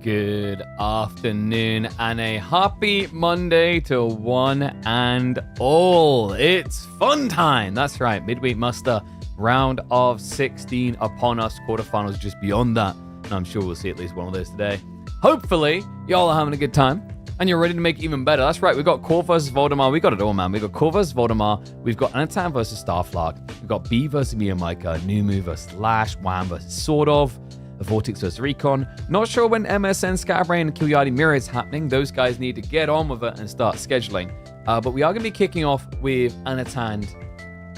Good afternoon and a happy Monday to one and all. It's fun time. That's right. Midweek muster round of 16 upon us. Quarterfinals just beyond that. And I'm sure we'll see at least one of those today. Hopefully, y'all are having a good time and you're ready to make it even better. That's right. We've got Core versus Voldemar. We got it all, man. We've got Core versus Voldemar. We've got Anatan versus Starflark. We've got B versus MeomaikA. Numu versus Lash. Wham versus Sordov. Vortex versus Recon. Not sure when MSN, Scatterbrain, and Kilyadi Mirror is happening. Those guys need to get on with it and start scheduling. But we are going to be kicking off with Anatan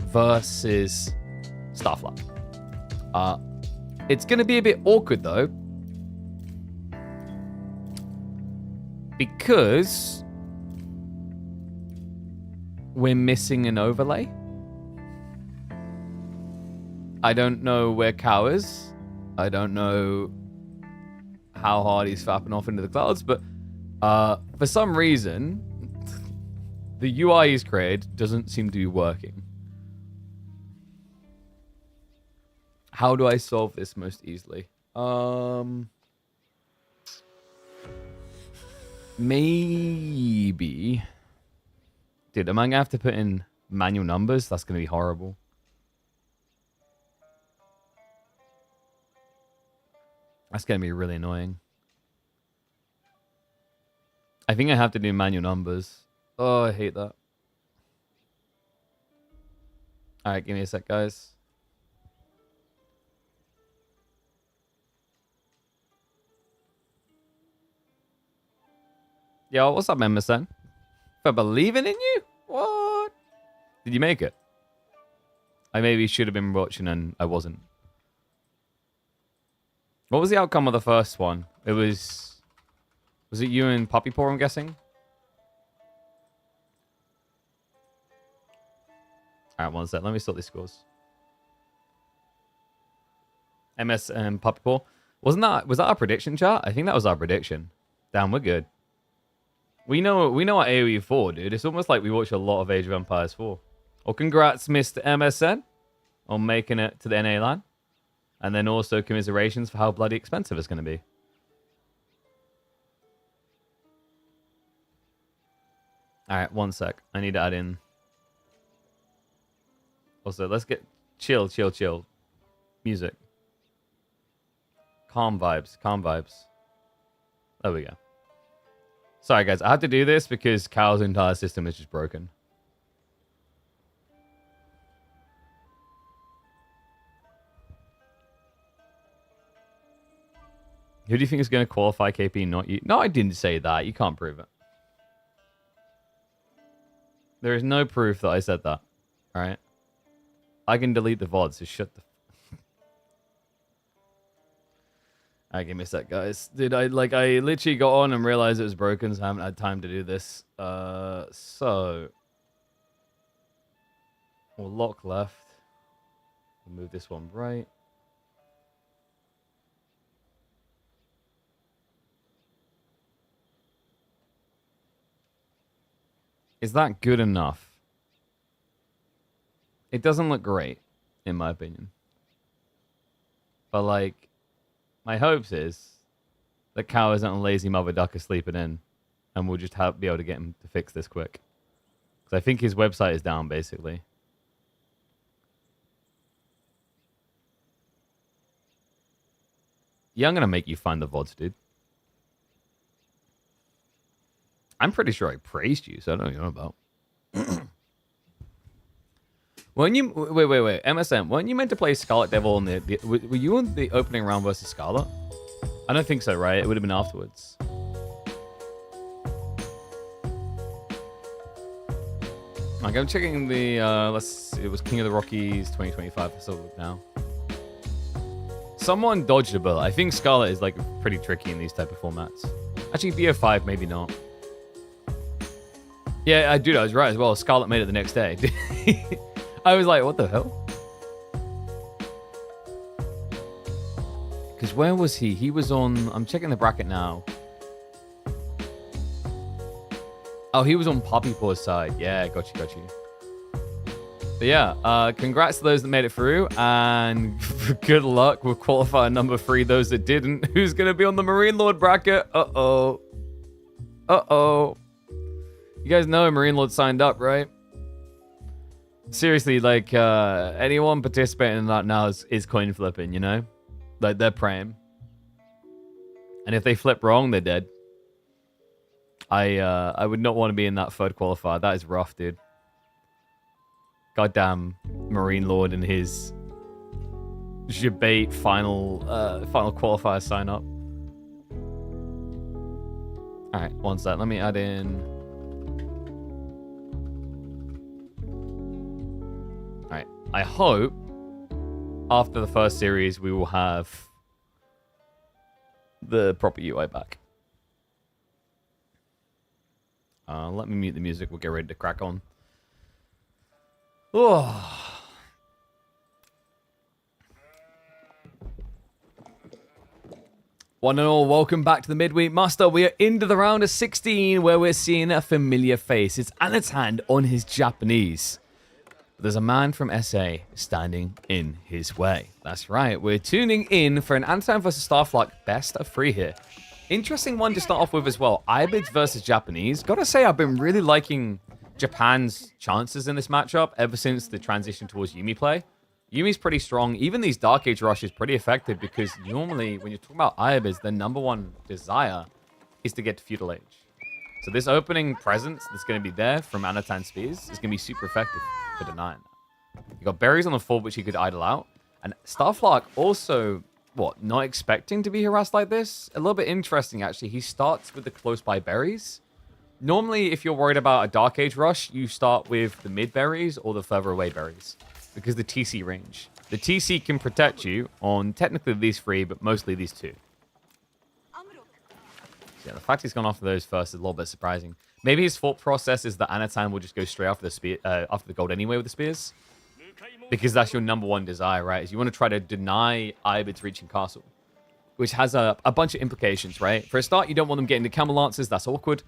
versus Starflark. It's going to be a bit awkward, though, because we're missing an overlay. I don't know where Cow is. I don't know how hard he's fapping off into the clouds, but for some reason, the UI he's created doesn't seem to be working. How do I solve this most easily? Maybe. Dude, am I going to have to put in manual numbers? That's going to be horrible. That's going to be really annoying. I think I have to do manual numbers. Oh, I hate that. Alright, give me a sec, guys. Yo, what's up, MSN? For believing in you? What? Did you make it? I maybe should have been watching and I wasn't. What was the outcome of the first one? It was... Was it you and Puppy Paw, I'm guessing? Alright, one sec. Let me sort these scores. MS and Puppy Paw. Was that our prediction chart? I think that was our prediction. Damn, we're good. We know our AoE 4, dude. It's almost like we watch a lot of Age of Empires 4. Well, congrats, Mr. MSN, on making it to the NA line. And then also commiserations for how bloody expensive it's going to be. Alright, one sec. I need to add in. Also, let's get chill. Music. Calm vibes. There we go. Sorry, guys. I had to do this because Cal's entire system is just broken. Who do you think is going to qualify KP, not you? No, I didn't say that. You can't prove it. There is no proof that I said that. Alright? I can delete the VOD, so shut the... Alright, give me a sec, guys. Dude, I literally got on and realized it was broken, so I haven't had time to do this. So... We'll lock left. We'll move this one right. Is that good enough? It doesn't look great, in my opinion. But, like, my hopes is that Cow isn't a lazy mother ducker sleeping in, and we'll just be able to get him to fix this quick. Because I think his website is down, basically. Yeah, I'm going to make you find the VODs, dude. I'm pretty sure I praised you, so I don't know what you're on about. When you wait, MSM, weren't you meant to play Scarlet Devil on the were you on the opening round versus Scarlet? I don't think so, right? It would have been afterwards. Like, I'm checking the it was King of the Rockies 2025. I saw it now. Someone dodged a bullet. I think Scarlet is like pretty tricky in these type of formats. Actually, BO5 maybe not. Yeah, dude, I was right as well. Scarlet made it the next day. I was like, what the hell? Because where was he? He was on... I'm checking the bracket now. Oh, he was on Poppy Paw's side. Yeah, got you. But yeah, congrats to those that made it through, and good luck with qualifier number 3, those that didn't. Who's going to be on the Marine Lord bracket? Uh-oh. Uh-oh. You guys know Marine Lord signed up, right? Seriously, like, anyone participating in that now is coin flipping, you know? Like, they're praying. And if they flip wrong, they're dead. I would not want to be in that third qualifier. That is rough, dude. Goddamn Marine Lord and his debate final qualifier sign up. All right, one sec. Let me add in. All right. I hope after the first series we will have the proper UI back. Let me mute the music. We'll get ready to crack on. Oh. One and all, welcome back to the Midweek Muster. We are into the round of 16 where we're seeing a familiar face. It's Anatan on his Japanese. There's a man from SA standing in his way. That's right, we're tuning in for an Anatan versus Starflark best of 3 here. Interesting one to start off with as well. Ibids versus Japanese. Gotta say, I've been really liking Japan's chances in this matchup ever since the transition towards Yuumi play. Yumi's pretty strong. Even these Dark Age rushes pretty effective because normally when you're talking about Ibids, their number one desire is to get to Feudal Age. So this opening presence that's going to be there from Anatan Spears is going to be super effective for denying that. You got berries on the full, which he could idle out. And Starflark also, not expecting to be harassed like this? A little bit interesting, actually. He starts with the close by berries. Normally, if you're worried about a Dark Age rush, you start with the mid berries or the further away berries because the TC range. The TC can protect you on technically these 3, but mostly these 2. So yeah, the fact he's gone off of those first is a little bit surprising. Maybe his thought process is that Anatan will just go straight after the spear, after the gold anyway with the spears, because that's your number one desire, right? Is you want to try to deny Ibids reaching castle, which has a bunch of implications, right? For a start, you don't want them getting the camel lances. That's awkward.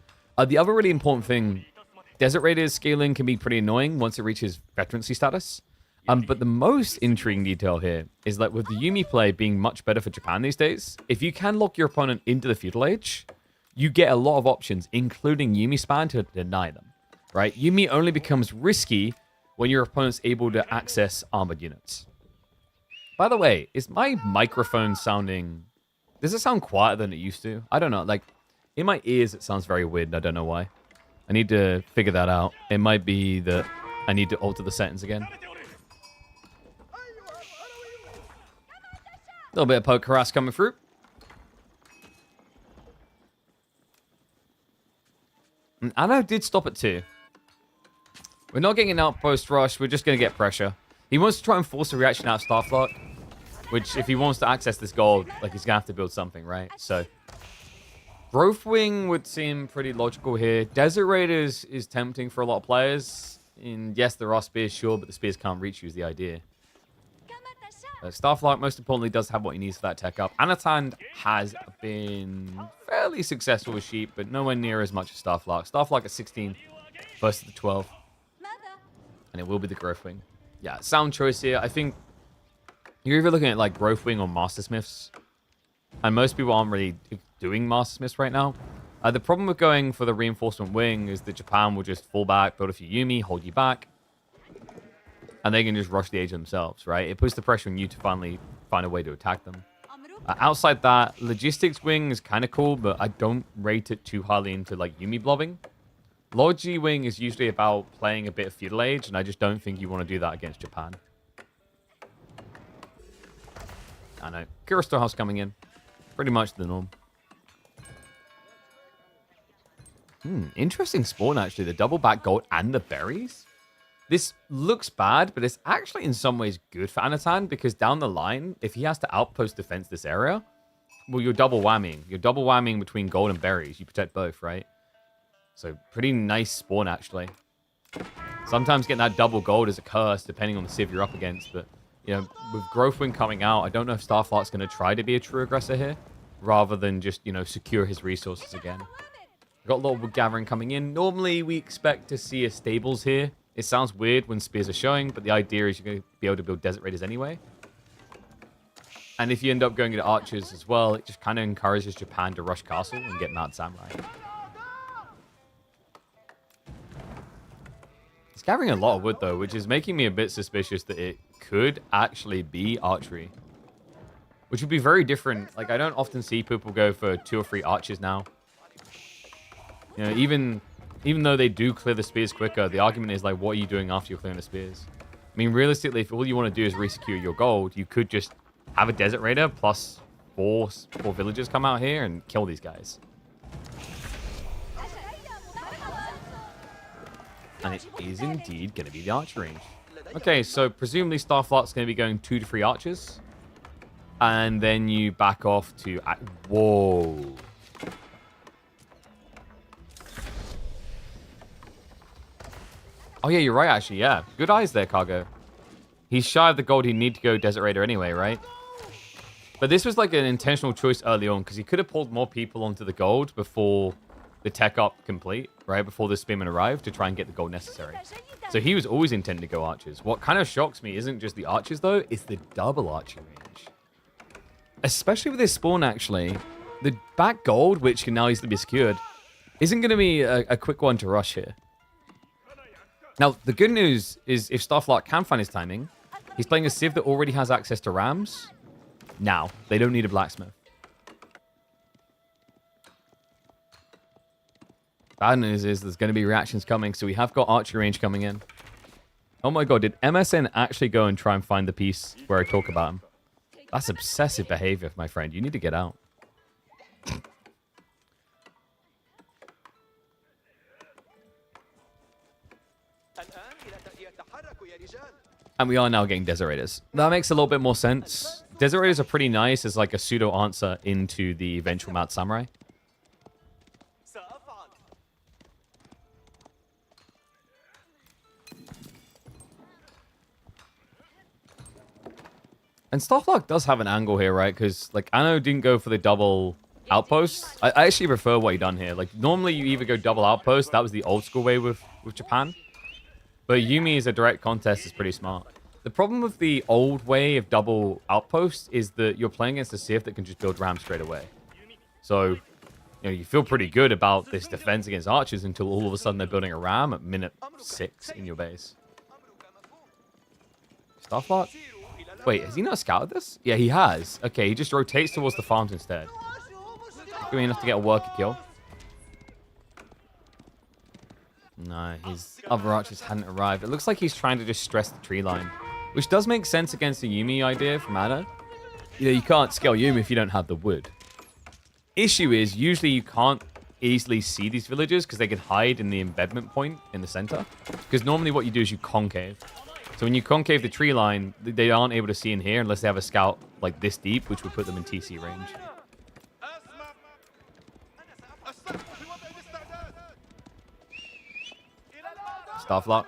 The other really important thing, Desert Raiders scaling can be pretty annoying once it reaches veterancy status. But the most intriguing detail here is that with the Yuumi play being much better for Japan these days, if you can lock your opponent into the Feudal Age, you get a lot of options, including Yuumi span, to deny them, right? Yuumi only becomes risky when your opponent's able to access armored units. By the way, is my microphone sounding... Does it sound quieter than it used to? I don't know, like... In my ears, it sounds very weird, and I don't know why. I need to figure that out. It might be that I need to alter the settings again. A little bit of poke harass coming through. And Anno did stop at 2. We're not getting an outpost rush. We're just going to get pressure. He wants to try and force a reaction out of Starflark, which, if he wants to access this gold, like, he's going to have to build something, right? So... Growth Wing would seem pretty logical here. Desert Raiders is tempting for a lot of players. And yes, there are spears, sure, but the spears can't reach you is the idea. Starflark, most importantly, does have what he needs for that tech up. Anatan has been fairly successful with sheep, but nowhere near as much as Starflark. Starflark at 16 versus the 12. And it will be the Growth Wing. Yeah, sound choice here. I think you're either looking at like Growth Wing or Master Smiths. And most people aren't really doing Master Smiths right now. The problem with going for the Reinforcement Wing is that Japan will just fall back, build a few Yuumi, hold you back, and they can just rush the age themselves, right? It puts the pressure on you to finally find a way to attack them. Outside that, Logistics Wing is kind of cool, but I don't rate it too highly into like Yuumi blobbing. Logi Wing is usually about playing a bit of Feudal Age, and I just don't think you want to do that against Japan. I know. Kira Storehouse coming in. Pretty much the norm. Interesting spawn, actually. The double back gold and the berries. This looks bad, but it's actually in some ways good for Anatan, because down the line, if he has to outpost defense this area, well, you're double whamming. You're double whamming between gold and berries. You protect both, right? So pretty nice spawn, actually. Sometimes getting that double gold is a curse, depending on the civ you're up against, but you know, with Growth Wing coming out, I don't know if Starflark's going to try to be a true aggressor here, rather than just, you know, secure his resources again. We've got a lot of wood gathering coming in. Normally, we expect to see a stables here It sounds weird when spears are showing, but the idea is you're going to be able to build Desert Raiders anyway. And if you end up going into archers as well, it just kind of encourages Japan to rush castle and get Mad Samurai. It's gathering a lot of wood, though, which is making me a bit suspicious that it could actually be archery. Which would be very different. Like, I don't often see people go for 2 or 3 archers now. You know, even though they do clear the spears quicker, the argument is, like, what are you doing after you're clearing the spears? I mean, realistically, if all you want to do is resecure your gold, you could just have a Desert Raider plus 4 villagers come out here and kill these guys. And it is indeed going to be the archer range. Okay, so presumably Starflark's going to be going 2 to 3 archers. And then you back off to... Whoa. Oh, yeah, you're right, actually, yeah. Good eyes there, Cargo. He's shy of the gold. He'd need to go Desert Raider anyway, right? But this was like an intentional choice early on, because he could have pulled more people onto the gold before the tech up complete, right? Before the spearman arrived to try and get the gold necessary. So he was always intending to go archers. What kind of shocks me isn't just the archers, though. It's the double archer range. Especially with this spawn, actually. The back gold, which can now easily be secured, isn't going to be a quick one to rush here. Now, the good news is if Starflark can find his timing, he's playing a Civ that already has access to rams. Now, they don't need a blacksmith. Bad news is there's going to be reactions coming, so we have got archery range coming in. Oh my god, did MSN actually go and try and find the piece where I talk about him? That's obsessive behavior, my friend. You need to get out. And we are now getting Desert Raiders. That makes a little bit more sense. Desert Raiders are pretty nice as like a pseudo answer into the eventual Mad Samurai. And Starflark does have an angle here, right? Because like Anno didn't go for the double outpost. I actually prefer what he done here. Like normally you either go double outpost. That was the old school way with Japan. But Yumi is a direct contest is pretty smart. The problem with the old way of double outpost is that you're playing against a Civ that can just build rams straight away. So, you know, you feel pretty good about this defense against archers until all of a sudden they're building a ram at minute 6 in your base. Starflark? Wait, has he not scouted this? Yeah, he has. Okay, he just rotates towards the farms instead. Good enough to get a worker kill. No, his other archers hadn't arrived. It looks like he's trying to just stress the tree line. Which does make sense against the Yumi idea from Anna. You know, you can't scale Yumi if you don't have the wood. Issue is, usually you can't easily see these villagers because they can hide in the embedment point in the center. Because normally what you do is you concave. So when you concave the tree line, they aren't able to see in here unless they have a scout like this deep, which would put them in TC range. Starflark.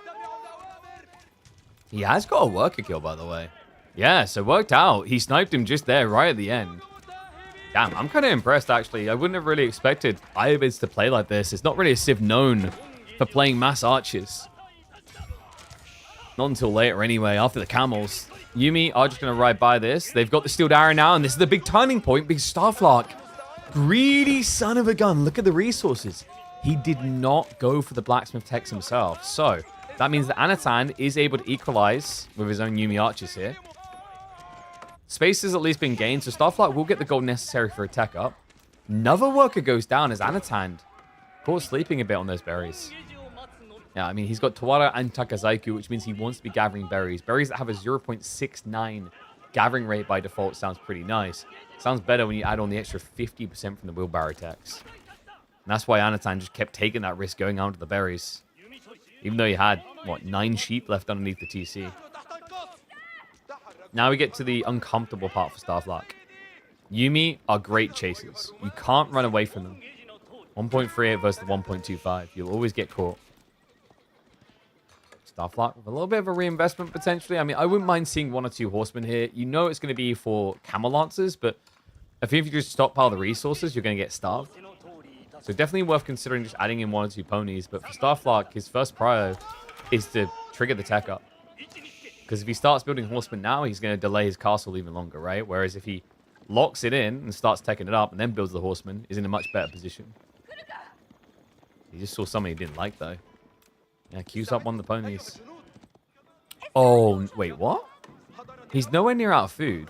He has got a worker kill, by the way. Yeah, so worked out. He sniped him just there, right at the end. Damn, I'm kind of impressed, actually. I wouldn't have really expected Iobis to play like this. It's not really a Civ known for playing mass archers. Not until later, anyway, after the camels. Yumi are just going to ride by this. They've got the Steeled Arrow now, and this is the big turning point because Starflark, greedy son of a gun. Look at the resources. He did not go for the blacksmith techs himself. So, that means that Anatan is able to equalize with his own Yumi archers here. Space has at least been gained, so Starflark will get the gold necessary for a tech up. Another worker goes down as Anatan caught sleeping a bit on those berries. Yeah, I mean, he's got Tawara and Takazaiku, which means he wants to be gathering berries. Berries that have a 0.69 gathering rate by default sounds pretty nice. Sounds better when you add on the extra 50% from the wheelbarrow techs. And that's why Anatan just kept taking that risk going out to the berries. Even though he had, what, 9 sheep left underneath the TC. Now we get to the uncomfortable part for Starflark. Yumi are great chasers. You can't run away from them. 1.38 versus the 1.25. You'll always get caught. Starflark with a little bit of a reinvestment potentially. I mean, I wouldn't mind seeing 1 or 2 horsemen here. You know it's going to be for camel lancers, but I think if you just stockpile the resources, you're going to get starved. So definitely worth considering just adding in 1 or 2 ponies. But for Starflark, his first prio is to trigger the tech up. Because if he starts building horsemen now, he's going to delay his castle even longer, right? Whereas if he locks it in and starts teching it up and then builds the horseman, he's in a much better position. He just saw something he didn't like, though. Yeah, queues up one of the ponies. Oh, wait, what? He's nowhere near out of food.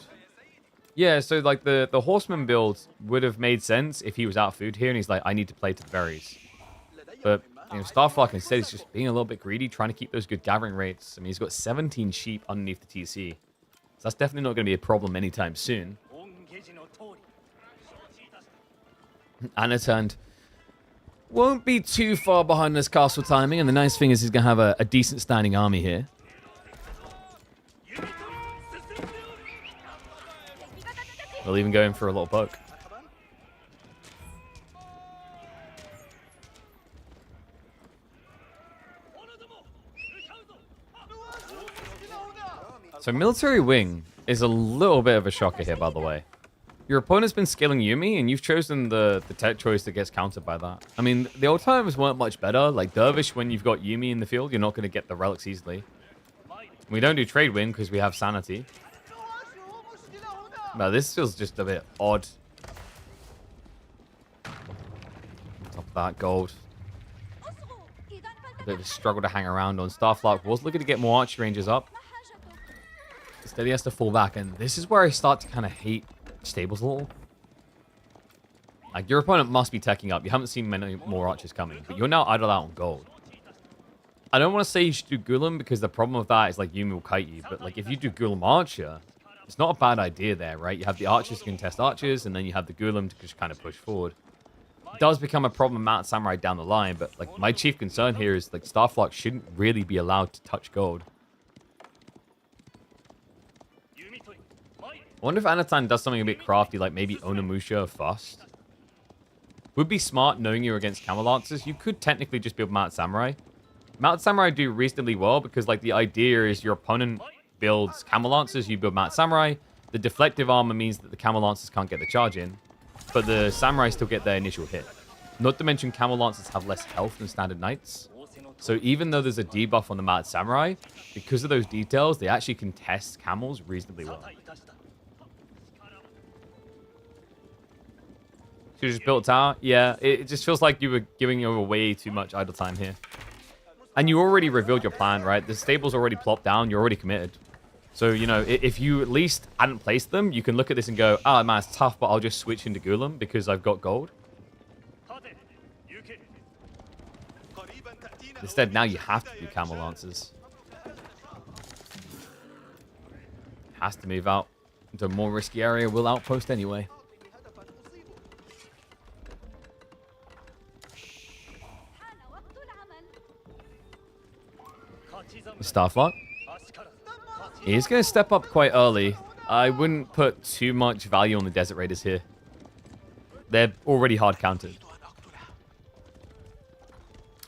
Yeah, so like the horseman build would have made sense if he was out of food here and he's like, I need to play to the berries. But, you know, Starflark instead is just being a little bit greedy, trying to keep those good gathering rates. I mean, he's got 17 sheep underneath the TC. So that's definitely not going to be a problem anytime soon. Anatan won't be too far behind this castle timing, and the nice thing is he's going to have a decent standing army here. We'll even go in for a little poke. So military wing is a little bit of a shocker here, by the way. Your opponent's been scaling Yumi, and you've chosen the tech choice that gets countered by that. I mean, the alternatives weren't much better. Like Dervish, when you've got Yumi in the field, you're not going to get the relics easily. We don't do trade win because we have sanity. Now, this feels just a bit odd. Top of that, gold. A bit of a struggle to hang around on. Starflark was looking to get more archery ranges up. Instead, he has to fall back, and this is where I start to kind of hate stables a little. Like, your opponent must be teching up. You haven't seen many more archers coming, but you're now idle out on gold. I don't want to say you should do Gulam, because the problem with that is, like, Yumi will kite you, but, like, if you do Gulam Archer, it's not a bad idea there, right? You have the archers who can test archers, and then you have the Gulam to just kind of push forward. It does become a problem Mounted Samurai down the line, but, like, my chief concern here is, like, Starflark shouldn't really be allowed to touch gold. I wonder if Anatan does something a bit crafty, like maybe Onimusha first. Would be smart knowing you're against Camel Lancers. You could technically just build Mounted Samurai. Mounted Samurai do reasonably well because, like, the idea is your opponent builds Camel Lancers, you build Mounted Samurai. The deflective armor means that the Camel Lancers can't get the charge in, but the Samurai still get their initial hit. Not to mention Camel Lancers have less health than standard Knights. So even though there's a debuff on the Mounted Samurai, because of those details, they actually can test Camels reasonably well. You just built a tower? Yeah, it just feels like you were giving over way too much idle time here. And you already revealed your plan, right? The stable's already plopped down. You're already committed. So, you know, if you at least hadn't placed them, you can look at this and go, oh, man, it's tough, but I'll just switch into Gulam because I've got gold. Instead, now you have to do Camel Lancers. Has to move out into a more risky area. Will outpost anyway. Starflark. He's going to step up quite early. I wouldn't put too much value on the Desert Raiders here. They're already hard countered.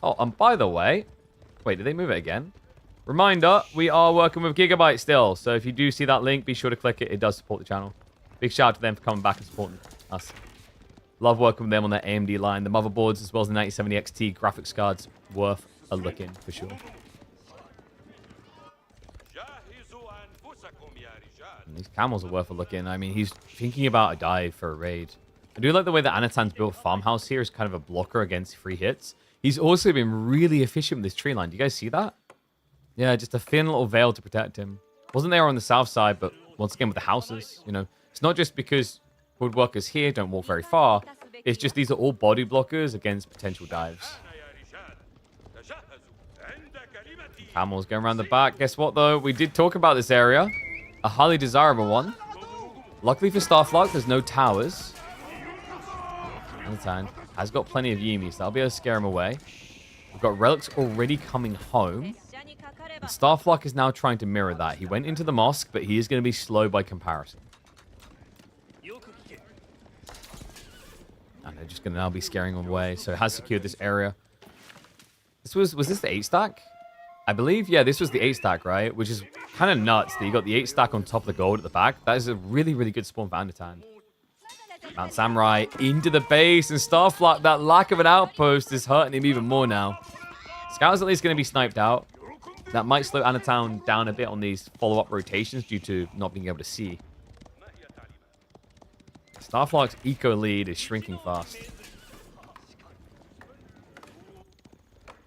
Oh, and by the way... Wait, did they move it again? Reminder, we are working with Gigabyte still. So if you do see that link, be sure to click it. It does support the channel. Big shout out to them for coming back and supporting us. Love working with them on their AMD line. The motherboards as well as the 9070 XT graphics cards worth a look in for sure. And these camels are worth a look in. I mean, he's thinking about a dive for a raid. I do like the way that Anatan's built farmhouse here as kind of a blocker against free hits. He's also been really efficient with this tree line. Do you guys see that? Yeah, just a thin little veil to protect him. Wasn't there on the south side, but once again with the houses, you know, it's not just because woodworkers here don't walk very far. It's just these are all body blockers against potential dives. Camels going around the back. Guess what, though? We did talk about this area. A highly desirable one. Luckily for Starflark, there's no towers. Anatan has got plenty of Yumis, so I'll be able to scare him away. We've got relics already coming home. And Starflark is now trying to mirror that. He went into the mosque, but he is going to be slow by comparison. And they're just going to now be scaring him away. So it has secured this area. Was this the 8-stack? I believe, yeah, this was the 8-stack, right? Which is kind of nuts that you got the 8-stack on top of the gold at the back. That is a really, really good spawn for Anatan. Mount Samurai into the base, and Starflark, that lack of an outpost is hurting him even more now. Scout's at least going to be sniped out. That might slow Anatan down a bit on these follow-up rotations due to not being able to see. Starflark's eco lead is shrinking fast.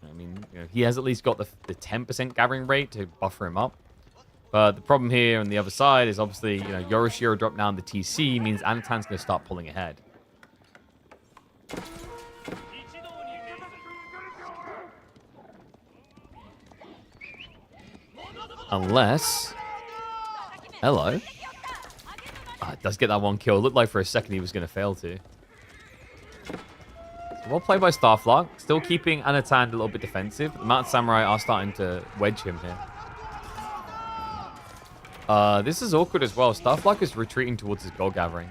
I mean, you know, he has at least got the 10% gathering rate to buffer him up. But the problem here on the other side is obviously, you know, Yoroshiro dropped down the TC means Anatan's going to start pulling ahead. Unless... Hello. It does get that one kill. It looked like for a second he was going to fail to. So well played by Starflark. Still keeping Anatan a little bit defensive. The Mountain Samurai are starting to wedge him here. This is awkward as well. Starflark is retreating towards his gold gathering.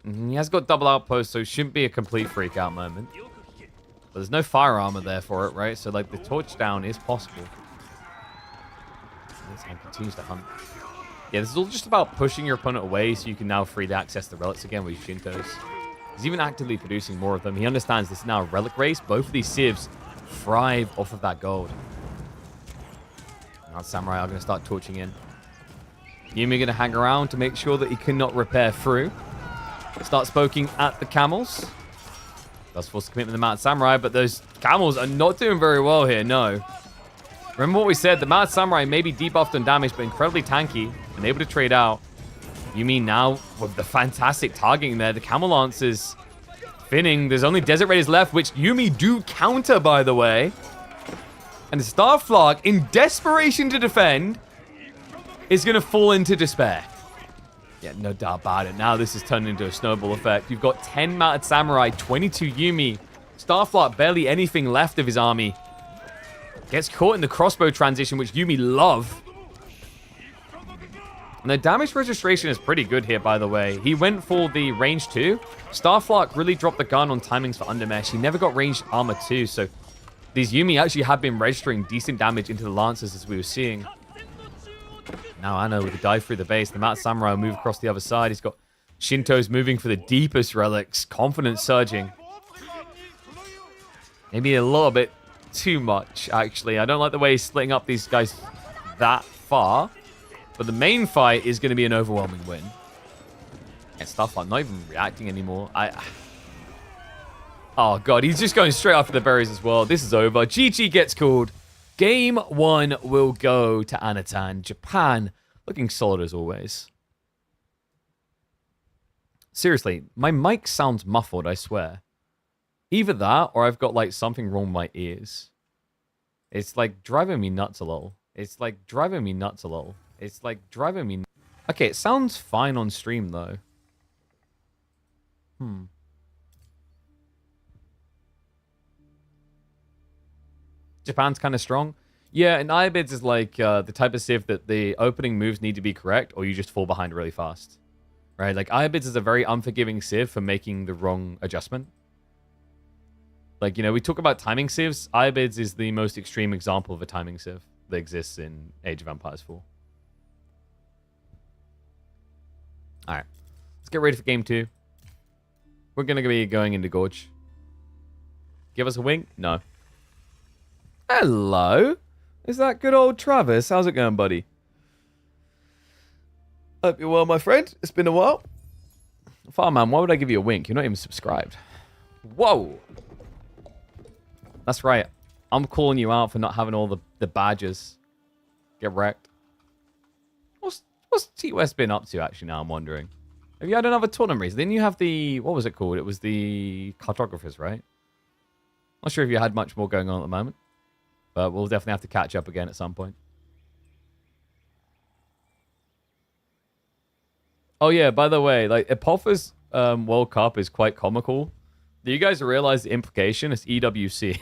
He has got double outpost, so it shouldn't be a complete freak out moment. But there's no fire armor there for it, right? So, like, the torch down is possible. This one continues to hunt. Yeah, this is all just about pushing your opponent away so you can now freely access the relics again with Shintos. He's even actively producing more of them. He understands this is now a relic race. Both of these civs thrive off of that gold. Now Samurai are going to start torching in. Yumi going to hang around to make sure that he cannot repair through. Starts poking at the camels. Does force a commitment to the Mountain Samurai, but those camels are not doing very well here, no. Remember what we said, the Mountain Samurai may be debuffed and damaged, but incredibly tanky and able to trade out. Yumi now with the fantastic targeting there. The Camel Lance is finning. There's only Desert Raiders left, which Yumi do counter, by the way. And Starflark, in desperation to defend, is going to fall into despair. Yeah, no doubt about it. Now this is turned into a snowball effect. You've got 10 Mounted Samurai, 22 Yumi. Starflark, barely anything left of his army. Gets caught in the crossbow transition, which Yumi love. And the damage registration is pretty good here, by the way. He went for the range 2. Starflark really dropped the gun on timings for Undermesh. He never got ranged armor 2, so these Yumi actually have been registering decent damage into the Lancers as we were seeing. Now Anna with a dive through the base. The Mountain Samurai will move across the other side. He's got Shintos moving for the deepest relics. Confidence surging. Maybe a little bit too much, actually. I don't like the way he's splitting up these guys that far. But the main fight is going to be an overwhelming win. And Starflark not even reacting anymore. Oh, God. He's just going straight after the berries as well. This is over. GG gets called. Game 1 will go to Anatan. Japan looking solid as always. Seriously, my mic sounds muffled, I swear. Either that or I've got like something wrong with my ears. It's like driving me nuts a little. It's like driving me nuts a little. It's like driving me... Okay, it sounds fine on stream though. Japan's kind of strong. Yeah, and Iabids is like the type of civ that the opening moves need to be correct or you just fall behind really fast. Right? Like Iabids is a very unforgiving civ for making the wrong adjustment. Like, you know, we talk about timing civs. Iabids is the most extreme example of a timing civ that exists in Age of Empires 4. Alright. Let's get ready for game 2. We're going to be going into Gorge. Give us a wink? No. Hello. Is that good old Travis? How's it going, buddy? Hope you're well, my friend. It's been a while. Fireman, why would I give you a wink? You're not even subscribed. Whoa. That's right. I'm calling you out for not having all the badges. Get wrecked. What's T-West been up to, actually, now I'm wondering? Have you had another tournament race? Didn't you have the... What was it called? It was the Cartographers, right? Not sure if you had much more going on at the moment. But we'll definitely have to catch up again at some point. Oh, yeah, by the way, like, Epopha's World Cup is quite comical. Do you guys realize the implication? It's EWC.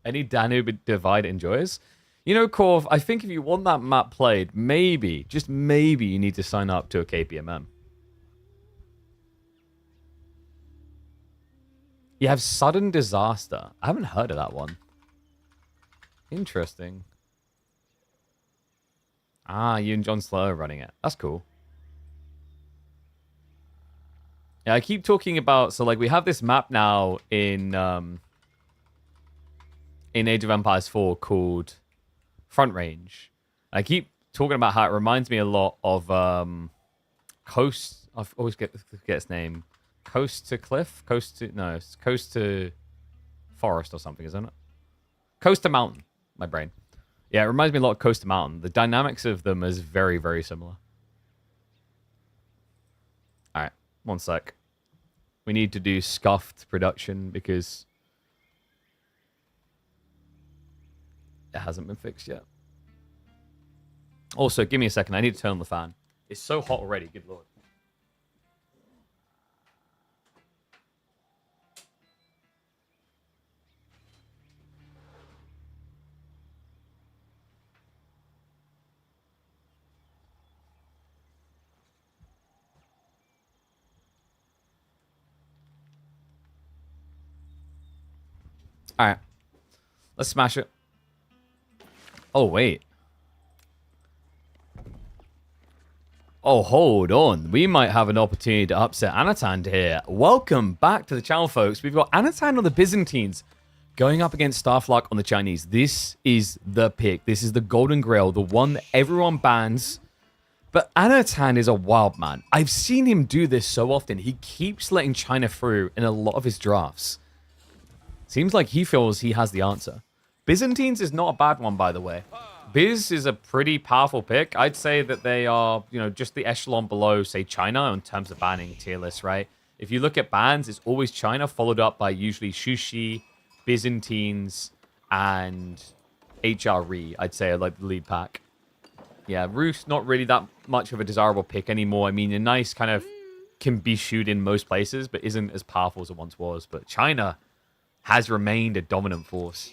Any Danube divide enjoys? You know, Corv, I think if you want that map played, maybe, just maybe, you need to sign up to a KPMM. You have Sudden Disaster. I haven't heard of that one. Interesting. Ah, you and John Slow are running it. That's cool. Yeah, I keep talking about... So, like, we have this map now in in Age of Empires 4 called Front Range. I keep talking about how it reminds me a lot of Coast. I always get its name. Coast to Cliff? No, it's Coast to Forest or something, isn't it? Coast to Mountain. My brain. Yeah, it reminds me a lot of Coast to Mountain. The dynamics of them is very, very similar. All right, one sec. We need to do scuffed production because it hasn't been fixed yet. Also, give me a second. I need to turn on the fan. It's so hot already. Good lord. All right. Let's smash it. Oh, wait. Oh, hold on. We might have an opportunity to upset Anatan here. Welcome back to the channel, folks. We've got Anatan on the Byzantines going up against Starflark on the Chinese. This is the pick. This is the golden grail, the one that everyone bans. But Anatan is a wild man. I've seen him do this so often. He keeps letting China through in a lot of his drafts. Seems like he feels he has the answer. Byzantines is not a bad one, by the way. Biz is a pretty powerful pick. I'd say that they are, just the echelon below, say, China in terms of banning tier lists, right? If you look at bans, it's always China, followed up by usually Shushi, Byzantines, and HRE, I'd say, are like the lead pack. Yeah, Rus not really that much of a desirable pick anymore. I mean, a nice kind of can be shoot in most places, but isn't as powerful as it once was. But China has remained a dominant force.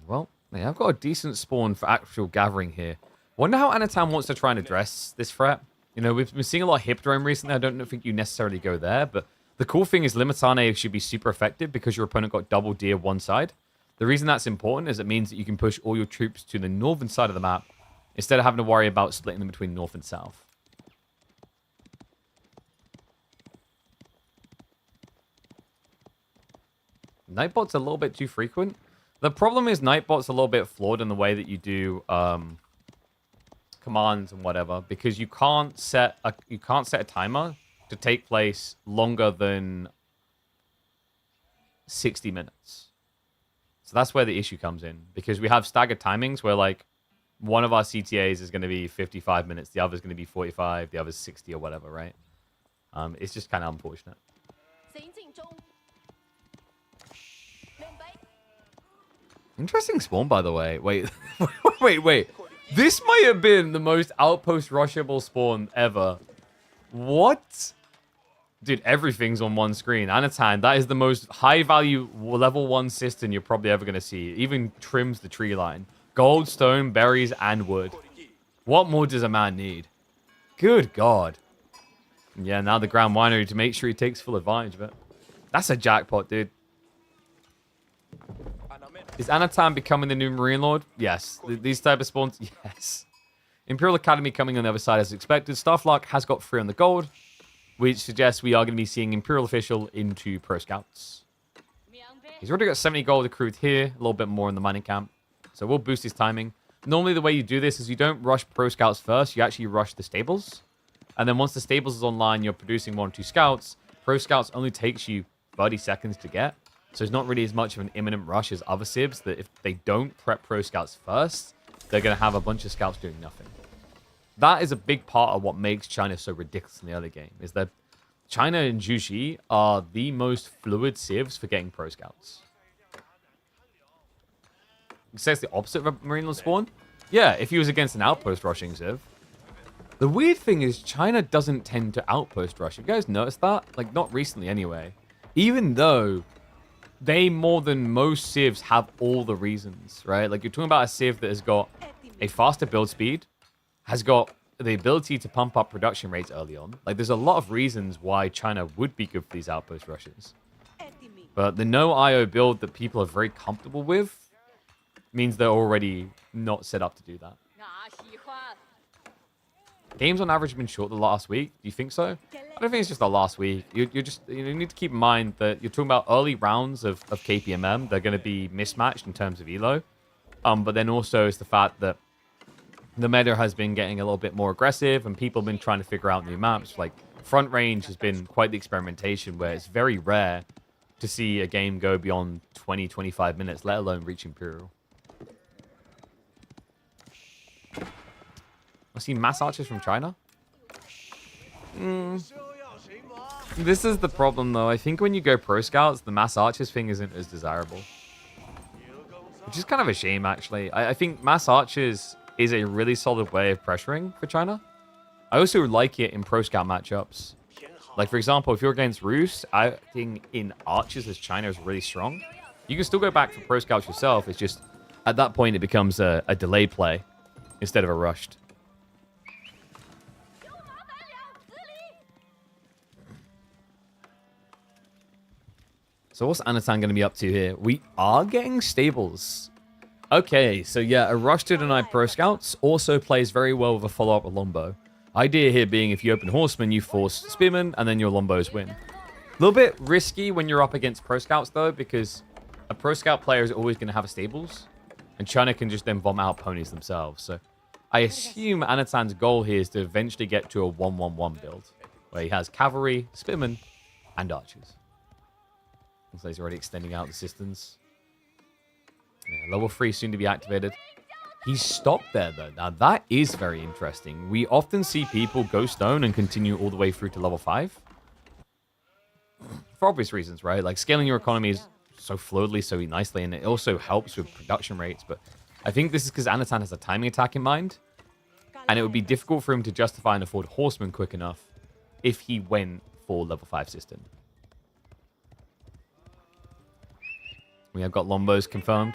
Well, they have got a decent spawn for actual gathering here. Wonder how Anatan wants to try and address this threat. We've been seeing a lot of Hippodrome recently. I don't think you necessarily go there, but the cool thing is Limitane should be super effective because your opponent got double D of one side. The reason that's important is it means that you can push all your troops to the northern side of the map instead of having to worry about splitting them between north and south. Nightbot's a little bit too frequent. The problem is Nightbot's a little bit flawed in the way that you do commands and whatever, because you can't set a timer to take place longer than 60 minutes. So that's where the issue comes in, because we have staggered timings where like one of our CTAs is going to be 55 minutes, the other is going to be 45, the other is 60 or whatever, right? It's just kind of unfortunate. Interesting spawn, by the way. Wait, wait. This might have been the most outpost rushable spawn ever. What? Dude, everything's on one screen. Anatan, that is the most high-value level 1 cistern you're probably ever going to see. It even trims the tree line. Gold, stone, berries, and wood. What more does a man need? Good God. Yeah, now the Grand Winery to make sure he takes full advantage of it. That's a jackpot, dude. Is Anatan becoming the new Marine Lord? Yes. These type of spawns? Yes. Imperial Academy coming on the other side as expected. Starflark has got 3 on the gold, which suggests we are going to be seeing Imperial Official into Pro Scouts. He's already got 70 gold accrued here, a little bit more in the mining camp. So we'll boost his timing. Normally the way you do this is you don't rush Pro Scouts first, you actually rush the stables. And then once the stables is online, you're producing 1 or 2 scouts. Pro Scouts only takes you 30 seconds to get. So it's not really as much of an imminent rush as other civs that if they don't prep Pro Scouts first, they're going to have a bunch of scouts doing nothing. That is a big part of what makes China so ridiculous in the early game, is that China and Jushi are the most fluid civs for getting Pro Scouts. It says the opposite of a Marine Lord spawn. Yeah, if he was against an outpost rushing civ. The weird thing is China doesn't tend to outpost rush. Have you guys noticed that? Like, not recently anyway. Even though they, more than most civs, have all the reasons, right? Like, you're talking about a civ that has got a faster build speed, has got the ability to pump up production rates early on. Like, there's a lot of reasons why China would be good for these outpost rushes. But the no IO build that people are very comfortable with means they're already not set up to do that. games on average have been short the last week. Do you think so? I don't think it's just the last week. You need to keep in mind that you're talking about early rounds of KPMM. They're going to be mismatched in terms of elo. But then also it's the fact that the meta has been getting a little bit more aggressive and people have been trying to figure out new maps. Like Front Range has been quite the experimentation where it's very rare to see a game go beyond 20, 25 minutes, let alone reach Imperial. I see mass archers from China. This is the problem, though. I think when you go pro scouts, the mass archers thing isn't as desirable. Which is kind of a shame, actually. I think mass archers is a really solid way of pressuring for China. I also like it in pro scout matchups. Like, for example, if you're against Rus, I think in archers as China is really strong. You can still go back for pro scouts yourself. It's just, at that point, it becomes a delayed play instead of a rushed. So what's Anatan going to be up to here? We are getting stables. Okay, so yeah, a rush to deny pro scouts also plays very well with a follow-up with longbow. Idea here being if you open horsemen, you force spearmen, and then your longbows win. A little bit risky when you're up against pro scouts, though, because a pro scout player is always going to have a stables, and China can just then bomb out ponies themselves. So I assume Anatan's goal here is to eventually get to a 1-1-1 build, where he has cavalry, spearmen, and archers. So he's already extending out the systems. Yeah, level 3 soon to be activated. He's stopped there, though. Now, that is very interesting. We often see people go stone and continue all the way through to level 5. For obvious reasons, right? Like, scaling your economy so fluidly, so nicely, and it also helps with production rates. But I think this is because Anatan has a timing attack in mind. And it would be difficult for him to justify and afford horsemen quick enough if he went for level 5 system. We have got longbows confirmed.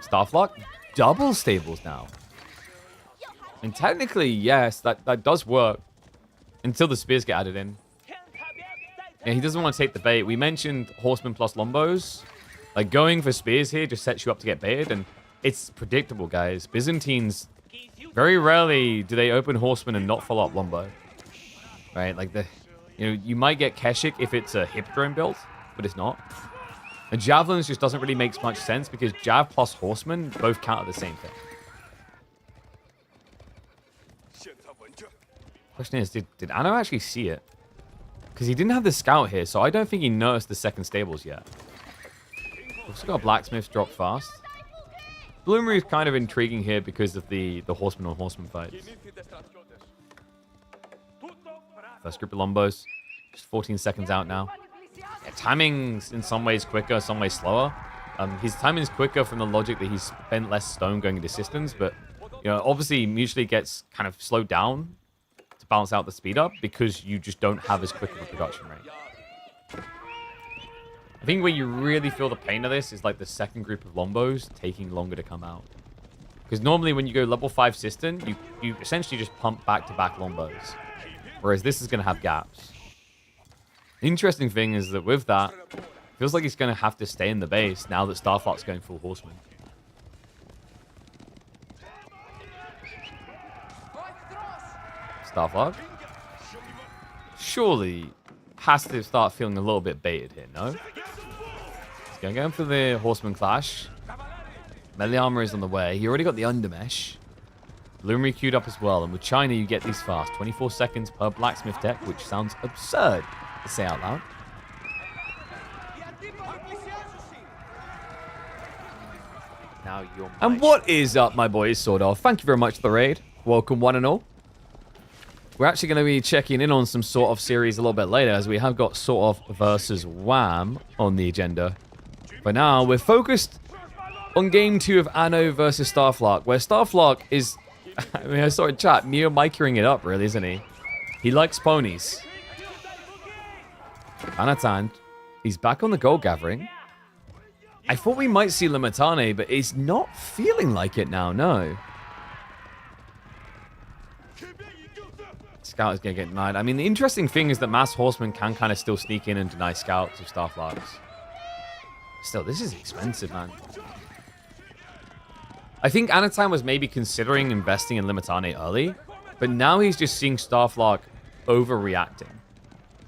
Starflark, double stables now. And technically, yes, that does work. Until the spears get added in. Yeah, he doesn't want to take the bait. We mentioned horsemen plus longbows. Like, going for spears here just sets you up to get baited. And it's predictable, guys. Byzantines, very rarely do they open horsemen and not follow up longbow. Right? Like, you might get Keshik if it's a hippodrome build, but it's not. And javelins just doesn't really make much sense because jav plus horseman both counter the same thing. Question is, did Anno actually see it? Because he didn't have the scout here, so I don't think he noticed the second stables yet. We've also got blacksmiths drop fast. Bloomery is kind of intriguing here because of the horseman on horseman fights. First group of lombos. Just 14 seconds out now. Yeah, timing's in some ways quicker, some ways slower. His timing's quicker from the logic that he's spent less stone going into systems, but obviously mutually gets kind of slowed down to balance out the speed up because you just don't have as quick of a production rate. I think where you really feel the pain of this is like the second group of lombos taking longer to come out. Because normally when you go level 5 system, you essentially just pump back-to-back lombos. Whereas this is going to have gaps. The interesting thing is that with that, it feels like he's going to have to stay in the base now that Starflark's going full horseman. Starflark surely has to start feeling a little bit baited here, no? He's going to go for the horseman clash. Melee armor is on the way. He already got the undermesh. Bloomery queued up as well, and with China you get these fast. 24 seconds per blacksmith deck, which sounds absurd to say out loud. Now and what is up, my boys? Sordov, thank you very much for the raid. Welcome, one and all. We're actually going to be checking in on some sort of series a little bit later, as we have got sort of versus Wham on the agenda. For now, we're focused on game 2 of Anno versus Starflark, where Starflark is... I mean, I saw in chat, MeomaikAing it up, really, isn't he? He likes ponies. Anatan, he's back on the gold gathering. I thought we might see Limitane, but he's not feeling like it now, no. Scout is going to get denied. I mean, the interesting thing is that mass horsemen can kind of still sneak in and deny scouts of Starflarks. Still, this is expensive, man. I think Anatan was maybe considering investing in Limitane early, but now he's just seeing Starflark overreacting.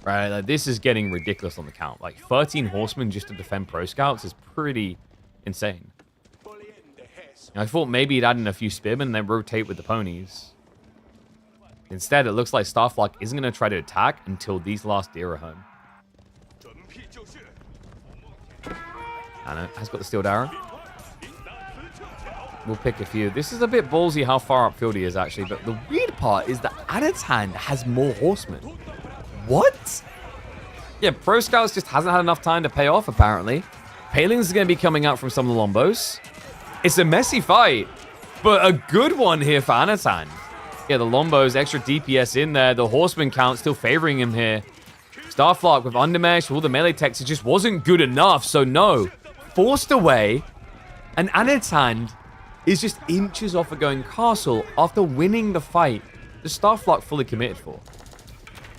Right? Like, this is getting ridiculous on the count. Like, 13 horsemen just to defend Pro Scouts is pretty insane. I thought maybe he'd add in a few spearmen and then rotate with the ponies. Instead, it looks like Starflark isn't going to try to attack until these last deer are home. Anna has got the steel arrow. We'll pick a few. This is a bit ballsy how far upfield he is, actually. But the weird part is that Anatan has more horsemen. What? Yeah, Pro Scouts just hasn't had enough time to pay off, apparently. Palings is going to be coming out from some of the Lombos. It's a messy fight, but a good one here for Anatan. Yeah, the Lombos, extra DPS in there. The horseman count still favoring him here. Starflark with undermesh, all the melee techs, it just wasn't good enough. So no, forced away. And Anatan is just inches off of going castle after winning the fight the Starflark fully committed for.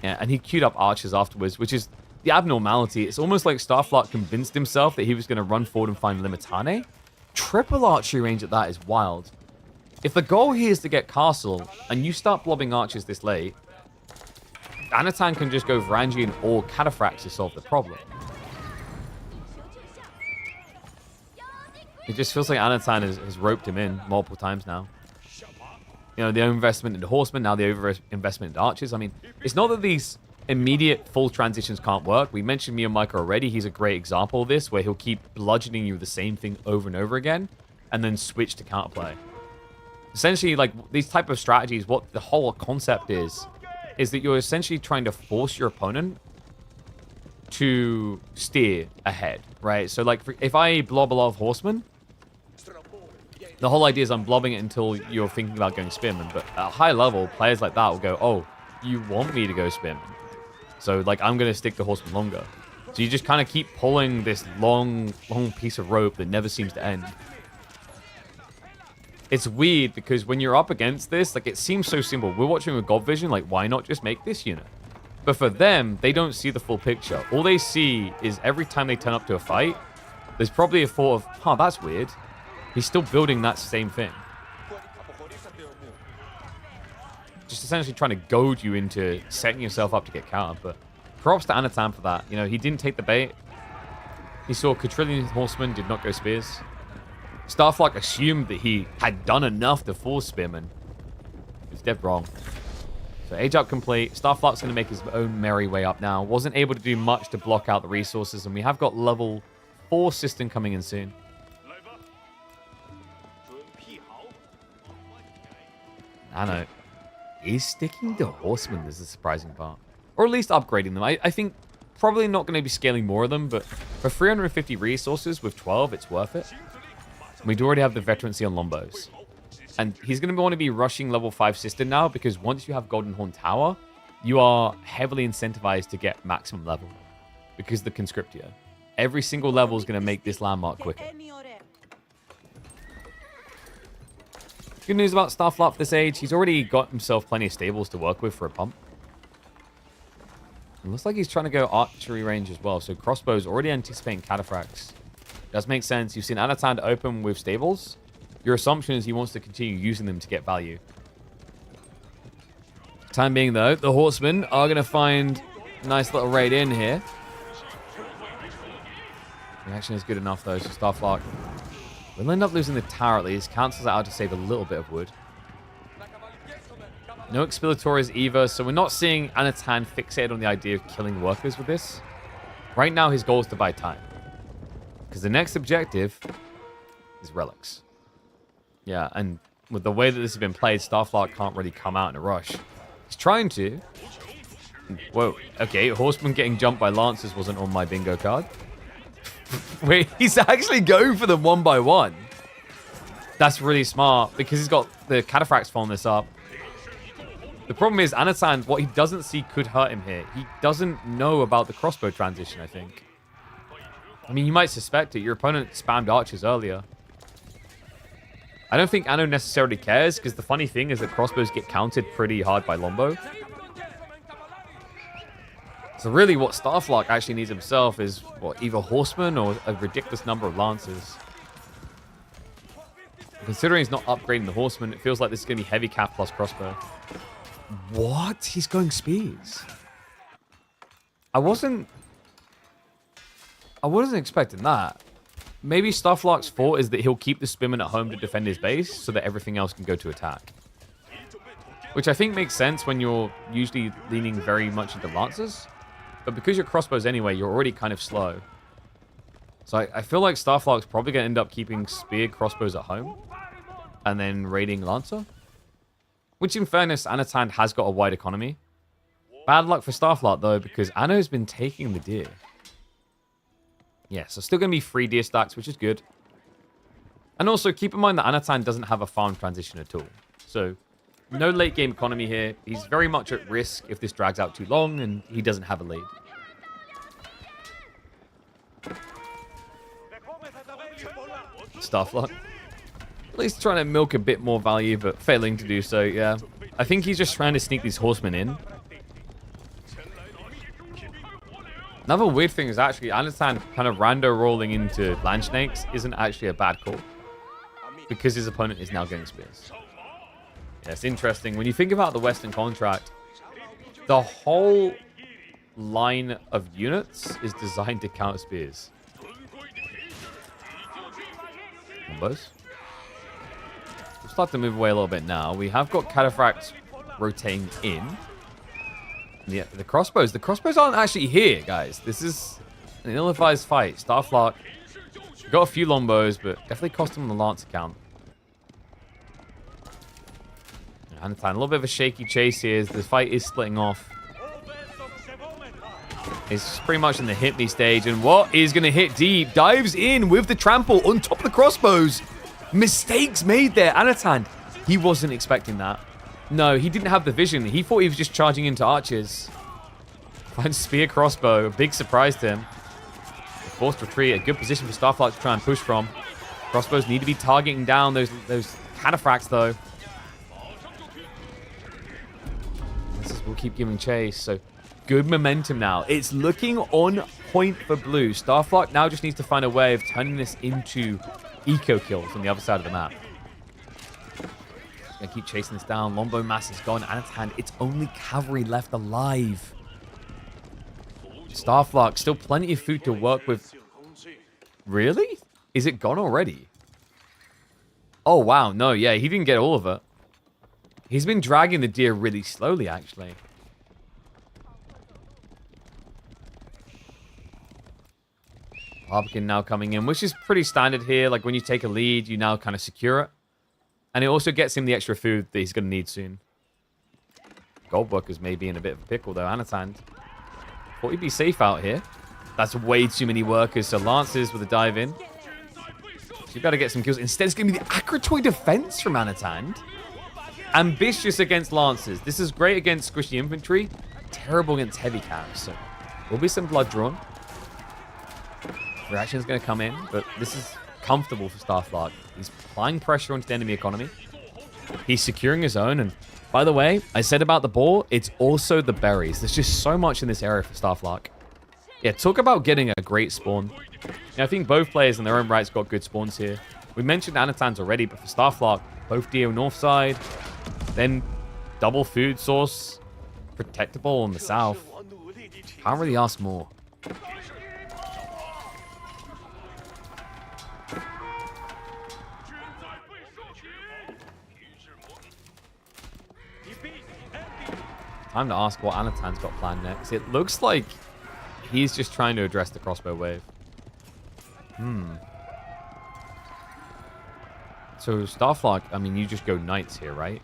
Yeah, and he queued up archers afterwards, which is the abnormality. It's almost like Starflark convinced himself that he was going to run forward and find Limitane. Triple archery range at that is wild. If the goal here is to get castle, and you start blobbing archers this late, Anatan can just go Varangian or Cataphracts to solve the problem. It just feels like Anatan has roped him in multiple times now. You know, the investment into horsemen, now the over-investment into archers. I mean, it's not that these immediate full transitions can't work. We mentioned MeomaikA already. He's a great example of this, where he'll keep bludgeoning you with the same thing over and over again, and then switch to counterplay. Essentially, like, these type of strategies, what the whole concept is that you're essentially trying to force your opponent to steer ahead, right? So, like, if I blob a lot of horsemen, the whole idea is I'm blobbing it until you're thinking about going spearman. But at a high level, players like that will go, oh, you want me to go spearman. So, like, I'm going to stick to horseman longer. So you just kind of keep pulling this long piece of rope that never seems to end. It's weird because when you're up against this, like, it seems so simple. We're watching with God Vision, like, why not just make this unit? But for them, they don't see the full picture. All they see is every time they turn up to a fight, there's probably a thought of, huh, that's weird. He's still building that same thing. Just essentially trying to goad you into setting yourself up to get countered. But props to Anatan for that. You know, he didn't take the bait. He saw Quadrillion Horsemen, did not go spears. Starflark assumed that he had done enough to force spearmen. He was dead wrong. So age up complete. Starflark's going to make his own merry way up now. Wasn't able to do much to block out the resources. And we have got level 4 system coming in soon. Nano is sticking to horsemen is the surprising part. Or at least upgrading them. I think probably not going to be scaling more of them, but for 350 resources with 12, it's worth it. We do already have the veterancy on Lombos. And he's going to want to be rushing level 5 system now, because once you have Golden Horn Tower, you are heavily incentivized to get maximum level. Because the Conscriptio. Every single level is going to make this landmark quicker. Good news about Starflark for this age. He's already got himself plenty of stables to work with for a pump. It looks like he's trying to go archery range as well. So crossbows already anticipating cataphracts. Does make sense. You've seen Anatan open with stables. Your assumption is he wants to continue using them to get value. Time being, though, the horsemen are going to find a nice little raid in here. The action is good enough, though, so Starflark will end up losing the tower at least. Cancels it out to save a little bit of wood. No expiratories either, so we're not seeing Anatan fixated on the idea of killing workers with this. Right now, his goal is to buy time. Because the next objective is relics. Yeah, and with the way that this has been played, Starflark can't really come out in a rush. He's trying to. Whoa, okay, horseman getting jumped by lancers wasn't on my bingo card. Wait, he's actually going for them one by one. That's really smart, because he's got the cataphracts following this up. The problem is, Anatan, what he doesn't see could hurt him here. He doesn't know about the crossbow transition, I think. I mean, you might suspect it. Your opponent spammed archers earlier. I don't think Anno necessarily cares, because the funny thing is that crossbows get counted pretty hard by Lombo. So really what Starflark actually needs himself is, what, either horsemen or a ridiculous number of lancers. Considering he's not upgrading the horseman, it feels like this is going to be heavy cap plus crossbow. What? He's going spears. I wasn't expecting that. Maybe Starflark's thought is that he'll keep the spearman at home to defend his base so that everything else can go to attack. Which I think makes sense when you're usually leaning very much into lancers. But because your crossbows anyway, you're already kind of slow. So I feel like Starflark's probably going to end up keeping spear crossbows at home. And then raiding lancer. Which in fairness, Anatan has got a wide economy. Bad luck for Starflark though, because Anno's been taking the deer. Yeah, so still going to be 3 deer stacks, which is good. And also keep in mind that Anatan doesn't have a farm transition at all. So no late game economy here. He's very much at risk if this drags out too long and he doesn't have a lead. Starflark. At least trying to milk a bit more value, but failing to do so, yeah. I think he's just trying to sneak these horsemen in. Another weird thing is actually Anatan kind of rando rolling into land snakes isn't actually a bad call. Because his opponent is now getting spears. Yeah, it's interesting. When you think about the Western contract, the whole line of units is designed to counter spears. Combos. We'll start to move away a little bit now. We have got cataphracts rotating in. Yeah, the crossbows. The crossbows aren't actually here, guys. This is an ill-advised fight. Starflark got a few lombos, but definitely cost him on the lance account. Anatan, a little bit of a shaky chase here as the fight is splitting off. It's pretty much in the hit me stage, and what is going to hit deep? Dives in with the trample on top of the crossbows. Mistakes made there. Anatan, he wasn't expecting that. No, he didn't have the vision. He thought he was just charging into archers. Finds spear crossbow. A big surprise to him. Forced retreat. A good position for Starflark to try and push from. Crossbows need to be targeting down those cataphracts, though. We'll keep giving chase. So good momentum now. It's looking on point for blue. Starflark now just needs to find a way of turning this into eco kills on the other side of the map. Gonna keep chasing this down. Lombo mass is gone. Anatan, it's only cavalry left alive. Starflark, still plenty of food to work with. Really? Is it gone already? Oh, wow. No, yeah, he didn't get all of it. He's been dragging the deer really slowly, actually. Barbican now coming in, which is pretty standard here. Like, when you take a lead, you now kind of secure it. And it also gets him the extra food that he's going to need soon. Goldworkers may be in a bit of a pickle, though. Anatan thought he'd be safe out here. That's way too many workers. So Lancers with a dive in. So you better get some kills. Instead, it's going to be the Acrotoid defense from Anatan. Ambitious against Lancers. This is great against squishy infantry. Terrible against heavy caps. So will be some blood drawn. Reaction's going to come in, but this is comfortable for Starflark. He's applying pressure onto the enemy economy. He's securing his own. And by the way, I said about the ball, it's also the berries. There's just so much in this area for Starflark. Yeah, talk about getting a great spawn. Yeah, I think both players in their own rights got good spawns here. We mentioned Anatan's already, but for Starflark, both Dio north side, then double food source, protectable on the south. Can't really ask more. Time to ask what Anatan's got planned next. It looks like he's just trying to address the crossbow wave. So Starflark, I mean, you just go knights here, right?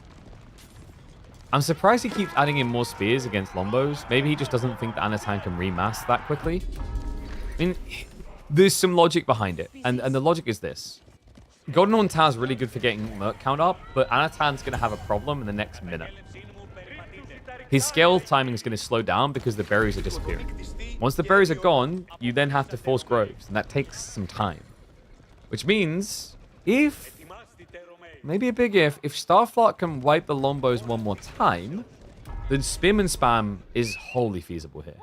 I'm surprised he keeps adding in more spears against Lombos. Maybe he just doesn't think that Anatan can remass that quickly. I mean, there's some logic behind it. And the logic is this. Golden Horn Tower's really good for getting Merc count up, but Anatan's going to have a problem in the next minute. His scale timing is going to slow down because the berries are disappearing. Once the berries are gone, you then have to force groves, and that takes some time. Which means, maybe a big if Starflark can wipe the Lombos one more time, then Spearman spam is wholly feasible here.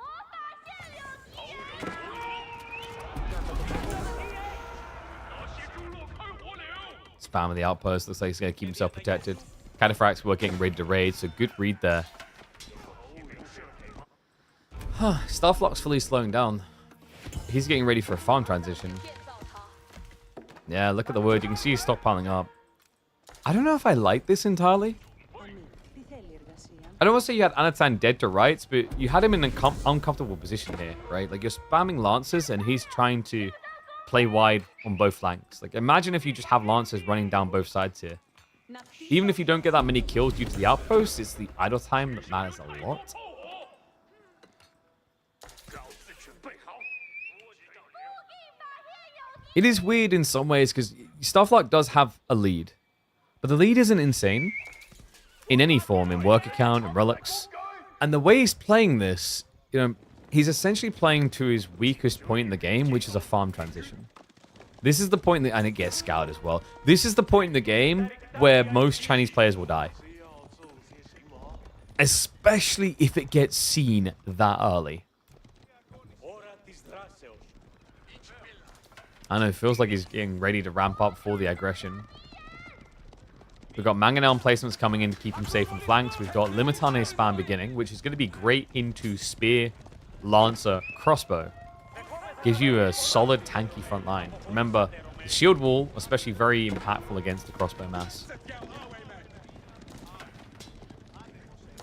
Spam of the outpost. Looks like he's going to keep himself protected. Cataphracts were getting ready to raid, so good read there. Starflark's fully slowing down. He's getting ready for a farm transition. Yeah, look at the word. You can see he's stockpiling up. I don't know if I like this entirely. I don't want to say you had Anatan dead to rights, but you had him in an uncomfortable position here, right? Like, you're spamming Lancers, and he's trying to play wide on both flanks. Like, imagine if you just have Lancers running down both sides here. Even if you don't get that many kills due to the outpost, it's the idle time that matters a lot. It is weird in some ways, because Starflark does have a lead. But the lead isn't insane. In any form, in work account, in relics. And the way he's playing this, you know, he's essentially playing to his weakest point in the game, which is a farm transition. This is the point, and it gets scoured as well. This is the point in the game where most Chinese players will die. Especially if it gets seen that early. I know, it feels like he's getting ready to ramp up for the aggression. We've got Mangonel placements coming in to keep him safe on flanks. We've got Limitane spam beginning, which is going to be great into Spear, Lancer, Crossbow. Gives you a solid tanky front line. Remember, the shield wall, especially very impactful against the crossbow mass.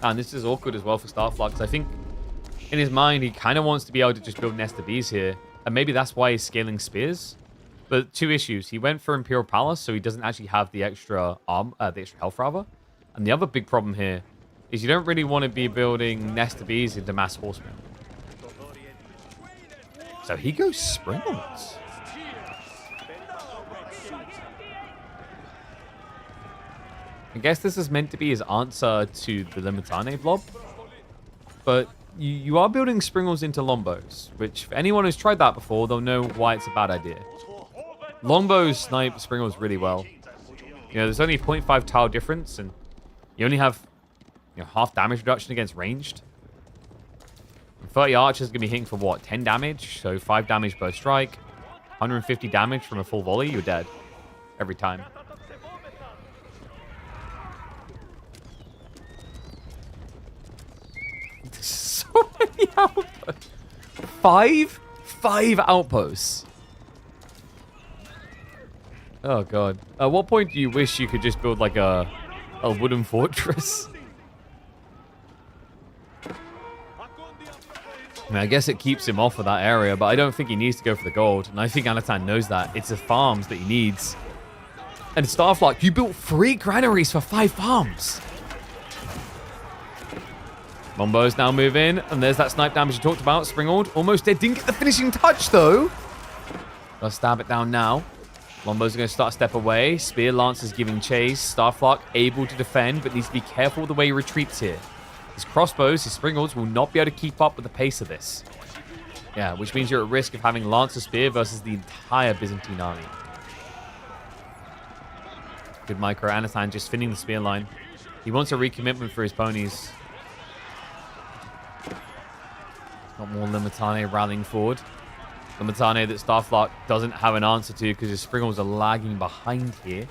And this is awkward as well for Starflark, because I think in his mind, he kind of wants to be able to just build Nest of Bees here. And maybe that's why he's scaling Spears. But two issues. He went for Imperial Palace, so he doesn't actually have the extra health, rather. And the other big problem here is you don't really want to be building Nest of Bees into Mass Horsemen. So he goes Springles. I guess this is meant to be his answer to the Limitane blob. But you are building Springles into Lombos, which for anyone who's tried that before, they'll know why it's a bad idea. Longbows snipe Springles really well. You know, there's only 0.5 tile difference, and you only have, you know, half damage reduction against ranged. And 30 archers are going to be hitting for what? 10 damage? So 5 damage per strike. 150 damage from a full volley, you're dead. Every time. So many outposts. Five outposts. Oh, God. At what point do you wish you could just build, like, a wooden fortress? I mean, I guess it keeps him off of that area, but I don't think he needs to go for the gold. And I think Anatan knows that. It's the farms that he needs. And Starflark, you built 3 granaries for 5 farms. Mombos now move in, and there's that snipe damage you talked about. Springald, almost dead. Didn't get the finishing touch, though. Gotta stab it down now. Lombos are going to start a step away. Spear Lance is giving chase. Starflark able to defend, but needs to be careful with the way he retreats here. His crossbows, his Springalds will not be able to keep up with the pace of this. Yeah, which means you're at risk of having Lancer Spear versus the entire Byzantine army. Good micro. Anatan just finning the spear line. He wants a recommitment for his ponies. Not more Limitane rallying forward. Limitane that Starflark doesn't have an answer to because his Springles are lagging behind here.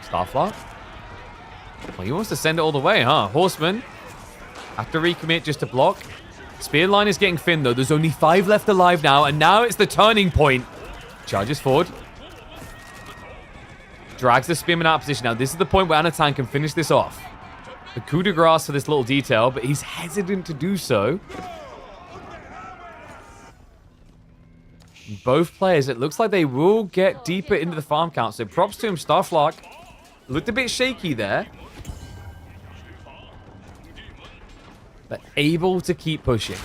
Starflark? Well, he wants to send it all the way, huh? Horseman. Have to recommit just to block. Spear line is getting thin, though. There's only 5 left alive now, and now it's the turning point. Charges forward. Drags the spearman out of position. Now, this is the point where Anatan can finish this off. The coup de grace for this little detail, but he's hesitant to do so. Both players, it looks like they will get deeper into the farm count. So props to him, Starflark. Looked a bit shaky there. But able to keep pushing.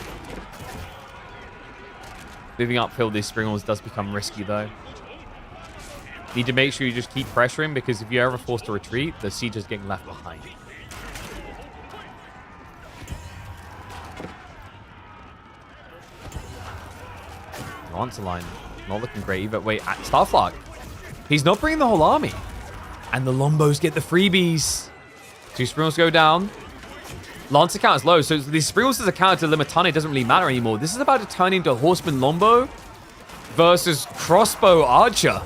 Moving uphill, these Springles does become risky, though. Need to make sure you just keep pressuring, because if you're ever forced to retreat, the siege is getting left behind. Lancer line, not looking great either. Wait, Starflark. He's not bringing the whole army. And the Lombos get the freebies. 2 Springles go down. Lancer count is low, so these Springles as a counter to Limitane doesn't really matter anymore. This is about to turn into a Horseman Lombo versus crossbow archer,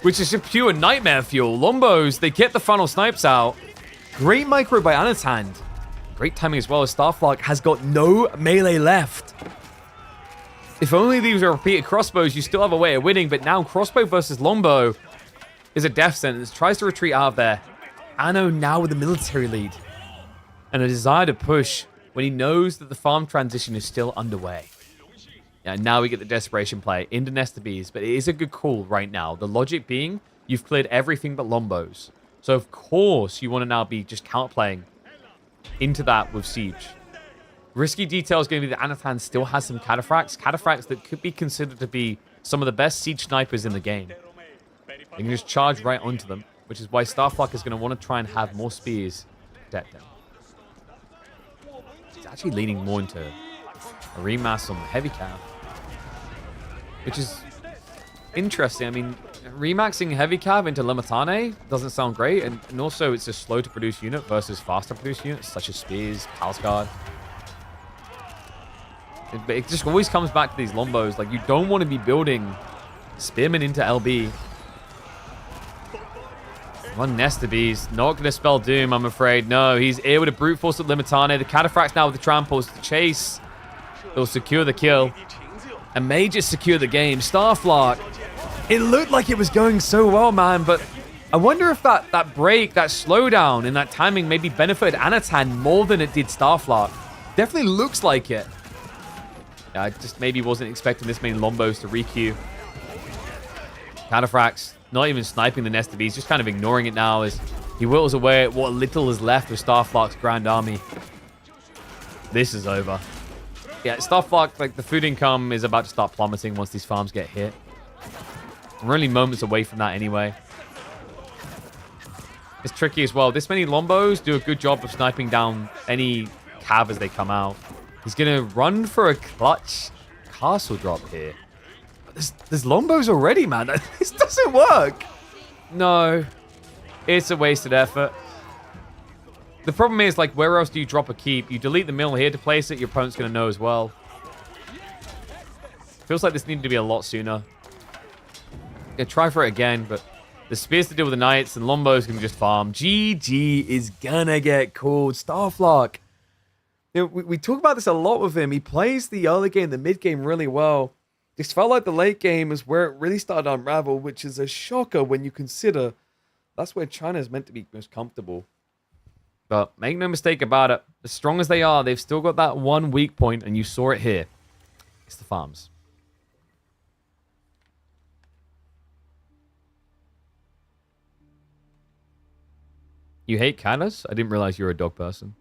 which is just pure nightmare fuel. Lombos, they get the final snipes out. Great micro by Anatan. Great timing as well, as Starflark has got no melee left. If only these were repeated crossbows, you still have a way of winning, but now crossbow versus longbow is a death sentence. Tries to retreat out of there. Anno now with a military lead and a desire to push when he knows that the farm transition is still underway. Yeah, now we get the desperation play into Nesta Bees, but it is a good call right now. The logic being, you've cleared everything but Lombos. So of course you want to now be just counterplaying into that with Siege. Risky detail is going to be that Anatan still has some cataphracts. Cataphracts that could be considered to be some of the best Siege snipers in the game. You can just charge right onto them, which is why Starflark is going to want to try and have more spears to protect them. He's actually leaning more into a remass on the heavy cav, which is interesting. I mean, remaxing heavy cav into Limitane doesn't sound great, and also it's a slow to produce unit versus faster produce units such as spears, Palace Guard. It just always comes back to these Lombos. Like, you don't want to be building Spearmen into LB. One Nesta Bees. Not going to spell Doom, I'm afraid. No, he's able to brute force at Limitane. The Cataphracts now with the tramples to chase. They'll secure the kill. And may just secure the game. Starflark. It looked like it was going so well, man, but I wonder if that break, that slowdown in that timing maybe benefited Anatan more than it did Starflark. Definitely looks like it. Yeah, I just maybe wasn't expecting this many Lombos to re-queue. Cataphracts not even sniping the Nesta Bees, just kind of ignoring it now as he whittles away at what little is left of Starflark's Grand Army. This is over. Yeah, Starflark, like, the food income is about to start plummeting once these farms get hit. We're only moments away from that anyway. It's tricky as well. This many Lombos do a good job of sniping down any cav as they come out. He's going to run for a clutch castle drop here. There's Lombos already, man. This doesn't work. No. It's a wasted effort. The problem is, like, where else do you drop a keep? You delete the mill here to place it. Your opponent's going to know as well. Feels like this needed to be a lot sooner. Yeah, try for it again, but the spears to deal with the knights and Lombos can just farm. GG is gonna get called. Starflark. You know, we talk about this a lot with him. He plays the early game, the mid game really well. Just felt like the late game is where it really started to unravel, which is a shocker when you consider that's where China is meant to be most comfortable. But make no mistake about it, as strong as they are, they've still got that one weak point, and you saw it here. It's the farms. You hate Canis? I didn't realize you were a dog person.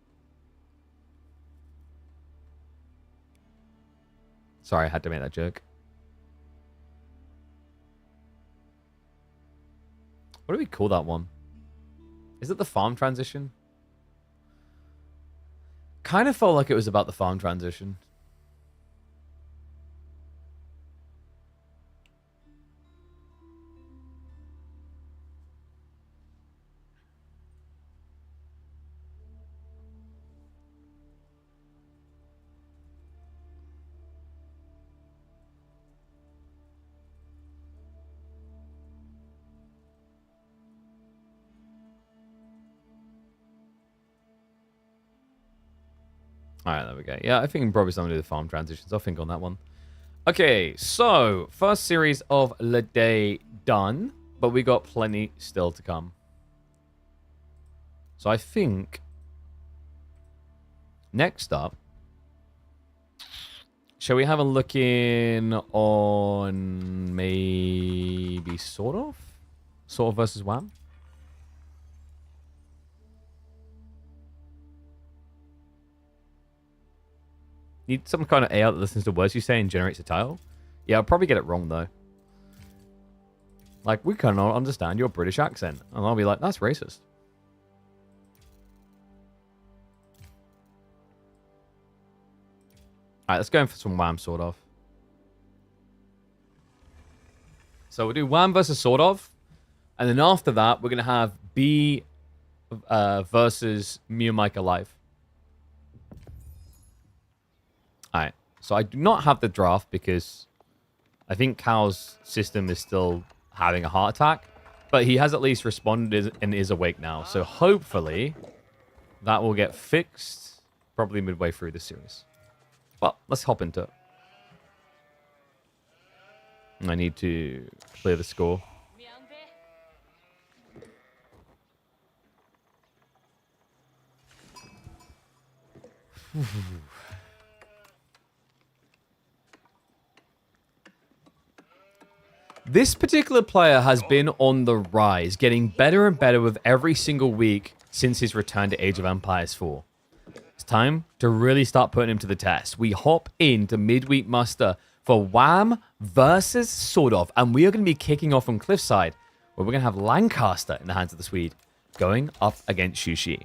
Sorry, I had to make that joke. What do we call that one? Is it the farm transition? Kind of felt like it was about the farm transition. All right, there we go. Yeah, I think probably something to do with farm transitions. I'll think on that one. Okay, so first series of the day done, but we got plenty still to come. So I think next up, shall we have a look in on maybe Sordov? Sordov versus Wham? Need some kind of AI that listens to words you say and generates a title? Yeah, I'll probably get it wrong, though. Like, we cannot understand your British accent. And I'll be like, that's racist. Alright, let's go in for some Wham Sordov. So we'll do Wham versus Sordov. And then after that, we're going to have B versus MeomaikA Live. Alright, so I do not have the draft because I think Cal's system is still having a heart attack, but he has at least responded and is awake now. So hopefully that will get fixed probably midway through the series. Well, let's hop into it. I need to clear the score. This particular player has been on the rise, getting better and better with every single week since his return to Age of Empires 4. It's time to really start putting him to the test. We hop into midweek muster for Wham versus Sordov, and we are going to be kicking off on Cliffside, where we're going to have Lancaster in the hands of the Swede, going up against Shushi.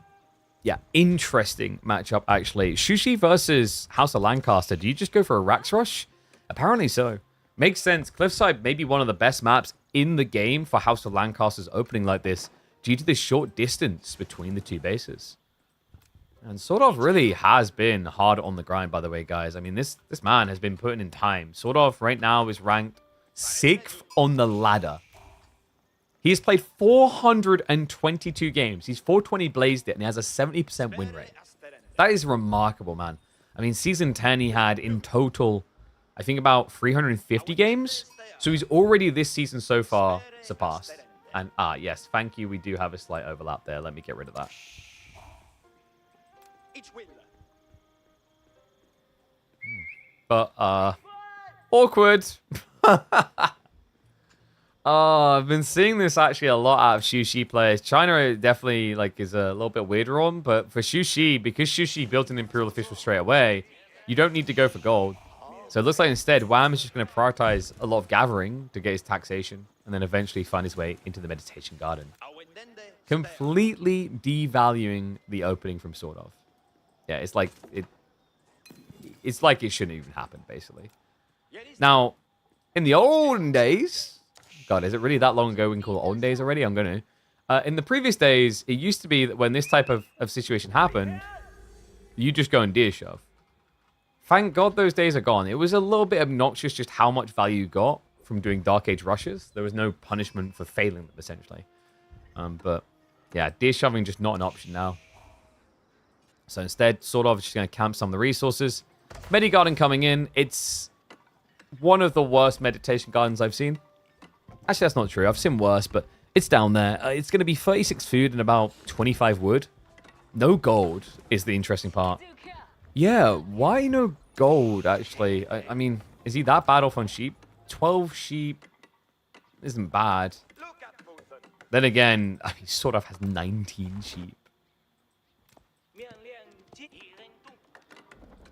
Yeah, interesting matchup, actually. Shushi versus House of Lancaster. Do you just go for a Rax Rush? Apparently so. Makes sense. Cliffside may be one of the best maps in the game for House of Lancaster's opening like this, due to the short distance between the two bases. And Sordov really has been hard on the grind, by the way, guys. I mean, this man has been putting in time. Sordov right now is ranked 6th on the ladder. He has played 422 games. He's 420 blazed it, and he has a 70% win rate. That is remarkable, man. I mean, Season 10, he had in total, I think, about 350 games. So he's already this season so far surpassed. And, yes, thank you. We do have a slight overlap there. Let me get rid of that. But, awkward. Oh, I've been seeing this actually a lot out of Shushi players. China definitely is a little bit weirder on, but for Shushi, because Shushi built an Imperial Official straight away, you don't need to go for gold. So it looks like instead, Wham is just going to prioritize a lot of gathering to get his taxation, and then eventually find his way into the Meditation Garden. Completely devaluing the opening from Sordov. Yeah, it's like it shouldn't even happen, basically. Now, in the olden days, God, is it really that long ago we can call it olden days already? I'm going to. In the previous days, it used to be that when this type of situation happened, you just go and deer shove. Thank God those days are gone. It was a little bit obnoxious just how much value you got from doing Dark Age rushes. There was no punishment for failing them, essentially. But, yeah, deer shoving just not an option now. So instead, Sordov is just going to camp some of the resources. Medigarden coming in. It's one of the worst meditation gardens I've seen. Actually, that's not true. I've seen worse, but it's down there. It's going to be 36 food and about 25 wood. No gold is the interesting part. Yeah, why no gold, actually? I mean, is he that bad off on sheep? 12 sheep isn't bad. Then again, he sort of has 19 sheep.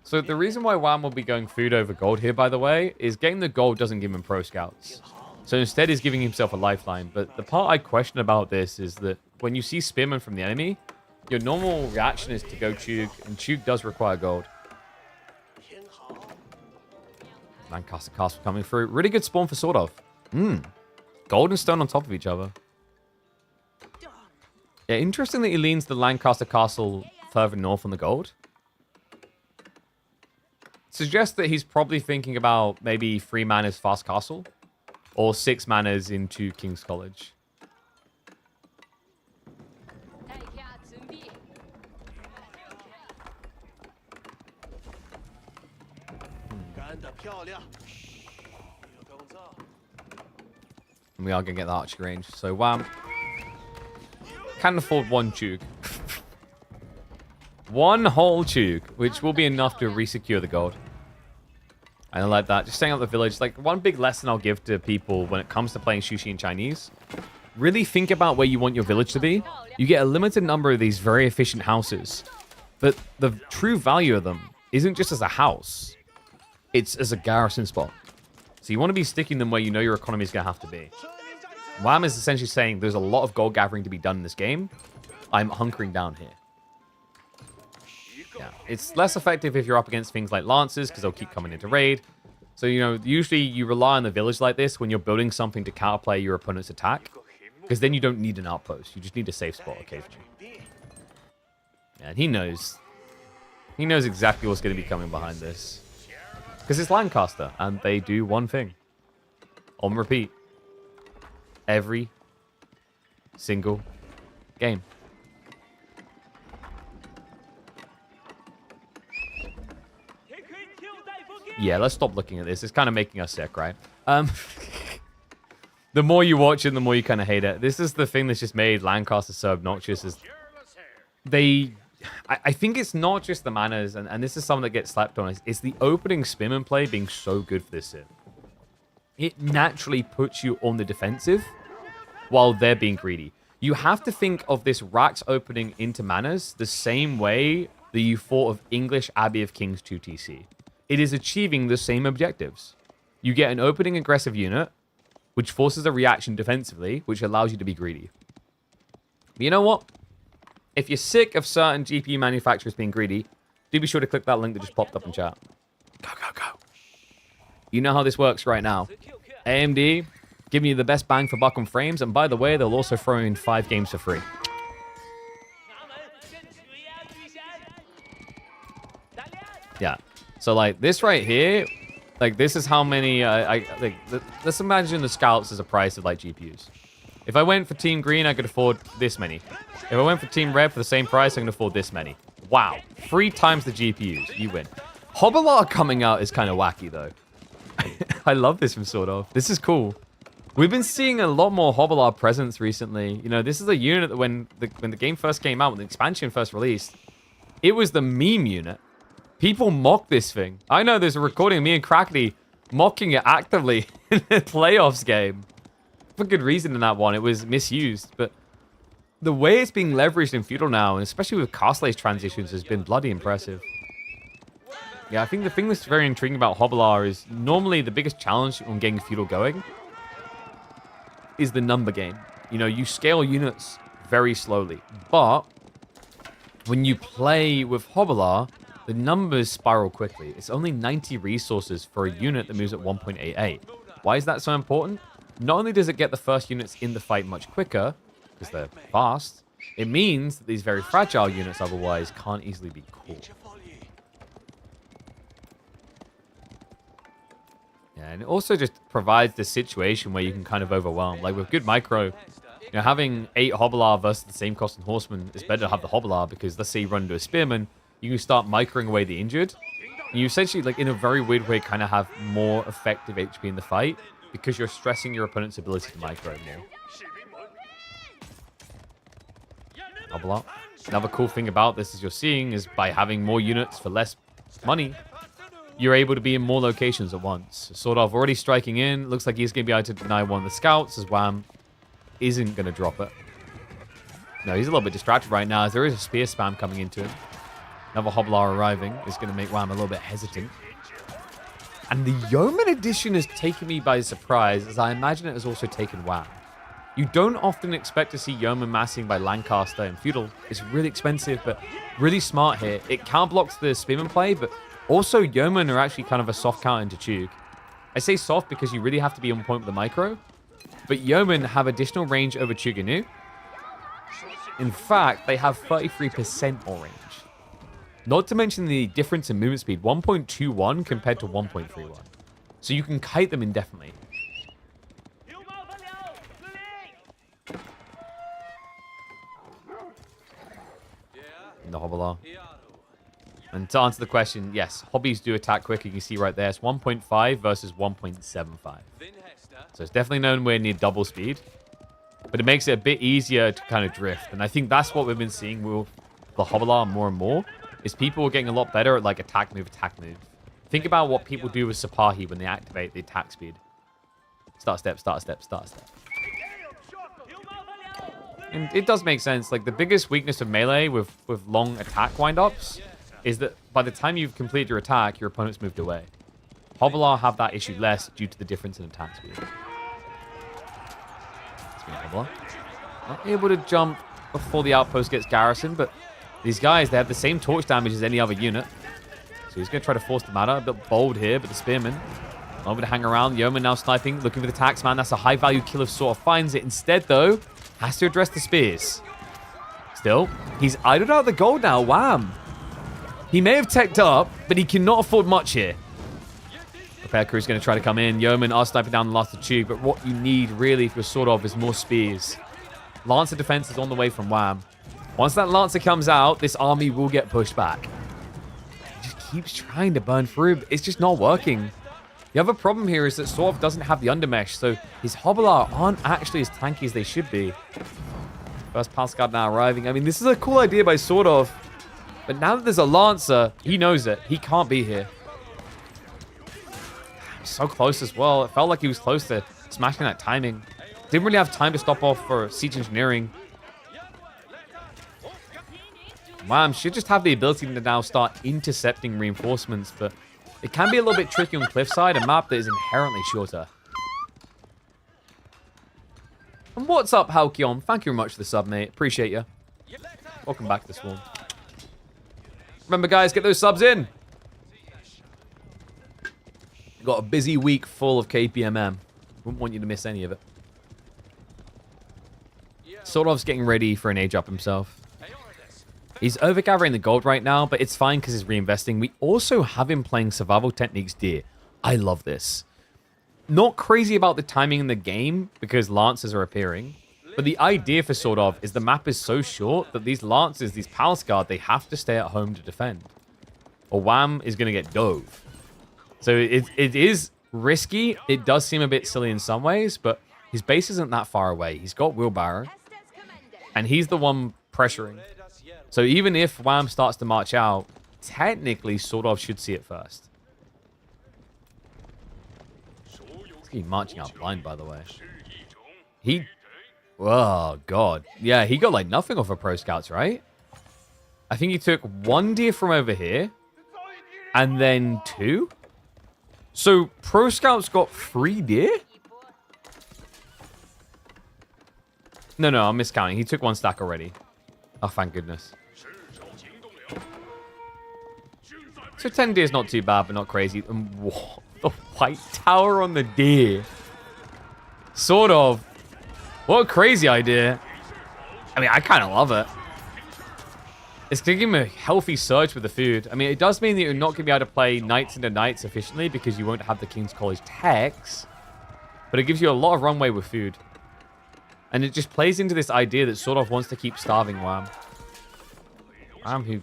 So the reason why Wham will be going food over gold here, by the way, is getting the gold doesn't give him pro scouts. So instead he's giving himself a lifeline. But the part I question about this is that when you see spearmen from the enemy, your normal reaction is to go Chug, and Chug does require gold. Lancaster Castle coming through. Really good spawn for Sordov. Gold and stone on top of each other. Yeah, interesting that he leans the Lancaster Castle further north on the gold. Suggests that he's probably thinking about maybe 3 manas fast castle or 6 manas into King's College. And we are going to get the archery range. So Wham can afford 1 Chug. 1 whole Chug, which will be enough to resecure the gold. And I like that. Just staying out the village. One big lesson I'll give to people when it comes to playing Shushi in Chinese. Really think about where you want your village to be. You get a limited number of these very efficient houses. But the true value of them isn't just as a house. It's as a garrison spot. So you want to be sticking them where you know your economy is going to have to be. Wham is essentially saying there's a lot of gold gathering to be done in this game. I'm hunkering down here. Yeah, it's less effective if you're up against things like Lancers, because they'll keep coming into raid. So, usually you rely on the village like this when you're building something to counterplay your opponent's attack. Because then you don't need an outpost. You just need a safe spot occasionally. Yeah, and he knows. He knows exactly what's going to be coming behind this. Because it's Lancaster, and they do one thing. On repeat. Every single game. Yeah, let's stop looking at this. It's kind of making us sick, right? The more you watch it, the more you kind of hate it. This is the thing that's just made Lancaster so obnoxious. Is I think it's not just the manners, and this is something that gets slapped on. It's the opening spin and play being so good for this sim. It naturally puts you on the defensive while they're being greedy. You have to think of this Rax opening into manners the same way that you thought of English Abbey of Kings 2 TC. It is achieving the same objectives. You get an opening aggressive unit, which forces a reaction defensively, which allows you to be greedy. But you know what? If you're sick of certain GPU manufacturers being greedy, do be sure to click that link that just popped up in chat. Go, go, go. You know how this works right now. AMD, giving you the best bang for buck on frames, and by the way, they'll also throw in 5 games for free. Yeah. So, like, this right here, like, this is how many, let's imagine the scalps as a price of, like, GPUs. If I went for Team Green, I could afford this many. If I went for Team Red for the same price, I can afford this many. Wow. 3 times the GPUs. You win. Hobbler coming out is kind of wacky, though. I love this from Sordov. This is cool. We've been seeing a lot more Hobbler presence recently. You know, this is a unit that when the game first came out, when the expansion first released, it was the meme unit. People mock this thing. I know there's a recording of me and Crackly mocking it actively in the playoffs game. For good reason in that one. It was misused. But the way it's being leveraged in Feudal now, and especially with Castley's transitions, has been bloody impressive. Yeah, I think the thing that's very intriguing about Hobbler is normally the biggest challenge when getting Feudal going is the number game. You know, you scale units very slowly. But when you play with Hobbler, the numbers spiral quickly. It's only 90 resources for a unit that moves at 1.88. Why is that so important? Not only does it get the first units in the fight much quicker, because they're fast, it means that these very fragile units otherwise can't easily be caught. Yeah, and it also just provides the situation where you can kind of overwhelm. Like with good micro, you know, having 8 Hobbler versus the same cost in Horseman is better to have the Hobbler because let's say you run into a Spearman, you can start microing away the injured. And you essentially, like in a very weird way, kind of have more effective HP in the fight because you're stressing your opponent's ability to micro more. Hobbler. Another cool thing about this, as you're seeing, is by having more units for less money, you're able to be in more locations at once. Sordov already striking in. Looks like he's going to be able to deny one of the scouts as Wham isn't going to drop it. No, he's a little bit distracted right now as there is a spear spam coming into him. Another Hobbler arriving is going to make Wham a little bit hesitant. And the Yeoman edition has taken me by surprise, as I imagine it has also taken Wham. You don't often expect to see Yeoman massing by Lancaster and Feudal. It's really expensive, but really smart here. It counterblocks the Spearman play, but also Yeoman are actually kind of a soft counter into Chug. I say soft because you really have to be on point with the micro, but Yeoman have additional range over Chug and Nu. In fact, they have 33% more range. Not to mention the difference in movement speed, 1.21 compared to 1.31. So you can kite them indefinitely. In the Hobbler. And to answer the question, yes, hobbies do attack quicker. You can see right there, it's 1.5 versus 1.75. So it's definitely nowhere near double speed. But it makes it a bit easier to kind of drift. And I think that's what we've been seeing with the Hobbler more and more. Is people are getting a lot better at like attack move. Think about what people do with Sapahi when they activate the attack speed. Start step. And it does make sense. Like the biggest weakness of melee with long attack windups is that by the time you've completed your attack, your opponent's moved away. Hobbler have that issue less due to the difference in attack speed. Hobbler. Not able to jump before the outpost gets garrisoned, but these guys, they have the same torch damage as any other unit. So he's going to try to force them out. A bit bold here, but the Spearman not going to hang around. Yeoman now sniping, looking for the taxman. That's a high-value kill if Sort of finds it. Instead, though, has to address the spears. Still, he's idled out the gold now. Wham! He may have teched up, but he cannot afford much here. Repair crew's going to try to come in. Yeomen are sniping down the last of Chug, but what you need really for Sordov is more spears. Lancer defense is on the way from Wham. Once that Lancer comes out, this army will get pushed back. He just keeps trying to burn through, but it's just not working. The other problem here is that Sordov doesn't have the undermesh, so his Hobbler aren't actually as tanky as they should be. First Palace Guard now arriving. I mean, this is a cool idea by Sordov, but now that there's a Lancer, he knows it. He can't be here. So close as well. It felt like he was close to smashing that timing. Didn't really have time to stop off for siege engineering. Wham should just have the ability to now start intercepting reinforcements, but it can be a little bit tricky on Cliffside, a map that is inherently shorter. And what's up, Halcyon? Thank you very much for the sub, mate. Appreciate you. Welcome back to the Swarm. Remember, guys, get those subs in. Got a busy week full of KPMM. Wouldn't want you to miss any of it. Sordov's getting ready for an age up himself. He's overgathering the gold right now, but it's fine because he's reinvesting. We also have him playing survival techniques deer. I love this. Not crazy about the timing in the game because Lancers are appearing. But the idea for Sordov is the map is so short that these Lancers, these Palace Guard, they have to stay at home to defend. Or Wham is going to get dove. So it is risky. It does seem a bit silly in some ways, but his base isn't that far away. He's got Wheelbarrow, and he's the one pressuring. So even if Wham starts to march out, technically Sordov should see it first. He's marching out blind, by the way. Oh, God. Yeah, he got like nothing off of Pro Scouts, right? I think he took 1 deer from over here, and then 2. So, Pro Scouts got 3 deer? No, I'm miscounting. He took 1 stack already. Oh, thank goodness. So 10 deer is not too bad, but not crazy. And what? The white tower on the deer. Sort of. What a crazy idea. I mean, I kind of love it. It's going to give him a healthy surge with the food. I mean, it does mean that you're not going to be able to play Knights into Knights efficiently because you won't have the King's College techs. But it gives you a lot of runway with food. And it just plays into this idea that Sordov wants to keep starving Wham. Wham, who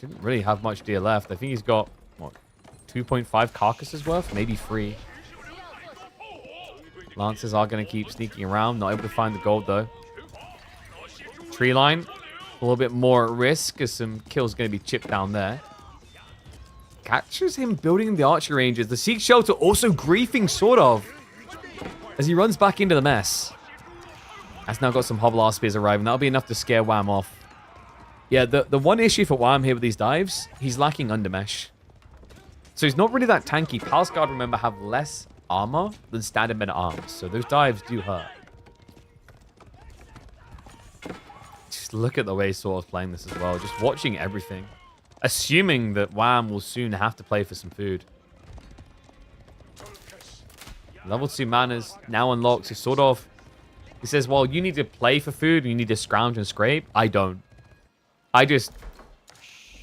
didn't really have much deer left. I think he's got, what, 2.5 carcasses worth? Maybe 3. Lancers are going to keep sneaking around. Not able to find the gold, though. Tree line. A little bit more at risk because some kills going to be chipped down there. Catches him building the archery ranges. The Siege Shelter also griefing Sordov as he runs back into the mess. Has now got some Hobbler spears arriving. That'll be enough to scare Wham off. Yeah, the one issue for Wham here with these dives, he's lacking undermesh. So he's not really that tanky. Palace Guard, remember, have less armor than standard men at arms. So those dives do hurt. Just look at the way Sordov's playing this as well. Just watching everything. Assuming that Wham will soon have to play for some food. Level 2 manners now unlocked. So Sordov, he says, well, you need to play for food. You need to scrounge and scrape. I don't. I just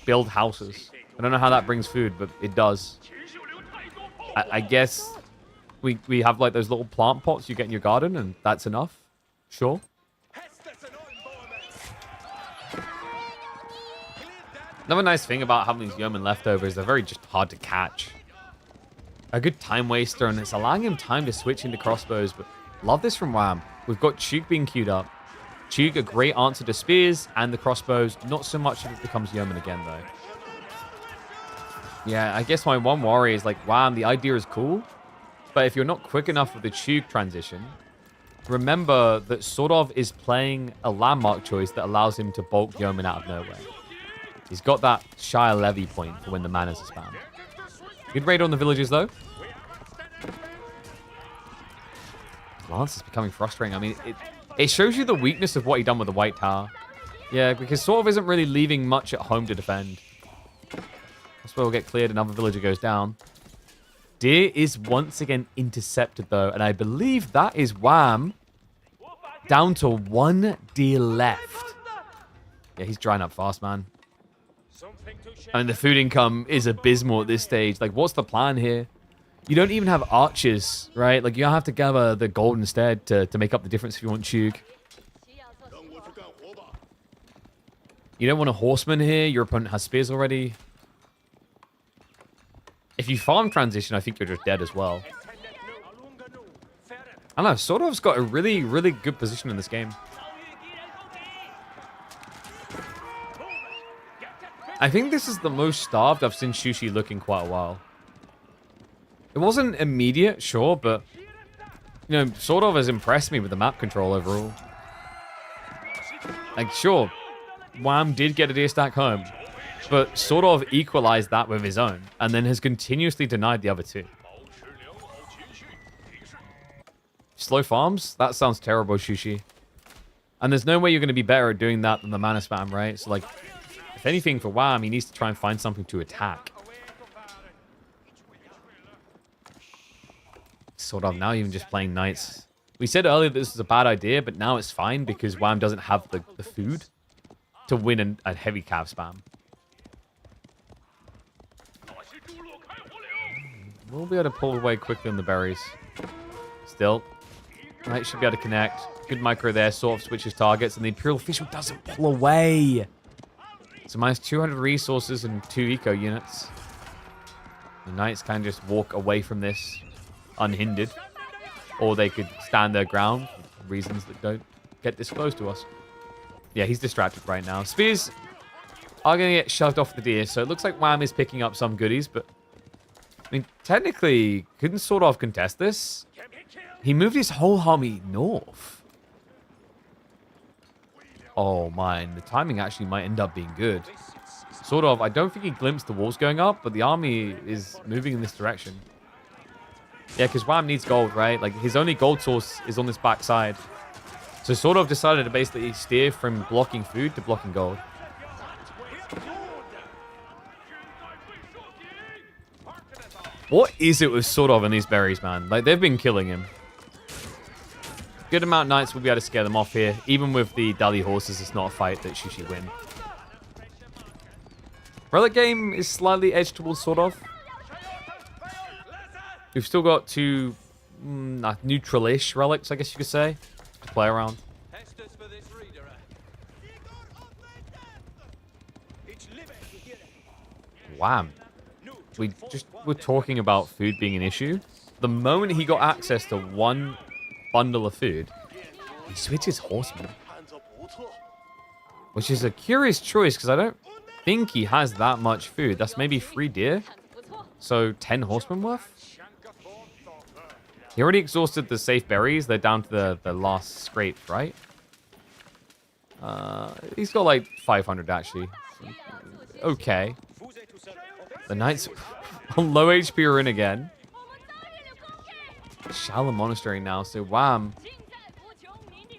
build houses. I don't know how that brings food, but it does. I guess we have like those little plant pots you get in your garden, and that's enough. Sure. Another nice thing about having these yeomen leftovers, they're very just hard to catch. A good time waster, and it's allowing him time to switch into crossbows, but love this from Wham. We've got Chug being queued up. Chug, a great answer to spears and the crossbows. Not so much if it becomes yeoman again, though. Yeah, I guess my one worry is like, Wham, the idea is cool, but if you're not quick enough with the Chug transition, remember that Sordov is playing a landmark choice that allows him to bulk yeoman out of nowhere. He's got that Shire Levy point for when the manners are spammed. Good raid on the villagers, though. Lance is becoming frustrating. I mean, it shows you the weakness of what he done with the White Tower. Yeah, because Sordov isn't really leaving much at home to defend. That's where we'll get cleared. Another villager goes down. Deer is once again intercepted, though. And I believe that is Wham down to 1 deer left. Yeah, he's drying up fast, man. I mean, the food income is abysmal at this stage. Like, what's the plan here? You don't even have archers, right? Like, you have to gather the gold instead to make up the difference if you want Chug. You don't want a horseman here. Your opponent has spears already. If you farm transition, I think you're just dead as well. I don't know. Sordov's got a really, really good position in this game. I think this is the most starved I've seen Sushi look in quite a while. It wasn't immediate, sure, but you know, Sordov has impressed me with the map control overall. Like, sure, Wham did get a deer stack home, but Sordov equalized that with his own, and then has continuously denied the other two. Slow farms? That sounds terrible, Sushi. And there's no way you're going to be better at doing that than the mana spam, right? So, like, if anything for Wham, he needs to try and find something to attack. Sort of now even just playing knights. We said earlier that this was a bad idea, but now it's fine because Wham doesn't have the food to win a heavy cav spam. We'll be able to pull away quickly on the berries. Still. Knight should be able to connect. Good micro there. Sort of switches targets, and the Imperial Official doesn't pull away. So minus 200 resources and 2 eco units. The Knights can just walk away from this unhindered. Or they could stand their ground for reasons that don't get disclosed to us. Yeah, he's distracted right now. Spears are going to get shoved off the deer, so it looks like Wham is picking up some goodies, but I mean, technically, couldn't Sordov contest this? He moved his whole army north. Oh, man. The timing actually might end up being good. Sordov, I don't think he glimpsed the walls going up, but the army is moving in this direction. Yeah, because Wham needs gold, right? Like, his only gold source is on this back side. So Sordov decided to basically steer from blocking food to blocking gold. What is it with Sordov and these berries, man? Like, they've been killing him. Good amount of knights will be able to scare them off here. Even with the Dali horses, it's not a fight that Sushi win. Relic game is slightly edged towards Sordov. We've still got two neutral-ish relics, I guess you could say, to play around. Wham. We just were talking about food being an issue. The moment he got access to one bundle of food, he switches horsemen. Which is a curious choice, because I don't think he has that much food. That's maybe 3 deer. So 10 horsemen worth? He already exhausted the safe berries. They're down to the last scrapes, right? He's got like 500 actually. Okay. The knights on low HP are in again. Shallow Monastery now, so Wham.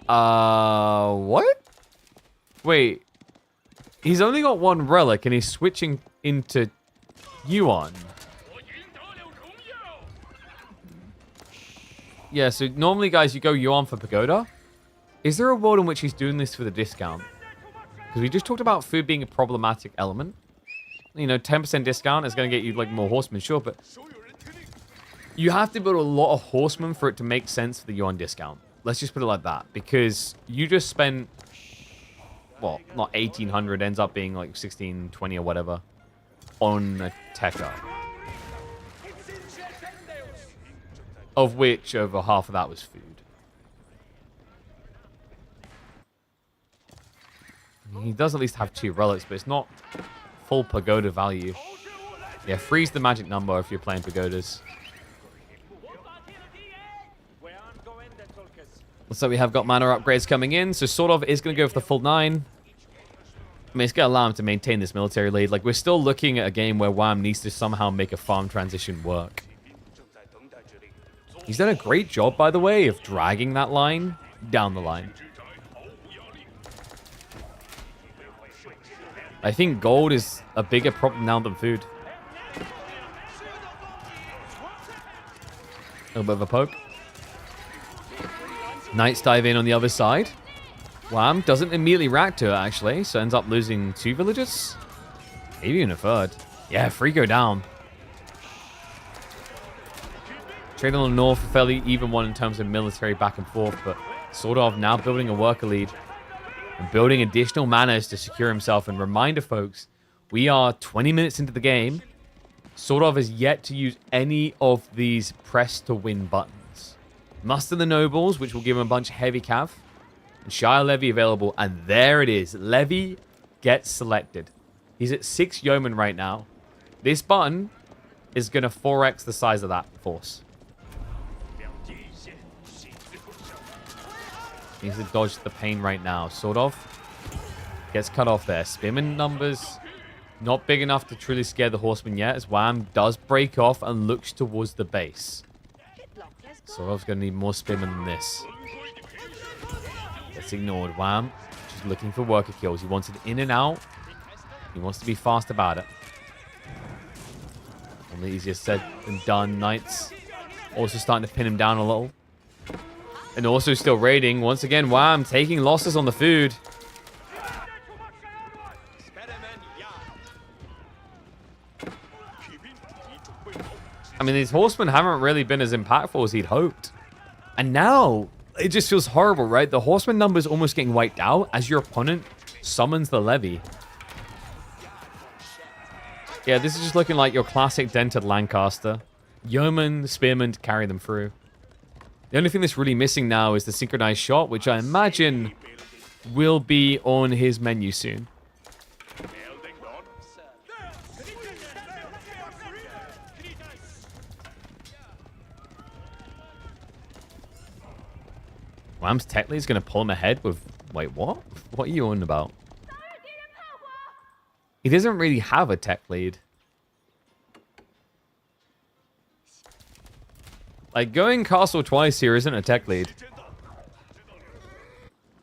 What? Wait. He's only got 1 relic and he's switching into Yuan. Yeah, so normally, guys, you go Yuan for Pagoda. Is there a world in which he's doing this for the discount? Because we just talked about food being a problematic element. You know, 10% discount is going to get you, like, more horsemen, sure, but you have to build a lot of horsemen for it to make sense for the Yuan discount. Let's just put it like that. Because you just spent, well, not 1,800, ends up being, like, 1,620 or whatever on a Tekka. Of which over half of that was food. He does at least have 2 relics, but it's not full pagoda value. Yeah, freeze the magic number if you're playing pagodas. Looks like we have got mana upgrades coming in, so Sordov is going to go for the full 9. I mean, it's going to allow him to maintain this military lead. Like, we're still looking at a game where Wham needs to somehow make a farm transition work. He's done a great job, by the way, of dragging that line down the line. I think gold is a bigger problem now than food. A little bit of a poke. Knights dive in on the other side. Wham doesn't immediately react to it, actually, so ends up losing 2 villages. Maybe even a 3rd. Yeah, 3 go down. Trade on the north, a fairly even one in terms of military back and forth, but Sordov now building a worker lead and building additional manners to secure himself. And reminder, folks, we are 20 minutes into the game. Sordov has yet to use any of these press to win buttons. Muster the nobles, which will give him a bunch of heavy cav, and Shire Levy available, and there it is. Levy gets selected. He's at 6 yeomen right now. This button is going to 4x the size of that force. Needs to dodge the pain right now. Sordov gets cut off there. Spearman numbers not big enough to truly scare the horseman yet, as Wham does break off and looks towards the base. Sordov's going to need more spearmen than this. That's ignored. Wham just looking for worker kills. He wants it in and out. He wants to be fast about it. Only easier said than done. Knights also starting to pin him down a little. And also still raiding. Once again, Wham taking losses on the food. I mean, these horsemen haven't really been as impactful as he'd hoped. And now, it just feels horrible, right? The horseman number's almost getting wiped out as your opponent summons the levy. Yeah, this is just looking like your classic dented Lancaster. Yeoman, spearman to carry them through. The only thing that's really missing now is the synchronized shot, which I imagine will be on his menu soon. Wham's tech lead is going to pull him ahead with... Wait, what? What are you on about? He doesn't really have a tech lead. Like, going castle twice here isn't a tech lead.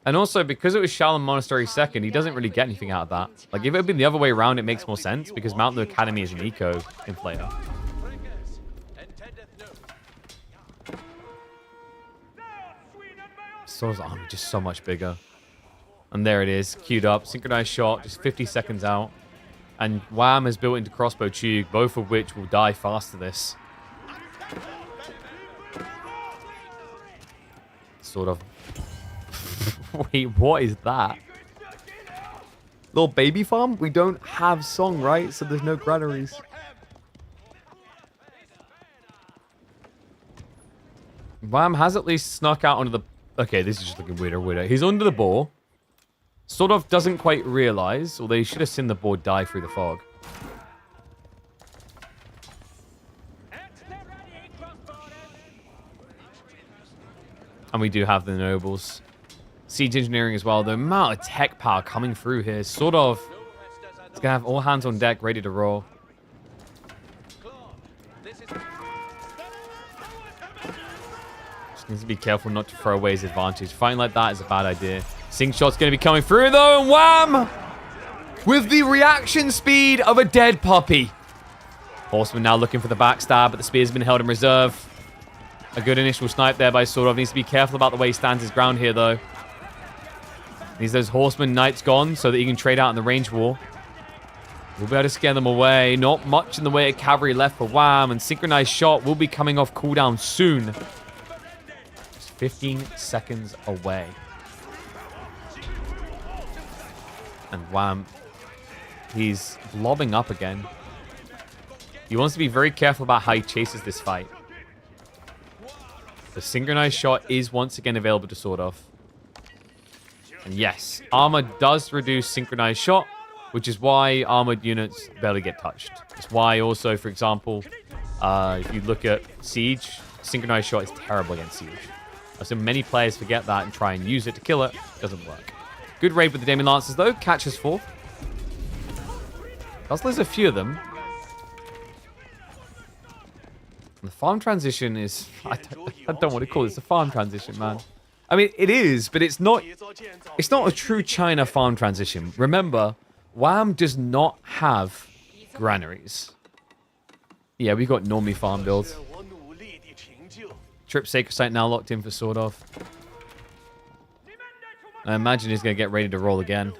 And also, because it was Shaolin Monastery second, he doesn't really get anything out of that. Like, if it had been the other way around, it makes more sense, because Mount the Academy is an eco inflator. Sordov's army just so much bigger. And there it is, queued up, synchronized shot, just 50 seconds out. And Wham has built into crossbow Chug, both of which will die fast to this. Sort of. Wait, what is that? Little baby farm? We don't have song, right? So there's no granaries. Wham has at least snuck out onto the... Okay, this is just looking weirder and weirder. He's under the boar. Sordov doesn't quite realize, although he should have seen the boar die through the fog. And we do have the nobles. Siege engineering as well. The amount of tech power coming through here. Sordov is going to have all hands on deck ready to roll. Just needs to be careful not to throw away his advantage. Fighting like that is a bad idea. Sing shot's going to be coming through though. And Wham! With the reaction speed of a dead puppy. Horseman now looking for the backstab, but the spear's been held in reserve. A good initial snipe there by Sordov. Needs to be careful about the way he stands his ground here, though. Needs those horseman knights gone so that he can trade out in the range war. We'll be able to scare them away. Not much in the way of cavalry left for Wham. And synchronized shot will be coming off cooldown soon. Just 15 seconds away. And Wham, he's lobbing up again. He wants to be very careful about how he chases this fight. The synchronized shot is once again available to Sordov. And yes, armor does reduce synchronized shot, which is why armored units barely get touched. It's why also, for example, if you look at Siege, synchronized shot is terrible against Siege. So many players forget that and try and use it to kill it. It doesn't work. Good raid with the Demon Lancers, though. Catches 4. Does lose a few of them. And the farm transition is... I don't want to call this a farm transition, man. I mean, it is, but it's not a true China farm transition. Remember, Wham does not have granaries. Yeah, we got normie farm builds. Trip Sacred Site now locked in for Sordov. I imagine he's going to get ready to roll again.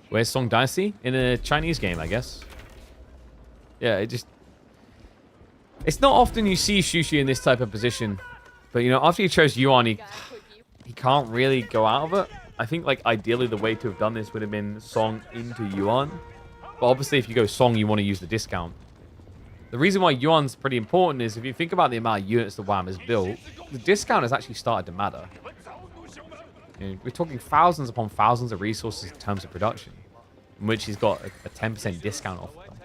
Where's Song Dynasty? In a Chinese game, I guess. Yeah, it just... It's not often you see Shushi in this type of position. But, you know, after he chose Yuan, he can't really go out of it. I think, like, ideally the way to have done this would have been Song into Yuan. But obviously, if you go Song, you want to use the discount. The reason why Yuan's pretty important is if you think about the amount of units the Wham has built, the discount has actually started to matter. You know, we're talking thousands upon thousands of resources in terms of production, in which he's got a 10% discount off of them.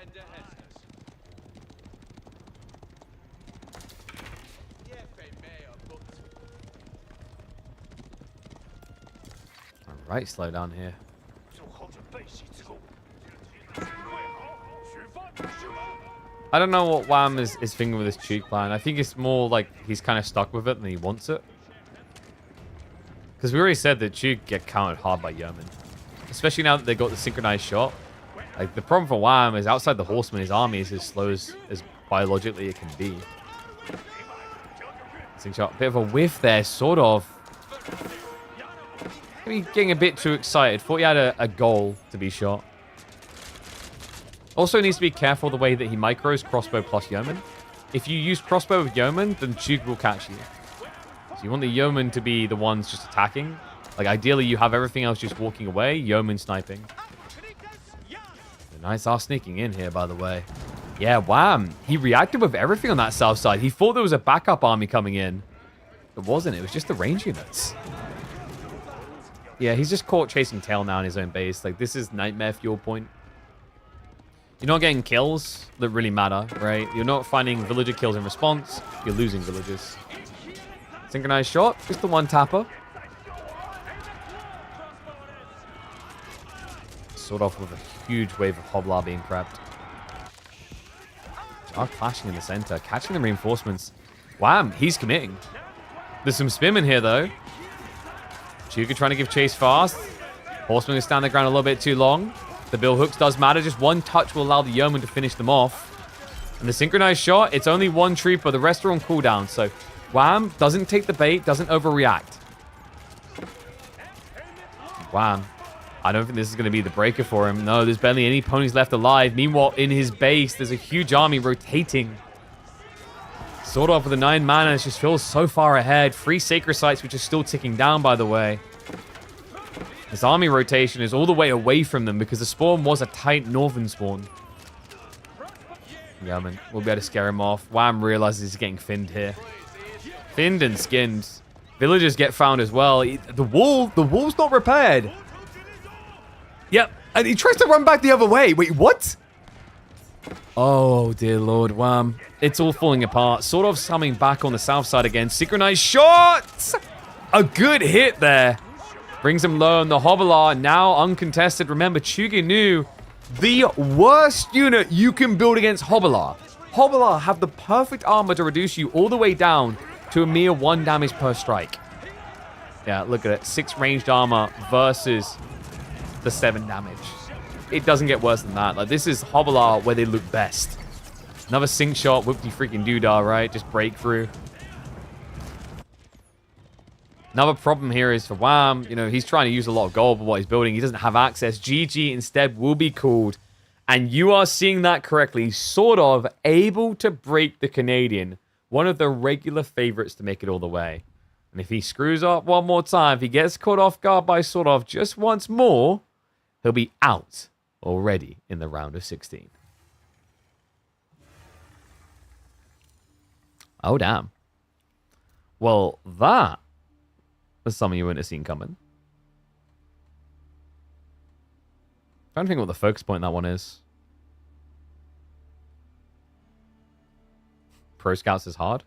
Alright, slow down here. I don't know what Wham is thinking with his Chug plan. I think it's more like he's kind of stuck with it and he wants it. Because we already said that Chug get countered hard by Yeoman. Especially now that they got the synchronized shot. Like, the problem for Wham is outside the Horseman, his army is as slow as biologically it can be. Sync shot. Bit of a whiff there, sort of. Maybe getting a bit too excited. Thought he had a goal to be shot. Also needs to be careful the way that he micros crossbow plus yeoman. If you use crossbow with yeoman, then Chug will catch you. So you want the yeoman to be the ones just attacking. Like, ideally, you have everything else just walking away, yeoman sniping. The Knights are sneaking in here, by the way. Yeah, Wham! He reacted with everything on that south side. He thought there was a backup army coming in. It wasn't. It was just the range units. Yeah, he's just caught chasing tail now in his own base. Like, this is nightmare fuel point. You're not getting kills that really matter, right? You're not finding villager kills in response. You're losing villagers. Synchronized shot. Just the one tapper. Sort of with a huge wave of Hoblar being prepped. Are clashing in the center. Catching the reinforcements. Wham! He's committing. There's some spin in here, though. Chuka trying to give chase fast. Horseman is stand the ground a little bit too long. The bill hooks does matter. Just one touch will allow the yeoman to finish them off. And the synchronized shot, it's only one trooper. The rest are on cooldown. So Wham doesn't take the bait, doesn't overreact. Wham. I don't think this is going to be the breaker for him. No, there's barely any ponies left alive. Meanwhile, in his base, there's a huge army rotating. Sordov with the 9 mana just feels so far ahead. 3 sacred sites, which are still ticking down, by the way. This army rotation is all the way away from them because the spawn was a tight northern spawn. Yeah, man. We'll be able to scare him off. Wham realizes he's getting finned here. Finned and skinned. Villagers get found as well. The wall's not repaired. Yep. And he tries to run back the other way. Wait, what? Oh, dear Lord, Wham. It's all falling apart. Sort of coming back on the south side again. Synchronized shots! A good hit there. Brings him low on the Hoblar, now uncontested. Remember, Chugi knew the worst unit you can build against Hoblar. Hoblar have the perfect armor to reduce you all the way down to a mere 1 damage per strike. Yeah, look at it. 6 ranged armor versus the 7 damage. It doesn't get worse than that. Like, this is Hoblar where they look best. Another sync shot, whoopty freaking doodah, right? Just breakthrough. Another problem here is for Wham. You know, he's trying to use a lot of gold for what he's building. He doesn't have access. GG instead will be called. And you are seeing that correctly. Sort of able to break the Canadian. One of the regular favorites to make it all the way. And if he screws up one more time, if he gets caught off guard by Sort of just once more, he'll be out already in the round of 16. Oh, damn. Well, that was something you wouldn't have seen coming. I'm trying to think what the focus point in that one is. Pro Scouts is hard.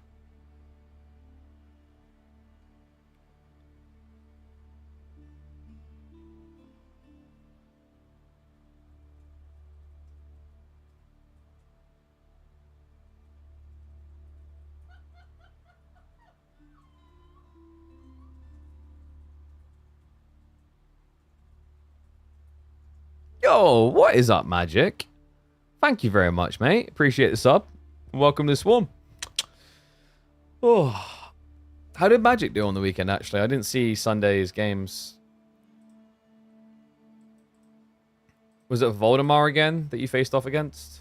Yo, what is up, Magic? Thank you very much, mate. Appreciate the sub. Welcome to the Swarm. Oh, how did Magic do on the weekend, actually? I didn't see Sunday's games. Was it Voldemar again that you faced off against?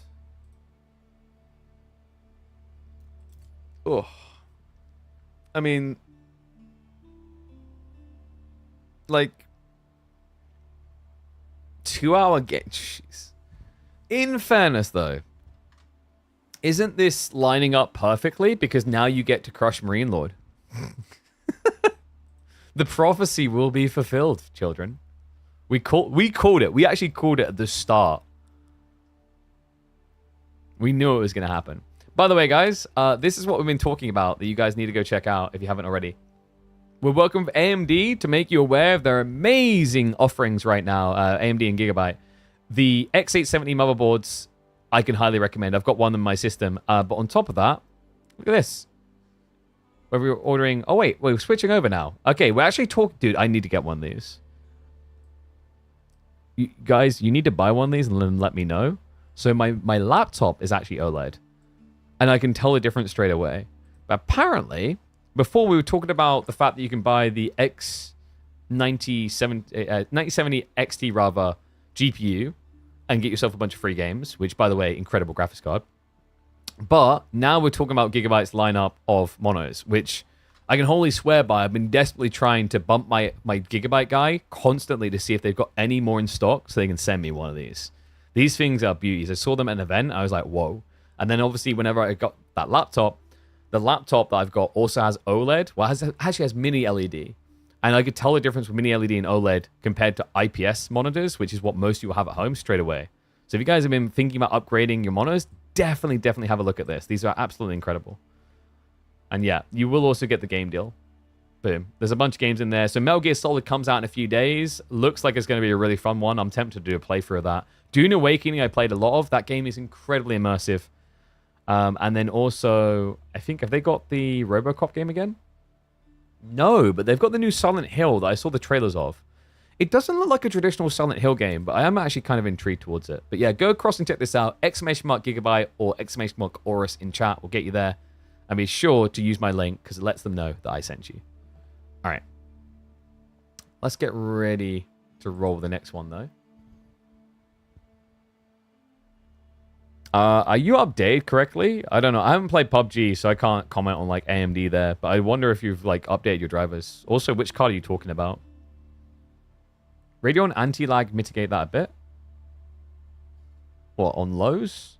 Oh. I mean, like, 2-hour game. Jeez. In fairness, though, isn't this lining up perfectly? Because now you get to crush Marine Lord. The prophecy will be fulfilled, children. We called it. We actually called it at the start. We knew it was going to happen. By the way, guys, this is what we've been talking about that you guys need to go check out if you haven't already. We're working with AMD to make you aware of their amazing offerings right now, AMD and Gigabyte. The X870 motherboards, I can highly recommend. I've got one in my system. But on top of that, look at this. Where we were ordering... Oh, wait. We're switching over now. Okay, we're actually talking... Dude, I need to get one of these. You guys, you need to buy one of these and then let me know. So my laptop is actually OLED. And I can tell the difference straight away. But apparently, before we were talking about the fact that you can buy the X9070 XT rather GPU and get yourself a bunch of free games, which, by the way, incredible graphics card. But now we're talking about Gigabyte's lineup of monos, which I can wholly swear by. I've been desperately trying to bump my Gigabyte guy constantly to see if they've got any more in stock so they can send me one of these. These things are beauties. I saw them at an event. I was like, whoa. And then obviously whenever I got that laptop, the laptop that I've got also has OLED. Well, it actually has mini LED. And I could tell the difference with mini LED and OLED compared to IPS monitors, which is what most of you will have at home straight away. So if you guys have been thinking about upgrading your monitors, definitely have a look at this. These are absolutely incredible. And yeah, you will also get the game deal. Boom. There's a bunch of games in there. So Metal Gear Solid comes out in a few days. Looks like it's going to be a really fun one. I'm tempted to do a playthrough of that. Dune Awakening I played a lot of. That game is incredibly immersive. And then also, I think, have they got the RoboCop game again? No, but they've got the new Silent Hill that I saw the trailers of. It doesn't look like a traditional Silent Hill game, but I am actually kind of intrigued towards it. But yeah, go across and check this out. ! Gigabyte or ! Aurus in chat will get you there. And be sure to use my link because it lets them know that I sent you. All right. Let's get ready to roll the next one, though. Are you updated correctly? I don't know. I haven't played PUBG, so I can't comment on like AMD there. But I wonder if you've like updated your drivers. Also, which card are you talking about? Radeon anti-lag mitigate that a bit? What, on lows?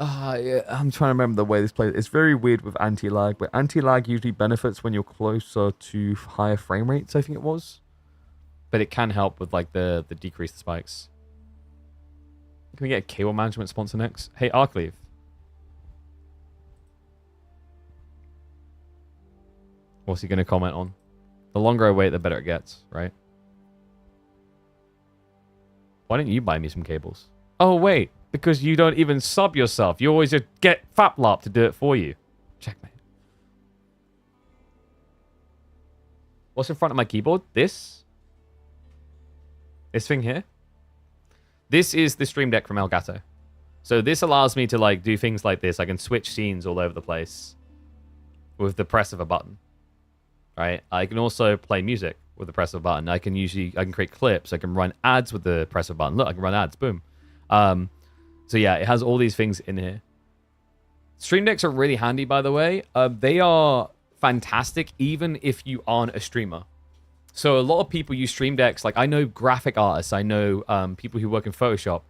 Yeah, I'm trying to remember the way this plays. It's very weird with anti-lag, but anti-lag usually benefits when you're closer to higher frame rates, I think it was. But it can help with like the decreased spikes. Can we get a cable management sponsor next? Hey, Arcleave. What's he going to comment on? The longer I wait, the better it gets, right? Why don't you buy me some cables? Oh, wait. Because you don't even sub yourself. You always just get Faplop to do it for you. Checkmate. What's in front of my keyboard? This? This thing here? This is the Stream Deck from Elgato. So this allows me to like do things like this. I can switch scenes all over the place with the press of a button. Right? I can also play music with the press of a button. I can create clips. I can run ads with the press of a button. Look, I can run ads. Boom. So yeah, it has all these things in here. Stream Decks are really handy, by the way. They are fantastic even if you aren't a streamer. So a lot of people use Stream Decks. Like I know graphic artists. I know people who work in Photoshop.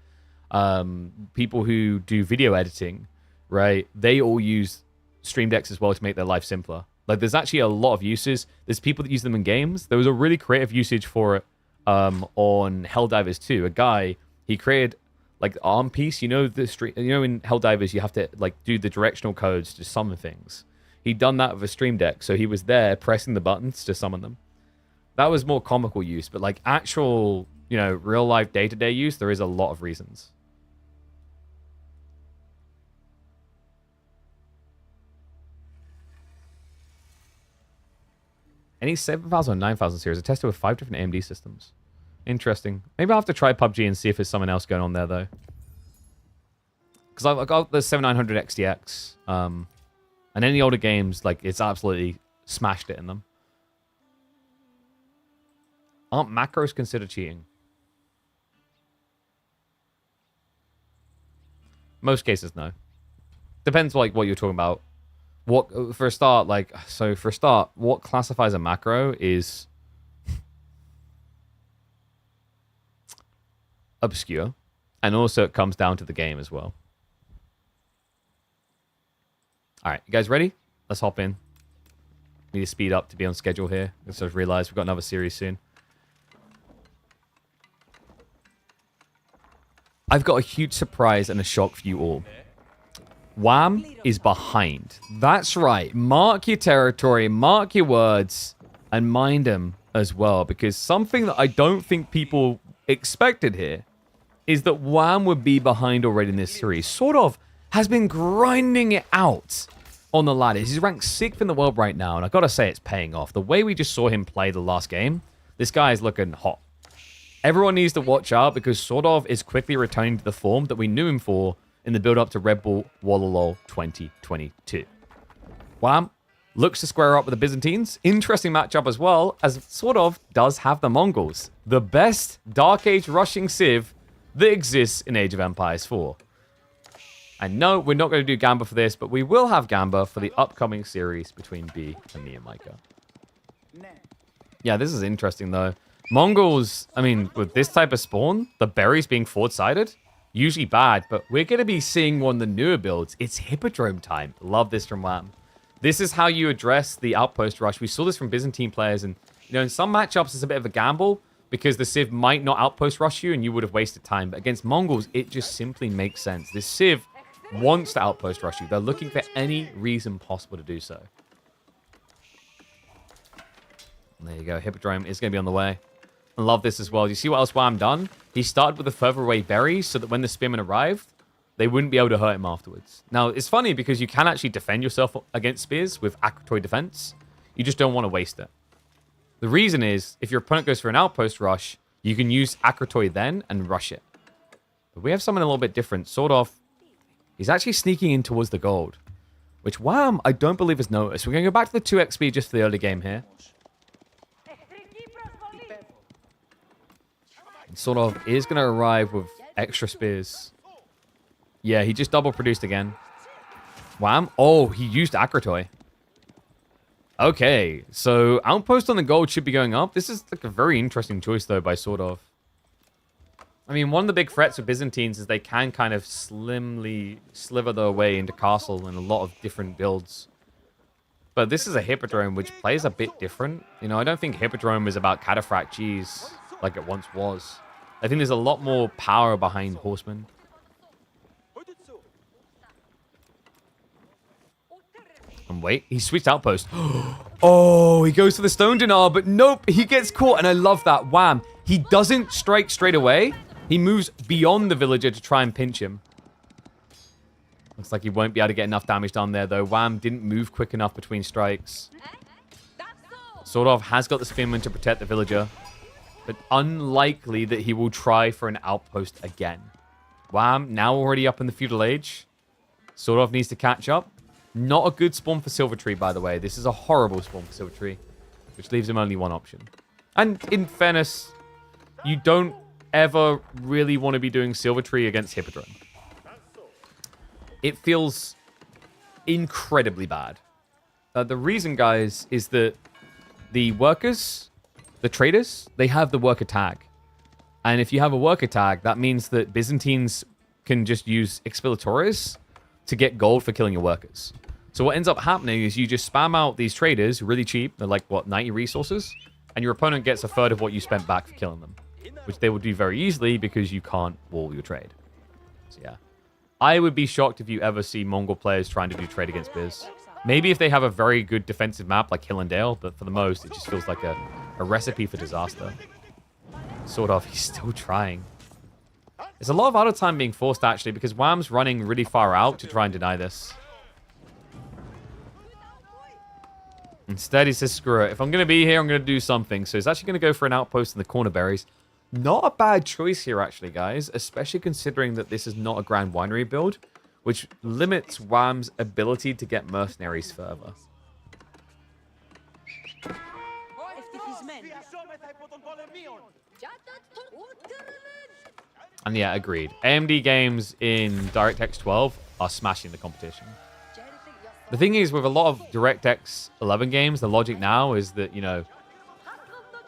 People who do video editing, right? They all use Stream Decks as well to make their life simpler. Like there's actually a lot of uses. There's people that use them in games. There was a really creative usage for it on Helldivers 2. A guy, he created like the arm piece. You know in Helldivers you have to like do the directional codes to summon things. He'd done that with a Stream Deck, so he was there pressing the buttons to summon them. That was more comical use, but like actual, real life day-to-day use, there is a lot of reasons. Any 7000 or 9000 series are tested with 5 different AMD systems. Interesting. Maybe I'll have to try PUBG and see if there's something else going on there, though. Because I've got the 7900 XTX. And any older games, like, it's absolutely smashed it in them. Aren't macros considered cheating? Most cases, no. Depends, like, what you're talking about. What for a start? Like, so for a start, what classifies a macro is obscure, and also it comes down to the game as well. All right, you guys ready? Let's hop in. Need to speed up to be on schedule here. I just realized we've got another series soon. I've got a huge surprise and a shock for you all. Wham is behind. That's right. Mark your territory, mark your words, and mind them as well. Because something that I don't think people expected here is that Wham would be behind already in this series. Sordov has been grinding it out on the ladders. He's ranked 6th in the world right now, and I gotta say it's paying off. The way we just saw him play the last game, this guy is looking hot. Everyone needs to watch out because Sordov is quickly returning to the form that we knew him for in the build-up to Red Bull Wololol 2022. Wham looks to square up with the Byzantines. Interesting matchup as well, as Sordov does have the Mongols, the best Dark Age rushing civ that exists in Age of Empires 4. And no, we're not going to do Gamba for this, but we will have Gamba for the upcoming series between B and MeomaikA. Yeah, this is interesting though. Mongols, I mean, with this type of spawn, the berries being forward-sided, usually bad, but we're going to be seeing one of the newer builds. It's Hippodrome time. Love this from Wham. This is how you address the outpost rush. We saw this from Byzantine players, and you know, in some matchups, it's a bit of a gamble because the Civ might not outpost rush you and you would have wasted time. But against Mongols, it just simply makes sense. This Civ wants to outpost rush you. They're looking for any reason possible to do so. And there you go. Hippodrome is going to be on the way. I love this as well. You see what else Wham done? He started with the further away berries so that when the spearmen arrived, they wouldn't be able to hurt him afterwards. Now, it's funny because you can actually defend yourself against spears with Akratoy defense. You just don't want to waste it. The reason is, if your opponent goes for an outpost rush, you can use Akratoy then and rush it. But we have something a little bit different. Sordov, he's actually sneaking in towards the gold, which Wham, I don't believe has noticed. We're going to go back to the 2 XP just for the early game here. Sordov is going to arrive with extra spears. Yeah, he just double produced again. Wham. Oh, he used Akratoy. Okay, so outpost on the gold should be going up. This is like a very interesting choice, though, by Sordov. I mean, one of the big threats with Byzantines is they can kind of slimly sliver their way into castle in a lot of different builds. But this is a Hippodrome, which plays a bit different. You know, I don't think Hippodrome is about cataphract cheese like it once was. I think there's a lot more power behind Horsemen. And wait, he switched outpost. Oh, he goes for the Stone Dinar, but nope, he gets caught, and I love that. Wham. He doesn't strike straight away. He moves beyond the villager to try and pinch him. Looks like he won't be able to get enough damage done there, though. Wham didn't move quick enough between strikes. Sordov has got the Spearman to protect the villager, but unlikely that he will try for an outpost again. Wham, now already up in the feudal age. Sordov needs to catch up. Not a good spawn for Silver Tree, by the way. This is a horrible spawn for Silver Tree, which leaves him only one option. And in fairness, you don't ever really want to be doing Silver Tree against Hippodrome. It feels incredibly bad. The reason, guys, is that the workers, the traders, they have the worker tag. And if you have a worker tag, that means that Byzantines can just use Expillatores to get gold for killing your workers. So what ends up happening is you just spam out these traders really cheap. They're like, what, 90 resources? And your opponent gets a third of what you spent back for killing them, which they will do very easily because you can't wall your trade. So yeah. I would be shocked if you ever see Mongol players trying to do trade against Biz. Maybe if they have a very good defensive map like Hill and Dale, but for the most, it just feels like a recipe for disaster. Sort of, he's still trying. There's a lot of auto time being forced, actually, because Wham's running really far out to try and deny this. Instead, he says, screw it. If I'm going to be here, I'm going to do something. So he's actually going to go for an outpost in the corner berries. Not a bad choice here, actually, guys, especially considering that this is not a Grand Winery build, which limits Wham's ability to get mercenaries further. And yeah, agreed. AMD games in DirectX 12 are smashing the competition. The thing is, with a lot of DirectX 11 games, the logic now is that, you know,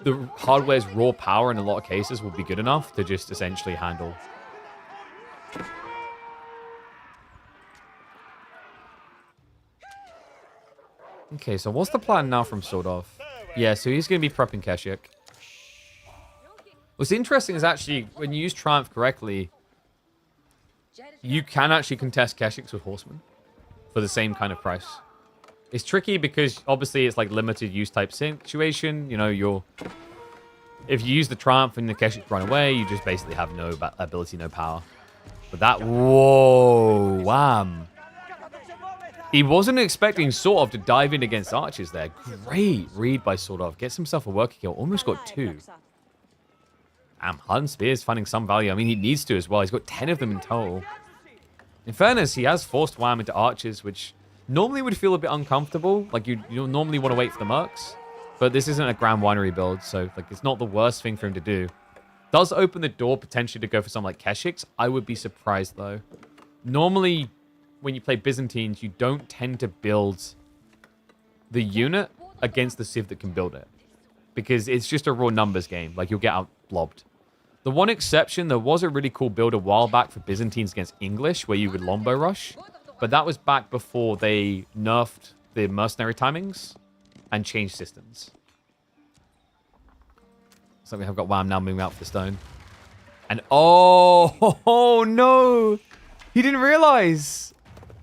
the hardware's raw power in a lot of cases will be good enough to just essentially handle. Okay, so what's the plan now from Sordov? Yeah, so he's going to be prepping Keshik. What's interesting is actually, when you use Triumph correctly, you can actually contest Keshiks with Horsemen for the same kind of price. It's tricky because obviously it's like limited use type situation. You know, if you use the Triumph and the Keshiks run away, you just basically have no ability, no power. But that, whoa, Wham. He wasn't expecting Sordov to dive in against archers there. Great read by Sordov. Gets himself a worker kill. Almost got 2. Hunt Spear's finding some value. I mean, he needs to as well. He's got 10 of them in total. In fairness, he has forced Wham into archers, which normally would feel a bit uncomfortable. Like, you normally want to wait for the mercs. But this isn't a Grand Winery build, so like it's not the worst thing for him to do. Does open the door potentially to go for something like Keshiks. I would be surprised, though. Normally, when you play Byzantines, you don't tend to build the unit against the Civ that can build it. Because it's just a raw numbers game. Like, you'll get out blobbed. The one exception, there was a really cool build a while back for Byzantines against English, where you would Lombo rush. But that was back before they nerfed the mercenary timings and changed systems. So we have got Wham now moving out for the stone. And oh no! He didn't realize!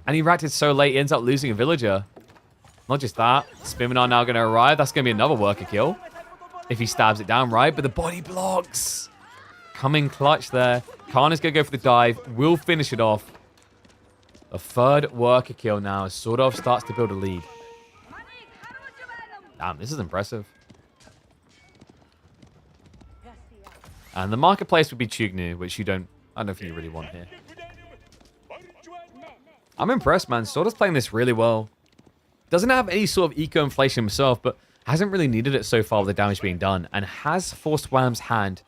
And he reacted so late, he ends up losing a villager. Not just that, Spearmen are now going to arrive. That's going to be another worker kill. If he stabs it down right, but the body blocks. Coming clutch there. Khan is going to go for the dive. Will finish it off. A third worker kill now as Sordov starts to build a lead. Damn, this is impressive. And the marketplace would be Chugnu, which I don't know if you really want here. I'm impressed, man. Sordov's playing this really well. Doesn't have any sort of eco-inflation himself, but hasn't really needed it so far with the damage being done, and has forced Wham's hand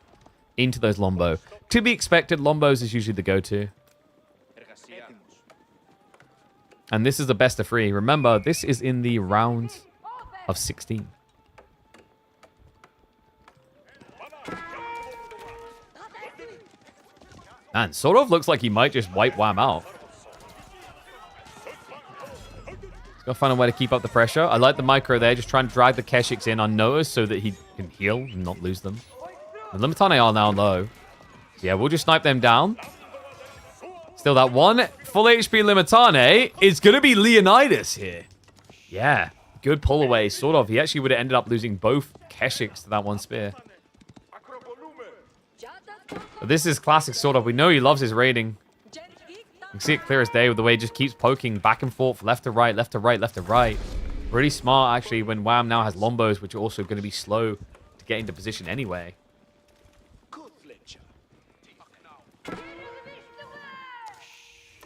into those Lombo. To be expected, Lombos is usually the go-to. And this is the best of 3. Remember, this is in the round of 16. Man, Sordov looks like he might just wipe Wham out. He's got to find a way to keep up the pressure. I like the micro there, just trying to drag the Keshiks in unnoticed so that he can heal and not lose them. The Limitane are now low. So yeah, we'll just snipe them down. Still, that one full HP Limitane is going to be Leonidas here. Yeah, good pull away. Sordov, he actually would have ended up losing both Keshiks to that one spear. But this is classic Sordov. We know he loves his raiding. You can see it clear as day with the way he just keeps poking back and forth, left to right, left to right, left to right. Really smart, actually, when Wham now has Lombos, which are also going to be slow to get into position anyway.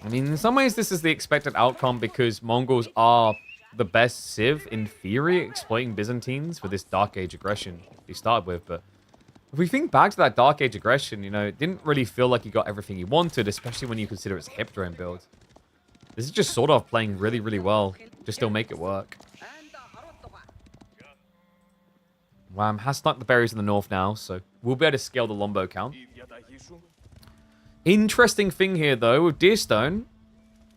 I mean, in some ways, this is the expected outcome because Mongols are the best Civ, in theory, exploiting Byzantines for this Dark Age aggression he started with. But if we think back to that Dark Age aggression, you know, it didn't really feel like he got everything he wanted, especially when you consider it's a Hippodrome build. This is just sort of playing really, really well to still make it work. Wham has sniped the berries in the north now, so we'll be able to scale the Lombo count. Interesting thing here, though, with Deerstone,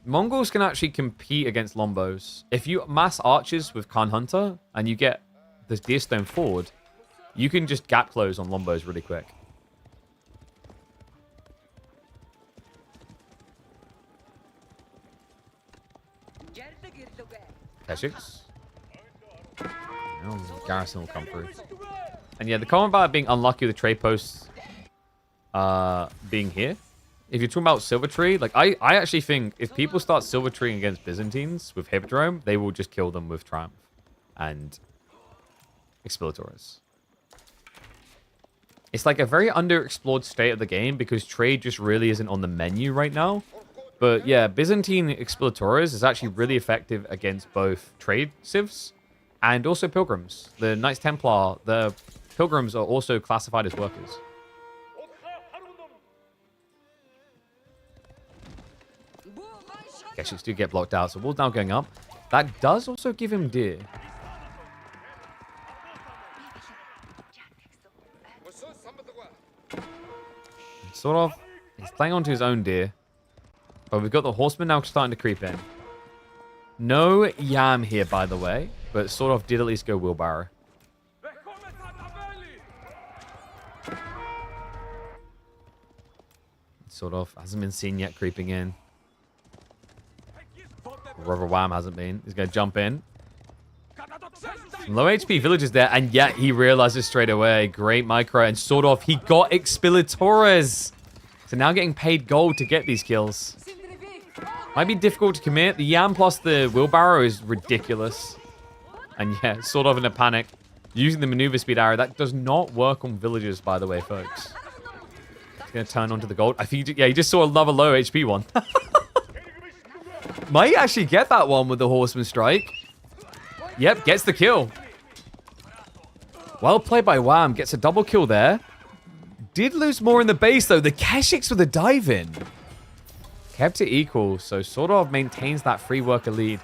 Mongols can actually compete against Lombos. If you mass archers with Khan Hunter and you get this Deerstone forward, you can just gap close on Lombos really quick. Keshiks. Garrison will come through. And yeah, the comment about being unlucky with the trade posts being here. If you're talking about Silver Tree, like I actually think if people start Silver Treeing against Byzantines with Hippodrome, they will just kill them with Triumph and Explorators. It's like a very underexplored state of the game because trade just really isn't on the menu right now. But yeah, Byzantine Explorators is actually really effective against both trade civs and also pilgrims. The Knights Templar, the pilgrims are also classified as workers. Keshiks do get blocked out, so Wall's now going up. That does also give him deer. Sordov, he's playing onto his own deer. But we've got the horseman now starting to creep in. No Yam here, by the way. But Sordov did at least go wheelbarrow. Sordov hasn't been seen yet creeping in. Wherever Wham hasn't been. He's going to jump in. Some low HP villagers there, and yet he realizes straight away. Great micro, and Sordov, he got Expilatores. So now getting paid gold to get these kills. Might be difficult to commit. The Yam plus the wheelbarrow is ridiculous. And yeah, Sordov in a panic. Using the maneuver speed arrow. That does not work on villagers, by the way, folks. He's going to turn onto the gold. I think, yeah, he just saw another low HP one. Might actually get that one with the Horseman Strike. Yep, gets the kill. Well played by Wham. Gets a double kill there. Did lose more in the base, though. The Keshiks with a dive in. Kept it equal, so Sordov maintains that free worker lead.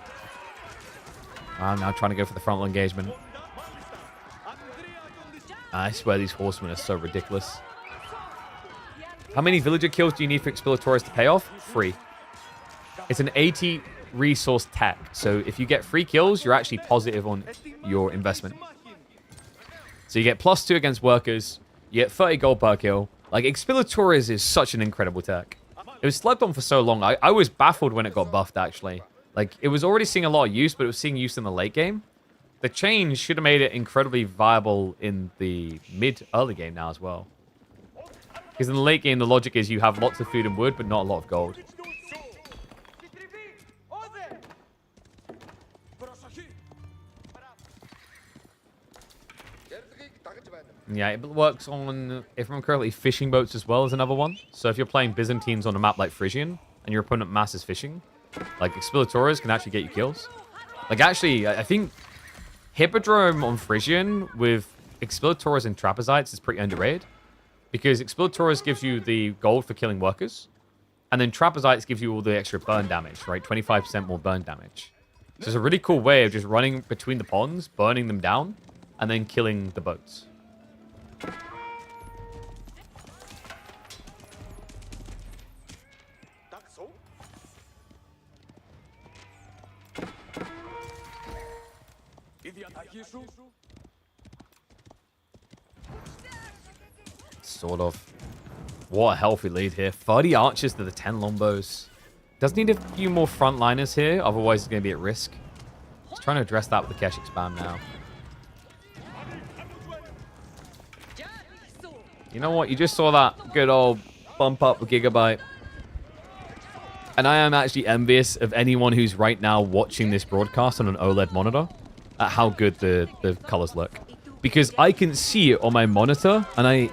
I'm now trying to go for the frontal engagement. I swear these horsemen are so ridiculous. How many villager kills do you need for Expilatores to pay off? 3. It's an 80 resource tech, so if you get 3 kills, you're actually positive on your investment. So you get +2 against workers, you get 30 gold per kill. Like, Expilatores is such an incredible tech. It was slept on for so long. I was baffled when it got buffed, actually. Like, it was already seeing a lot of use, but it was seeing use in the late game. The change should have made it incredibly viable in the mid-early game now as well. Because in the late game, the logic is you have lots of food and wood, but not a lot of gold. Yeah, it works on, if I'm correctly, fishing boats as well as another one. So if you're playing Byzantines on a map like Frisian, and your opponent masses fishing, like Expilatores can actually get you kills. Like actually, I think Hippodrome on Frisian with Expilatores and Trapezites is pretty underrated. Because Expilatores gives you the gold for killing workers. And then Trapezites gives you all the extra burn damage, right? 25% more burn damage. So it's a really cool way of just running between the ponds, burning them down, and then killing the boats. Sordov. What a healthy lead here. 30 archers to the 10 lombos. Does need a few more frontliners here, otherwise it's going to be at risk. He's trying to address that with the Keshik spam now. You know what? You just saw that good old bump up with Gigabyte. And I am actually envious of anyone who's right now watching this broadcast on an OLED monitor at how good the colors look. Because I can see it on my monitor, and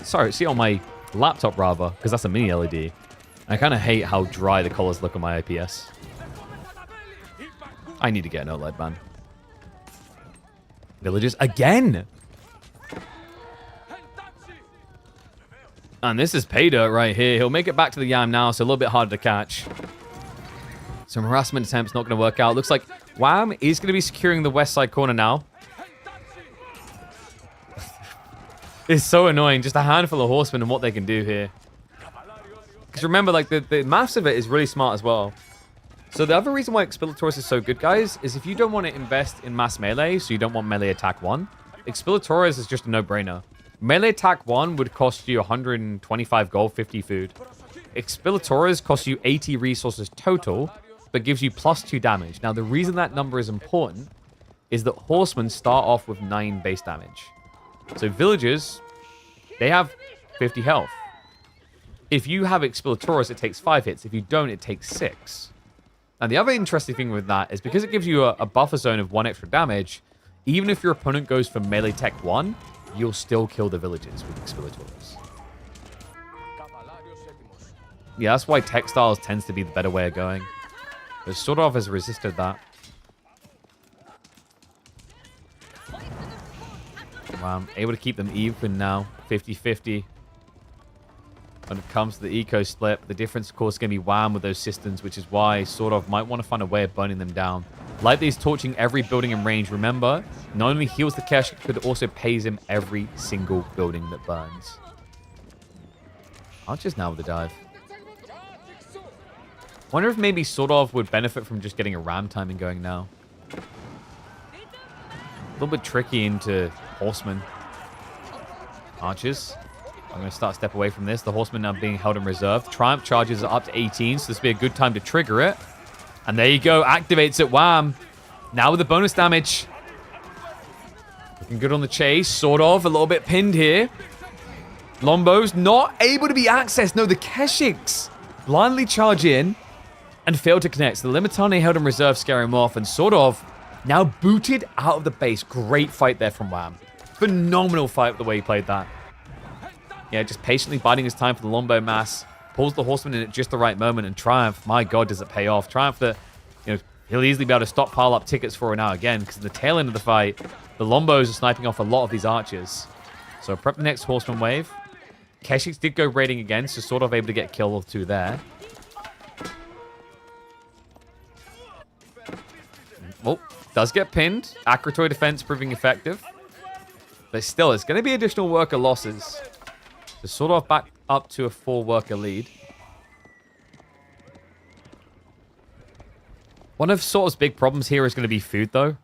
see it on my laptop rather, because that's a mini LED. I kind of hate how dry the colors look on my IPS. I need to get an OLED, man. Villagers again! And this is pay dirt right here. He'll make it back to the Yam now, so a little bit harder to catch. Some harassment attempts not going to work out. Looks like Wham is going to be securing the west side corner now. It's so annoying. Just a handful of horsemen and what they can do here. Because remember, like, the maths of it is really smart as well. So the other reason why Expilatores is so good, guys, is if you don't want to invest in mass melee, so you don't want melee attack 1, Expilatores is just a no-brainer. Melee attack 1 would cost you 125 gold, 50 food. Expilatores costs you 80 resources total, but gives you +2 damage. Now, the reason that number is important is that horsemen start off with 9 base damage. So villagers, they have 50 health. If you have Expilatores, it takes 5 hits. If you don't, it takes 6. And the other interesting thing with that is because it gives you a buffer zone of 1 extra damage, even if your opponent goes for melee tech 1, you'll still kill the villagers with Expilatores. Yeah, that's why textiles tends to be the better way of going. But Sordov has resisted that. Wow, I'm able to keep them even now. 50-50. When it comes to the eco split, the difference, of course, is going to be Wham with those systems, which is why Sordov might want to find a way of burning them down. Like he's torching every building in range. Remember, not only heals the Keshik, but it also pays him every single building that burns. Archer's now with the dive. Wonder if maybe Sordov would benefit from just getting a ram timing going now. A little bit tricky into Horseman. Archers. I'm going to start step away from this. The Horseman now being held in reserve. Triumph charges are up to 18, so this would be a good time to trigger it. And there you go. Activates it. Wham. Now with the bonus damage. Looking good on the chase. Sordov a little bit pinned here. Lombo's not able to be accessed. No, the Keshiks blindly charge in and fail to connect. So the Limitane held in reserve, scare him off. And Sordov now booted out of the base. Great fight there from Wham. Phenomenal fight the way he played that. Yeah, just patiently biding his time for the Lombo mass. Pulls the Horseman in at just the right moment. And Triumph, my God, does it pay off. Triumph that, you know, he'll easily be able to stockpile up tickets for it now again. Because at the tail end of the fight, the Lombos are sniping off a lot of these archers. So prep the next Horseman wave. Keshiks did go raiding again, so sort of able to get a kill or two there. Oh, does get pinned. Accuratory defense proving effective. But still, it's going to be additional worker losses. So sort of back up to a 4-worker lead. One of Sort's big problems here is going to be food, though.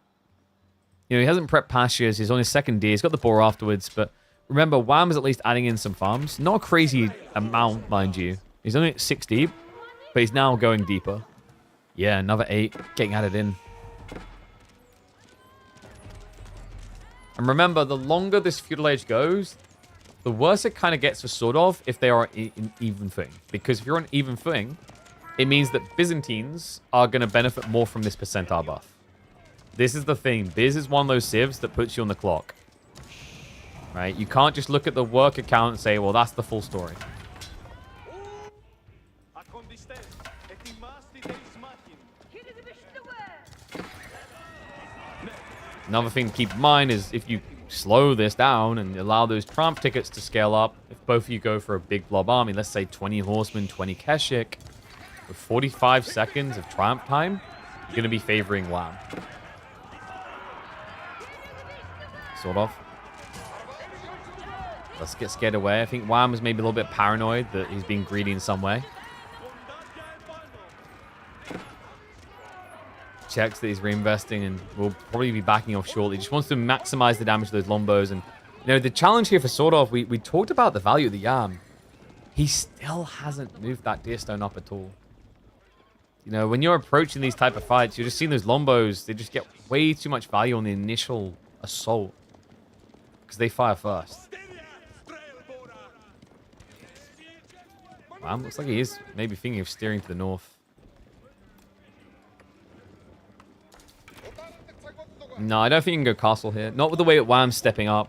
You know, he hasn't prepped pastures. He's on his second D. He's got the boar afterwards, but remember, Wham is at least adding in some farms. Not a crazy amount, mind you. He's only at 6 deep, but he's now going deeper. Yeah, another 8 getting added in. And remember, the longer this feudal age goes, the worse it kind of gets for Sordov if they are in even footing. Because if you're on even footing, it means that Byzantines are going to benefit more from this percentile buff. This is the thing. Biz is one of those civs that puts you on the clock. Right? You can't just look at the work account and say, well, that's the full story. Another thing to keep in mind is if you slow this down and allow those Triumph tickets to scale up, if both of you go for a big blob army, let's say 20 Horsemen, 20 Keshik, with 45 seconds of Triumph time, you're going to be favoring Wham. Sort of. Let's get scared away. I think Wham was maybe a little bit paranoid that he's being greedy in some way. Checks that he's reinvesting and will probably be backing off shortly. Just wants to maximize the damage of those Lombos. And, you know, the challenge here for Sordov, we talked about the value of the Yam. He still hasn't moved that Deerstone up at all. You know, when you're approaching these type of fights, you're just seeing those Lombos, they just get way too much value on the initial assault. Because they fire first. Wow, looks like he is maybe thinking of steering to the north. No, I don't think you can go castle here. Not with the way that Wham's stepping up.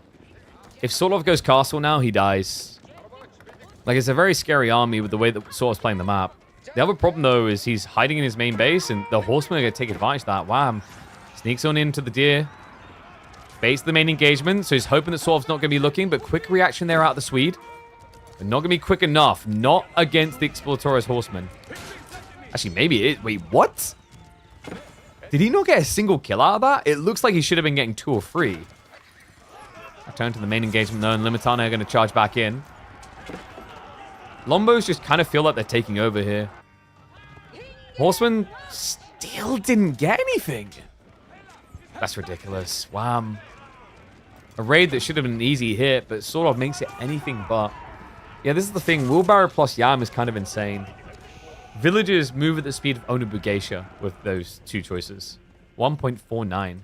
If Sordov goes castle now, he dies. Like, it's a very scary army with the way that Sordov's playing the map. The other problem, though, is he's hiding in his main base, and the Horsemen are going to take advantage of that. Wham sneaks on into the deer. Baits the main engagement, so he's hoping that Sordov's not going to be looking, but quick reaction there out of the Swede. But not going to be quick enough. Not against the Explorator's Horsemen. Actually, maybe it is. Wait, what? Did he not get a single kill out of that? It looks like he should have been getting 2 or 3. Return to the main engagement, though, and Limitane are going to charge back in. Lombos just kind of feel like they're taking over here. Horsemen still didn't get anything. That's ridiculous. Wham. A raid that should have been an easy hit, but sort of makes it anything but. Yeah, this is the thing. Wheelbarrow plus Yam is kind of insane. Villagers move at the speed of Onabugeisha with those 2 choices. 1.49.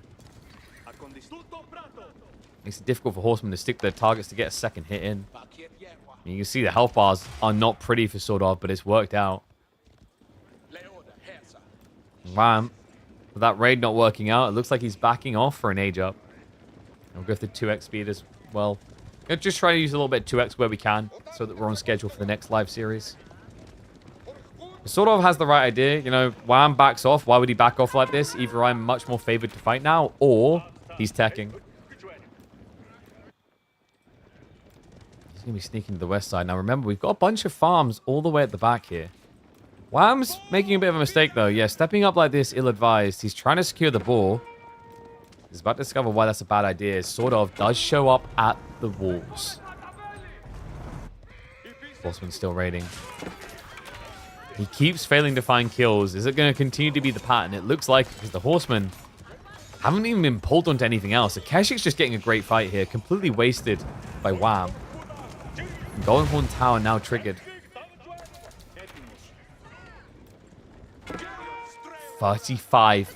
Makes it difficult for Horsemen to stick to their targets to get a second hit in. You can see the health bars are not pretty for Sordov, but it's worked out. Wham. With that raid not working out, it looks like he's backing off for an age up. We'll go for 2x speed as well. We'll just try to use a little bit 2x where we can, so that we're on schedule for the next live series. Sordov has the right idea. You know, Wham backs off. Why would he back off like this? Either I'm much more favored to fight now, or he's teching. He's going to be sneaking to the west side. Now, remember, we've got a bunch of farms all the way at the back here. Wham's making a bit of a mistake, though. Yeah, stepping up like this, ill-advised. He's trying to secure the ball. He's about to discover why that's a bad idea. Sordov does show up at the walls. Horseman's still raiding. He keeps failing to find kills. Is it going to continue to be the pattern? It looks like, because the Horsemen haven't even been pulled onto anything else. Akeshik's just getting a great fight here. Completely wasted by Wham. Golden Horn Tower now triggered. 35.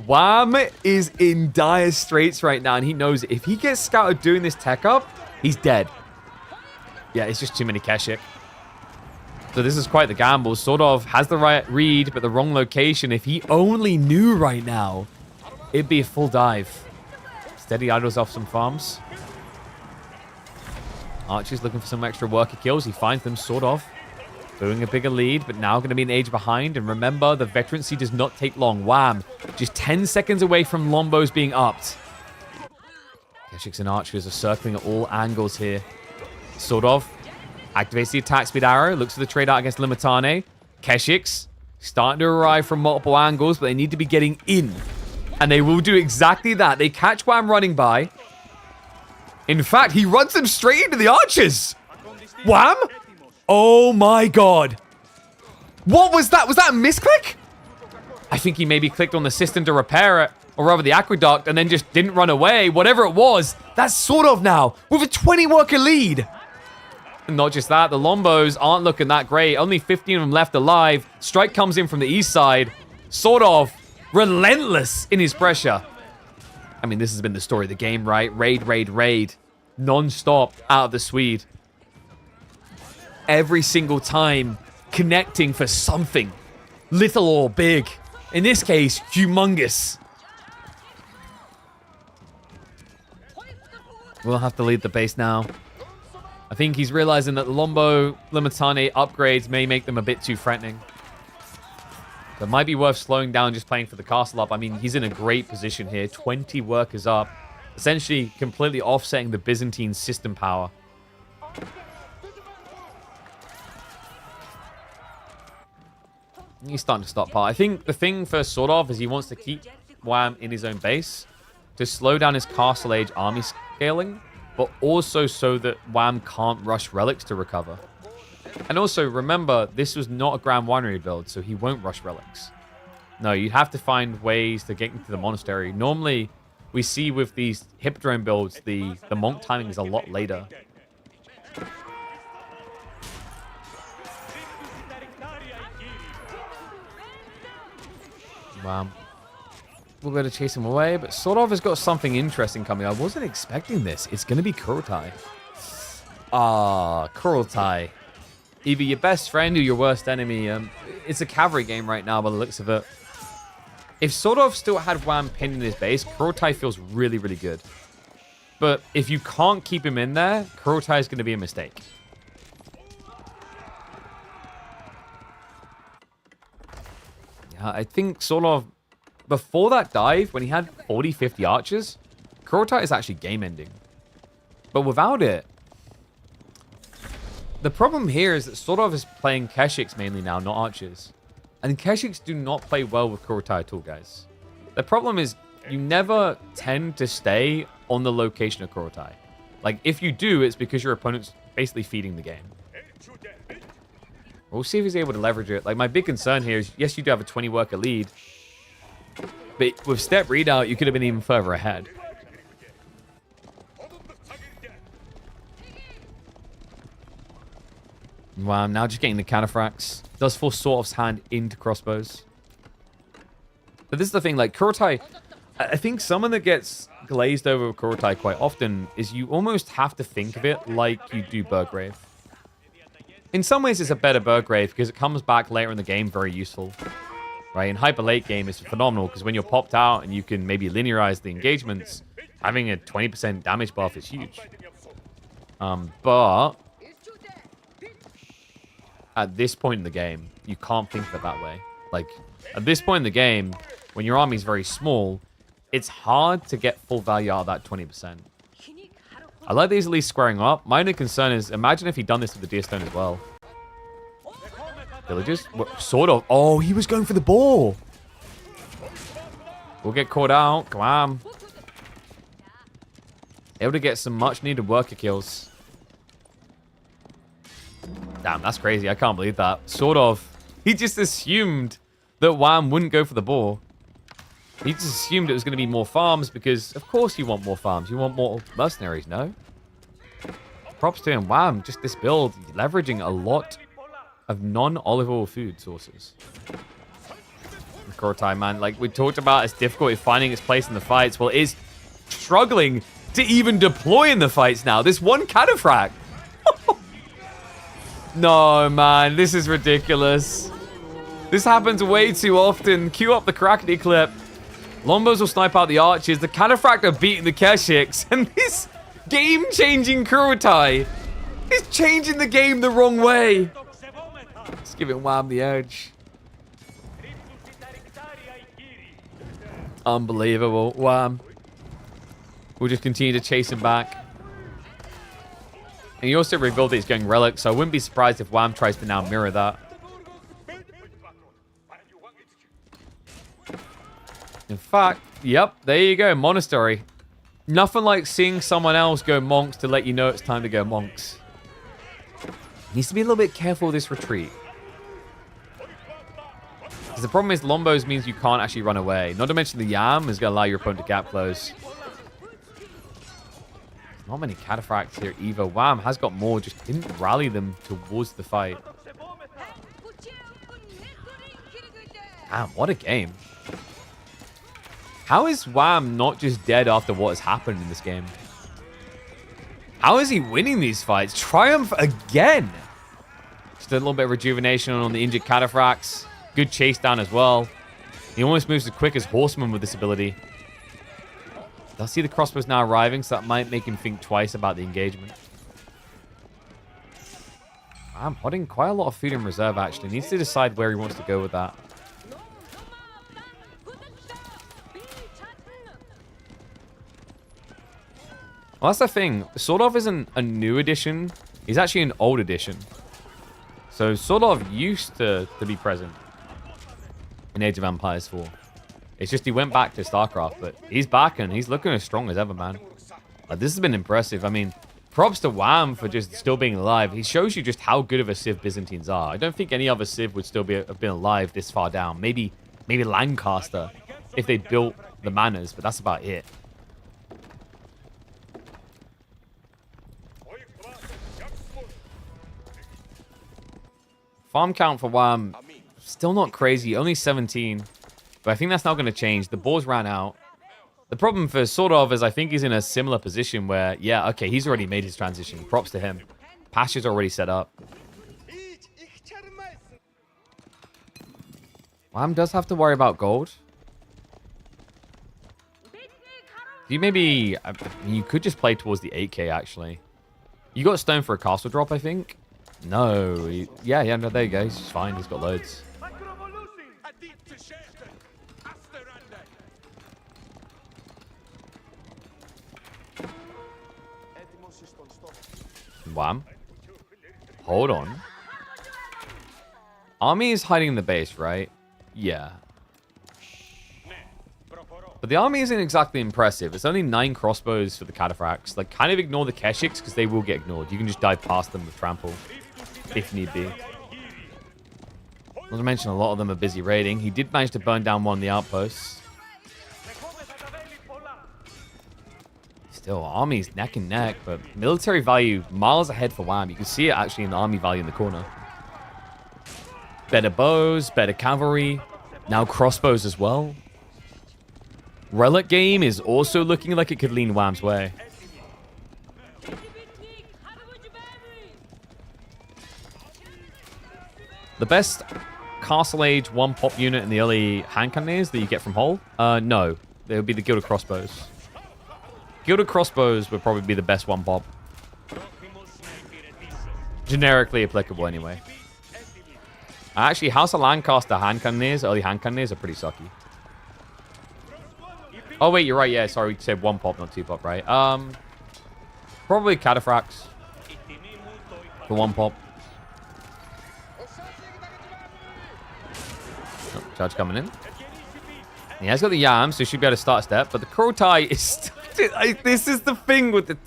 Wham is in dire straits right now, and he knows if he gets scouted doing this tech up, he's dead. Yeah, it's just too many Keshik. So this is quite the gamble. Sordov has the right read, but the wrong location. If he only knew right now, it'd be a full dive. Steady idles off some farms. Archer's looking for some extra worker kills. He finds them, Sordov. Doing a bigger lead, but now going to be an age behind. And remember, the veterancy does not take long. Wham! Just 10 seconds away from Lombos being upped. Keshiks and Archers are circling at all angles here. Sordov activates the attack speed arrow. Looks for the trade out against Limitane. Keshiks starting to arrive from multiple angles, but they need to be getting in. And they will do exactly that. They catch Wham running by. In fact, he runs them straight into the Archers. Wham! Oh my god. What was that? Was that a misclick? I think he maybe clicked on the system to repair it, or rather the aqueduct, and then just didn't run away. Whatever it was, that's sort of now with a 20 worker lead. And not just that, the Lombos aren't looking that great. Only 15 of them left alive. Strike comes in from the east side. Sort of relentless in his pressure. I mean, this has been the story of the game, right? Raid, raid, raid. Non-stop out of the Swede. Every single time connecting for something. Little or big. In this case, humongous. We'll have to lead the base now. I think he's realizing that the Lombo Limitane upgrades may make them a bit too threatening. But it might be worth slowing down just playing for the castle up. I mean, he's in a great position here. 20 workers up. Essentially completely offsetting the Byzantine system power. He's starting to stockpile. I think the thing for Sordov is he wants to keep Wham in his own base to slow down his Castle Age army scaling, but also so that Wham can't rush relics to recover. And also, remember, this was not a Grand Winery build, so he won't rush relics. No, you have to find ways to get into the monastery. Normally, we see with these Hippodrome builds, the monk timing is a lot later. Wow. We'll go to chase him away, but Sordov has got something interesting coming. I wasn't expecting this. It's going to be Kurultai. Kurultai. Either your best friend or your worst enemy. It's a cavalry game right now by the looks of it. If Sordov still had Wham pinned in his base, Kurultai feels really, really good. But if you can't keep him in there, Kurultai is going to be a mistake. I think sort of before that dive, when he had 40, 50 archers, Kurultai is actually game ending. But without it, the problem here is that Sordov is playing Keshiks mainly now, not archers. And Keshiks do not play well with Kurultai at all, guys. The problem is you never tend to stay on the location of Kurultai. Like, if you do, it's because your opponent's basically feeding the game. We'll see if he's able to leverage it. Like, my big concern here is, yes, you do have a 20 worker lead. But with step readout, you could have been even further ahead. Wow, now just getting the counterfracts. Does force Sortov's hand into crossbows. But this is the thing, like, Kurultai... I think someone that gets glazed over with Kurultai quite often is you almost have to think of it like you do Burgrave. In some ways, it's a better Burgrave because it comes back later in the game very useful. Right? In hyper late game, it's phenomenal because when you're popped out and you can maybe linearize the engagements, having a 20% damage buff is huge. But at this point in the game, you can't think of it that way. Like, at this point in the game, when your army is very small, it's hard to get full value out of that 20%. I like these at least squaring up. My only concern is, imagine if he'd done this with the Deer Stone as well. Villagers? What, sort of. Oh, he was going for the ball. We'll get caught out. Come on. Able to get some much needed worker kills. Damn, that's crazy. I can't believe that. Sort of. He just assumed that Wham wouldn't go for the ball. He just assumed it was going to be more farms because, of course, you want more farms. You want more mercenaries, no? Props to him. Wham, just this build, leveraging a lot of non-olive oil food sources. Korotai, man, like we talked about, it's difficult finding its place in the fights. Well, it is struggling to even deploy in the fights now. This one cataphract. No, man, this is ridiculous. This happens way too often. Cue up the Krakeny clip. Lombos will snipe out the archers. The cataphract are beating the Keshiks. And this game-changing Korotai is changing the game the wrong way. Let's give it Wham the edge. Unbelievable. Wham. We'll just continue to chase him back. And he also revealed that he's going relic, so I wouldn't be surprised if Wham tries to now mirror that. In fact, yep, there you go, monastery. Nothing like seeing someone else go monks to let you know it's time to go monks. Needs to be a little bit careful with this retreat. Because the problem is Lombos means you can't actually run away. Not to mention the Yam is going to allow your opponent to gap close. Not many cataphracts here either. Wham has got more, just didn't rally them towards the fight. Damn, what a game. How is Wham not just dead after what has happened in this game? How is he winning these fights? Triumph again. Just a little bit of rejuvenation on the injured cataphracts. Good chase down as well. He almost moves as quick as Horseman with this ability. I'll see the crossbows now arriving, so that might make him think twice about the engagement. I'm putting quite a lot of food in reserve, actually. Needs to decide where he wants to go with that. Well, that's the thing. Sordov isn't a new edition. He's actually an old edition. So Sordov used to be present in Age of Empires 4. It's just he went back to StarCraft, but he's back and he's looking as strong as ever, man. This has been impressive. I mean, props to Wham for just still being alive. He shows you just how good of a Civ Byzantines are. I don't think any other Civ would still have been alive this far down. Maybe Lancaster if they built the manors, but that's about it. Farm count for Wham, still not crazy. Only 17. But I think that's not going to change. The boars ran out. The problem for Sordov is I think he's in a similar position where, yeah, okay, he's already made his transition. Props to him. Pasture's already set up. Wham does have to worry about gold. You maybe... I mean, you could just play towards the 8k, actually. You got stone for a castle drop, I think? No. Yeah, no, there you go. He's fine. He's got loads. Wham. Hold on. Army is hiding in the base, right? Yeah. But the army isn't exactly impressive. It's only 9 crossbows for the cataphracts. Like, kind of ignore the Keshiks because they will get ignored. You can just dive past them with trample if need be. Not to mention, a lot of them are busy raiding. He did manage to burn down one of the outposts. Still, army's neck and neck, but military value miles ahead for Wham. You can see it actually in the army value in the corner. Better bows, better cavalry, now crossbows as well. Relic game is also looking like it could lean Wham's way. The best Castle Age 1-pop unit in the early hand cannoneers that you get from Hull? No. They would be the Gilded Crossbows. Gilded Crossbows would probably be the best 1-pop. Generically applicable anyway. Actually, House of Lancaster hand cannoneers, early hand cannoneers, are pretty sucky. Oh, wait, you're right. Yeah, sorry. We said 1-pop, not 2-pop, right? Probably Cataphracts for 1-pop. Charge coming in. He has got the Yam, so he should be able to start step. But the Crotai is... this is the thing with the...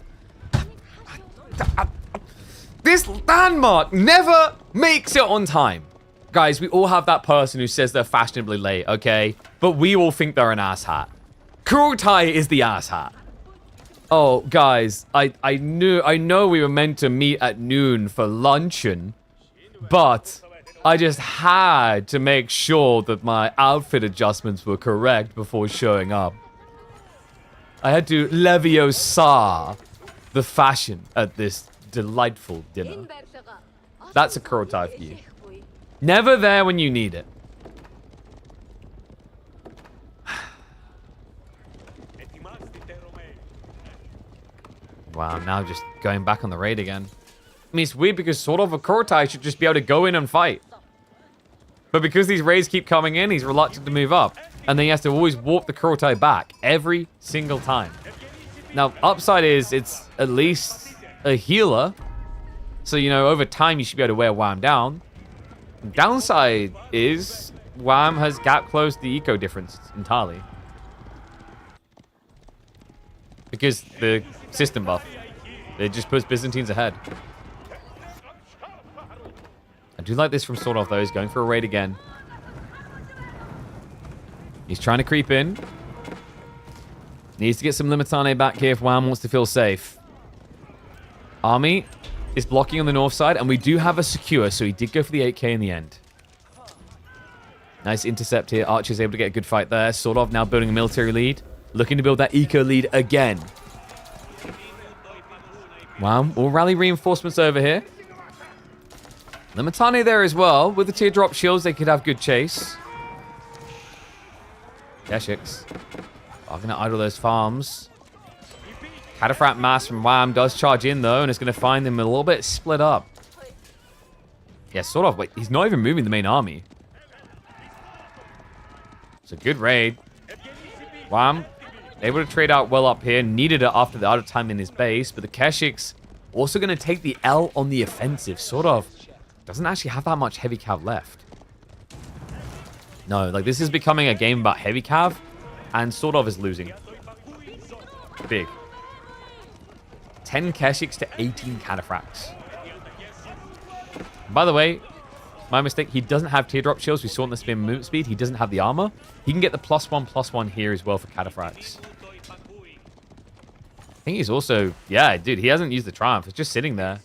This landmark never makes it on time. Guys, we all have that person who says they're fashionably late, okay? But we all think they're an asshat. Crotai is the asshat. Oh, guys, I know we were meant to meet at noon for luncheon, but I just had to make sure that my outfit adjustments were correct before showing up. I had to leviosa the fashion at this delightful dinner. That's a Crotai for you. Never there when you need it. Wow, now just going back on the raid again. I mean, it's weird because sort of a Crotai should just be able to go in and fight. But because these raids keep coming in, he's reluctant to move up. And then he has to always walk the Crotai back every single time. Now, upside is it's at least a healer. So, you know, over time, you should be able to wear Wham down. Downside is Wham has gap closed the eco difference entirely. Because the system buff. It just puts Byzantines ahead. I do like this from Sordov, though. He's going for a raid again. He's trying to creep in. Needs to get some Limitane back here if Wham wants to feel safe. Army is blocking on the north side, and we do have a secure, so he did go for the 8k in the end. Nice intercept here. Archer's able to get a good fight there. Sordov now building a military lead. Looking to build that eco lead again. Wow, we'll rally reinforcements over here. Limitane there as well. With the teardrop shields, they could have good chase. Keshix are going to idle those farms. Cataphract mass from Wham does charge in, though, and it's going to find them a little bit split up. Yeah, sort of. Wait, he's not even moving the main army. It's a good raid. Wham able to trade out well up here. Needed it after the out of time in his base, but the Keshix also going to take the L on the offensive. Sort of doesn't actually have that much heavy cav left. No, like this is becoming a game about heavy cav, and Sordov is losing. Big. 10 Keshix to 18 Cataphracts. By the way, my mistake, he doesn't have teardrop shields. We saw in the spin movement speed. He doesn't have the armor. He can get the +1/+1 here as well for Cataphracts. I think he's also... Yeah, dude, he hasn't used the Triumph. It's just sitting there.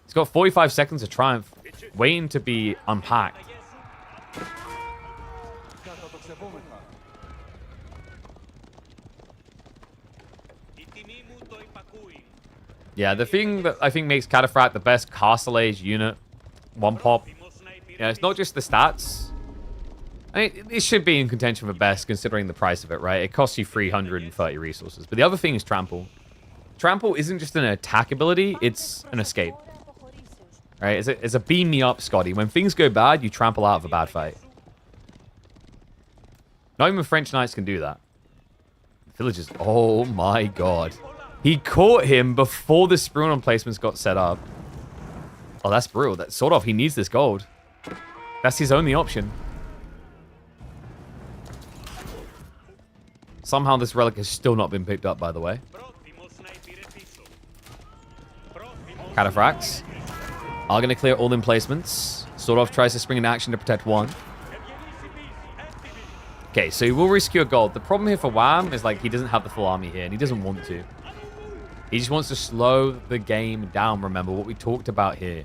He's got 45 seconds of Triumph waiting to be unpacked. Yeah, the thing that I think makes Cataphract the best Castle Age unit, one pop, yeah, it's not just the stats. I mean, it should be in contention for best considering the price of it, right? It costs you 330 resources. But the other thing is Trample. Trample isn't just an attack ability, it's an escape. Right? It's a beam me up, Scotty. When things go bad, you trample out of a bad fight. Not even French Knights can do that. Villagers, oh my god. He caught him before the Sprune emplacements got set up. Oh, that's brutal. That's sort of, he needs this gold. That's his only option. Somehow this relic has still not been picked up, by the way. Cataphracts are going to clear all emplacements. Sordov tries to spring into action to protect one. Okay, so he will rescue gold. The problem here for Wham is like he doesn't have the full army here, and he doesn't want to. He just wants to slow the game down. Remember what we talked about here.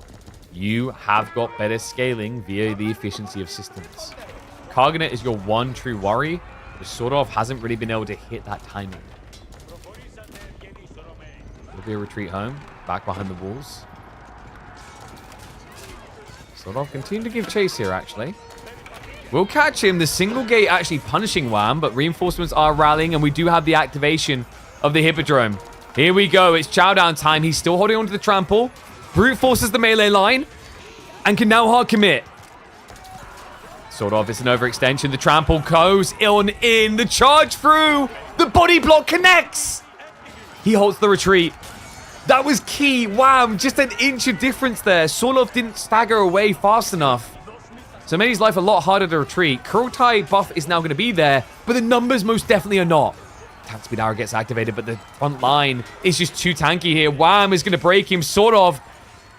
You have got better scaling via the efficiency of systems. Karganet is your one true worry, but Sordov hasn't really been able to hit that timing. It'll be a retreat home, back behind the walls. Sordov continue to give chase here, actually. We'll catch him. The single gate actually punishing Wham, but reinforcements are rallying, and we do have the activation of the Hippodrome. Here we go. It's chowdown time. He's still holding on to the trample. Brute forces the melee line and can now hard commit. Sort of, it's an overextension. The trample goes on in. The charge through. The body block connects. He holds the retreat. That was key. Wham, just an inch of difference there. Sorlov didn't stagger away fast enough. So it made his life a lot harder to retreat. Kurotai buff is now going to be there, but the numbers most definitely are not. Attack speed arrow gets activated, but the front line is just too tanky here. Wham is going to break him, Sordov.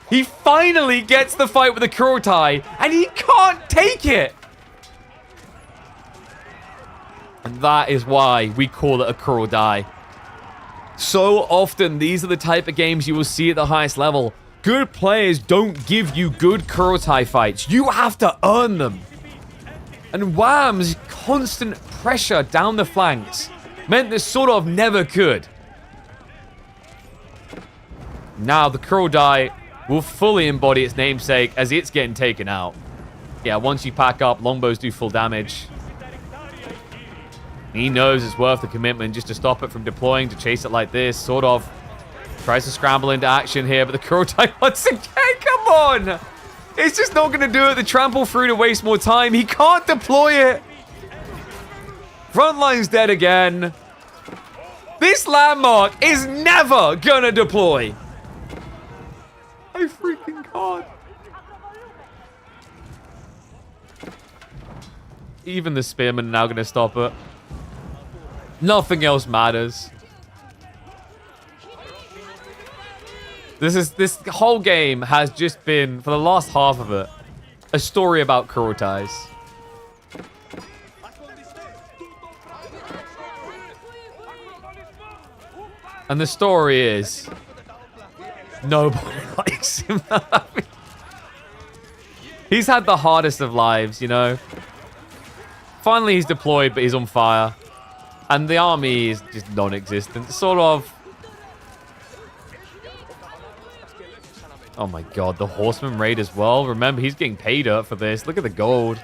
He finally gets the fight with the Kurotai, and he can't take it. And that is why we call it a Kurodai. So often, these are the type of games you will see at the highest level. Good players don't give you good Kurotai fights. You have to earn them. And Wham's constant pressure down the flanks meant that Sordov never could. Now the Kurodai will fully embody its namesake as it's getting taken out. Yeah, once you pack up, longbows do full damage. He knows it's worth the commitment just to stop it from deploying, to chase it like this. Sordov tries to scramble into action here, but the Kurotai once again, come on! It's just not going to do it. The trample through to waste more time. He can't deploy it. Frontline's dead again. This landmark is never going to deploy. I freaking can't. Even the spearmen are now going to stop it. Nothing else matters. This whole game has just been, for the last half of it, a story about Kurotais. And the story is, nobody likes him. He's had the hardest of lives, you know. Finally, he's deployed, but he's on fire. And the army is just non-existent. Sort of. Oh my god, the Horseman raid as well. Remember, he's getting paid up for this. Look at the gold.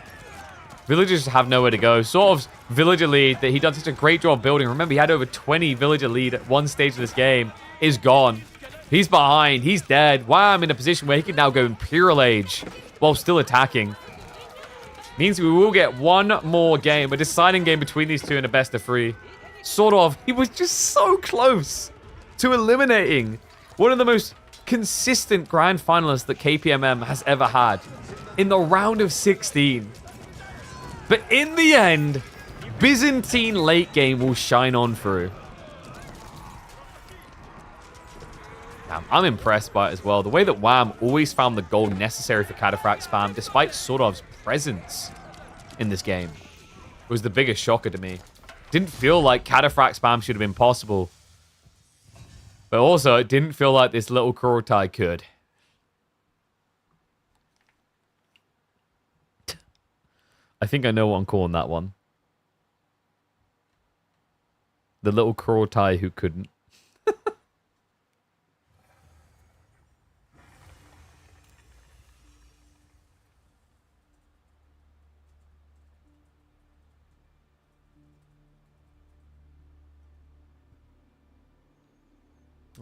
Villagers have nowhere to go. Sordov's villager lead that he done such a great job building. Remember, he had over 20 villager lead at one stage of this game. Is gone. He's behind. He's dead. Wham in a position where he can now go Imperial Age while still attacking. Means we will get one more game, a deciding game between these two in a best of 3. Sordov, he was just so close to eliminating one of the most consistent grand finalists that KPMM has ever had in the round of 16. But in the end, Byzantine late game will shine on through. I'm impressed by it as well. The way that Wham always found the gold necessary for Cataphract spam, despite Sordov's presence in this game, was the biggest shocker to me. Didn't feel like Cataphract spam should have been possible. But also, it didn't feel like this little Kurotai could. I think I know what I'm calling that one. The little Kurotai who couldn't.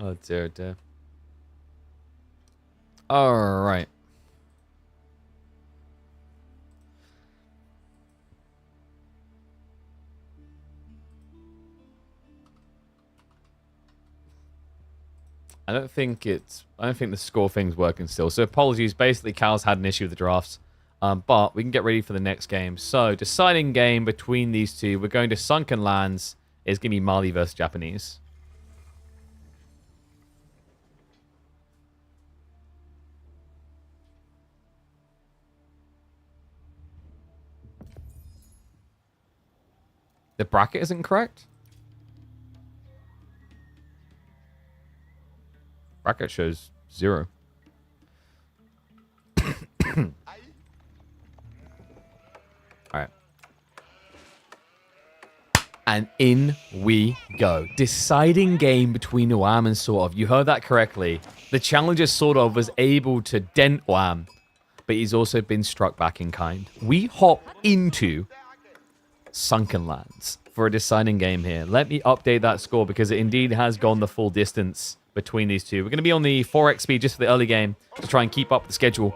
Oh, dear, dear. All right. I don't think the score thing's working still. So apologies. Basically, Cal's had an issue with the drafts. But we can get ready for the next game. So, deciding game between these two. We're going to Sunken Lands. It's going to be Mali versus Japanese. The bracket isn't correct? Bracket shows 0. Alright. And in we go. Deciding game between Wham and Sordov. You heard that correctly. The challenger Sordov was able to dent Wham, but he's also been struck back in kind. We hop into Sunken Lands for a deciding game here. Let me update that score because it indeed has gone the full distance between these two. We're going to be on the 4x speed just for the early game to try and keep up the schedule.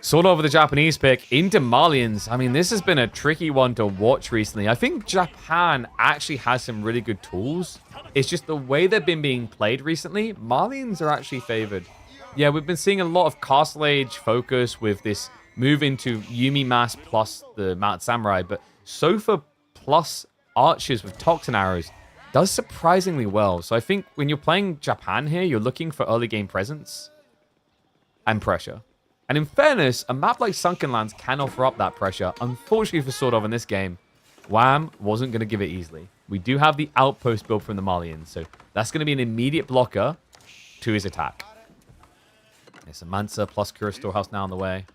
Sort of the Japanese pick into Malians. I mean, this has been a tricky one to watch recently. I think Japan actually has some really good tools. It's just the way they've been being played recently. Malians are actually favored. Yeah, we've been seeing a lot of Castle Age focus with this move into Yumi Mass plus the Mounted Samurai, but Sofa plus archers with toxin arrows does surprisingly well. So I think when you're playing Japan here, you're looking for early game presence and pressure. And in fairness, a map like Sunken Lands can offer up that pressure. Unfortunately for Sordov in this game, Wham wasn't going to give it easily. We do have the outpost built from the Malians, so that's going to be an immediate blocker to his attack. There's a Mansa plus Kura Storehouse now on the way.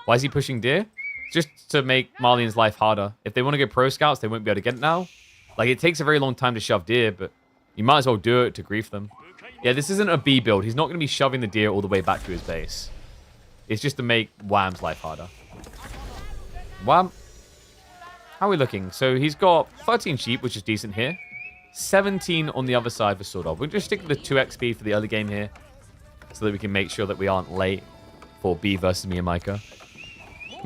Why is he pushing Deer? Just to make Malian's life harder. If they want to go pro scouts, they won't be able to get it now. Like, it takes a very long time to shove Deer, but you might as well do it to grief them. Yeah, this isn't a B build. He's not going to be shoving the Deer all the way back to his base. It's just to make Wham's life harder. Wham. How are we looking? So he's got 13 sheep, which is decent here. 17 on the other side for Sordov. We'll just stick with the 2 XP for the early game here, so that we can make sure that we aren't late for B versus MeomaikA.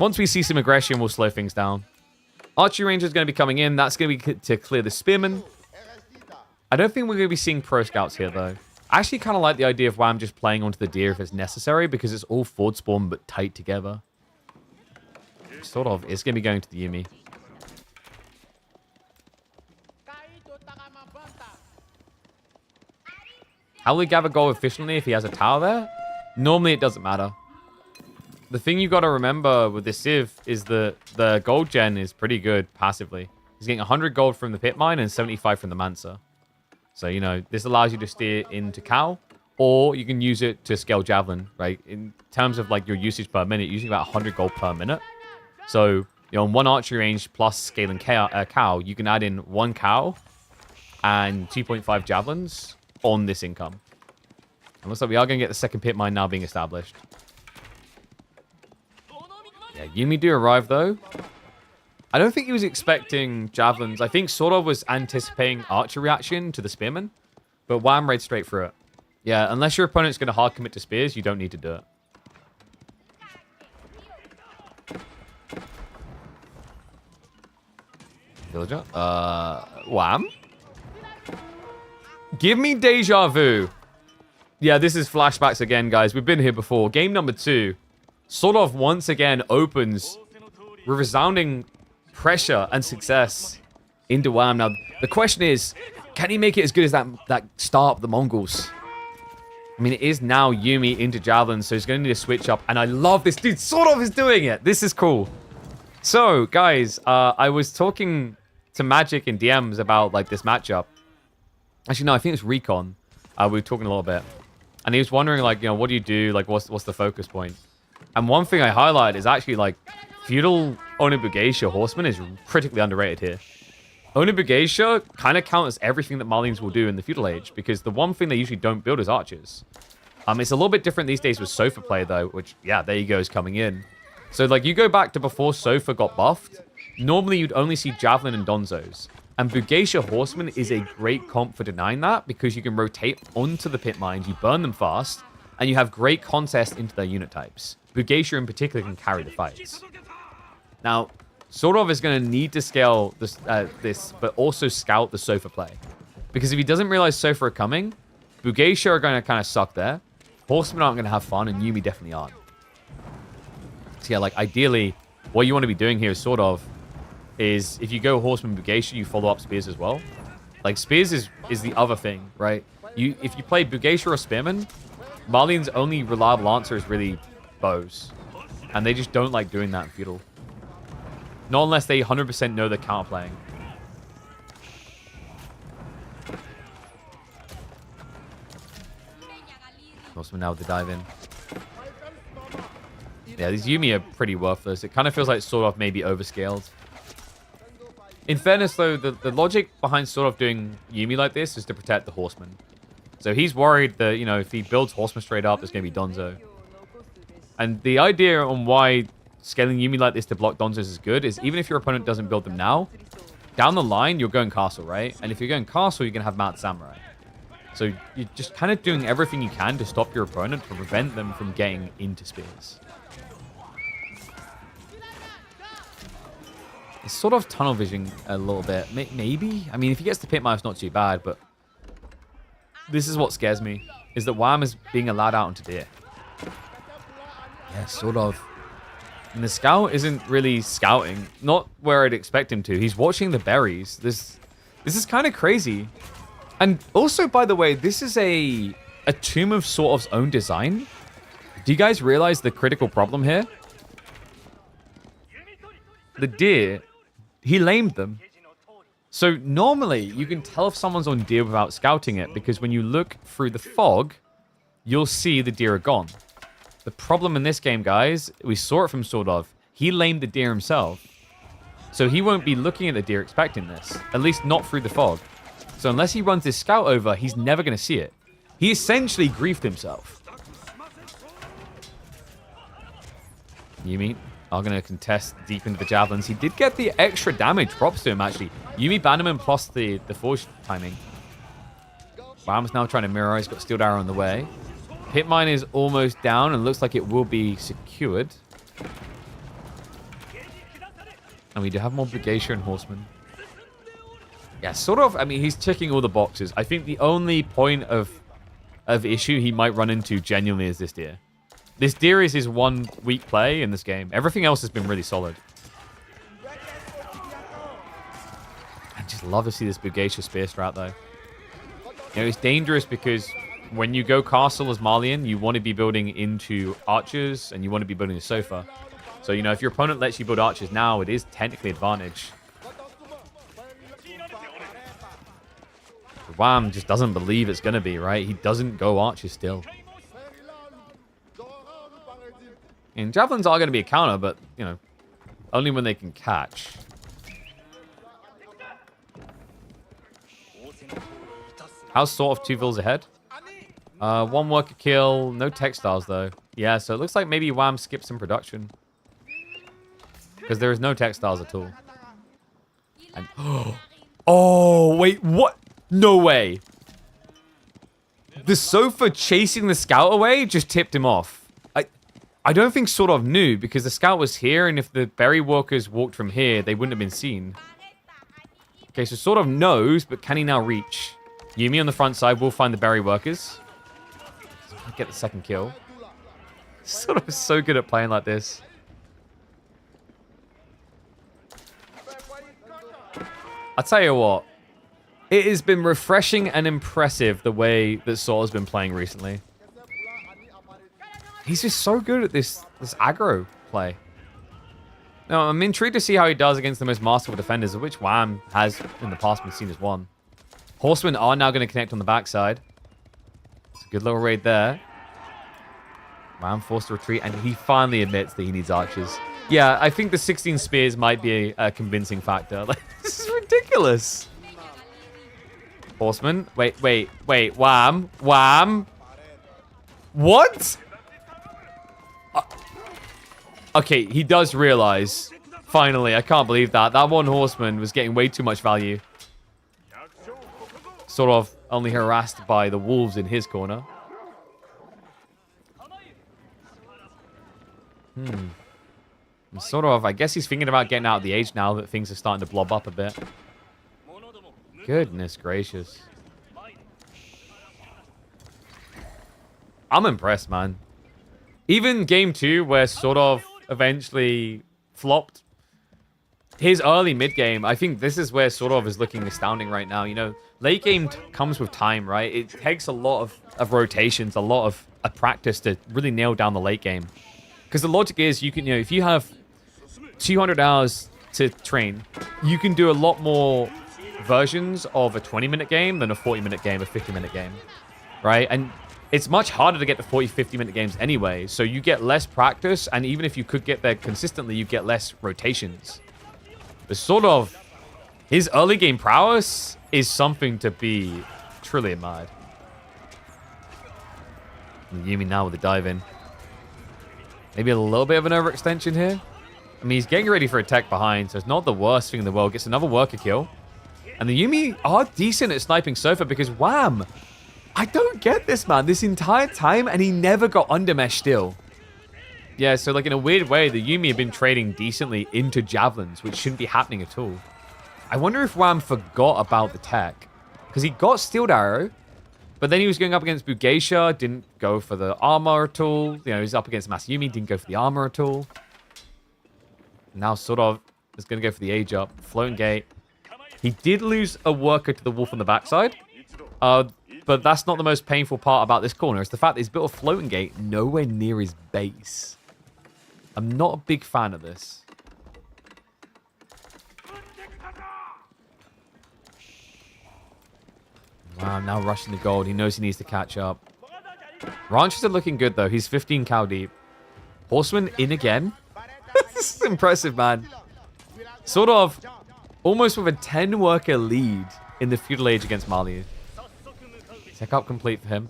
Once we see some aggression, we'll slow things down. Archery Ranger is going to be coming in. That's going to be to clear the Spearman. I don't think we're going to be seeing Pro Scouts here, though. I actually kind of like the idea of Wham just playing onto the Deer if it's necessary, because it's all forward spawn but tight together. Sort of. It's going to be going to the Yumi. How will he gather gold efficiently if he has a tower there? Normally, it doesn't matter. The thing you got to remember with this Civ is that the gold gen is pretty good passively. He's getting 100 gold from the pit mine and 75 from the Mansa. So, you know, this allows you to steer into Cow, or you can use it to scale Javelin, right? In terms of, like, your usage per minute, using about 100 gold per minute. So, you know, on one archery range plus scaling Cow, you can add in 1 Cow and 2.5 Javelins on this income. And looks like we are going to get the second pit mine now being established. Yeah, Yumi do arrive, though. I don't think he was expecting Javelins. I think Sordov was anticipating Archer reaction to the Spearman, but Wham raid straight through it. Yeah, unless your opponent's going to hard commit to Spears, you don't need to do it. Villager? Wham? Give me deja vu. Yeah, this is flashbacks again, guys. We've been here before. Game number 2. Sordov once again opens with resounding pressure and success into Wham. Now, the question is, can he make it as good as that start of the Mongols? I mean, it is now Yumi into Javelin, so he's going to need to switch up. And I love this. Dude, Sordov is doing it. This is cool. So, guys, I was talking to Magic in DMs about, like, this matchup. Actually, no, I think it's Recon. We were talking a little bit. And he was wondering, like, you know, what do you do? Like, what's the focus point? And one thing I highlighted is actually, like, Feudal Onibugeisha Horseman is critically underrated here. Onibugeisha kind of counters everything that Malians will do in the Feudal Age, because the one thing they usually don't build is archers. It's a little bit different these days with Sofa play, though, which, yeah, there you go, is coming in. So, like, you go back to before Sofa got buffed, normally you'd only see Javelin and Donzos. And Bugeisha Horseman is a great comp for denying that, because you can rotate onto the pit mines, you burn them fast, and you have great contest into their unit types. Bugeisha in particular can carry the fights. Now, Sordov is going to need to scale this, but also scout the Sofa play. Because if he doesn't realize Sofa are coming, Bugeisha are going to kind of suck there. Horsemen aren't going to have fun, and Yumi definitely aren't. So yeah, like, ideally, what you want to be doing here is Sordov is, if you go Horseman Bugeisha, you follow up Spears as well. Like, Spears is the other thing, right? If you play Bugeisha or Spearman, Malian's only reliable answer is really bows. And they just don't like doing that in Feudal. Not unless they 100% know they're counterplaying. Horseman now with the dive in. Yeah, these Yumi are pretty worthless. It kind of feels like Sordov may be overscaled. In fairness, though, the logic behind Sordov doing Yumi like this is to protect the Horseman. So he's worried that, you know, if he builds Horseman straight up, there's going to be Donzo. And the idea on why scaling Yumi like this to block Donzos is good is even if your opponent doesn't build them now, down the line, you're going Castle, right? And if you're going Castle, you're going to have Mount Samurai. So you're just kind of doing everything you can to stop your opponent, to prevent them from getting into Spears. It's sort of tunnel vision a little bit. Maybe? I mean, if he gets the pit mine, it's not too bad, but this is what scares me, is that Wham is being allowed out into Deer. Yeah, sort of. And the scout isn't really scouting. Not where I'd expect him to. He's watching the berries. This is kind of crazy. And also, by the way, this is a tomb of Sordov's own design. Do you guys realize the critical problem here? The deer, he lamed them. So normally, you can tell if someone's on deer without scouting it, because when you look through the fog, you'll see the deer are gone. The problem in this game, guys, we saw it from Sordov. He lamed the deer himself. So he won't be looking at the deer expecting this. At least not through the fog. So unless he runs his scout over, he's never going to see it. He essentially griefed himself. Yumi are going to contest deep into the javelins. He did get the extra damage. Props to him, actually. Yumi Bannerman plus the forge timing. Wham's now trying to mirror. He's got Steel Arrow on the way. Pit mine is almost down and looks like it will be secured. And we do have more Brigatia and Horsemen. Yeah, sort of. I mean, he's ticking all the boxes. I think the only point of issue he might run into genuinely is this deer. This deer is his one weak play in this game. Everything else has been really solid. I just love to see this Brigatia spear strat, though. You know, it's dangerous because when you go castle as Malian, you want to be building into archers and you want to be building a sofa. So, you know, if your opponent lets you build archers now, it is technically advantage. Wham just doesn't believe it's going to be, right? He doesn't go archers still. And javelins are going to be a counter, but, you know, only when they can catch. How's sort of 2 vills ahead? 1 worker kill, no textiles though. Yeah, so it looks like maybe Wham skipped some production. Because there is no textiles at all. And, oh, wait, what? No way. The sofa chasing the scout away just tipped him off. I don't think Sordov knew because the scout was here, and if the berry walkers walked from here, they wouldn't have been seen. Okay, so Sordov knows, but can he now reach? Yumi on the front side will find the berry workers. Get the second kill. Sordov is so good at playing like this. I'll tell you what. It has been refreshing and impressive the way that Sordov's been playing recently. He's just so good at this aggro play. Now, I'm intrigued to see how he does against the most masterful defenders, of which Wham has in the past been seen as one. Horsemen are now going to connect on the backside. It's a good little raid there. Wham forced to retreat, and he finally admits that he needs archers. Yeah, I think the 16 spears might be a convincing factor. Like, this is ridiculous. Horseman. Wait. Wham. What? Okay, he does realize. Finally, I can't believe that. That one horseman was getting way too much value. Sort of only harassed by the wolves in his corner. Sort of, I guess he's thinking about getting out of the age now that things are starting to blob up a bit. Goodness gracious. I'm impressed, man. Even game 2, where Sordov eventually flopped, his early mid-game, I think this is where Sordov is looking astounding right now. You know, late game comes with time, right? It takes a lot of rotations, a lot of practice to really nail down the late game. Because the logic is, you can, you know, if you have 200 hours to train, you can do a lot more versions of a 20-minute game than a 40-minute game, a 50-minute game, right? And it's much harder to get to 40, 50-minute games anyway, so you get less practice, and even if you could get there consistently, you get less rotations. But sort of, his early game prowess is something to be truly admired. And Yumi now with the dive in. Maybe a little bit of an overextension here. I mean, he's getting ready for a tech behind, so it's not the worst thing in the world. Gets another worker kill. And the Yumi are decent at sniping Sofa because Wham! I don't get this, man. This entire time, and he never got undermesh still. Yeah, so like in a weird way, the Yumi have been trading decently into javelins, which shouldn't be happening at all. I wonder if Wham forgot about the tech. Because he got Steel Arrow, but then he was going up against Brigatia, didn't go for the armor at all. You know, he's up against Masayumi, didn't go for the armor at all. Now Sordov is going to go for the age up. Floating gate. He did lose a worker to the wolf on the backside. But that's not the most painful part about this corner. It's the fact that he's built a floating gate nowhere near his base. I'm not a big fan of this. Wow, now rushing the gold. He knows he needs to catch up. Ranchers are looking good, though. He's 15 cow deep. Horseman in again. This is impressive, man. Sort of almost with a 10 worker lead in the feudal age against Mali. Tech up complete for him.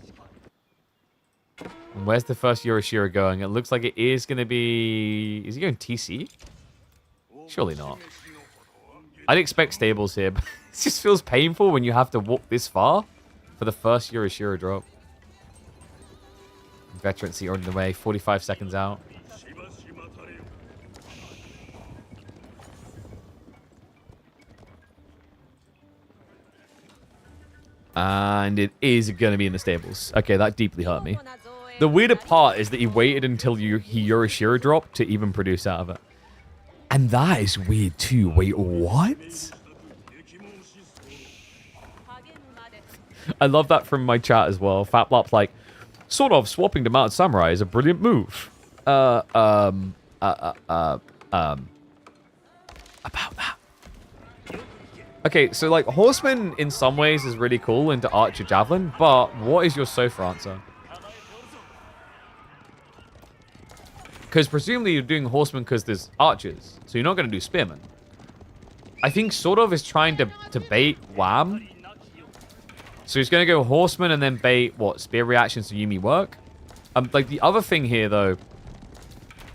And where's the first Yorishiro going? It looks like it is going to be... Is he going TC? Surely not. I'd expect stables here, but it just feels painful when you have to walk this far for the first Yorishiro drop. Veterancy already in the way. 45 seconds out. And it is going to be in the stables. Okay, that deeply hurt me. The weirder part is that he waited until he Yorishiro dropped to even produce out of it. And that is weird too. Wait, what? I love that from my chat as well. Fatlop's like, sort of swapping to Mount Samurai is a brilliant move. About that. Okay, so like Horseman in some ways is really cool into Archer Javelin, but what is your Sofa answer? Because presumably you're doing Horseman because there's Archers, so you're not going to do Spearman. I think Sordov is trying to bait Wham. So he's going to go Horseman and then bait, what, Spear reactions to Yumi work? Like the other thing here, though,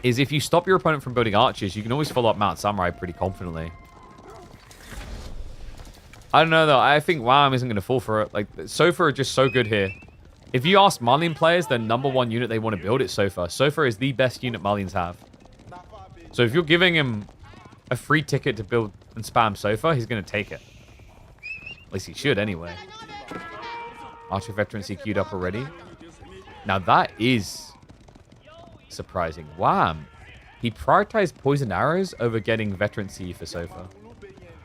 is if you stop your opponent from building Archers, you can always follow up Mount Samurai pretty confidently. I don't know, though. I think Wham isn't going to fall for it. Like, Sofa are just so good here. If you ask Marlene players, their #1 unit they want to build is Sofa. Sofa is the best unit Marlenes have. So if you're giving him a free ticket to build and spam Sofa, he's going to take it. At least he should, anyway. Archer Veterancy queued up already. Now, that is surprising. Wham! He prioritized Poison Arrows over getting Veterancy for Sofa.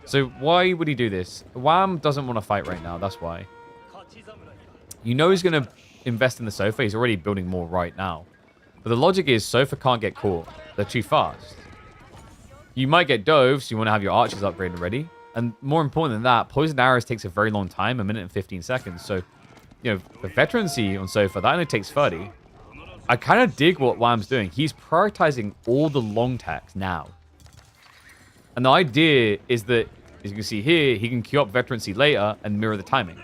So why would he do this? Wham doesn't want to fight right now. That's why. You know he's going to invest in the Sofa. He's already building more right now. But the logic is Sofa can't get caught. They're too fast. You might get Dove, so you want to have your Archers upgraded ready. And more important than that, Poison Arrows takes a very long time, 1 minute and 15 seconds. So, you know, the Veterancy on Sofa, that only takes 30. I kind of dig what Wham's doing. He's prioritizing all the long tacks now. And the idea is that, as you can see here, he can queue up Veterancy later and mirror the timing.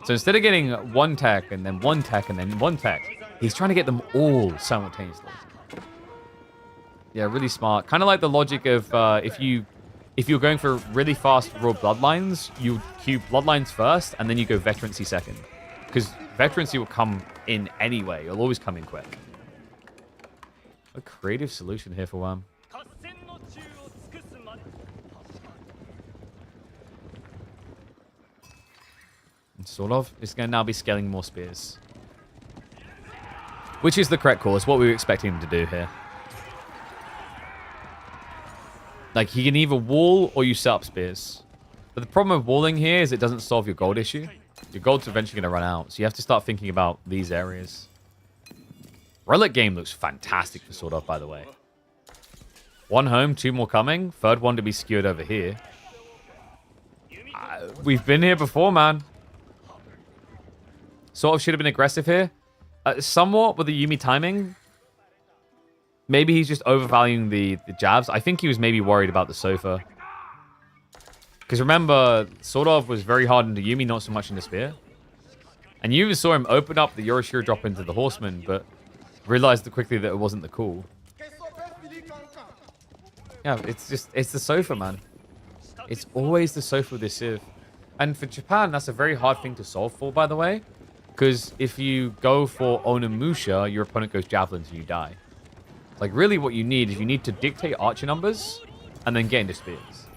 So instead of getting 1 tech and then 1 tech and then 1 tech, he's trying to get them all simultaneously. Yeah, really smart. Kind of like the logic of if you're going for really fast raw bloodlines, you queue bloodlines first and then you go Veterancy second. Because Veterancy will come in anyway. It'll always come in quick. A creative solution here for Wham. Sort of. It's going to now be scaling more spears. Which is the correct course. What we were expecting him to do here. Like, he can either wall or you set up spears. But the problem with walling here is it doesn't solve your gold issue. Your gold's eventually going to run out. So you have to start thinking about these areas. Relic game looks fantastic for Sword Off, by the way. 1 home, 2 more coming. 3rd one to be skewered over here. We've been here before, man. Sort of should have been aggressive here. Somewhat with the Yumi timing. Maybe he's just overvaluing the jabs. I think he was maybe worried about the Sofa. Because remember, Sordov was very hard into Yumi, not so much into Spear. And you even saw him open up the Yorishiro drop into the Horseman, but realized quickly that it wasn't the cool. Yeah, it's the Sofa, man. It's always the Sofa with this Civ. And for Japan, that's a very hard thing to solve for, by the way. Because if you go for Onimusha, your opponent goes Javelins and you die. Like, really what you need is you need to dictate Archer numbers and then get into Spears.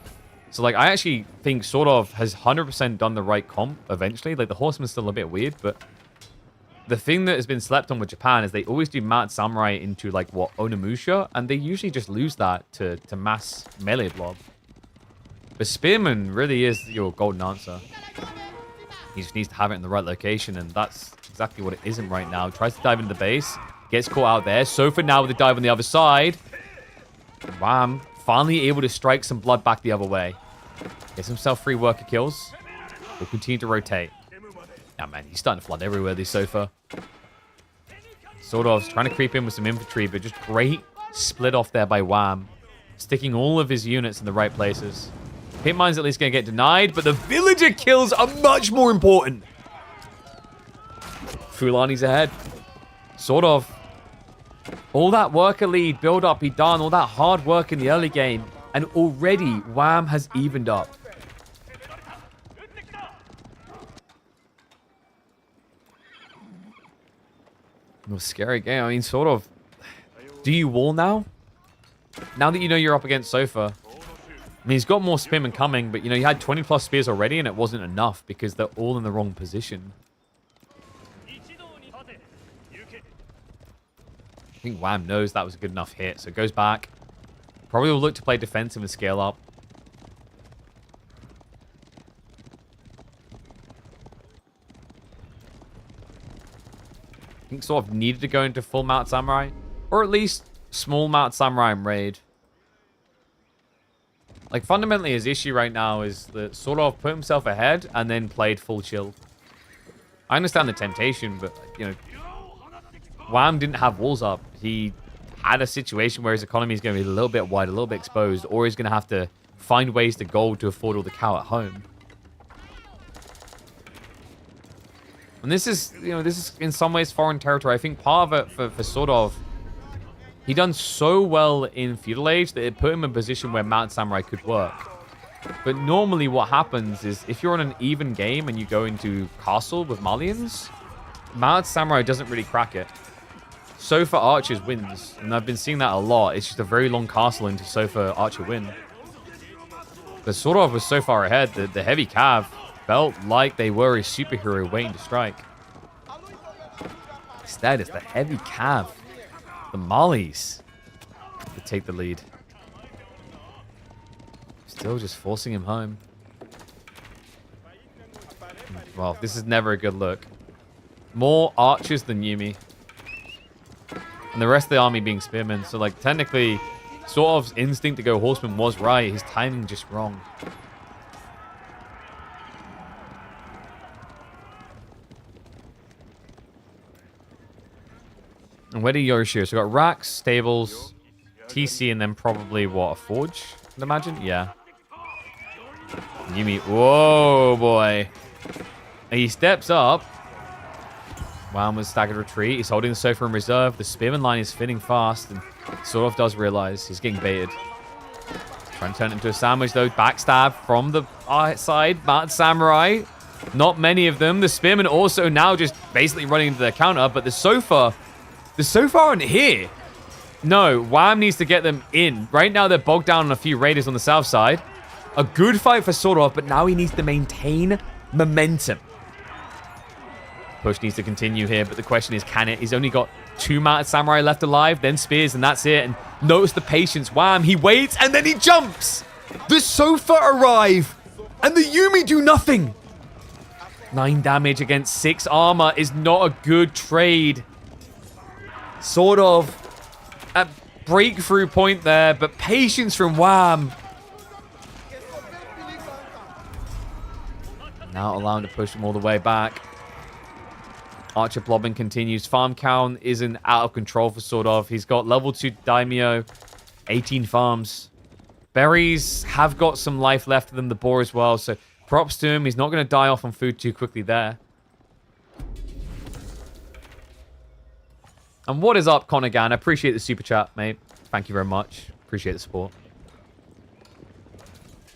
So, like, I actually think Sordov has 100% done the right comp eventually. Like, the Horseman's still a bit weird, but the thing that has been slept on with Japan is they always do Mad Samurai into, like, what, Onimusha? And they usually just lose that to mass melee blob. But Spearman really is your golden answer. He just needs to have it in the right location, and that's exactly what it isn't right now. Tries to dive into the base. Gets caught out there. Sofa now with the dive on the other side. Wham. Finally able to strike some blood back the other way. Gets himself 3 worker kills. Will continue to rotate. Now, man, he's starting to flood everywhere, this Sofa. Sordov's trying to creep in with some infantry, but just great split off there by Wham. Sticking all of his units in the right places. Hitmine's at least going to get denied, but the villager kills are much more important. Fulani's ahead. Sordov. All that worker lead build-up he done, all that hard work in the early game, and already Wham has evened up. No, scary game. I mean, sort of. Do you wall now? Now that you know you're up against Sofa. I mean, he's got more Spearmen coming, but, you know, you had 20 plus spears already, and it wasn't enough because they're all in the wrong position. I think Wham knows that was a good enough hit, so goes back. Probably will look to play defensive and scale up. I think sort of needed to go into full Mount Samurai, or at least small Mount Samurai and raid. Like, fundamentally, his issue right now is that Sordov put himself ahead and then played full shield. I understand the temptation, but, you know, Wham didn't have walls up. He had a situation where his economy is going to be a little bit wide, a little bit exposed, or he's going to have to find ways to gold to afford all the cow at home. And this is, you know, this is in some ways foreign territory. I think part of it for Sordov, he done so well in Feudal Age that it put him in a position where Mount Samurai could work. But normally what happens is if you're on an even game and you go into Castle with Malians, Mount Samurai doesn't really crack it. Sofa Archers wins, and I've been seeing that a lot. It's just a very long castle into Sofa Archer win. But Sordov was so far ahead that the heavy cav felt like they were a superhero waiting to strike. Instead, it's the heavy cav, the Malis, to take the lead. Still just forcing him home. Well, this is never a good look. More archers than Yumi. And the rest of the army being spearmen. So, like, technically, Sordov's instinct to go horseman was right. His timing just wrong. And where do Yorishiro? So we got racks, stables, TC, and then probably, what, a forge? I'd imagine? Yeah. Yumi. Whoa, boy. And he steps up. Wham with staggered retreat. He's holding the Sofa in reserve. The spearman line is fitting fast, and Sordov does realize he's getting baited. Trying to turn it into a sandwich, though. Backstab from the side. Mount Samurai. Not many of them. The spearmen also now just basically running into their counter, but the Sofa aren't here. No, Wham needs to get them in. Right now, they're bogged down on a few raiders on the south side. A good fight for Sordov, but now he needs to maintain momentum. Push needs to continue here, but the question is, can it? He's only got 2 Mount Samurai left alive, then spears, and that's it. And notice the patience. Wham, he waits, and then he jumps. The Sofa arrive, and the Yumi do nothing. 9 damage against 6 armor is not a good trade. Sordov at breakthrough point there, but patience from Wham. Now allowing to push him all the way back. Archer blobbing continues. Farm count isn't out of control for Sordov. He's got level 2 Daimyo, 18 farms. Berries have got some life left of them, the boar as well, so props to him. He's not going to die off on food too quickly there. And what is up, Conagan? I appreciate the super chat, mate. Thank you very much. Appreciate the support.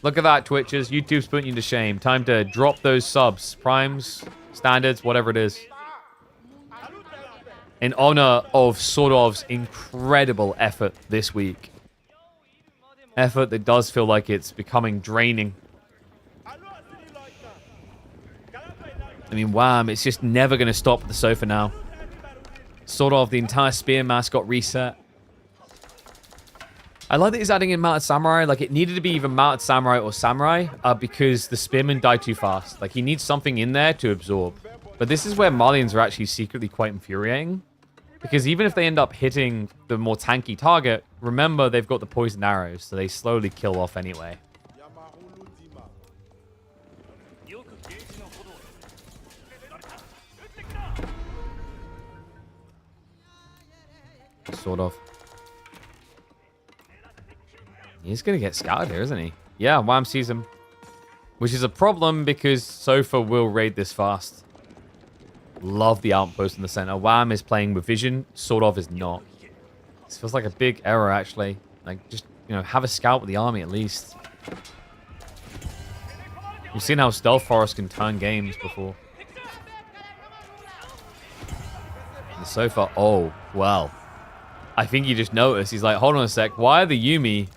Look at that, Twitchers. YouTube's putting you to shame. Time to drop those subs. Primes, standards, whatever it is. In honor of Sordov's incredible effort this week. Effort that does feel like it's becoming draining. I mean, Wham, it's just never going to stop at the sofa now. Sort of the entire spear mass got reset. I like that he's adding in mounted samurai. Like, it needed to be either mounted samurai or samurai because the spearmen die too fast. Like, he needs something in there to absorb. But this is where Malians are actually secretly quite infuriating. Because even if they end up hitting the more tanky target, remember they've got the poison arrows, so they slowly kill off anyway. Sort of. He's going to get scouted here, isn't he? Yeah, Wham sees him. Which is a problem because Sofa will raid this fast. Love the outpost in the center. Wham is playing with vision. Sordov is not. This feels like a big error, actually. Like, just, you know, have a scout with the army at least. We've seen how Stealth Forest can turn games before. And so far, oh, well. I think he just noticed. He's like, hold on a sec. Why are the Yuumi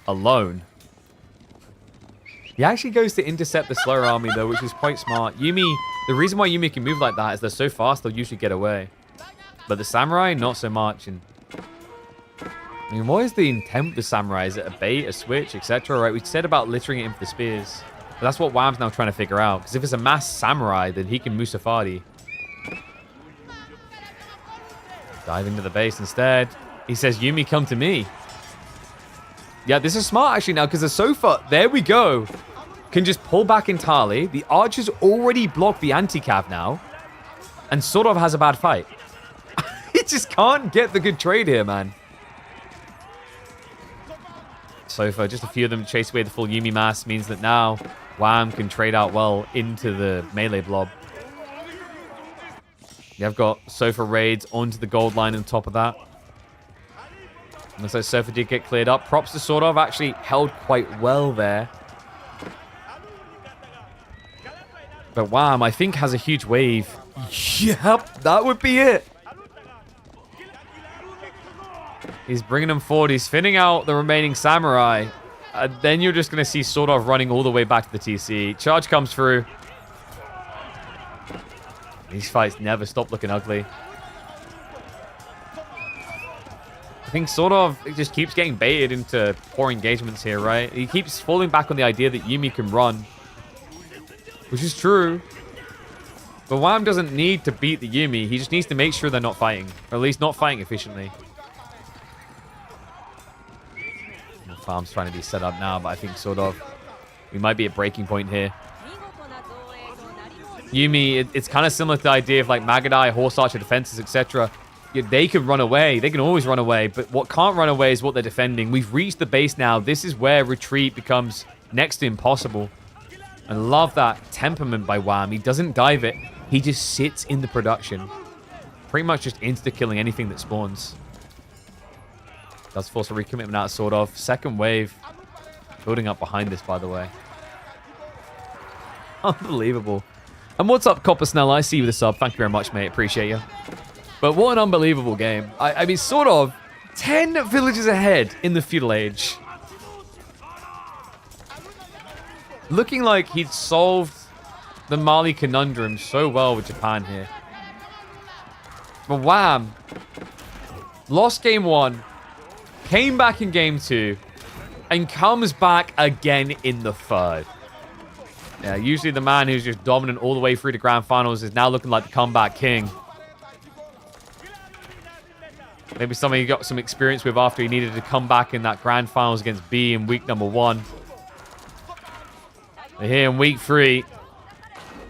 alone? He actually goes to intercept the slower army, though, which is quite smart. Yuumi, the reason why Yuumi can move like that is they're so fast, they'll usually get away. But the samurai, not so much. And I mean, what is the intent with the samurai? Is it a bait, a switch, etc.? Right, we said about littering it in for the spears. But that's what Wham's now trying to figure out. Because if it's a mass samurai, then he can Musafadi. Dive into the base instead. He says, Yuumi, come to me. Yeah, this is smart actually now because the sofa, there we go, can just pull back entirely. The archers already block the anti-cav now. And Sordov has a bad fight. He just can't get the good trade here, man. Sofa, just a few of them chase away the full Yuumi mass means that now Wham can trade out well into the melee blob. You've got Sofa raids onto the gold line on top of that. Looks like Sofa did get cleared up. Props to Sordov, actually held quite well there. But Wham, I think, has a huge wave. Yep, that would be it. He's bringing them forward. He's thinning out the remaining samurai. Then you're just going to see Sordov running all the way back to the TC. Charge comes through. These fights never stop looking ugly. I think Sordov just keeps getting baited into poor engagements here, right? He keeps falling back on the idea that Yuumi can run. Which is true. But Wham doesn't need to beat the Yuumi. He just needs to make sure they're not fighting. Or at least not fighting efficiently. The farm's trying to be set up now, but I think Sordov, we might be at breaking point here. Yuumi, it's kind of similar to the idea of like Magadai, Horse Archer defenses, etc. They can run away. They can always run away. But what can't run away is what they're defending. We've reached the base now. This is where retreat becomes next to impossible. I love that temperament by Wham. He doesn't dive it. He just sits in the production. Pretty much just insta-killing anything that spawns. Does force a recommitment out sort of. Second wave. Building up behind this, by the way. Unbelievable. And what's up, Copper Snell? I see you with a sub. Thank you very much, mate. Appreciate you. But what an unbelievable game. I mean, sort of 10 villages ahead in the feudal age. Looking like he'd solved the Mali conundrum so well with Japan here. But Wham! Lost game 1. Came back in game 2. And comes back again in the 3rd. Yeah, usually the man who's just dominant all the way through the grand finals is now looking like the comeback king. Maybe something he got some experience with after he needed to come back in that grand finals against B in week number 1. But here in week 3,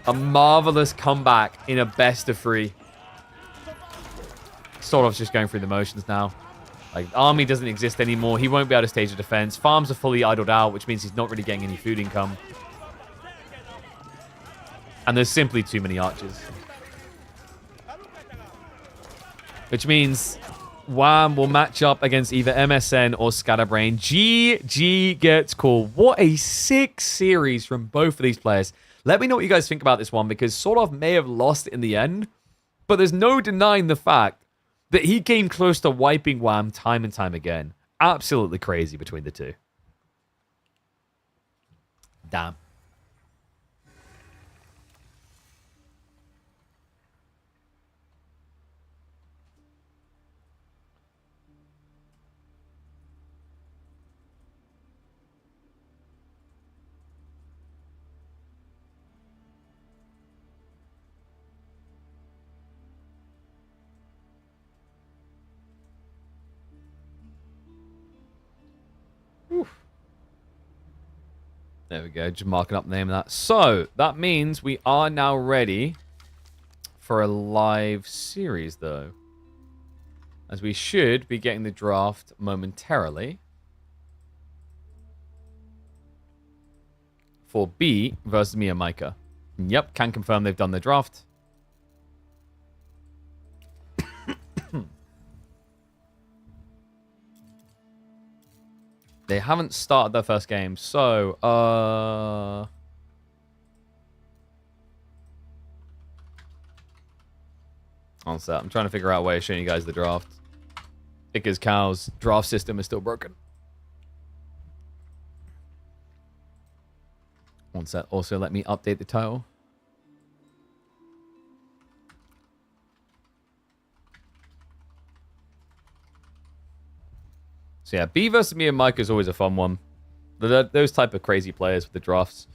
a marvelous comeback in a best of 3. Sordov's just going through the motions now. Like, army doesn't exist anymore. He won't be able to stage a defense. Farms are fully idled out, which means he's not really getting any food income. And there's simply too many archers. Which means Wham will match up against either MSN or Scatterbrain. GG gets called. What a sick series from both of these players. Let me know what you guys think about this one, because Sordov may have lost in the end, but there's no denying the fact that he came close to wiping Wham time and time again. Absolutely crazy between the two. Damn. There we go. Just marking up the name of that. So, that means we are now ready for a live series, though. As we should be getting the draft momentarily. For B versus MeomaikA. Yep, can confirm they've done the draft. They haven't started their first game, so, one sec. I'm trying to figure out a way of showing you guys the draft. Because Cow's draft system is still broken. One sec. Also, let me update the title. So yeah, B versus MeomaikA is always a fun one. Those type of crazy players with the drafts.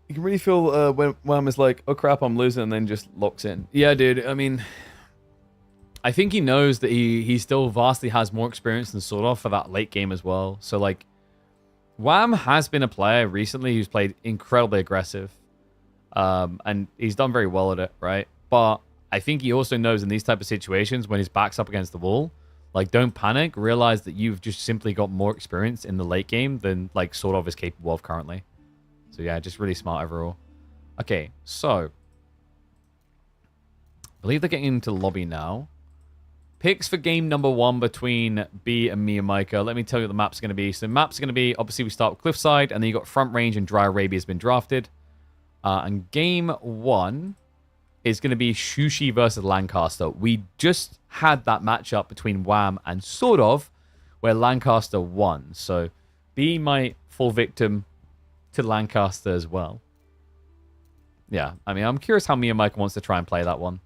You can really feel when Wham is like, oh crap, I'm losing, and then just locks in. Yeah, dude, I mean, I think he knows that he still vastly has more experience than Sordov for that late game as well. So like, Wham has been a player recently who's played incredibly aggressive. And he's done very well at it, right? But I think he also knows in these type of situations when his back's up against the wall, like, don't panic. Realize that you've just simply got more experience in the late game than, like, Sordov is capable of currently. So, yeah, just really smart overall. Okay, so. I believe they're getting into the lobby now. Picks for game number 1 between B and MeomaikA. Let me tell you what the map's going to be. So, the map's going to be, obviously, we start with Cliffside, and then you got Front Range and Dry Arabia has been drafted. And game 1 is going to be Shushi versus Lancaster. We just had that matchup between Wham and Sordov, where Lancaster won. So B might fall victim to Lancaster as well. Yeah, I mean, I'm curious how MeomaikA wants to try and play that one.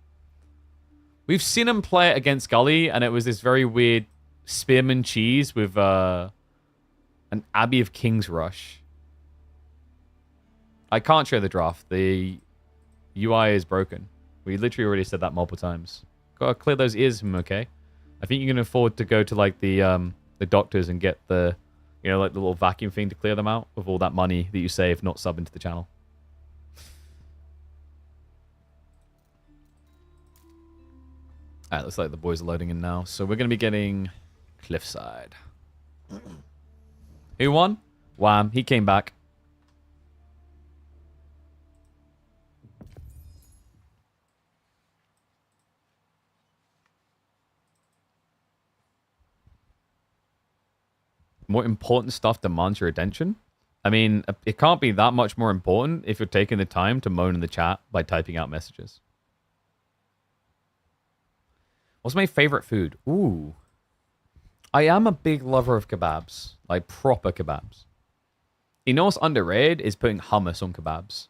We've seen him play it against Gully, and it was this very weird spearman cheese with an Abbey of King's Rush. I can't show the draft. The UI is broken. We literally already said that multiple times. Gotta clear those ears, okay? I think you can afford to go to like the doctors and get the, you know, like the little vacuum thing to clear them out with all that money that you save not subbing to the channel. Alright, looks like the boys are loading in now. So we're gonna be getting Cliffside. Who won? Wham. He came back. More important stuff demands your attention. I mean, it can't be that much more important if you're taking the time to moan in the chat by typing out messages. What's my favorite food? Ooh. I am a big lover of kebabs. Like, proper kebabs. You know what's underrated is putting hummus on kebabs.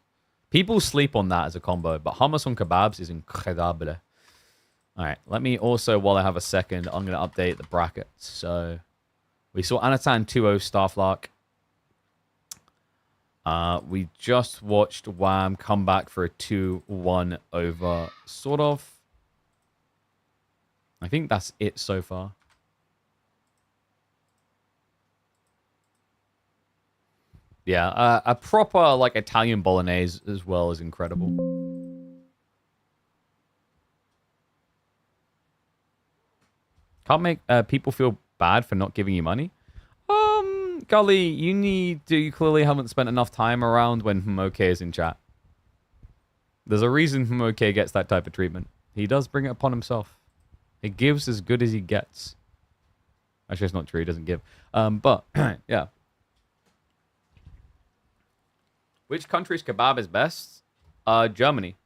People sleep on that as a combo, but hummus on kebabs is incredible. Alright, let me also, while I have a second, I'm going to update the brackets. So, we saw Anatan 2-0 Starflark. We just watched Wham come back for a 2-1 over Sordov. I think that's it so far. Yeah, a proper like Italian bolognese as well is incredible. Can't make people feel bad for not giving you money. Gully, you clearly haven't spent enough time around when MeomaikA is in chat. There's a reason MeomaikA gets that type of treatment. He does bring it upon himself. He gives as good as he gets. Actually, it's not true. He doesn't give. But, yeah. Which country's kebab is best? Germany.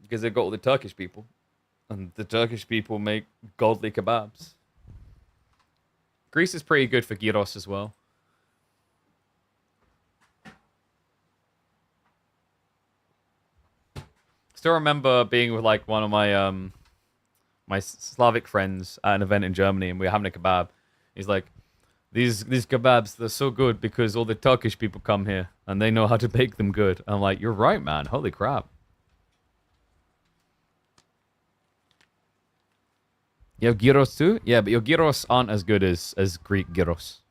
Because they've got all the Turkish people. And the Turkish people make godly kebabs. Greece is pretty good for gyros as well. Still remember being with like one of my my Slavic friends at an event in Germany, and we were having a kebab. He's like, these kebabs, they're so good because all the Turkish people come here and they know how to bake them good. I'm like, you're right, man. Holy crap. You have gyros too? Yeah, but your gyros aren't as good as Greek gyros.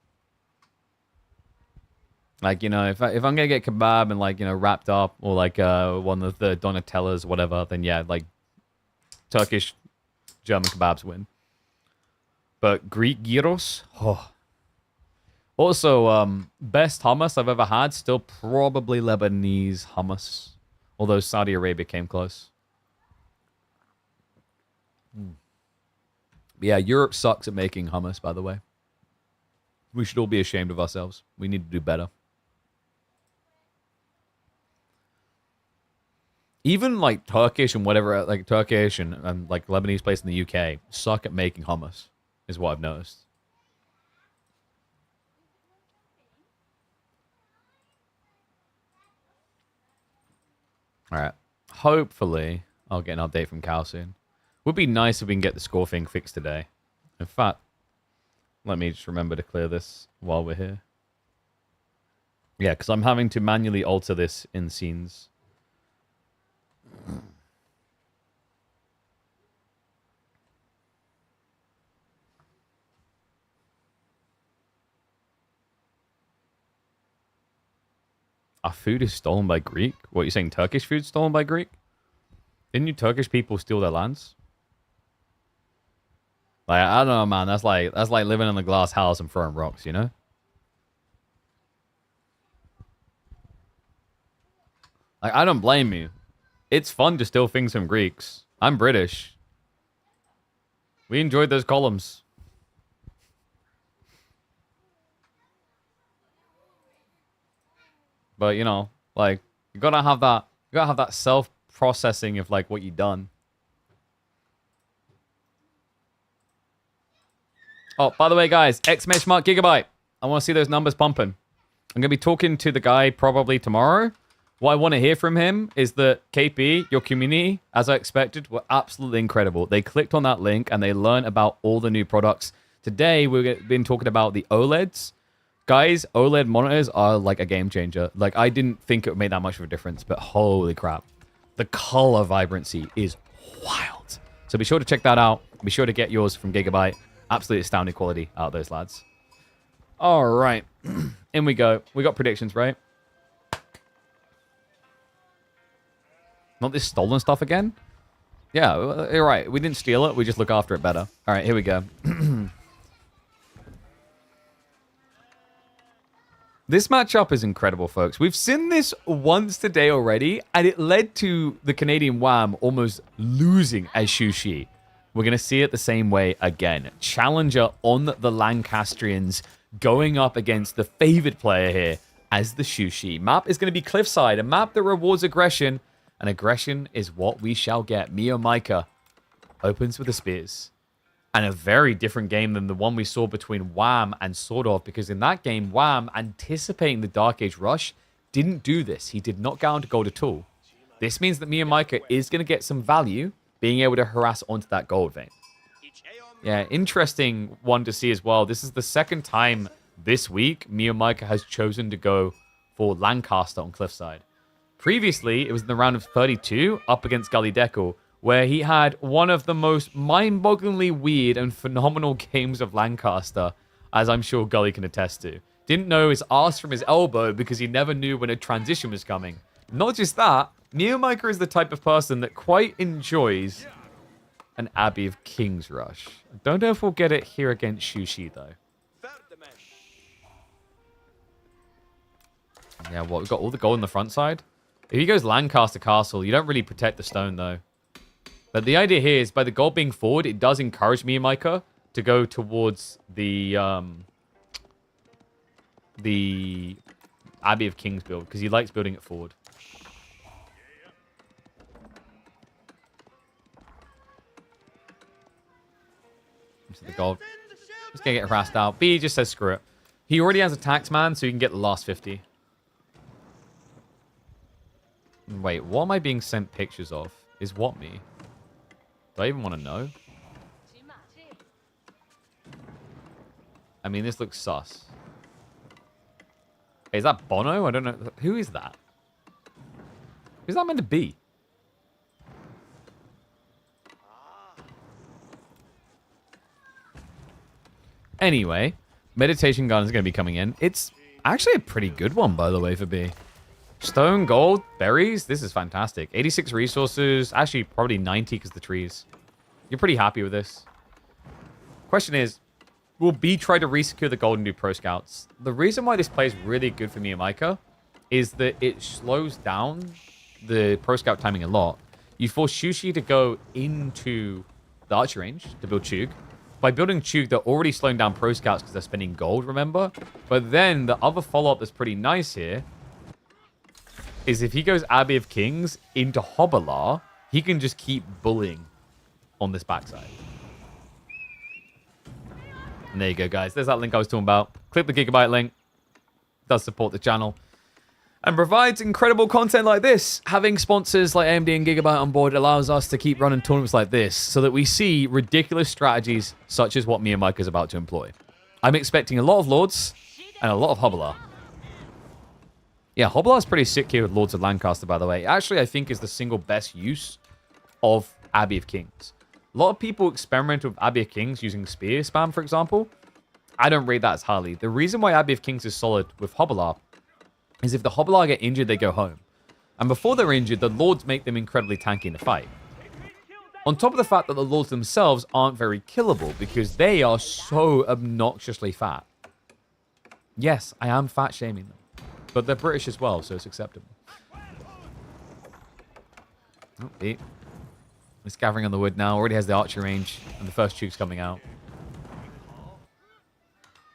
Like, you know, if I'm going to get kebab and, like, you know, wrapped up or, like, one of the Donatellas, whatever, then, yeah, like, Turkish, German kebabs win. But Greek gyros? Oh. Also, best hummus I've ever had, still probably Lebanese hummus. Although Saudi Arabia came close. Yeah, Europe sucks at making hummus, by the way. We should all be ashamed of ourselves. We need to do better. Even like Turkish and whatever, like Turkish and like Lebanese place in the UK suck at making hummus, is what I've noticed. All right. Hopefully, I'll get an update from Cal soon. Would be nice if we can get the score thing fixed today. In fact, let me just remember to clear this while we're here. Yeah, because I'm having to manually alter this in scenes. Our food is stolen by Greek? What, you saying Turkish food stolen by Greek? Didn't you Turkish people steal their lands? Like, I don't know, man. That's like living in a glass house and throwing rocks, you know? Like, I don't blame you. It's fun to steal things from Greeks. I'm British. We enjoyed those columns. But, you know, like, you gotta have that self-processing of, like, what you've done. Oh, by the way, guys, exclamation mark gigabyte. I want to see those numbers pumping. I'm going to be talking to the guy probably tomorrow. What I want to hear from him is that KP, your community, as I expected, were absolutely incredible. They clicked on that link and they learned about all the new products. Today, we've been talking about the OLEDs. Guys, OLED monitors are like a game changer. Like, I didn't think it would make that much of a difference, but holy crap. The color vibrancy is wild. So be sure to check that out. Be sure to get yours from Gigabyte. Absolutely astounding quality out of those lads. All right. In we go. We got predictions, right? Not this stolen stuff again? Yeah, you're right. We didn't steal it. We just look after it better. All right, here we go. This matchup is incredible, folks. We've seen this once today already, and it led to the Canadian Wham almost losing as Shushi. We're going to see it the same way again. Challenger on the Lancastrians going up against the favored player here as the Shushi. Map is going to be Cliffside, a map that rewards aggression, and aggression is what we shall get. MeomaikA opens with the spears. And a very different game than the one we saw between Wham and Sordov, because in that game, Wham, anticipating the Dark Age rush, didn't do this. He did not go on to gold at all. This means that MeomaikA is going to get some value being able to harass onto that gold vein. Yeah, interesting one to see as well. This is the second time this week MeomaikA has chosen to go for Lancaster on Cliffside. Previously, it was in the round of 32 up against Gully Deckle, where he had one of the most mind-bogglingly weird and phenomenal games of Lancaster, as I'm sure Gully can attest to. Didn't know his arse from his elbow because he never knew when a transition was coming. Not just that, MeomaikA is the type of person that quite enjoys an Abbey of King's Rush. I don't know if we'll get it here against Shushi, though. Yeah, what? We've got all the gold on the front side? If he goes Lancaster Castle, you don't really protect the stone, though. But the idea here is by the gold being forward, it does encourage MeomaikA to go towards the Abbey of Kings build, because he likes building it forward. The gold. Just gonna get harassed out. B just says screw it. He already has a taxman, so you can get the last 50. Wait, what am I being sent pictures of? Is what me? Do I even want to know? I mean, this looks sus. Hey, is that Bono? I don't know. Who is that? Who's that meant to be? Anyway, Meditation Gun is going to be coming in. It's Actually a pretty good one, by the way, for B. Stone, gold, berries. This is fantastic. 86 resources. Actually, probably 90 because the trees. You're pretty happy with this. Question is, will B try to resecure the gold and do pro scouts? The reason why this play is really good for MeomaikA is that it slows down the pro scout timing a lot. You force Shushi to go into the archer range to build Chug. By building Chug, they're already slowing down pro scouts because they're spending gold, remember? But then the other follow-up that's pretty nice here is if he goes Abbey of Kings into Hobbler, he can just keep bullying on this backside. And there you go, guys. There's that link I was talking about. Click the Gigabyte link. Does support the channel. And provides incredible content like this. Having sponsors like AMD and Gigabyte on board allows us to keep running tournaments like this so that we see ridiculous strategies such as what MeomaikA is about to employ. I'm expecting a lot of Lords and a lot of Hobbler. Yeah, Hobbler is pretty sick here with Lords of Lancaster, by the way. Actually, I think is the single best use of Abbey of Kings. A lot of people experiment with Abbey of Kings using Spear spam, for example. I don't rate that as highly. The reason why Abbey of Kings is solid with Hobbler is if the Hobbler get injured, they go home. And before they're injured, the Lords make them incredibly tanky in the fight. On top of the fact that the Lords themselves aren't very killable because they are so obnoxiously fat. Yes, I am fat shaming them. But they're British as well, so it's acceptable. Oh, B. It's gathering on the wood now. Already has the archer range. And the first Chug's coming out.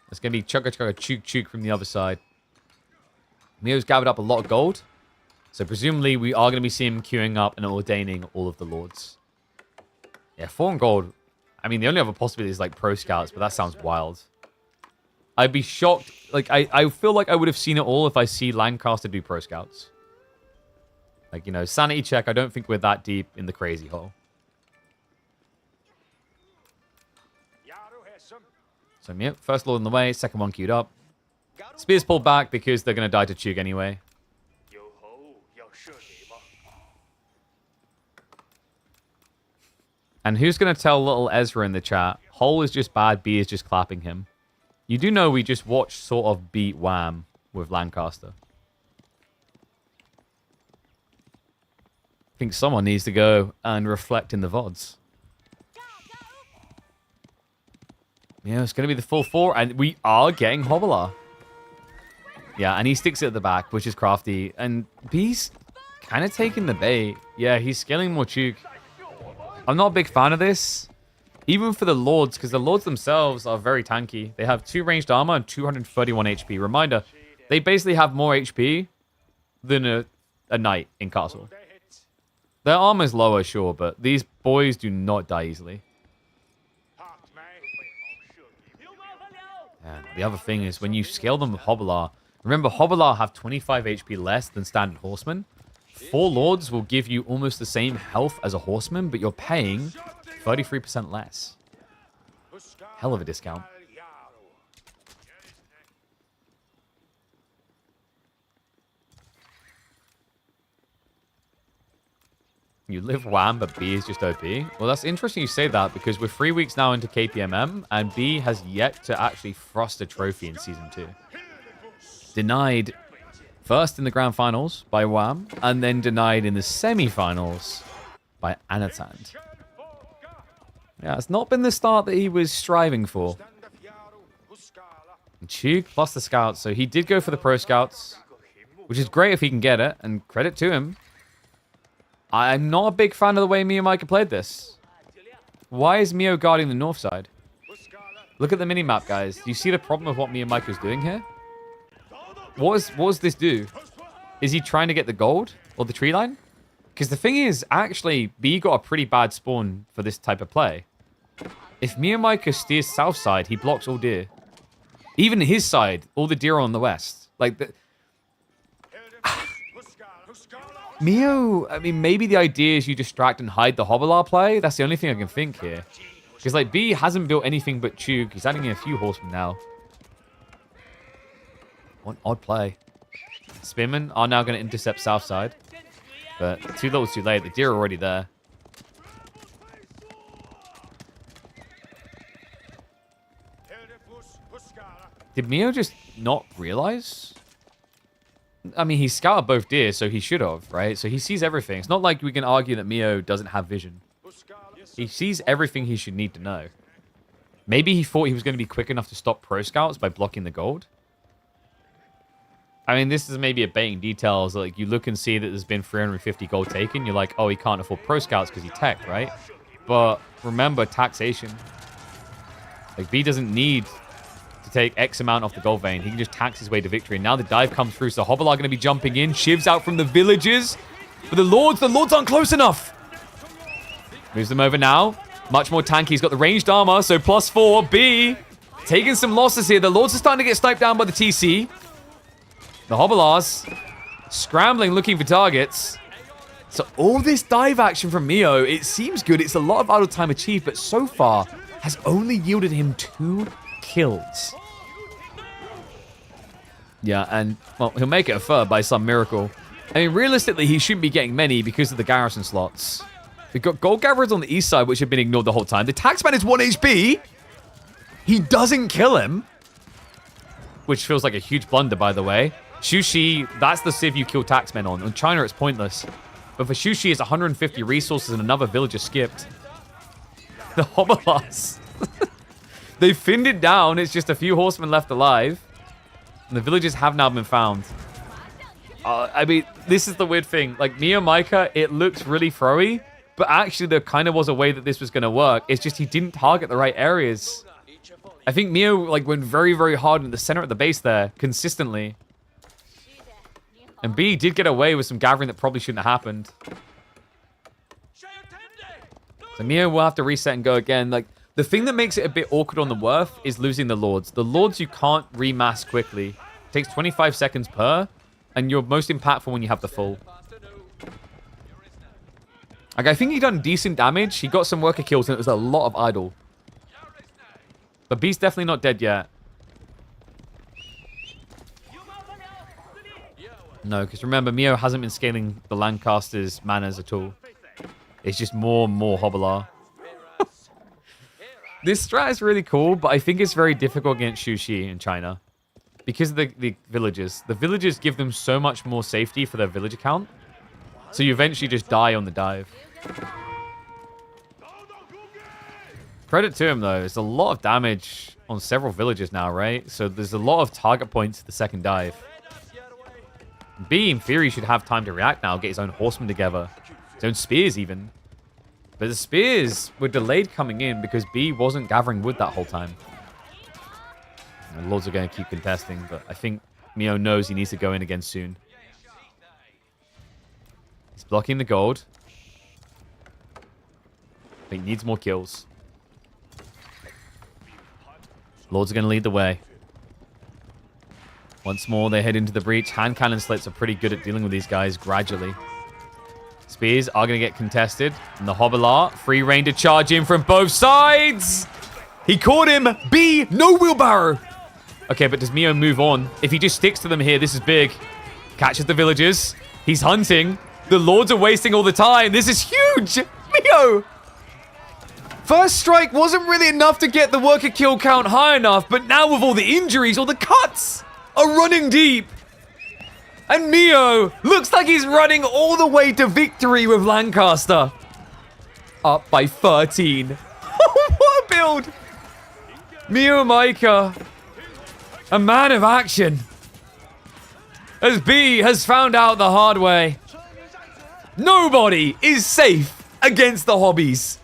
It's going to be chugga chugga chug chug from the other side. Mio's gathered up a lot of gold. So presumably we are going to be seeing him queuing up and ordaining all of the Lords. Yeah, 4 on gold. I mean, the only other possibility is like pro scouts, but that sounds wild. I'd be shocked. Like, I feel like I would have seen it all if I see Lancaster do pro scouts. Like, you know, sanity check. I don't think we're that deep in the crazy hole. So, yeah, first Lord in the way. Second one queued up. Spear's pulled back because they're going to die to Chug anyway. And who's going to tell little Ezra in the chat? Hole is just bad, B is just clapping him. You do know we just watched sort of beat Wham with Lancaster. I think someone needs to go and reflect in the VODs. Yeah, it's going to be the full 4, and we are getting Hobbler. Yeah, and he sticks it at the back, which is crafty. And B's kind of taking the bait. Yeah, he's scaling more Chug. I'm not a big fan of this. Even for the Lords, because the Lords themselves are very tanky. They have 2 ranged armor and 231 HP. Reminder, they basically have more HP than a knight in Castle. Their armor's lower, sure, but these boys do not die easily. And the other thing is, when you scale them with Hobbler, remember, Hobbler have 25 HP less than standard horsemen. 4 Lords will give you almost the same health as a horseman, but you're paying 33% less. Hell of a discount. You live Wham, but B is just OP. Well, that's interesting you say that, because we're 3 weeks now into KPMM, and B has yet to actually thrust a trophy in Season 2. Denied first in the grand finals by Wham, and then denied in the semi-finals by Anatan. Yeah, it's not been the start that he was striving for. Chug plus the scouts, so he did go for the pro scouts, which is great if he can get it, and credit to him. I'm not a big fan of the way MeomaikA played this. Why is Mio guarding the north side? Look at the minimap, guys. Do you see the problem of what MeomaikA is doing here? What does this do? Is he trying to get the gold or the tree line? Because the thing is, actually, B got a pretty bad spawn for this type of play. If MeomaikA steers south side, he blocks all deer. Even his side, all the deer are on the west. Like, Mio, I mean, maybe the idea is you distract and hide the Hobbler play. That's the only thing I can think here. Because, like, B hasn't built anything but Chug. He's adding in a few horsemen now. What an odd play. Spearmen are now going to intercept south side. But too little too late. The deer are already there. Did Meo just not realize? I mean, he scouted both deer, so he should have, right? So he sees everything. It's not like we can argue that Meo doesn't have vision. He sees everything he should need to know. Maybe he thought he was going to be quick enough to stop pro scouts by blocking the gold. I mean, this is maybe a baiting details. Like, you look and see that there's been 350 gold taken. You're like, oh, he can't afford pro scouts because he teched, right? But remember, taxation. Like, B doesn't need to take X amount off the gold vein. He can just tax his way to victory. And now the dive comes through, so Hobble are going to be jumping in. Shivs out from the villagers. But the Lords aren't close enough. Moves them over now. Much more tanky. He's got the ranged armor, so +4. B taking some losses here. The Lords are starting to get sniped down by the TC. The Hobblars scrambling, looking for targets. So all this dive action from Meo, it seems good. It's a lot of idle time achieved, but so far has only yielded him 2 kills. Yeah, and, well, he'll make it a third by some miracle. I mean, realistically, he shouldn't be getting many because of the garrison slots. We've got gold gatherers on the east side, which have been ignored the whole time. The taxman is 1 HP. He doesn't kill him. Which feels like a huge blunder, by the way. Shushi, that's the civ you kill taxmen on. On China, it's pointless. But for Shushi, it's 150 resources and another villager skipped. The Hobblars. They finned it down. It's just a few horsemen left alive. And the villagers have now been found. I mean, this is the weird thing. Like, MeomaikA, it looks really throwy. But actually, there kind of was a way that this was going to work. It's just he didn't target the right areas. I think Meo, like, went very, very hard in the center of the base there, consistently. And B did get away with some gathering that probably shouldn't have happened. So Meo will have to reset and go again. Like, the thing that makes it a bit awkward on the Worth is losing the Lords. The Lords you can't remass quickly. It takes 25 seconds per, and you're most impactful when you have the full. Like, I think he done decent damage. He got some worker kills, and it was a lot of idle. But B's definitely not dead yet. No, because remember, Meo hasn't been scaling the Lancaster's manners at all. It's just more and more Hobbler. This strat is really cool, but I think it's very difficult against Shushi in China. Because of the villagers. The villagers give them so much more safety for their villager count. So you eventually just die on the dive. Credit to him, though. It's a lot of damage on several villagers now, right? So there's a lot of target points to the second dive. B, in theory, should have time to react now, get his own horsemen together. His own spears, even. But the spears were delayed coming in because B wasn't gathering wood that whole time. And the Lords are going to keep contesting, but I think Meo knows he needs to go in again soon. He's blocking the gold. But he needs more kills. Lords are going to lead the way. Once more, they head into the breach. Hand cannon slits are pretty good at dealing with these guys gradually. Spears are going to get contested. And the Hobbler, free reign to charge in from both sides. He caught him. B, no wheelbarrow. Okay, but does Meo move on? If he just sticks to them here, this is big. Catches the villagers. He's hunting. The Lords are wasting all the time. This is huge. Meo. First strike wasn't really enough to get the worker kill count high enough, but now with all the injuries, all the cuts are running deep. And Meo looks like he's running all the way to victory with Lancaster. Up by 13. What a build. MeomaikA, a man of action. As B has found out the hard way. Nobody is safe against the hobbies.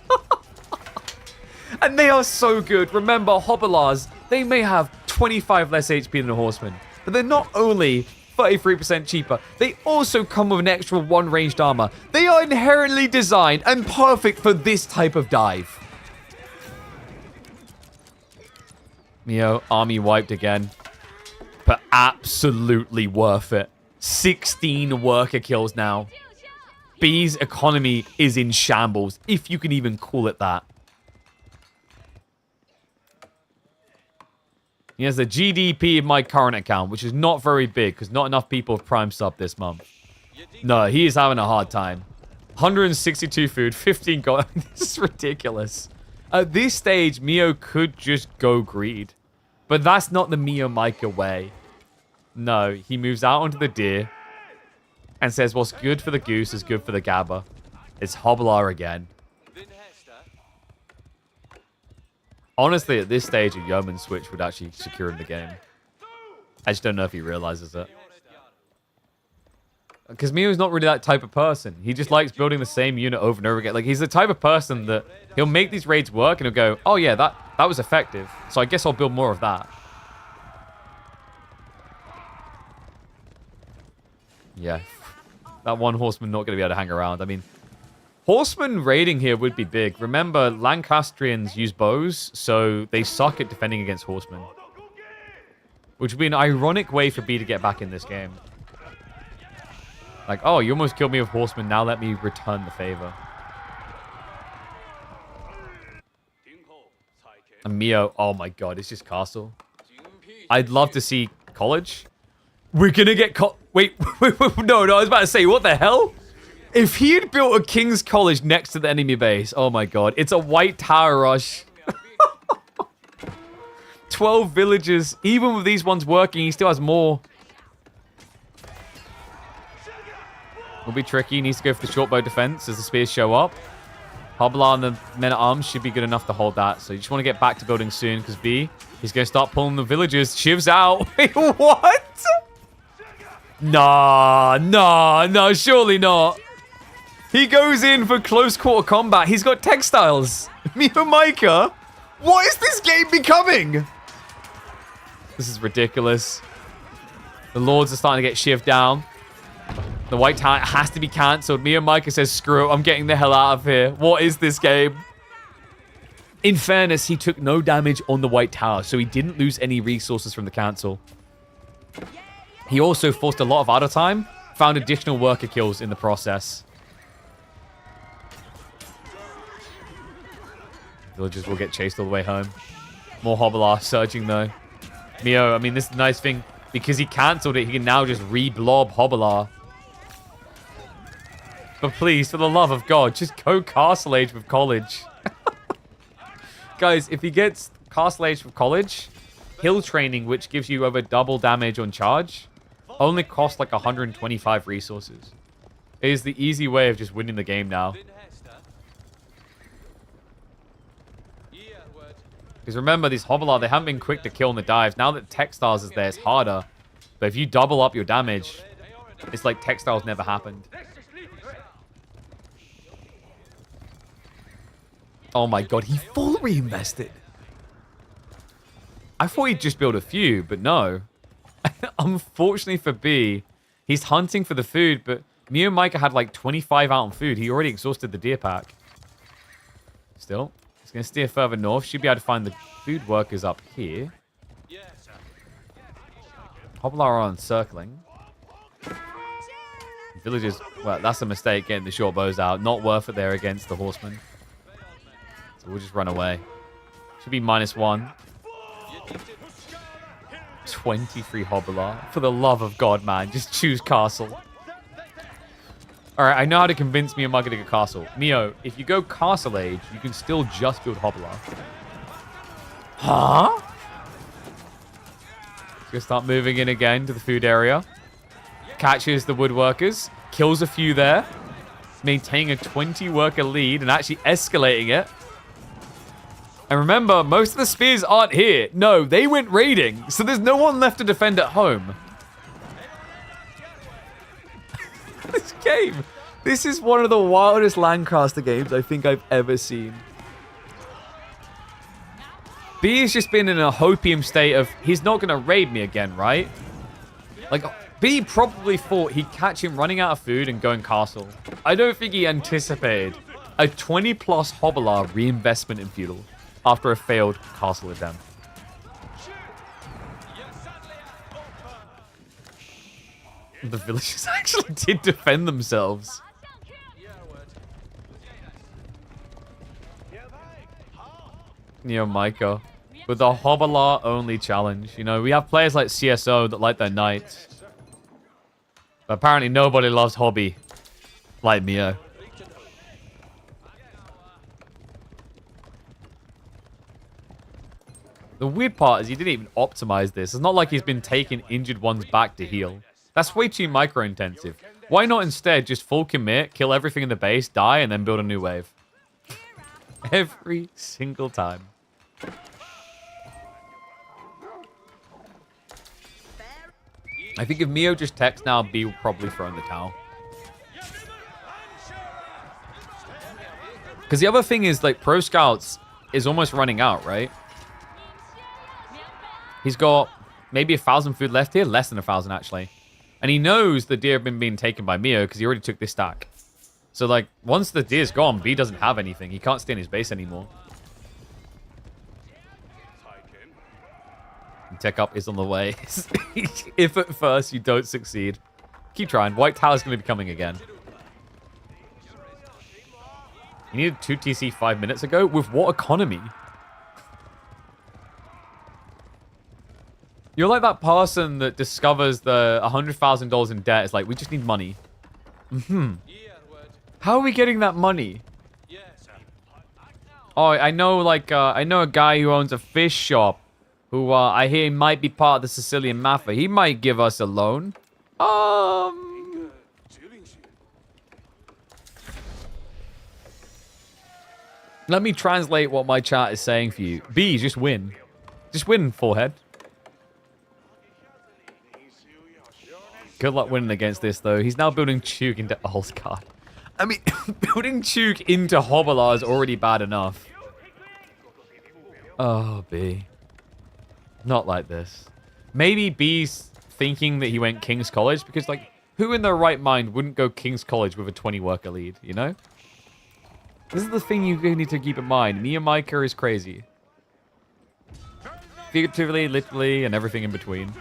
And they are so good. Remember, Hobblars, they may have 25 less HP than a horseman. But they're not only 33% cheaper, they also come with an extra 1 ranged armor. They are inherently designed and perfect for this type of dive. Meo, army wiped again. But absolutely worth it. 16 worker kills now. B's economy is in shambles, if you can even call it that. He has the GDP of my current account, which is not very big because not enough people have prime sub this month. No, he is having a hard time. 162 food, 15 gold. This is ridiculous. At this stage, Meo could just go greed. But that's not the MeomaikA way. No, he moves out onto the deer and says what's good for the goose is good for the gabber. It's Hobbler again. Honestly, at this stage, a yeoman switch would actually secure him the game. I just don't know if he realizes it. Because Mio's not really that type of person. He just likes building the same unit over and over again. Like, he's the type of person that he'll make these raids work and he'll go, oh yeah, that was effective. So I guess I'll build more of that. Yeah. That one horseman not going to be able to hang around. I mean, horseman raiding here would be big. Remember, Lancastrians use bows, so they suck at defending against horsemen. Which would be an ironic way for B to get back in this game. Like, oh, you almost killed me with horsemen. Now let me return the favor. And Mio, oh my god, it's just castle. I'd love to see college. We're gonna get wait, no, I was about to say, what the hell? If he had built a king's college next to the enemy base, oh my god, it's a white tower rush. 12 villages. Even with these ones working, he still has more. Will be tricky. He needs to go for the short bow defense as the spears show up. Hobbler and the men-at-arms should be good enough to hold that. So you just want to get back to building soon because B, he's going to start pulling the villagers. Shiv's out. Wait, what? Nah, surely not. He goes in for close quarter combat. He's got textiles. MeomaikA? What is this game becoming? This is ridiculous. The lords are starting to get shivved down. The white tower has to be cancelled. MeomaikA says, screw it, I'm getting the hell out of here. What is this game? In fairness, he took no damage on the white tower, so he didn't lose any resources from the cancel. He also forced a lot of idle time, found additional worker kills in the process. Villagers will get chased all the way home. More Hobbler surging though. Mio, I mean, this is the nice thing. Because he cancelled it, he can now just re-blob Hobbler. But please, for the love of God, just go Castle Age with College. Guys, if he gets Castle Age with College, Hill Training, which gives you over double damage on charge, only costs like 125 resources. It is the easy way of just winning the game now. Because remember, these Hobbler, they haven't been quick to kill in the dives. Now that Textiles is there, it's harder. But if you double up your damage, it's like Textiles never happened. Oh my god, he full reinvested. I thought he'd just build a few, but no. Unfortunately for B, he's hunting for the food, but MeomaikA had like 25 out on food. He already exhausted the deer pack. Still, he's going to steer further north. Should be able to find the food workers up here. Hobbler are encircling. Villagers, well, that's a mistake getting the short bows out. Not worth it there against the horsemen. So we'll just run away. Should be -1. 23 Hobbler. For the love of God, man. Just choose castle. Alright, I know how to convince MeomaikA to get castle. Mio, if you go Castle Age, you can still just build Hobbler. Huh? He's gonna start moving in again to the food area. Catches the woodworkers. Kills a few there. Maintaining a 20 worker lead and actually escalating it. And remember, most of the spears aren't here. No, they went raiding. So there's no one left to defend at home. This game. This is one of the wildest Lancaster games I think I've ever seen. B has just been in a hopium state of, he's not going to raid me again, right? Like, B probably thought he'd catch him running out of food and going castle. I don't think he anticipated a 20+ Hobbler reinvestment in feudal after a failed castle attempt. The villagers actually did defend themselves. MeomaikA with the Hobbler only challenge. You know, we have players like CSO that like their knights. But apparently nobody loves hobby like Mio. The weird part is he didn't even optimize this. It's not like he's been taking injured ones back to heal. That's way too micro-intensive. Why not instead just full commit, kill everything in the base, die, and then build a new wave? Every single time. I think if Mio just techs now, B will probably throw in the towel. Because the other thing is, like, Pro Scouts is almost running out, right? He's got maybe 1,000 food left here. Less than 1,000, actually. And he knows the deer have been being taken by Mio because he already took this stack. So, like, once the deer's gone, B doesn't have anything. He can't stay in his base anymore. And tech up is on the way. If at first you don't succeed, keep trying. White Tower's going to be coming again. You needed 2 TC 5 minutes ago? With what economy? You're like that person that discovers the $100,000 in debt. It's like, we just need money. How are we getting that money? Oh, I know, like, I know a guy who owns a fish shop who, I hear might be part of the Sicilian Mafia. He might give us a loan. Let me translate what my chat is saying for you. B, just win. Just win, forehead. Good luck winning against this, though. He's now building Chug into... Oh, God. I mean, building Chug into Hobbler is already bad enough. Oh, B. Not like this. Maybe B's thinking that he went King's College, because, like, who in their right mind wouldn't go King's College with a 20-worker lead, you know? This is the thing you need to keep in mind. MeomaikA is crazy. Figuratively, literally, and everything in between.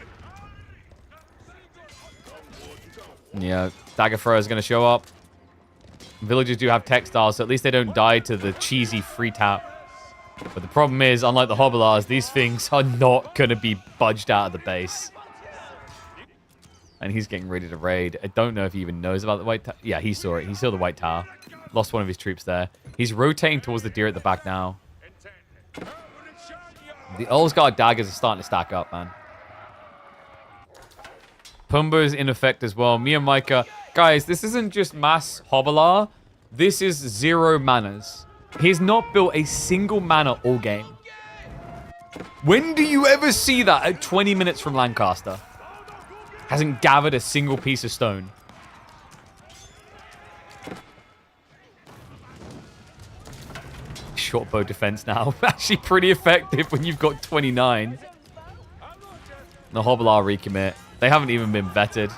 Yeah, Dagger Thrower is going to show up. Villagers do have textiles, so at least they don't die to the cheesy free tap. But the problem is, unlike the Hobblars, these things are not going to be budged out of the base. And he's getting ready to raid. I don't know if he even knows about the white tower. Yeah, he saw it. He saw the white tower. Lost one of his troops there. He's rotating towards the deer at the back now. The Olsgard daggers are starting to stack up, man. Pumba's in effect as well. MeomaikA. Guys, this isn't just mass Hobbler. This is 0 manas. He's not built a single mana all game. When do you ever see that at 20 minutes from Lancaster? Hasn't gathered a single piece of stone. Short bow defense now. Actually pretty effective when you've got 29. The Hobbler recommit. They haven't even been vetted.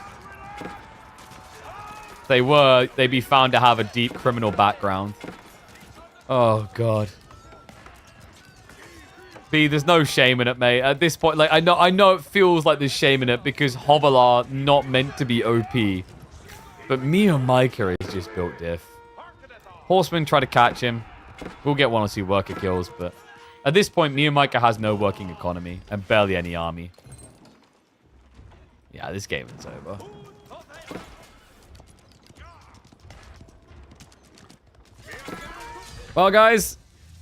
If they were, they'd be found to have a deep criminal background. Oh, God. B, there's no shame in it, mate. At this point, like, I know it feels like there's shame in it because Hobbler not meant to be OP. But MeomaikA is just built diff. Horsemen try to catch him. We'll get 1 or 2 worker kills, but at this point, MeomaikA has no working economy and barely any army. Yeah, this game is over. Well, guys,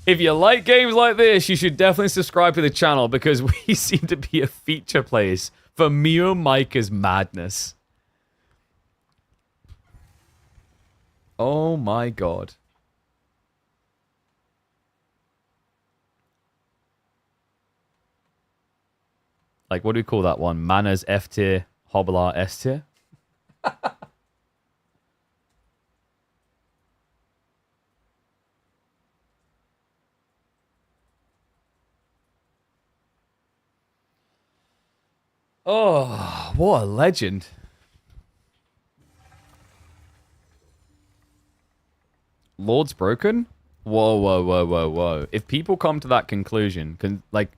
if you like games like this, you should definitely subscribe to the channel because we seem to be a feature place for MeomaikA's madness. Oh my God. Like, what do we call that one? Manas F tier, Hobbler S tier? Oh, what a legend. Lord's broken? Whoa, whoa, whoa, whoa, whoa. If people come to that conclusion, like,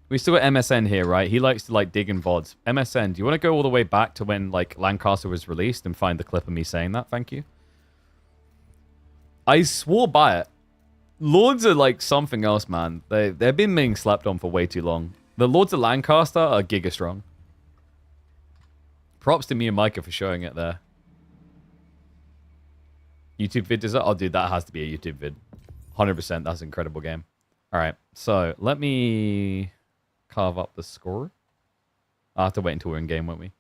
we still got MSN here, right? He likes to, like, dig in VODs. MSN, do you want to go all the way back to when, like, Lancaster was released and find the clip of me saying that? Thank you. I swore by it. Lords are, like, something else, man. They've been being slept on for way too long. The Lords of Lancaster are giga strong. Props to MeomaikA for showing it there. YouTube vid does it? Oh, dude, that has to be a YouTube vid. 100%. That's an incredible game. All right. So, let me carve up the score. I'll have to wait until we're in game, won't we?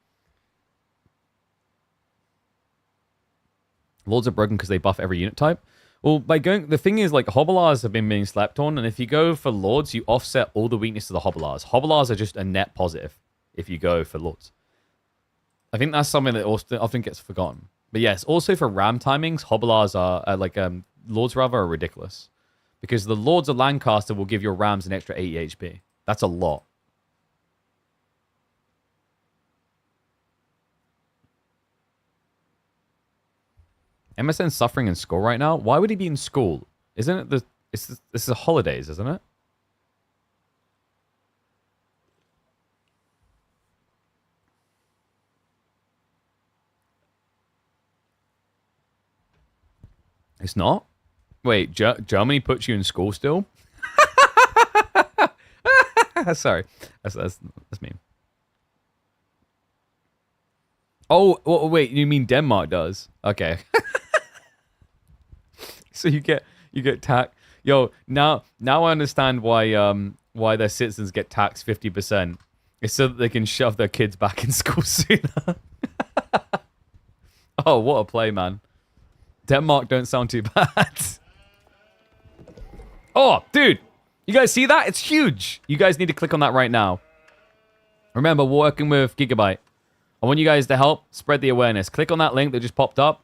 Lords are broken because they buff every unit type. Well, the thing is, like, Hobblars have been being slept on, and if you go for Lords, you offset all the weakness of the Hobblars. Hobblars are just a net positive if you go for Lords. I think that's something that often gets forgotten. But yes, also for ram timings, Hobblars are, Lords rather, are ridiculous. Because the Lords of Lancaster will give your rams an extra 80 HP. That's a lot. MSN's suffering in school right now. Why would he be in school? Isn't it this is the holidays, isn't it? It's not? Wait, Germany puts you in school still? Sorry. That's mean. Oh, wait, you mean Denmark does? Okay. So you get taxed. Yo, now I understand why their citizens get taxed 50%. It's so that they can shove their kids back in school sooner. Oh, what a play, man. Denmark don't sound too bad. Oh, dude. You guys see that? It's huge. You guys need to click on that right now. Remember, we're working with Gigabyte. I want you guys to help spread the awareness. Click on that link that just popped up.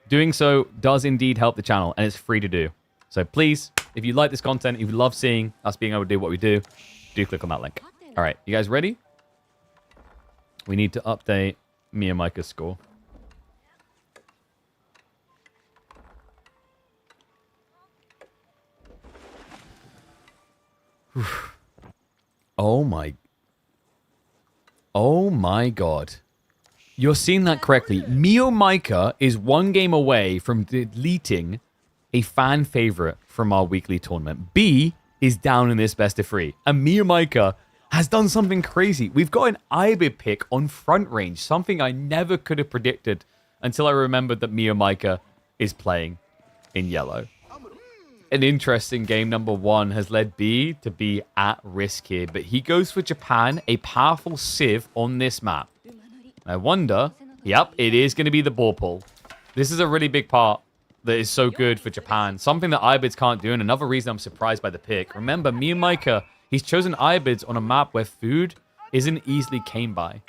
Doing so does indeed help the channel, and it's free to do. So please, if you like this content, if you love seeing us being able to do what we do click on that link. All right, you guys ready? We need to update MeomaikA's score. Oh my god. You're seeing that correctly. MeomaikA is one game away from deleting a fan favorite from our weekly tournament. B is down in this best of 3. And MeomaikA has done something crazy. We've got an Ibid pick on front range, something I never could have predicted until I remembered that MeomaikA is playing in yellow. An interesting game number 1 has led B to be at risk here, but he goes for Japan, a powerful Civ on this map. I wonder, yep, it is going to be the ball pull. This is a really big part that is so good for Japan. Something that Ibids can't do, and another reason I'm surprised by the pick. Remember, MeomaikA, he's chosen Ibids on a map where food isn't easily came by.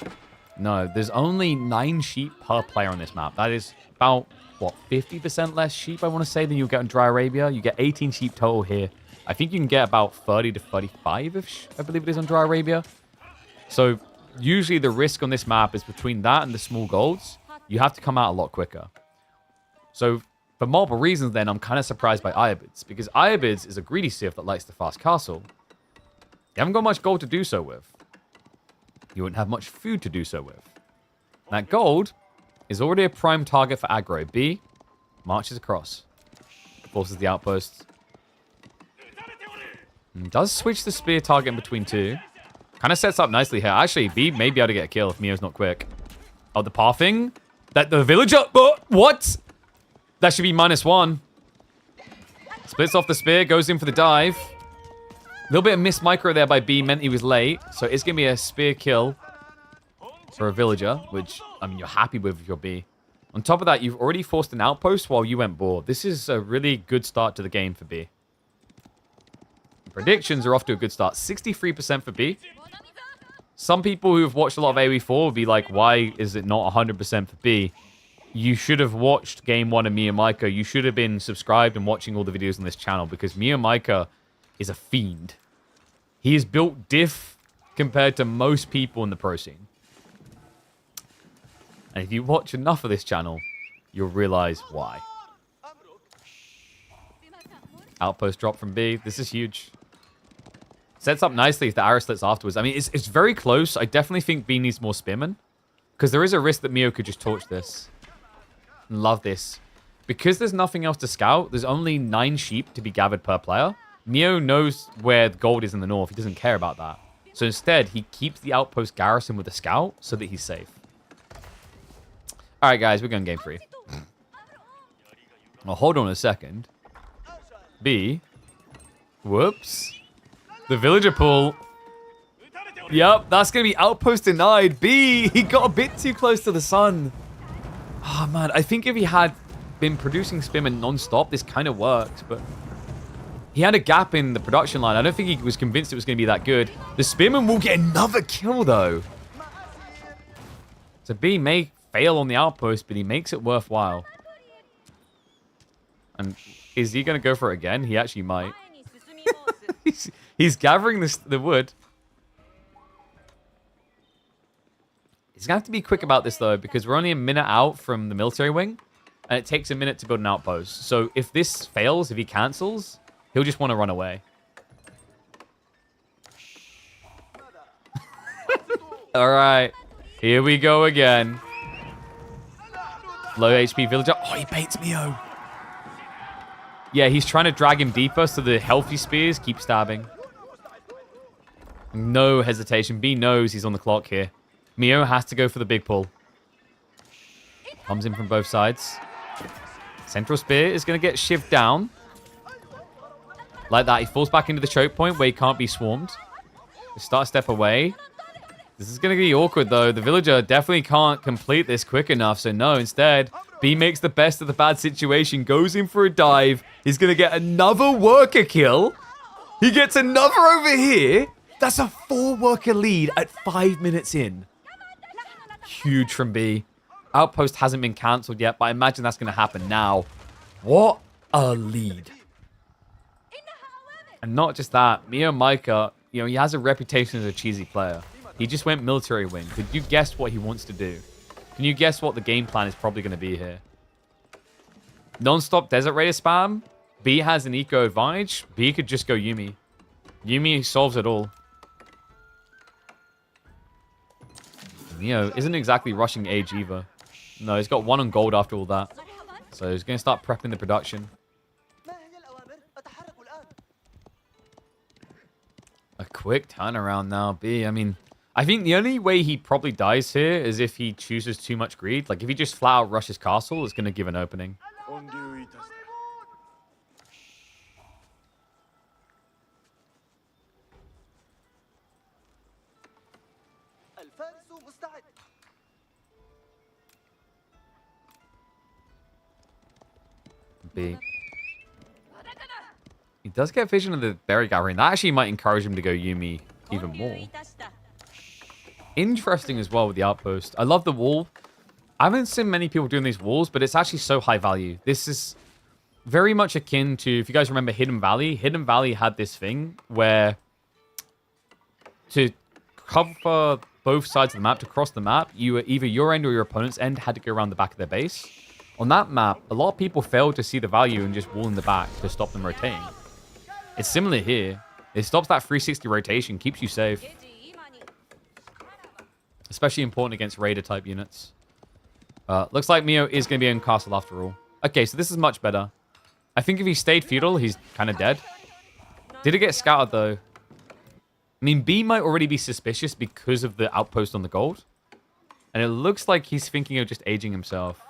No, there's only 9 sheep per player on this map. That is about, what, 50% less sheep, I want to say, than you'll get in Dry Arabia. You get 18 sheep total here. I think you can get about 30 to 35-ish, I believe it is on Dry Arabia. So usually the risk on this map is between that and the small golds. You have to come out a lot quicker. So for multiple reasons then, I'm kind of surprised by Ibids, because Ibids is a greedy Civ that likes the fast castle. You haven't got much gold to do so with. You wouldn't have much food to do so with. That gold is already a prime target for aggro. B marches across. Forces the outpost. Does switch the spear target in between 2. Kind of sets up nicely here. Actually, B may be able to get a kill if Mio's not quick. Oh, the pathing? That the villager... what? That should be -1. Splits off the spear, goes in for the dive. A little bit of missed micro there by B meant he was late. So it's going to be a spear kill for a villager, which, I mean, you're happy with if you're B. On top of that, you've already forced an outpost while you went board. This is a really good start to the game for B. Predictions are off to a good start. 63% for B. Some people who have watched a lot of AoE4 will be like, why is it not 100% for B? You should have watched Game 1 of MeomaikA. You should have been subscribed and watching all the videos on this channel, because MeomaikA is a fiend. He is built diff compared to most people in the pro scene. And if you watch enough of this channel, you'll realize why. Outpost drop from B. This is huge. Sets up nicely if the arrow slits afterwards. I mean, it's very close. I definitely think B needs more spearmen, because there is a risk that Mio could just torch this. Love this. Because there's nothing else to scout, there's only 9 sheep to be gathered per player. Mio knows where the gold is in the north. He doesn't care about that. So instead, he keeps the outpost garrison with a scout so that he's safe. All right, guys, we're going game 3. Well, hold on a second. B. Whoops. The villager pull. Yep, that's going to be outpost denied. B, he got a bit too close to the sun. Oh, man. I think if he had been producing Spearman non-stop, this kind of works, but he had a gap in the production line. I don't think he was convinced it was going to be that good. The Spearman will get another kill, though. So B may fail on the outpost, but he makes it worthwhile. And is he going to go for it again? He actually might. he's gathering the wood. He's going to have to be quick about this, though, because we're only a minute out from the military wing, and it takes a minute to build an outpost. So if this fails, if he cancels, he'll just want to run away. All right. Here we go again. Low HP villager. Oh, he baits Meo. Yeah, he's trying to drag him deeper so the healthy spears keep stabbing. No hesitation. B knows he's on the clock here. Meo has to go for the big pull. Comes in from both sides. Central spear is going to get shivved down. Like that. He falls back into the choke point where he can't be swarmed. Start a step away. This is going to be awkward, though. The villager definitely can't complete this quick enough. So, no, instead, B makes the best of the bad situation. Goes in for a dive. He's going to get another worker kill. He gets another over here. That's a 4-worker lead at 5 minutes in. Huge from B. Outpost hasn't been cancelled yet, but I imagine that's going to happen now. What a lead. And not just that. MeomaikA, you know, he has a reputation as a cheesy player. He just went military wing. Could you guess what he wants to do? Can you guess what the game plan is probably going to be here? Non-stop Desert Raider spam. B has an eco advantage. B could just go Yuumi. Yuumi solves it all. Meo isn't exactly rushing age either. No, he's got 1 on gold after all that. So he's going to start prepping the production. A quick turnaround now, B. I mean, I think the only way he probably dies here is if he chooses too much greed. Like, if he just flat out rushes castle, it's going to give an opening. B. He does get vision of the berry gathering. That actually might encourage him to go Yuumi even more. Interesting as well with the outpost. I love the wall. I haven't seen many people doing these walls, but it's actually so high value. This is very much akin to, if you guys remember Hidden Valley. Hidden Valley had this thing where to cover both sides of the map, to cross the map, you were either your end or your opponent's end had to go around the back of their base. On that map, a lot of people failed to see the value and just wall in the back to stop them rotating. It's similar here. It stops that 360 rotation, keeps you safe. Especially important against Raider type units. Looks like Meo is going to be in castle after all. Okay, so this is much better. I think if he stayed feudal, he's kind of dead. Did it get scouted though? I mean, B might already be suspicious because of the outpost on the gold. And it looks like he's thinking of just aging himself.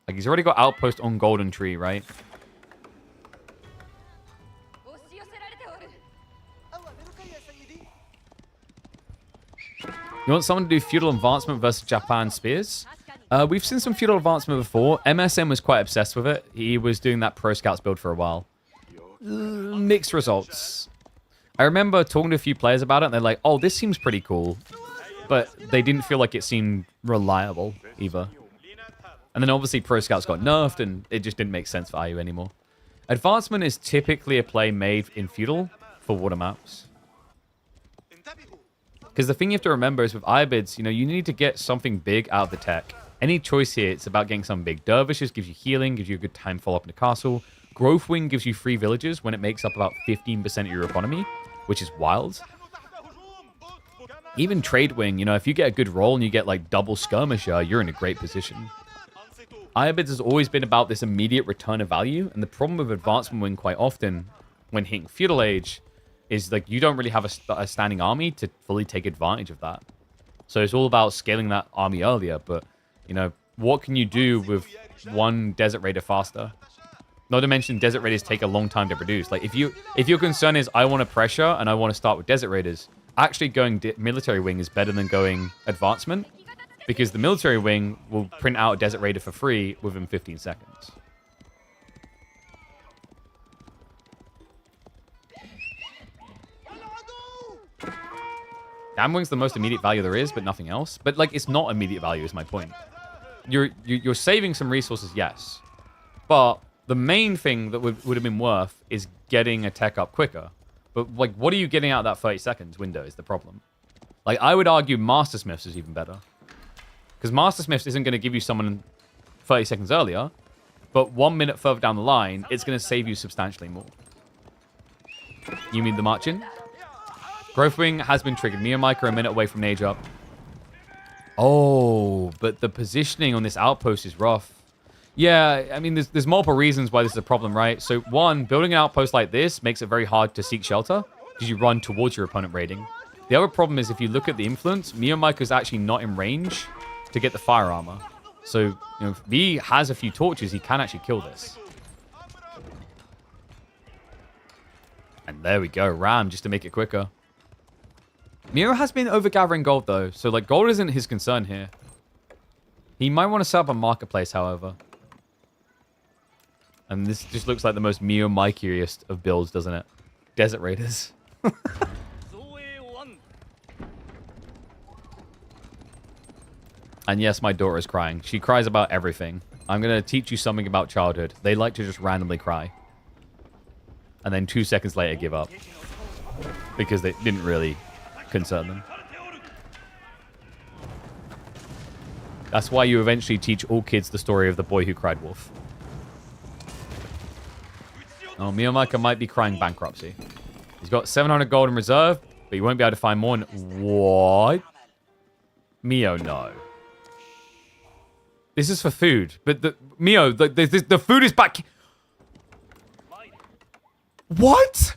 Like, he's already got outpost on golden tree, right? You want someone to do feudal advancement versus Japan spears? We've seen some feudal advancement before. MSM was quite obsessed with it. He was doing that Pro Scouts build for a while. Mixed results. I remember talking to a few players about it, and they're like, oh, this seems pretty cool. But they didn't feel like it seemed reliable either. And then obviously Pro Scouts got nerfed, and it just didn't make sense for IU anymore. Advancement is typically a play made in feudal for water maps. Because the thing you have to remember is with Ibids, you know, you need to get something big out of the tech. Any choice here, it's about getting something big. Dervishes gives you healing, gives you a good time follow-up in the castle. Growth Wing gives you 3 villages when it makes up about 15% of your economy, which is wild. Even Trade Wing, you know, if you get a good roll and you get like double Skirmisher, you're in a great position. Ibids has always been about this immediate return of value, and the problem with Advancement Wing quite often, when hitting Feudal Age, is like you don't really have a standing army to fully take advantage of that. So it's all about scaling that army earlier, but, you know, what can you do with one Desert Raider faster? Not to mention Desert Raiders take a long time to produce. Like, if your concern is, I want to pressure and I want to start with Desert Raiders, actually going military wing is better than going advancement, because the military wing will print out a Desert Raider for free within 15 seconds. Dam wing's the most immediate value there is, but nothing else. But like, it's not immediate value is my point. You're saving some resources, yes, but the main thing that would have been worth is getting a tech up quicker. But like, what are you getting out of that 30 seconds window is the problem. Like, I would argue Master Smiths is even better, because Master Smiths isn't going to give you someone 30 seconds earlier, but 1 minute further down the line, it's going to save you substantially more. You mean the marching? Growth Wing has been triggered. MeomaikA a minute away from an age up. Oh, but the positioning on this outpost is rough. Yeah, I mean, there's multiple reasons why this is a problem, right? So, one, building an outpost like this makes it very hard to seek shelter, because you run towards your opponent raiding. The other problem is, if you look at the influence, MeomaikA is actually not in range to get the fire armor. So, you know, if V has a few torches, he can actually kill this. And there we go, Ram, just to make it quicker. Miro has been overgathering gold, though, so, like, gold isn't his concern here. He might want to set up a marketplace, however. And this just looks like the most MeomaikA-iest of builds, doesn't it? Desert Raiders. And yes, my daughter is crying. She cries about everything. I'm going to teach you something about childhood. They like to just randomly cry. And then 2 seconds later give up. Because they didn't really concern them. That's why you eventually teach all kids the story of the boy who cried wolf. Oh, MeomaikA might be crying bankruptcy. He's got 700 gold in reserve, but he won't be able to find more. What? Mio, no. This is for food, but the food is back. What?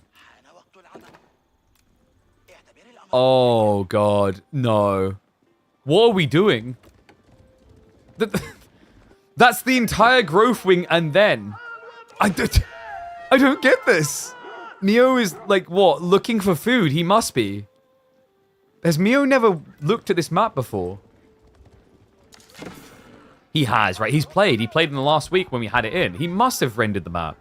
Oh God, no. What are we doing? That's the entire growth wing, and then I don't get this. Mio is like what? Looking for food? He must be. Has Mio never looked at this map before? He has, right? He's played. He played in the last week when we had it in. He must have rendered the map.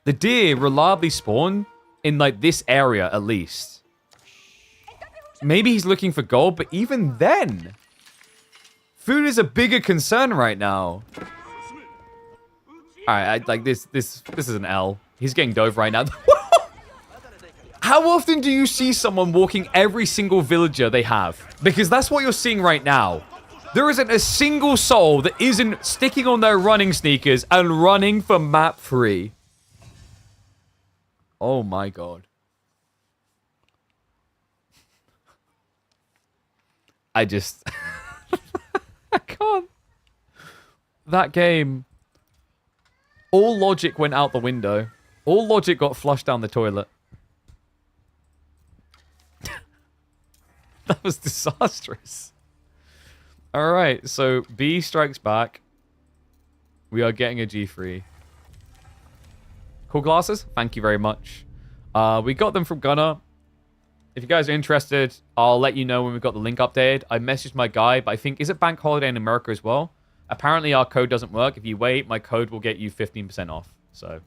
The deer reliably spawn in like this area at least. Maybe he's looking for gold, but even then, food is a bigger concern right now. All right, like this is an L. He's getting dove right now. How often do you see someone walking every single villager they have? Because that's what you're seeing right now. There isn't a single soul that isn't sticking on their running sneakers and running for map 3. Oh my God. I just... I can't. That game. All logic went out the window. All logic got flushed down the toilet. That was disastrous. Alright, so B strikes back. We are getting a G3. Cool glasses? Thank you very much. We got them from Gunner. If you guys are interested, I'll let you know when we've got the link updated. I messaged my guy, but I think, is it bank holiday in America as well? Apparently our code doesn't work. If you wait, my code will get you 15% off. So,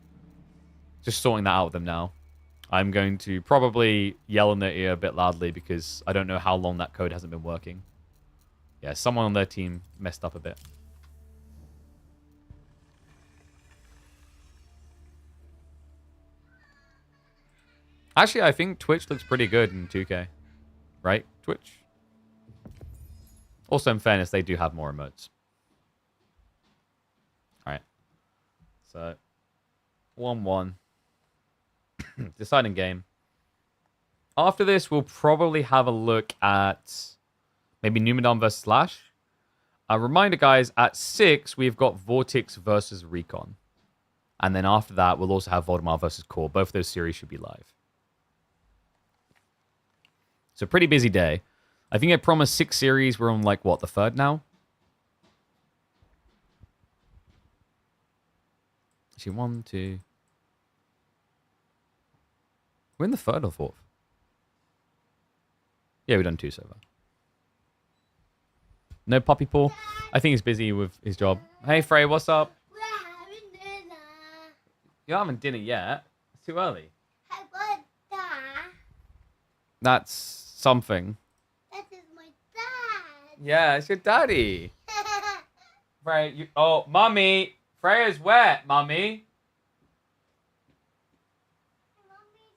just sorting that out with them now. I'm going to probably yell in their ear a bit loudly because I don't know how long that code hasn't been working. Yeah, someone on their team messed up a bit. Actually, I think Twitch looks pretty good in 2K. Right, Twitch? Also, in fairness, they do have more emotes. Alright. So, 1-1. Deciding game. After this, we'll probably have a look at maybe Numenor versus Slash. A reminder, guys, at 6, we've got Vortex versus Recon. And then after that, we'll also have Voldemar versus Core. Both of those series should be live. So, pretty busy day. I think I promised 6 series. We're on, like, what, the 3rd now? Actually, 1, 2. We're in the third or fourth. Yeah, we've done 2 so far. No puppy paw. I think he's busy with his job. Hey, Frey, what's up? We're having dinner. You're having dinner yet? It's too early. I want that. That's something. That is my dad. Yeah, it's your daddy. Frey, you... Oh, Mummy. Freya's wet, Mummy.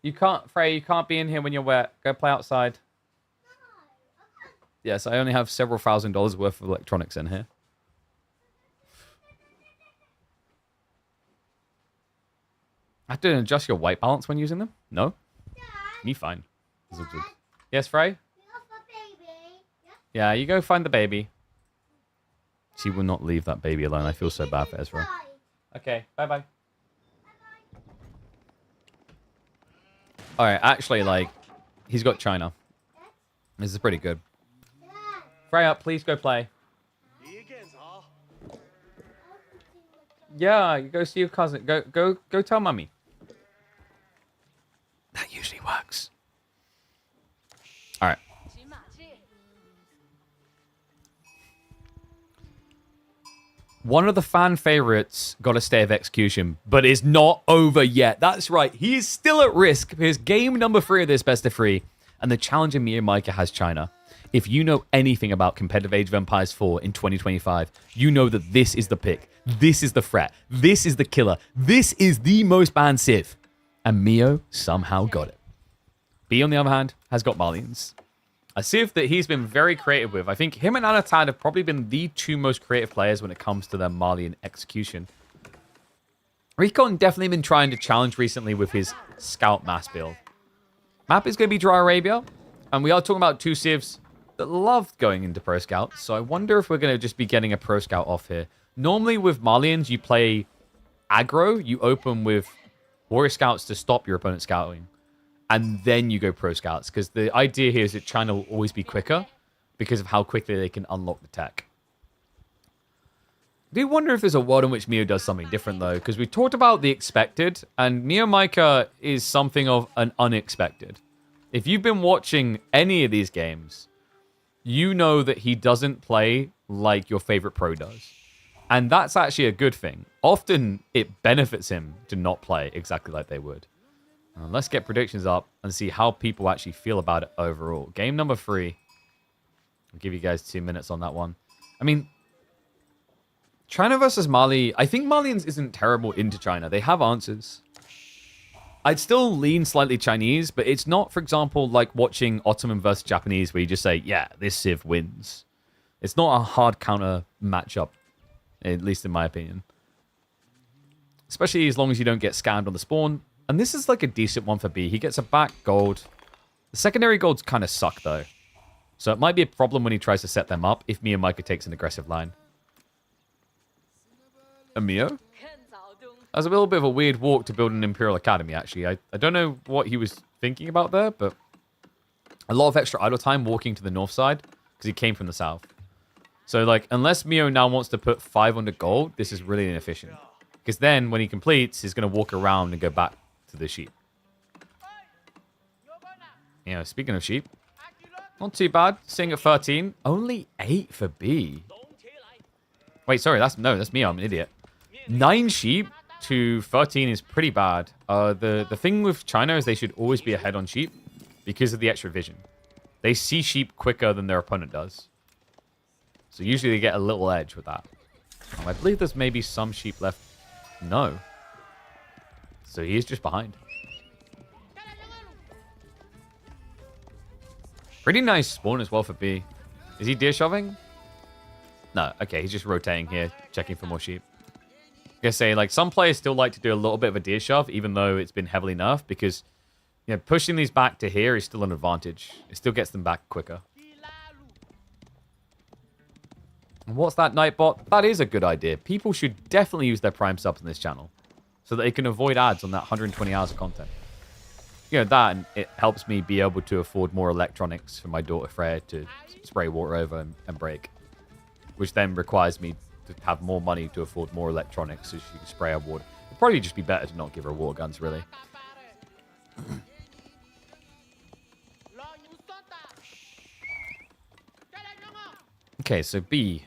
You can't, Freya, you can't be in here when you're wet. Go play outside. Yes, I only have several $1,000s worth of electronics in here. I have to adjust your white balance when using them? No? Dad, Me fine. Dad, Yes, Frey? we have a baby. Yeah, you go find the baby. She will not leave that baby alone. I feel so bad for Ezra. Okay, bye-bye. Alright, actually, like, he's got China. This is pretty good. Freya, please go play. Yeah, you go see your cousin. Go tell Mummy. That usually works. Alright. One of the fan favorites got a stay of execution, but is not over yet. That's right. He is still at risk because game number 3 of this best of 3, and the challenger MeomaikA has China. If you know anything about competitive Age of Empires 4 in 2025, you know that this is the pick. This is the threat. This is the killer. This is the most banned Civ. And Mio somehow got it. B, on the other hand, has got Malians. A Civ that he's been very creative with. I think him and Anatan have probably been the 2 most creative players when it comes to their Malian execution. Recon definitely been trying to challenge recently with his Scout mass build. Map is going to be Dry Arabia. And we are talking about 2 Civs that love going into Pro Scouts. So I wonder if we're going to just be getting a Pro Scout off here. Normally with Malians, you play aggro. You open with Warrior Scouts to stop your opponent scouting. And then you go Pro Scouts. Because the idea here is that China will always be quicker because of how quickly they can unlock the tech. I do wonder if there's a world in which Mio does something different, though. Because we talked about the expected. And MeomaikA is something of an unexpected. If you've been watching any of these games, you know that he doesn't play like your favorite pro does. And that's actually a good thing. Often, it benefits him to not play exactly like they would. Let's get predictions up and see how people actually feel about it overall. Game number 3. I'll give you guys 2 minutes on that one. I mean, China versus Mali. I think Malians isn't terrible into China. They have answers. I'd still lean slightly Chinese, but it's not, for example, like watching Ottoman versus Japanese where you just say, yeah, this Civ wins. It's not a hard counter matchup, at least in my opinion. Especially as long as you don't get scammed on the spawn. And this is like a decent one for B. He gets a back gold. The secondary golds kind of suck, though. So it might be a problem when he tries to set them up if MeomaikA takes an aggressive line. A Mio? That was a little bit of a weird walk to build an Imperial Academy, actually. I don't know what he was thinking about there, but a lot of extra idle time walking to the north side because he came from the south. So, like, unless Mio now wants to put 500 gold, this is really inefficient. Because then, when he completes, he's going to walk around and go back to the sheep. You know, speaking of sheep, not too bad. Sitting at 13. Only 8 for B. Wait, sorry, that's Mio. I'm an idiot. 9 sheep to 13 is pretty bad. The thing with China is they should always be ahead on sheep because of the extra vision. They see sheep quicker than their opponent does. So usually they get a little edge with that. I believe there's maybe some sheep left. No. So he is just behind. Pretty nice spawn as well for B. Is he deer shoving? No. Okay, he's just rotating here, checking for more sheep. I guess say, like, some players still like to do a little bit of a deer shove, even though it's been heavily nerfed, because, you know, pushing these back to here is still an advantage. It still gets them back quicker. And what's that Nightbot? That is a good idea. People should definitely use their Prime subs on this channel so that they can avoid ads on that 120 hours of content. You know, that, and it helps me be able to afford more electronics for my daughter Freya to spray water over and break, which then requires me to have more money to afford more electronics so she can spray her water. Probably just be better to not give her water guns, really. Okay, so B.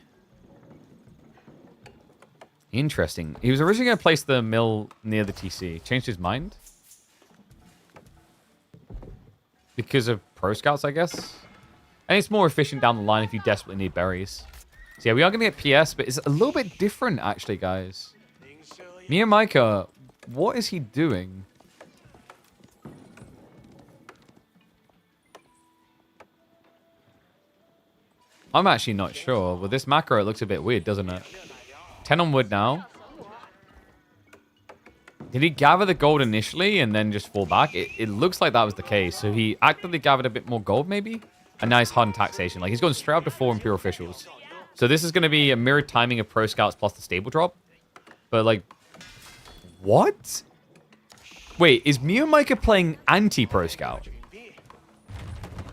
Interesting. He was originally going to place the mill near the TC. Changed his mind? Because of pro scouts, I guess? And it's more efficient down the line if you desperately need berries. So yeah, we are going to get PS, but it's a little bit different, actually, guys. MeomaikA, what is he doing? I'm actually not sure. With this macro, it looks a bit weird, doesn't it? 10 on wood now. Did he gather the gold initially and then just fall back? It looks like that was the case. So he actively gathered a bit more gold, maybe? And now he's hard on taxation. Like, he's going straight up to 4 Imperial Officials. So this is going to be a mirrored timing of Pro Scouts plus the stable drop. But, like, what? Wait, is MeomaikA playing anti-Pro Scout?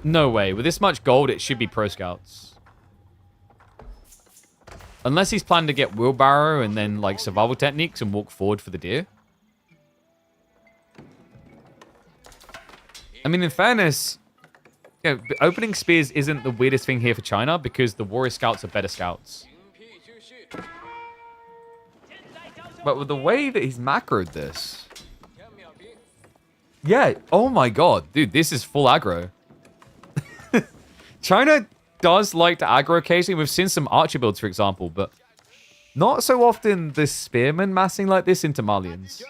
No way. With this much gold, it should be Pro Scouts. Unless he's planning to get wheelbarrow and then, like, survival techniques and walk forward for the deer. I mean, in fairness, you know, opening spears isn't the weirdest thing here for China because the warrior scouts are better scouts. But with the way that he's macroed this... Yeah, oh my god. Dude, this is full aggro. China does like to aggro occasionally. We've seen some archer builds, for example, but not so often the spearmen massing like this into Malians.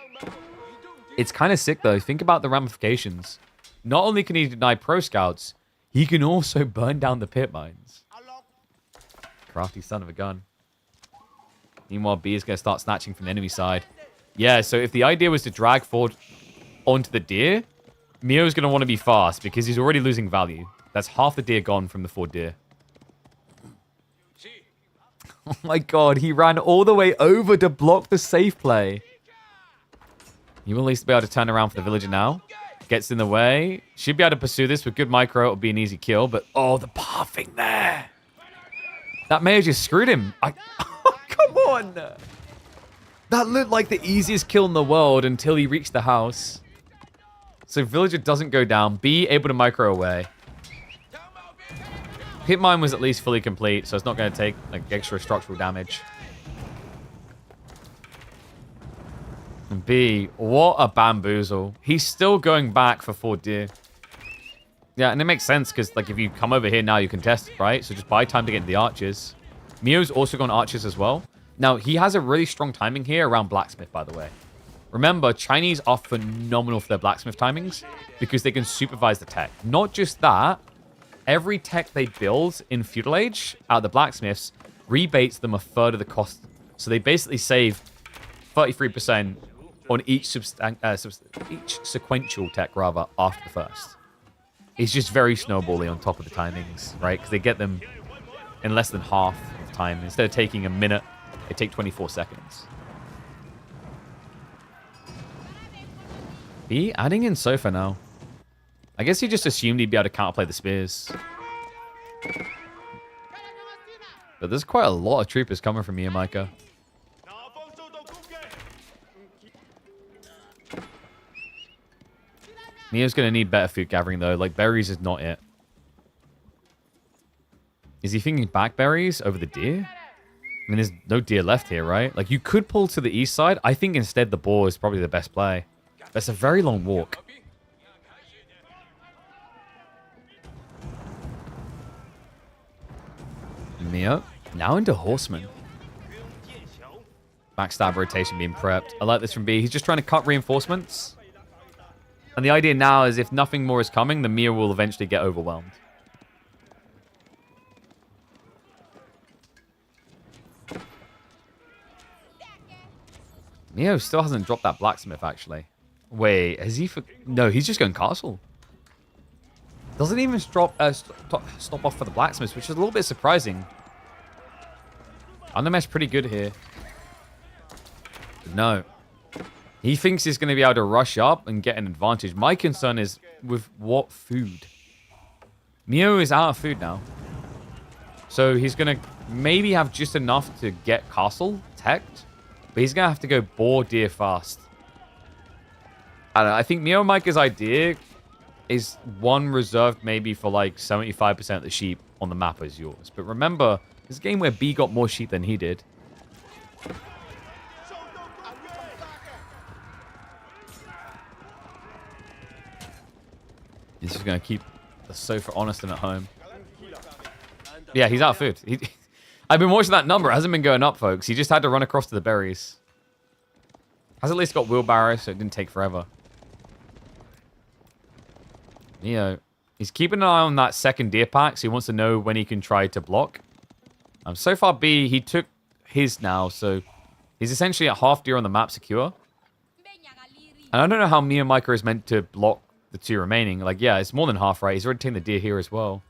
It's kind of sick, though. Think about the ramifications. Not only can he deny pro scouts, he can also burn down the pit mines. Crafty son of a gun. Meanwhile, B is going to start snatching from the enemy side. Yeah, so if the idea was to drag forward onto the deer, Mio's going to want to be fast because he's already losing value. That's half the deer gone from the 4 deer. Oh my god, he ran all the way over to block the safe play. You will at least be able to turn around for the villager now. Gets in the way. Should be able to pursue this with good micro. It'll be an easy kill, but oh, the pathing there. That may have just screwed him. Oh, come on. That looked like the easiest kill in the world until he reached the house. So villager doesn't go down. B able to micro away. Hit mine was at least fully complete, so it's not going to take like extra structural damage. And B, what a bamboozle. He's still going back for 4 deer. Yeah, and it makes sense because like if you come over here now, you can test, right? So just buy time to get into the archers. Mio's also gone archers as well. Now, he has a really strong timing here around blacksmith, by the way. Remember, Chinese are phenomenal for their blacksmith timings because they can supervise the tech. Not just that, every tech they build in Feudal Age out of the blacksmiths rebates them a third of the cost. So they basically save 33% on each sequential tech, rather, after the first. It's just very snowbally on top of the timings, right? Because they get them in less than half of time. Instead of taking a minute, they take 24 seconds. B adding in Sofa now. I guess he just assumed he'd be able to counterplay the spears. But there's quite a lot of troopers coming from MeomaikA. Mio's going to need better food gathering, though. Like, berries is not it. Is he thinking blackberries over the deer? I mean, there's no deer left here, right? Like, you could pull to the east side. I think instead the boar is probably the best play. That's a very long walk. Mio, now into horseman. Backstab rotation being prepped. I like this from B. He's just trying to cut reinforcements. And the idea now is if nothing more is coming, the Mio will eventually get overwhelmed. Mio still hasn't dropped that blacksmith, actually. Wait, has he... No, he's just going castle. Doesn't even stop off for the blacksmiths, which is a little bit surprising. Undermesh pretty good here. But no. He thinks he's going to be able to rush up and get an advantage. My concern is with what food? Mio is out of food now. So he's going to maybe have just enough to get castle teched. But he's going to have to go boar deer fast. I don't know. I think MeomaikA's idea is one reserved maybe for like 75% of the sheep on the map is yours. But remember, this game where B got more sheep than he did. He's just going to keep the sofa honest and at home. Yeah, he's out of food. I've been watching that number. It hasn't been going up, folks. He just had to run across to the berries. Has at least got wheelbarrows, so it didn't take forever. Neo, he's keeping an eye on that second deer pack, so he wants to know when he can try to block. So far, B, he took his now, so he's essentially at half deer on the map secure. And I don't know how MeomaikA is meant to block the two remaining. Like, yeah, it's more than half, right? He's already taken the deer here as well.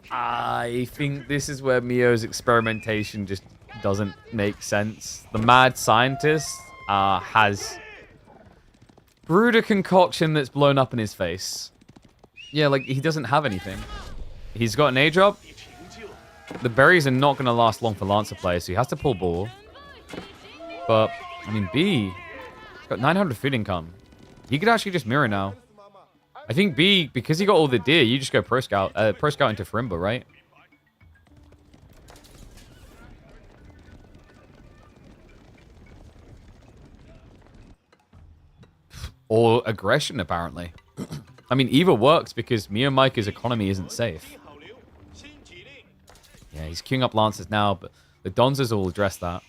I think this is where Mio's experimentation just doesn't make sense. The mad scientist has brewed a concoction that's blown up in his face. Yeah, like, he doesn't have anything. He's got an A drop. The berries are not going to last long for Lancer play, so he has to pull ball. But, I mean, B, he's got 900 food income. He could actually just mirror now. I think B, because he got all the deer, you just go Pro Scout into Farimba, right? Or aggression, apparently. I mean, either works because MeomaikA's economy isn't safe. Yeah, he's queuing up Lancers now, but the Donzas will address that.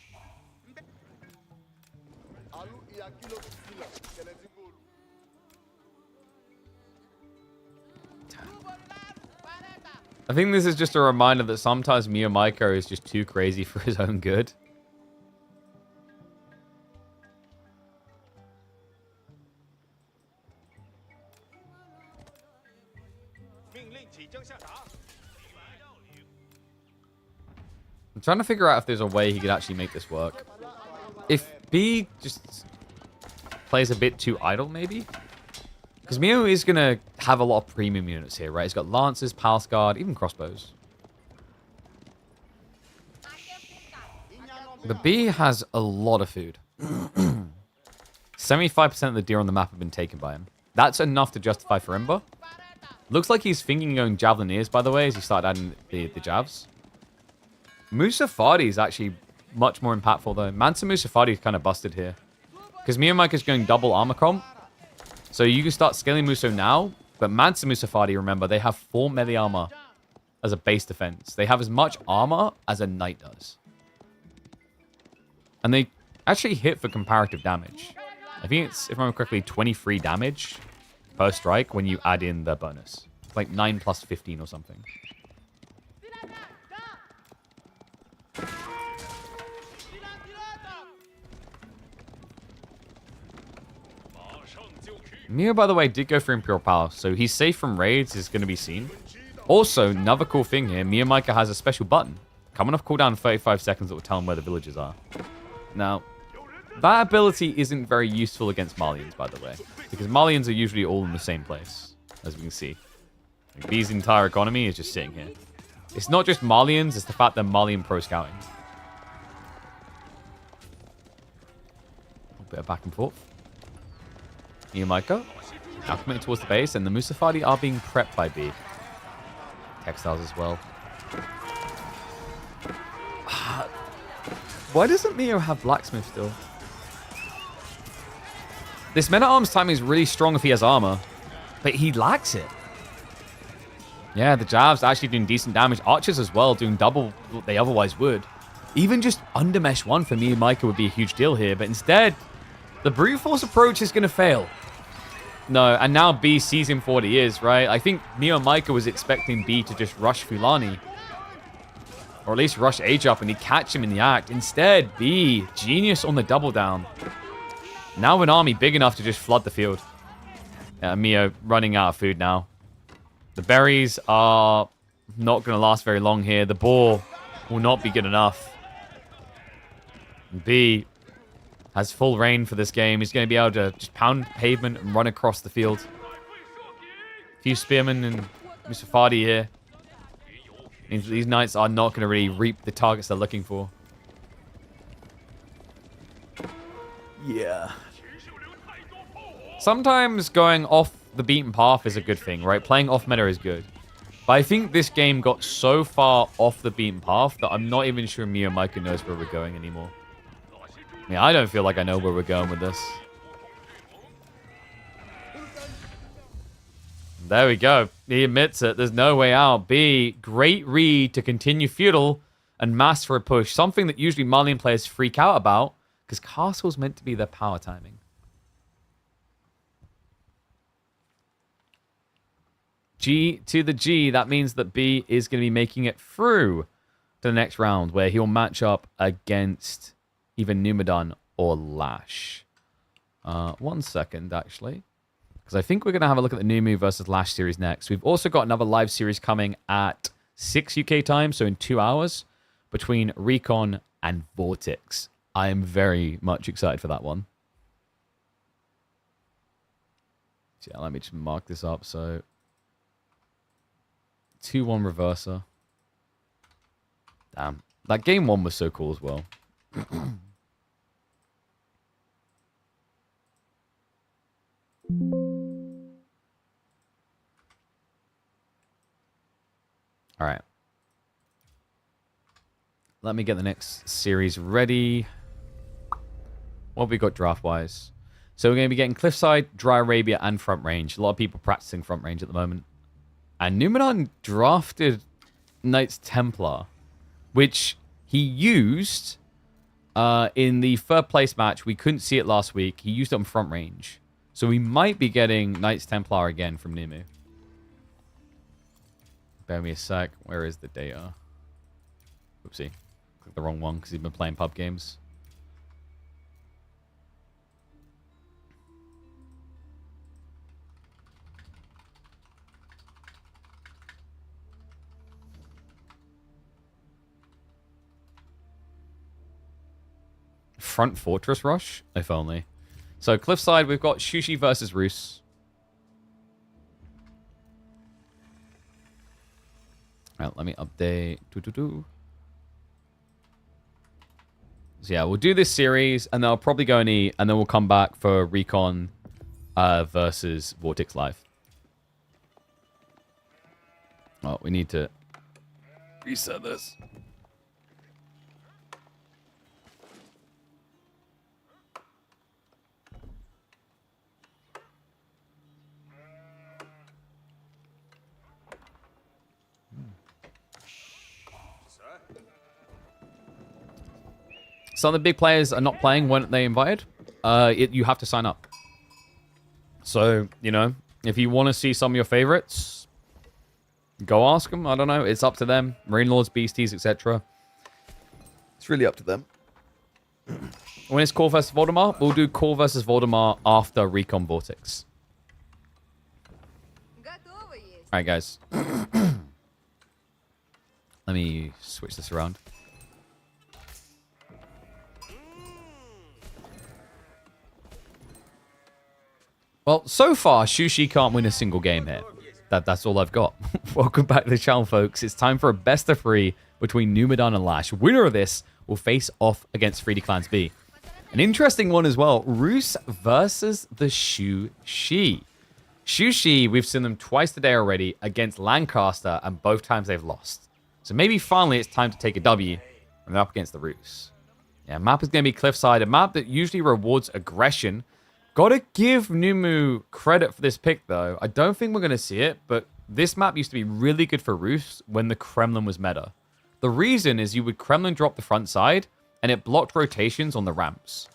I think this is just a reminder that sometimes MeomaikA is just too crazy for his own good. I'm trying to figure out if there's a way he could actually make this work. If B just plays a bit too idle, maybe? Because Mio is going to have a lot of premium units here, right? He's got Lancers, Palace Guard, even crossbows. The B has a lot of food. 75% of the deer on the map have been taken by him. That's enough to justify Farimba. Looks like he's thinking going Javelineers, by the way, as he started adding the Javs. Musafadi is actually much more impactful, though. Mansa Musafadi is kind of busted here. Because MeomaikA is going double armor comp. So you can start scaling Muso now, but Mansa Musafadi, remember, they have 4 melee armor as a base defense. They have as much armor as a knight does. And they actually hit for comparative damage. I think it's, if I remember correctly, 23 damage per strike when you add in the bonus. It's like 9 plus 15 or something. Mio, by the way, did go for Imperial Power, so he's safe from raids, is going to be seen. Also, another cool thing here, MeomaikA has a special button. Coming off cooldown in 35 seconds that will tell him where the villages are. Now, that ability isn't very useful against Malians, by the way, because Malians are usually all in the same place, as we can see. Like, B's entire economy is just sitting here. It's not just Malians, it's the fact they're Malian pro-scouting. A bit of back and forth. MeomaikA now committing towards the base, and the Musafadi are being prepped by B. Textiles as well. Why doesn't Mio have Blacksmith still? This men-at-arms timing is really strong if he has armor, but he lacks it. Yeah, the Javs actually doing decent damage. Archers as well, doing double what they otherwise would. Even just under mesh 1 for MeomaikA would be a huge deal here, but instead, the brute force approach is going to fail. No, and now B sees him for what he is, right? I think MeomaikA was expecting B to just rush Fulani. Or at least rush Age up and he'd catch him in the act. Instead, B, genius on the double down. Now an army big enough to just flood the field. Mio running out of food now. The berries are not going to last very long here. The boar will not be good enough. B has full reign for this game. He's going to be able to just pound pavement and run across the field. A few spearmen and Musafadi here. Means that these knights are not going to really reap the targets they're looking for. Yeah. Sometimes going off the beaten path is a good thing, right? Playing off meta is good. But I think this game got so far off the beaten path that I'm not even sure MeomaikA knows where we're going anymore. I mean, I don't feel like I know where we're going with this. There we go. He admits it. There's no way out. B, great read to continue feudal and mass for a push. Something that usually Marleyan players freak out about because castle's meant to be their power timing. G to the G. That means that B is going to be making it through to the next round where he'll match up against either Numidan or Lash. 1 second, actually. Because I think we're going to have a look at the Numu versus Lash series next. We've also got another live series coming at 6 UK time, so in 2 hours, between Recon and Vortex. I am very much excited for that one. So yeah, let me just mark this up. So 2-1 reverser. Damn. That game 1 was so cool as well. All right. Let me get the next series ready. What have we got draft-wise? So we're going to be getting Cliffside, Dry Arabia, and Front Range. A lot of people practicing Front Range at the moment. And Numidan drafted Knights Templar, which he used in the third place match. We couldn't see it last week. He used it on Front Range. So we might be getting Knights Templar again from Numu. Bear me a sec. Where is the data? Oopsie. Clicked the wrong one because he's been playing pub games. Front Fortress Rush? If only. So, Cliffside, we've got Shushi versus Roos. Alright, let me update. So, yeah, we'll do this series, and then I'll probably go and eat, and then we'll come back for Recon versus Vortex Live. Oh, we need to reset this. Some of the big players are not playing when they invited. You have to sign up. So, you know, if you want to see some of your favorites, go ask them. I don't know. It's up to them. Marine Lords, Beasties, etc. It's really up to them. When it's Core versus Voldemar, we'll do Core versus Voldemar after Recon Vortex. Alright, guys. Let me switch this around. Well, so far, Shushi can't win a single game here. That's all I've got. Welcome back to the channel, folks. It's time for a best of 3 between Numidan and Lash. Winner of this will face off against 3D Clans B. An interesting one as well. Roos versus the Shushi. Shushi, we've seen them twice today already against Lancaster, and both times they've lost. So maybe finally it's time to take a W, and they're up against the Roos. Yeah, map is going to be Cliffside, a map that usually rewards aggression. Gotta give Numu credit for this pick, though. I don't think we're going to see it, but this map used to be really good for Roos when the Kremlin was meta. The reason is you would Kremlin drop the front side, and it blocked rotations on the ramps.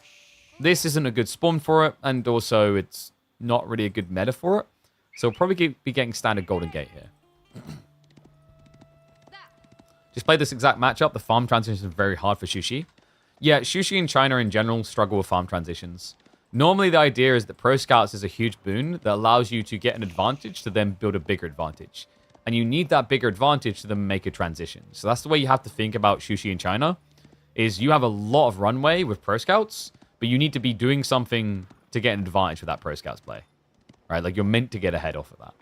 This isn't a good spawn for it, and also it's not really a good meta for it. So we'll probably be getting standard Golden Gate here. Just play this exact matchup. The farm transition is very hard for Shushi. Yeah, Shushi and China in general struggle with farm transitions. Normally, the idea is that Pro Scouts is a huge boon that allows you to get an advantage to then build a bigger advantage. And you need that bigger advantage to then make a transition. So that's the way you have to think about Shushi in China, is you have a lot of runway with Pro Scouts, but you need to be doing something to get an advantage with that Pro Scouts play. Right? Like, you're meant to get ahead off of that.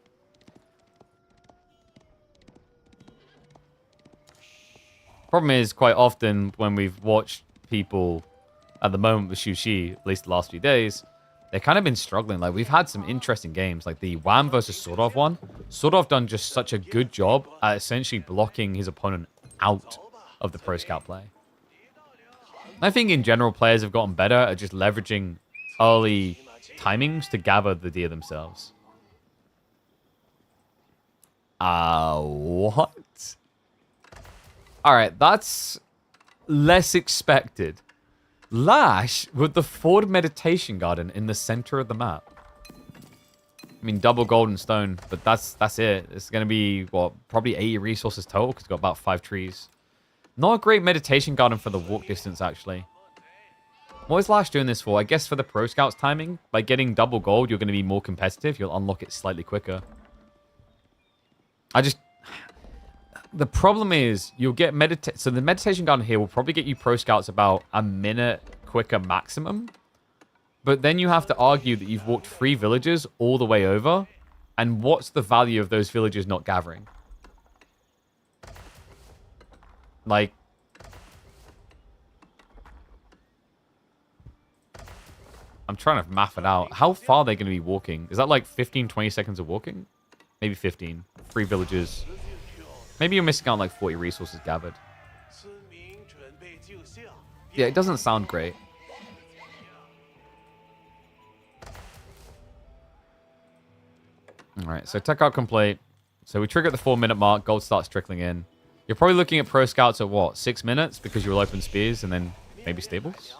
Problem is, quite often when we've watched people at the moment with Shushi, at least the last few days, they've kind of been struggling. Like, we've had some interesting games, like the Wham versus Sordov one. Sordov done just such a good job at essentially blocking his opponent out of the pro scout play. I think in general, players have gotten better at just leveraging early timings to gather the deer themselves. What? All right, that's less expected. Lash with the forward meditation garden in the center of the map. I mean, double golden stone, but that's it. It's going to be, what, probably 80 resources total because it's got about 5 trees. Not a great meditation garden for the walk distance, actually. What is Lash doing this for? I guess for the pro scouts timing. By getting double gold, you're going to be more competitive. You'll unlock it slightly quicker. The problem is you'll get so the meditation garden here will probably get you pro scouts about a minute quicker maximum. But then you have to argue that you've walked 3 villages all the way over. And what's the value of those villages not gathering? Like, I'm trying to math it out. How far are they going to be walking? Is that like 15, 20 seconds of walking? Maybe 15. 3 villages. Maybe you're missing out on like 40 resources gathered. Yeah, it doesn't sound great. Alright, so tech out complete. So we trigger at the 4-minute mark. Gold starts trickling in. You're probably looking at pro scouts at what? 6 minutes? Because you'll open spears and then maybe stables?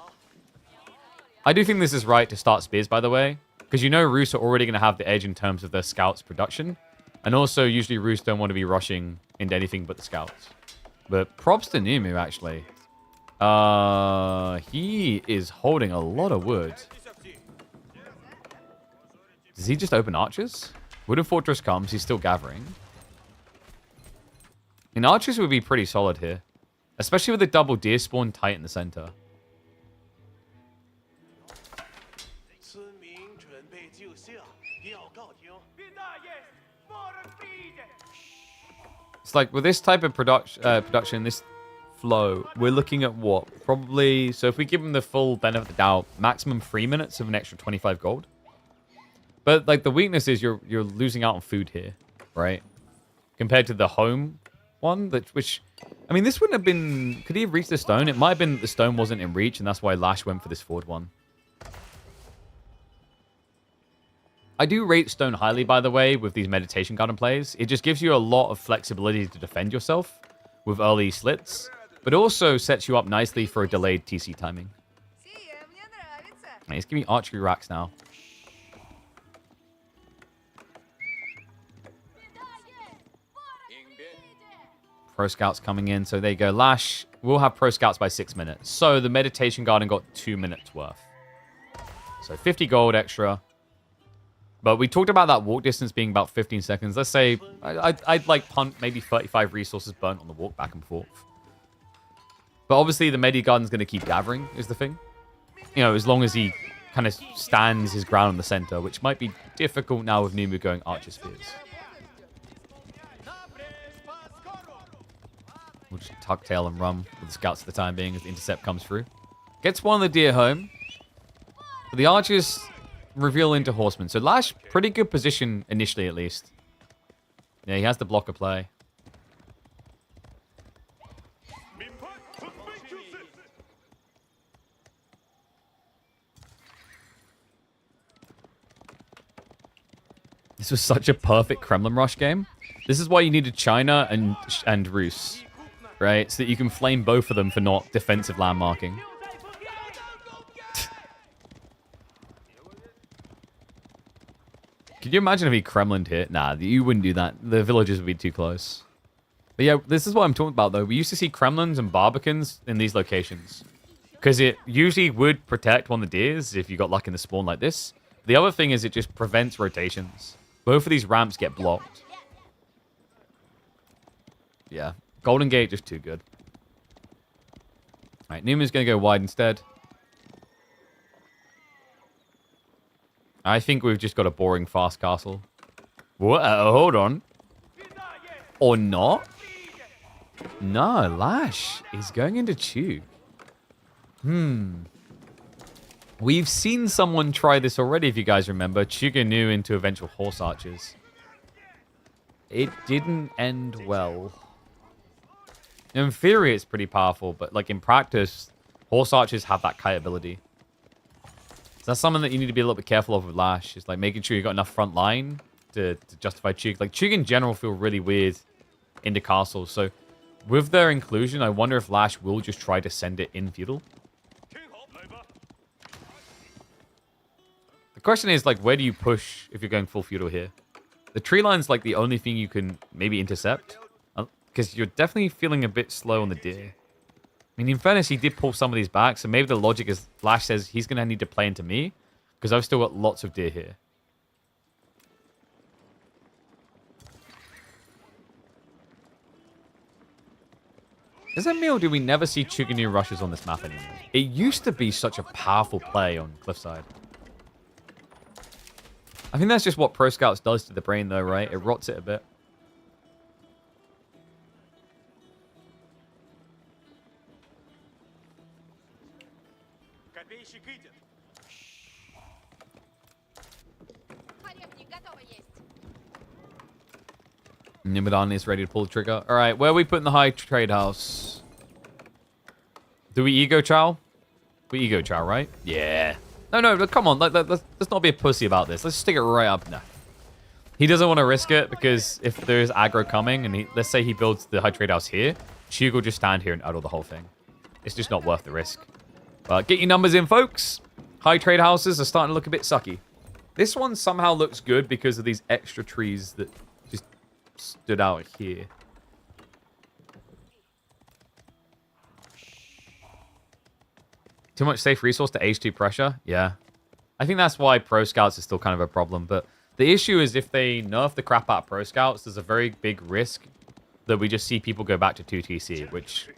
I do think this is right to start spears, by the way. Because you know Roos are already going to have the edge in terms of their scouts production. And also, usually Roos don't want to be rushing into anything but the scouts. But props to Numu, actually. He is holding a lot of wood. Does he just open archers? Wooden Fortress comes, he's still gathering. And archers would be pretty solid here. Especially with the double deer spawn tight in the center. It's like with this type of production, this flow, we're looking at what? Probably, so if we give them the full benefit of the doubt, maximum 3 minutes of an extra 25 gold. But like the weakness is you're losing out on food here, right? Compared to the home one, which, I mean, this wouldn't have been, could he have reached the stone? It might have been that the stone wasn't in reach, and that's why Lash went for this forward one. I do rate stone highly, by the way, with these meditation garden plays. It just gives you a lot of flexibility to defend yourself with early slits, but also sets you up nicely for a delayed TC timing. Right, he's giving me archery racks now. Pro scouts coming in, so there you go. Lash will have pro scouts by 6 minutes. So the meditation garden got 2 minutes worth. So 50 gold extra. But we talked about that walk distance being about 15 seconds. Let's say I'd like punt maybe 35 resources burnt on the walk back and forth. But obviously the Medi Garden's going to keep gathering is the thing. You know, as long as he kind of stands his ground in the center, which might be difficult now with Numu going Archer Spears. We'll just tuck tail and run with the scouts for the time being as the intercept comes through. Gets one of the deer home. But the archers reveal into horsemen. So Lash, pretty good position initially at least. Yeah, he has the blocker play. This was such a perfect Kremlin rush game. This is why you needed China and Roos, right? So that you can flame both of them for not defensive landmarking. Could you imagine if he Kremlin'd here? Nah, you wouldn't do that. The villages would be too close. But yeah, this is what I'm talking about, though. We used to see Kremlins and Barbicans in these locations. Because it usually would protect one of the deers if you got luck in the spawn like this. The other thing is it just prevents rotations. Both of these ramps get blocked. Yeah. Golden Gate, just too good. Alright, Numa's going to go wide instead. I think we've just got a boring fast castle. What? Hold on. Or not? No, Lash is going into Chug. We've seen someone try this already, if you guys remember. Chuganu into eventual Horse Archers. It didn't end well. In theory, it's pretty powerful, but like in practice, Horse Archers have that kite ability. So that's something that you need to be a little bit careful of with Lash. Is like making sure you got enough front line to justify Chug. Like Chug in general feel really weird into castles. So with their inclusion, I wonder if Lash will just try to send it in feudal. The question is, like, where do you push if you're going full feudal here? The tree line's, like, the only thing you can maybe intercept. Because you're definitely feeling a bit slow on the deer. I mean, in fairness, he did pull some of these back. So maybe the logic is Lash says he's going to need to play into me. Because I've still got lots of deer here. Is that me or do we never see Chuganu rushes on this map anymore? It used to be such a powerful play on Cliffside. I think that's just what Pro Scouts does to the brain, though, right? It rots it a bit. Nimadon is ready to pull the trigger. All right, where are we putting the high trade house? Do we ego chow? We ego chow, right? Yeah. No, come on. Let's not be a pussy about this. Let's stick it right up. No. He doesn't want to risk it because if there's aggro coming and let's say he builds the high trade house here, Chug will just stand here and uddle the whole thing. It's just not worth the risk. But get your numbers in, folks. High trade houses are starting to look a bit sucky. This one somehow looks good because of these extra trees that just stood out here. Too much safe resource to H2 pressure? Yeah. I think that's why Pro Scouts is still kind of a problem. But the issue is if they nerf the crap out of Pro Scouts, there's a very big risk that we just see people go back to 2TC, which...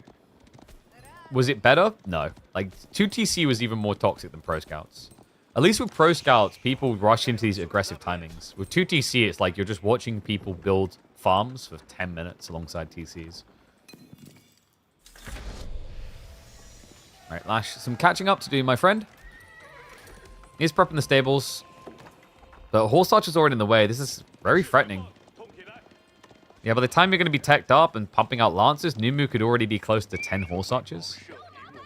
Was it better? No. Like, 2TC was even more toxic than Pro Scouts. At least with Pro Scouts, people rush into these aggressive timings. With 2TC, it's like you're just watching people build farms for 10 minutes alongside TCs. Alright, Lash, some catching up to do, my friend. He's prepping the stables. The Horse Archer's already in the way. This is very threatening. Yeah, by the time you're going to be teched up and pumping out Lancers, Numu could already be close to 10 Horse Archers.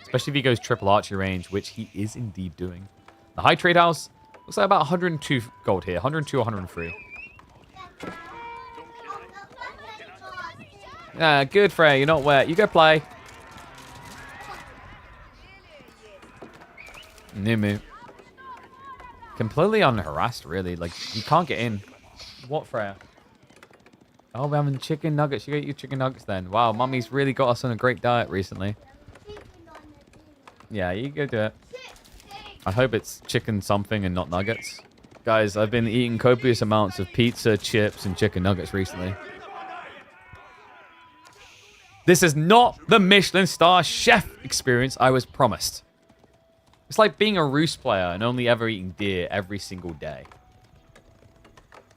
Especially if he goes triple archery range, which he is indeed doing. The high trade house looks like about 102 gold here. 102 or 103. Yeah, good, Frey. You're not wet. You go play. Numu. Completely unharassed, really. Like, you can't get in. What, Freya? Oh, we're having chicken nuggets. You gotta eat your chicken nuggets then. Wow, Mummy's really got us on a great diet recently. Yeah, you go do it. I hope it's chicken something and not nuggets. Guys, I've been eating copious amounts of pizza, chips, and chicken nuggets recently. This is not the Michelin star chef experience I was promised. It's like being a Roost player and only ever eating deer every single day.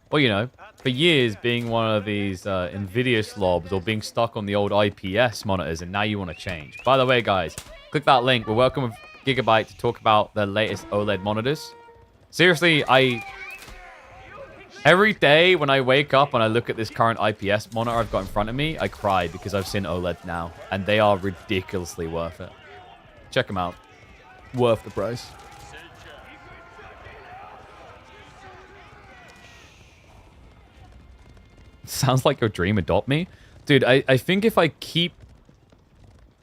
Or, you know, for years being one of these Nvidia slobs or being stuck on the old IPS monitors and now you want to change. By the way, guys, click that link. We're welcome with Gigabyte to talk about their latest OLED monitors. Seriously, every day when I wake up and I look at this current IPS monitor I've got in front of me, I cry because I've seen OLED now. And they are ridiculously worth it. Check them out. Worth the price. Sounds like your dream. Adopt me. Dude, I think if I keep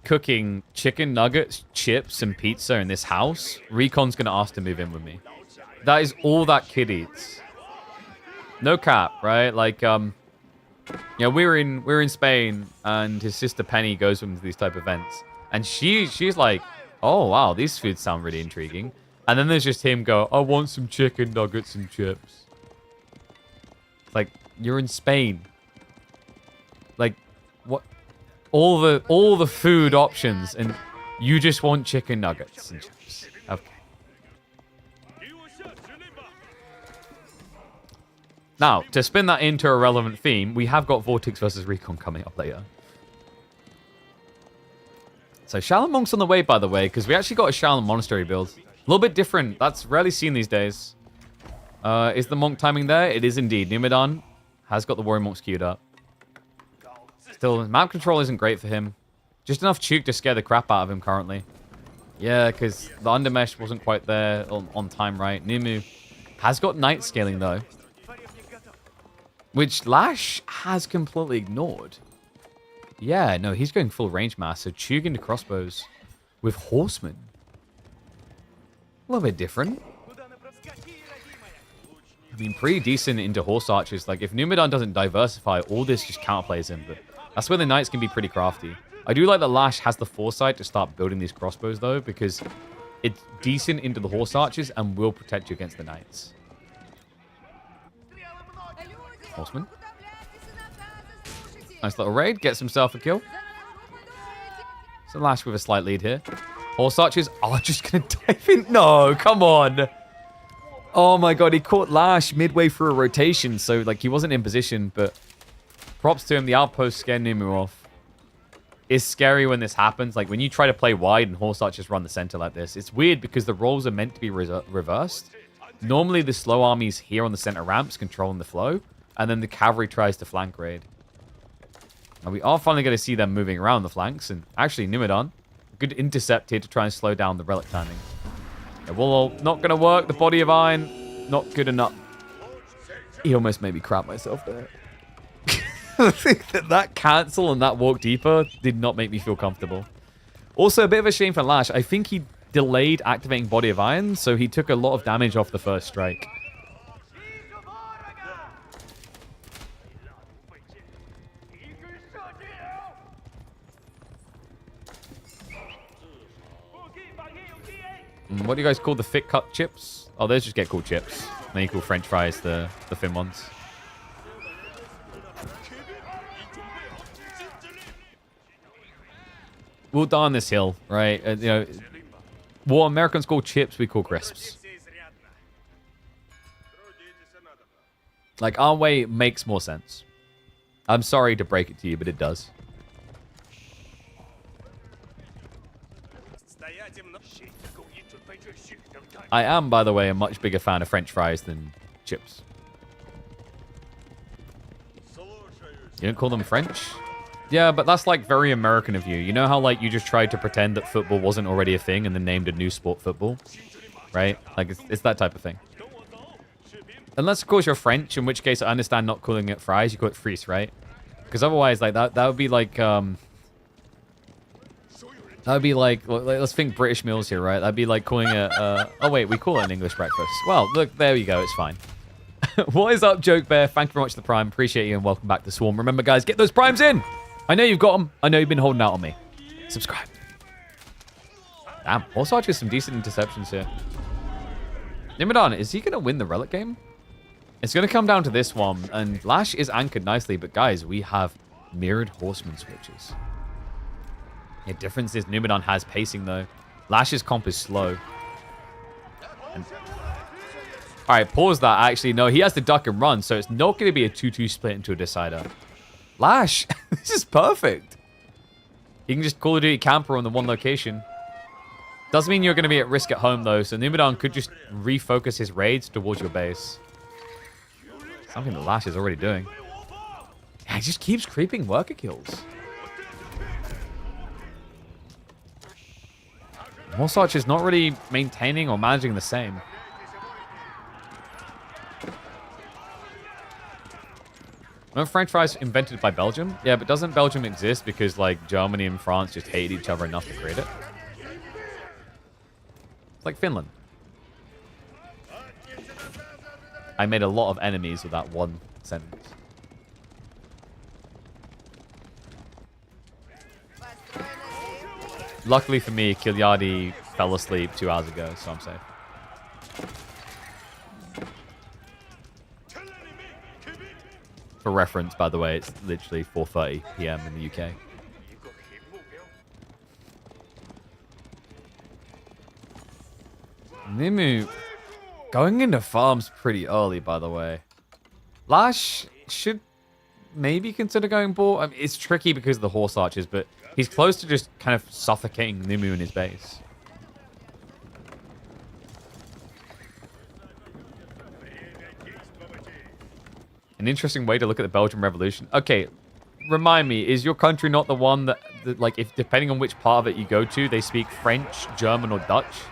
cooking chicken nuggets, chips, and pizza in this house, Recon's going to ask to move in with me. That is all that kid eats. No cap, right? Like, yeah, we're in Spain, and his sister Penny goes with him to these type of events. And she's like, oh, wow, these foods sound really intriguing. And then there's just him go, I want some chicken nuggets and chips. Like, you're in Spain. Like, what? All the food options, and you just want chicken nuggets and chips. Okay. Now, to spin that into a relevant theme, we have got Vortex versus Recon coming up later. So Shaolin Monk's on the way, by the way, because we actually got a Shaolin Monastery build. A little bit different. That's rarely seen these days. Is the Monk timing there? It is indeed. Numidan has got the Warrior Monks queued up. Still, map control isn't great for him. Just enough Chuk to scare the crap out of him currently. Yeah, because the undermesh wasn't quite there on time, right? Nimu has got night scaling, though. Which Lash has completely ignored. Yeah, no, he's going full range mass. So Chuk into crossbows with Horsemen. A little bit different. I mean, pretty decent into Horse Archers. Like, if Numidan doesn't diversify, all this just counterplays him. But that's where the Knights can be pretty crafty. I do like that Lash has the foresight to start building these crossbows, though, because it's decent into the Horse Archers and will protect you against the Knights. Horseman. Nice little raid. Gets himself a kill. So Lash with a slight lead here. Horse Archers are just going to dive in. No, come on. Oh my god, he caught Lash midway through a rotation. So, like, he wasn't in position, but props to him. The outpost scared Nimu off. It's scary when this happens. Like, when you try to play wide and Horse Archers run the center like this, it's weird because the roles are meant to be reversed. Normally, the slow armies here on the center ramps controlling the flow, and then the cavalry tries to flank raid. And we are finally going to see them moving around the flanks. And actually, Numidan, good intercept here to try and slow down the relic timing. Yeah, well, not going to work. The body of iron, not good enough. He almost made me crap myself there. I think that cancel and that walk deeper did not make me feel comfortable. Also, a bit of a shame for Lash. I think he delayed activating Body of Iron, so he took a lot of damage off the first strike. What do you guys call the thick cut chips? Oh, those just get called chips. Then you call French fries the thin ones. We'll die on this hill, right? You know, what Americans call chips, we call crisps. Like, our way makes more sense. I'm sorry to break it to you, but it does. I am, by the way, a much bigger fan of French fries than chips. You don't call them French? Yeah, but that's, like, very American of you. You know how, like, you just tried to pretend that football wasn't already a thing and then named a new sport football? Right? Like, it's that type of thing. Unless, of course, you're French, in which case I understand not calling it fries. You call it frites, right? Because otherwise, like, that would be like, That would be like, let's think British meals here, right? That'd be like calling it, oh wait, we call it an English breakfast. Well, look, there you go, it's fine. What is up, Joke Bear? Thank you very much for the Prime. Appreciate you and welcome back to Swarm. Remember, guys, get those Primes in! I know you've got them. I know you've been holding out on me. Subscribe. Damn, Horse Archer some decent interceptions here. Nimadan, is he going to win the Relic game? It's going to come down to this one, and Lash is anchored nicely, but guys, we have mirrored Horseman switches. The difference is Numidan has pacing, though. Lash's comp is slow. All right, pause that. Actually, no, he has to duck and run, so it's not going to be a 2-2 split into a decider. Lash, this is perfect. You can just Call of Duty camper on the one location. Doesn't mean you're going to be at risk at home, though, so Numidan could just refocus his raids towards your base. Something that Lash is already doing. Yeah, he just keeps creeping worker kills. Horse Archer is not really maintaining or managing the same. Remember French fries invented by Belgium? Yeah, but doesn't Belgium exist because, like, Germany and France just hate each other enough to create it? It's like Finland. I made a lot of enemies with that one sentence. Luckily for me, Kilyadi fell asleep 2 hours ago, so I'm safe. For reference, by the way, it's literally 4:30 PM in the UK. Nimu going into farms pretty early, by the way. Lash should maybe consider going ball. I mean, it's tricky because of the horse archers, but he's close to just kind of suffocating Numu in his base. An interesting way to look at the Belgian Revolution. Okay, remind me, is your country not the one that like, if depending on which part of it you go to, they speak French, German, or Dutch?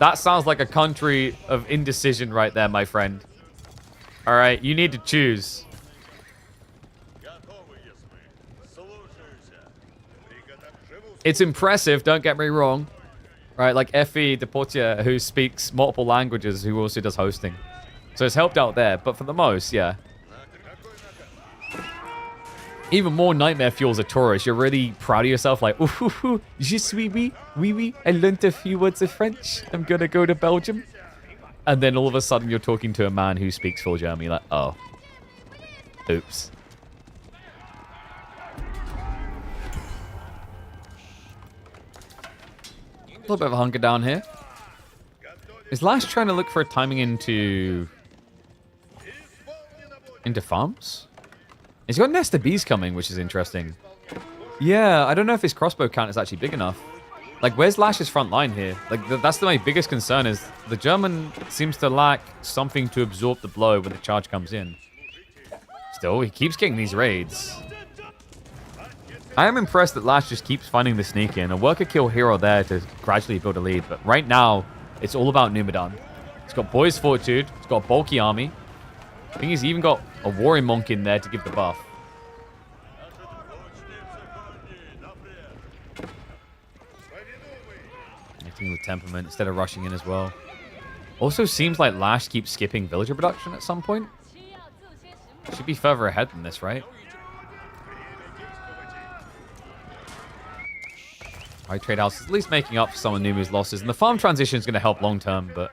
That sounds like a country of indecision right there, my friend. All right, you need to choose. It's impressive, don't get me wrong. Right, like Effie Deportia, who speaks multiple languages, who also does hosting. So it's helped out there, but for the most, yeah. Even more nightmare fuels a tourist. You're really proud of yourself, like, ooh, je suis oui, I learned a few words of French. I'm gonna go to Belgium. And then all of a sudden you're talking to a man who speaks full German. You're like, oh. Oops. A little bit of a hunker down here. Is Lash trying to look for a timing into farms? He's got Nest of Bees coming, which is interesting. Yeah, I don't know if his crossbow count is actually big enough. Like, where's Lash's front line here? Like, that's my biggest concern is the German seems to lack something to absorb the blow when the charge comes in. Still, he keeps getting these raids. I am impressed that Lash just keeps finding the sneak in. A worker kill here or there to gradually build a lead. But right now, it's all about Numidan. He's got Boy's Fortitude. He's got a bulky army. I think he's even got a Warrior Monk in there to give the buff. Acting with temperament instead of rushing in as well. Also seems like Lash keeps skipping villager production at some point. Should be further ahead than this, right? Alright, Trade House is at least making up for some of Numu's losses. And the farm transition is going to help long term, but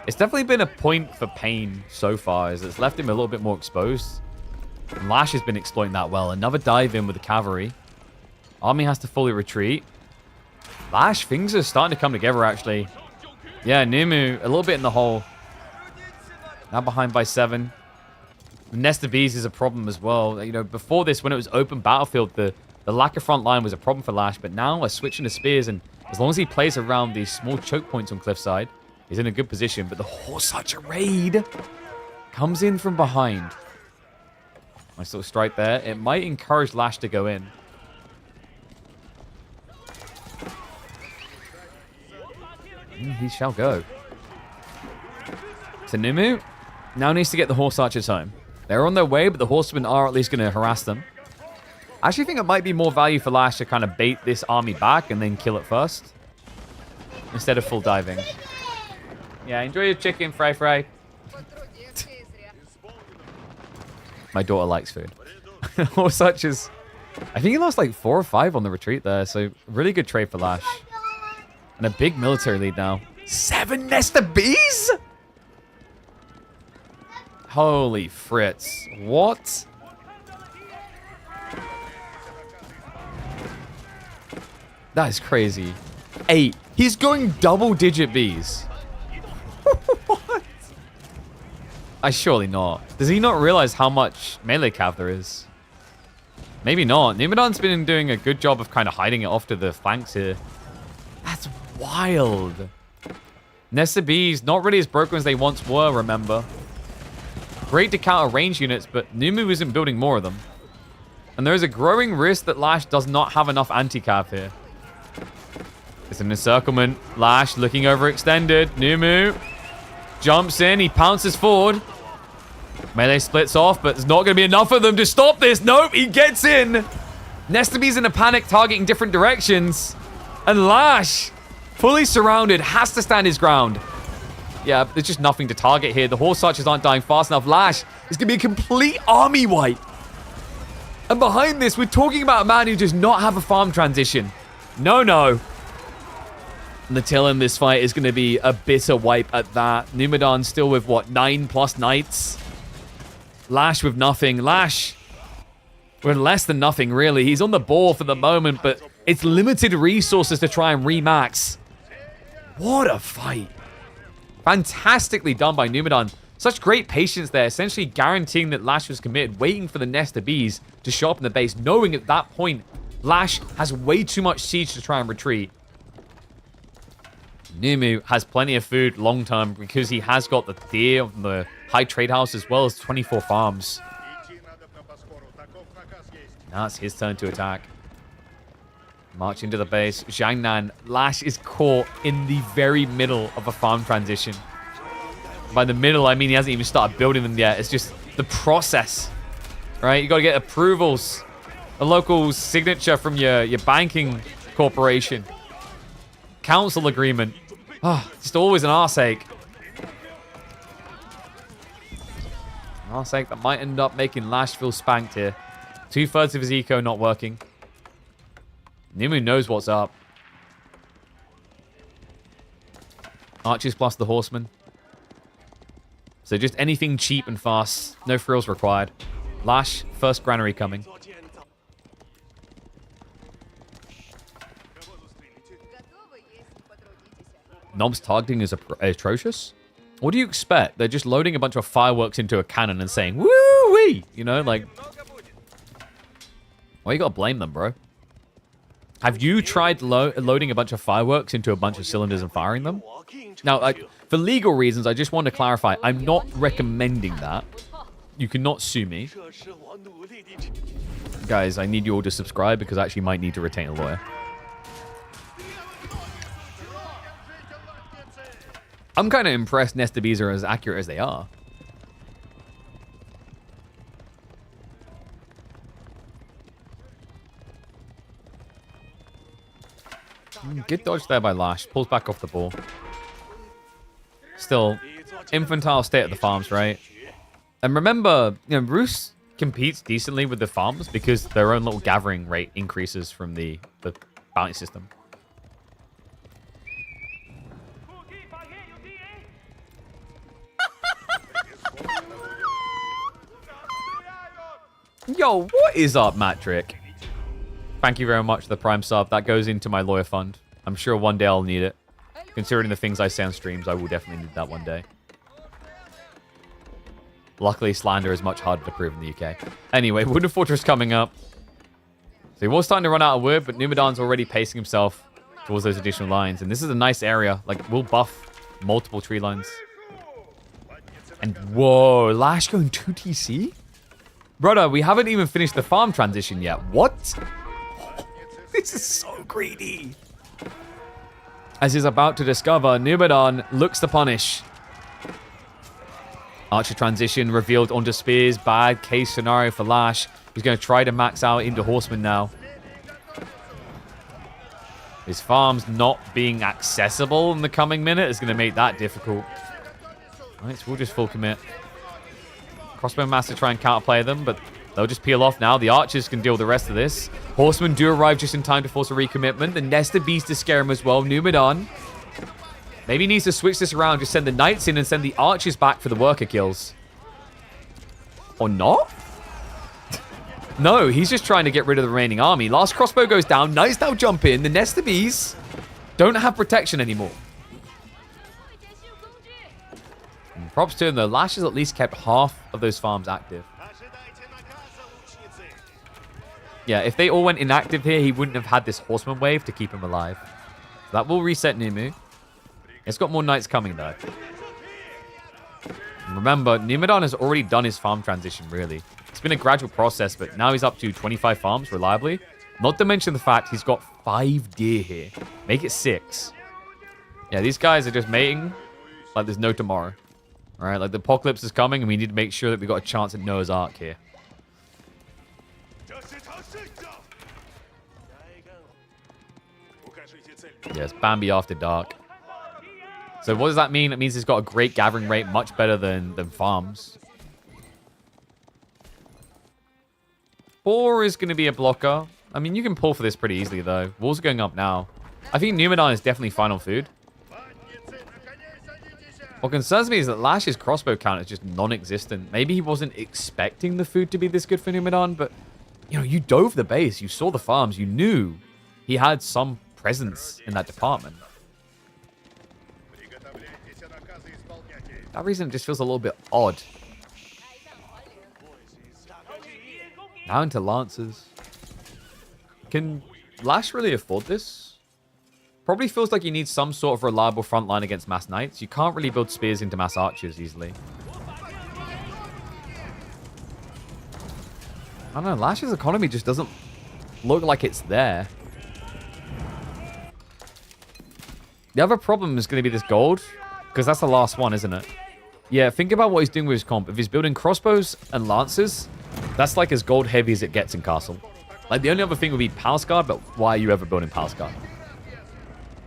it's definitely been a point for pain so far, as it's left him a little bit more exposed. And Lash has been exploiting that well. Another dive in with the cavalry. Army has to fully retreat. Lash, things are starting to come together, actually. Yeah, Numu, a little bit in the hole. Now behind by 7. The Nest of Bees is a problem as well. You know, before this, when it was open battlefield, the lack of front line was a problem for Lash. But now, a switch into Spears, and as long as he plays around these small choke points on Cliffside, he's in a good position. But the Horse Archer raid comes in from behind. Nice little strike there. It might encourage Lash to go in. He shall go. So Numu now needs to get the Horse Archers home. They're on their way, but the Horsemen are at least going to harass them. I actually think it might be more value for Lash to kind of bait this army back and then kill it first, instead of full diving. Yeah, enjoy your chicken, Fry. My daughter likes food. Horse Archers, I think he lost like 4 or 5 on the retreat there, so really good trade for Lash. And a big military lead now. 7 Nest of Bees? Holy Fritz. What? That is crazy. 8. He's going double-digit bees. What? Surely not. Does he not realize how much melee cav there is? Maybe not. Numidan's been doing a good job of kind of hiding it off to the flanks here. That's wild. Nest of Bees, not really as broken as they once were, remember. Great to counter range units, but Numu isn't building more of them. And there is a growing risk that Lash does not have enough anti-cav here. It's an encirclement. Lash looking overextended. Numu jumps in. He pounces forward. Melee splits off, but there's not going to be enough of them to stop this. Nope, he gets in. Nest of Bees in a panic, targeting different directions. And Lash, fully surrounded, has to stand his ground. Yeah, there's just nothing to target here. The Horse Archers aren't dying fast enough. Lash is going to be a complete army wipe. And behind this, we're talking about a man who does not have a farm transition. No. And the tail in this fight is going to be a bitter wipe at that. Numidan still with, what, 9+ knights? Lash with nothing. Lash with less than nothing, really. He's on the ball for the moment, but it's limited resources to try and remax. What a fight. Fantastically done by Numidan Such great patience there, essentially guaranteeing that Lash was committed, waiting for the nest of bees to show up in the base, knowing at that point Lash has way too much siege to try and retreat. Numu has plenty of food long term because he has got the deer of the high trade house as well as 24 farms. Now it's his turn to attack. March into the base. Jiangnan. Lash is caught in the very middle of a farm transition. By the middle, I mean he hasn't even started building them yet. It's just the process, right? You got to get approvals, a local signature from your banking corporation, council agreement. Oh, just always an arseache. An arseache that might end up making Lash feel spanked here. 2/3 of his eco not working. Numu knows what's up. Archers plus the horseman. So just anything cheap and fast. No frills required. Lash, first granary coming. Nob's targeting is atrocious. What do you expect? They're just loading a bunch of fireworks into a cannon and saying, woo-wee! You know, like... Why you gotta blame them, bro? Have you tried loading a bunch of fireworks into a bunch of cylinders and firing them? Now, like, for legal reasons, I just want to clarify. I'm not recommending that. You cannot sue me. Guys, I need you all to subscribe because I actually might need to retain a lawyer. I'm kind of impressed Nesta Bees are as accurate as they are. Good dodge there by Lash. Pulls back off the ball. Still, infantile state at the farms, right? And remember, you know, Roos competes decently with the farms because their own little gathering rate increases from the bounty system. Yo, what is up, Matrick? Thank you very much for the Prime sub. That goes into my lawyer fund. I'm sure one day I'll need it. Considering the things I say on streams, I will definitely need that one day. Luckily, slander is much harder to prove in the UK. Anyway, Wooden Fortress coming up. So he was starting to run out of wood, but Numidan's already pacing himself towards those additional lines. And this is a nice area. Like, we'll buff multiple tree lines. And whoa, Lash going 2 TC? Brother, we haven't even finished the farm transition yet. What? This is so greedy. As he's about to discover, Numidan looks to punish. Archer transition revealed onto spears. Bad case scenario for Lash. He's going to try to max out into Horseman now. His farm's not being accessible in the coming minute is going to make that difficult. All right, so we'll just full commit. Crossbow Master try and counterplay them, but they'll just peel off now. The Archers can deal with the rest of this. Horsemen do arrive just in time to force a recommitment. The Nesta Beast to scare him as well. Numidan maybe needs to switch this around. Just send the Knights in and send the Archers back for the worker kills. Or not? No, he's just trying to get rid of the remaining army. Last crossbow goes down. Knights now jump in. The Nesta Bees don't have protection anymore. And props to him, though. Lash has at least kept half of those farms active. Yeah, if they all went inactive here, he wouldn't have had this Horseman wave to keep him alive. That will reset Numu. It's got more Knights coming, though. And remember, Numidan has already done his farm transition, really. It's been a gradual process, but now he's up to 25 farms reliably. Not to mention the fact he's got 5 deer here. Make it 6. Yeah, these guys are just mating like there's no tomorrow. All right, like the apocalypse is coming, and we need to make sure that we got a chance at Noah's Ark here. Yes, Bambi after dark. So what does that mean? It means he's got a great gathering rate, much better than farms. 4 is going to be a blocker. I mean, you can pull for this pretty easily, though. Walls are going up now. I think Numidan is definitely final food. What concerns me is that Lash's crossbow count is just non-existent. Maybe he wasn't expecting the food to be this good for Numidan, but, you know, you dove the base. You saw the farms. You knew he had some presence in that department. that reason it just feels a little bit odd. Now into Lancers. Can Lash really afford this? Probably feels like you need some sort of reliable front line against mass knights. You can't really build spears into mass archers easily. I don't know, Lash's economy just doesn't look like it's there. The other problem is going to be this gold, because that's the last one, isn't it? Yeah, think about what he's doing with his comp. If he's building crossbows and lancers, that's like as gold heavy as it gets in Castle. Like, the only other thing would be Palace Guard, but why are you ever building Palace Guard?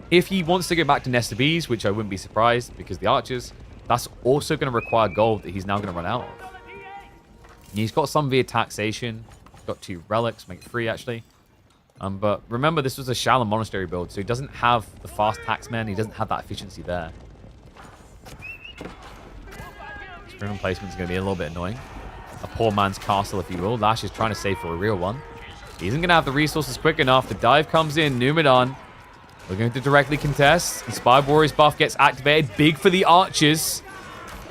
If he wants to go back to Nest of Bees, which I wouldn't be surprised, because the archers, that's also going to require gold that he's now going to run out of. He's got some via taxation. He's got 2 relics, make it 3 actually. But remember, this was a shallow monastery build, so he doesn't have the fast taxmen. He doesn't have that efficiency there. Screen placement is going to be a little bit annoying. A poor man's castle, if you will. Lash is trying to save for a real one. He isn't going to have the resources quick enough. The dive comes in. Numadon. We're going to directly contest. Inspired Warriors buff gets activated. Big for the archers.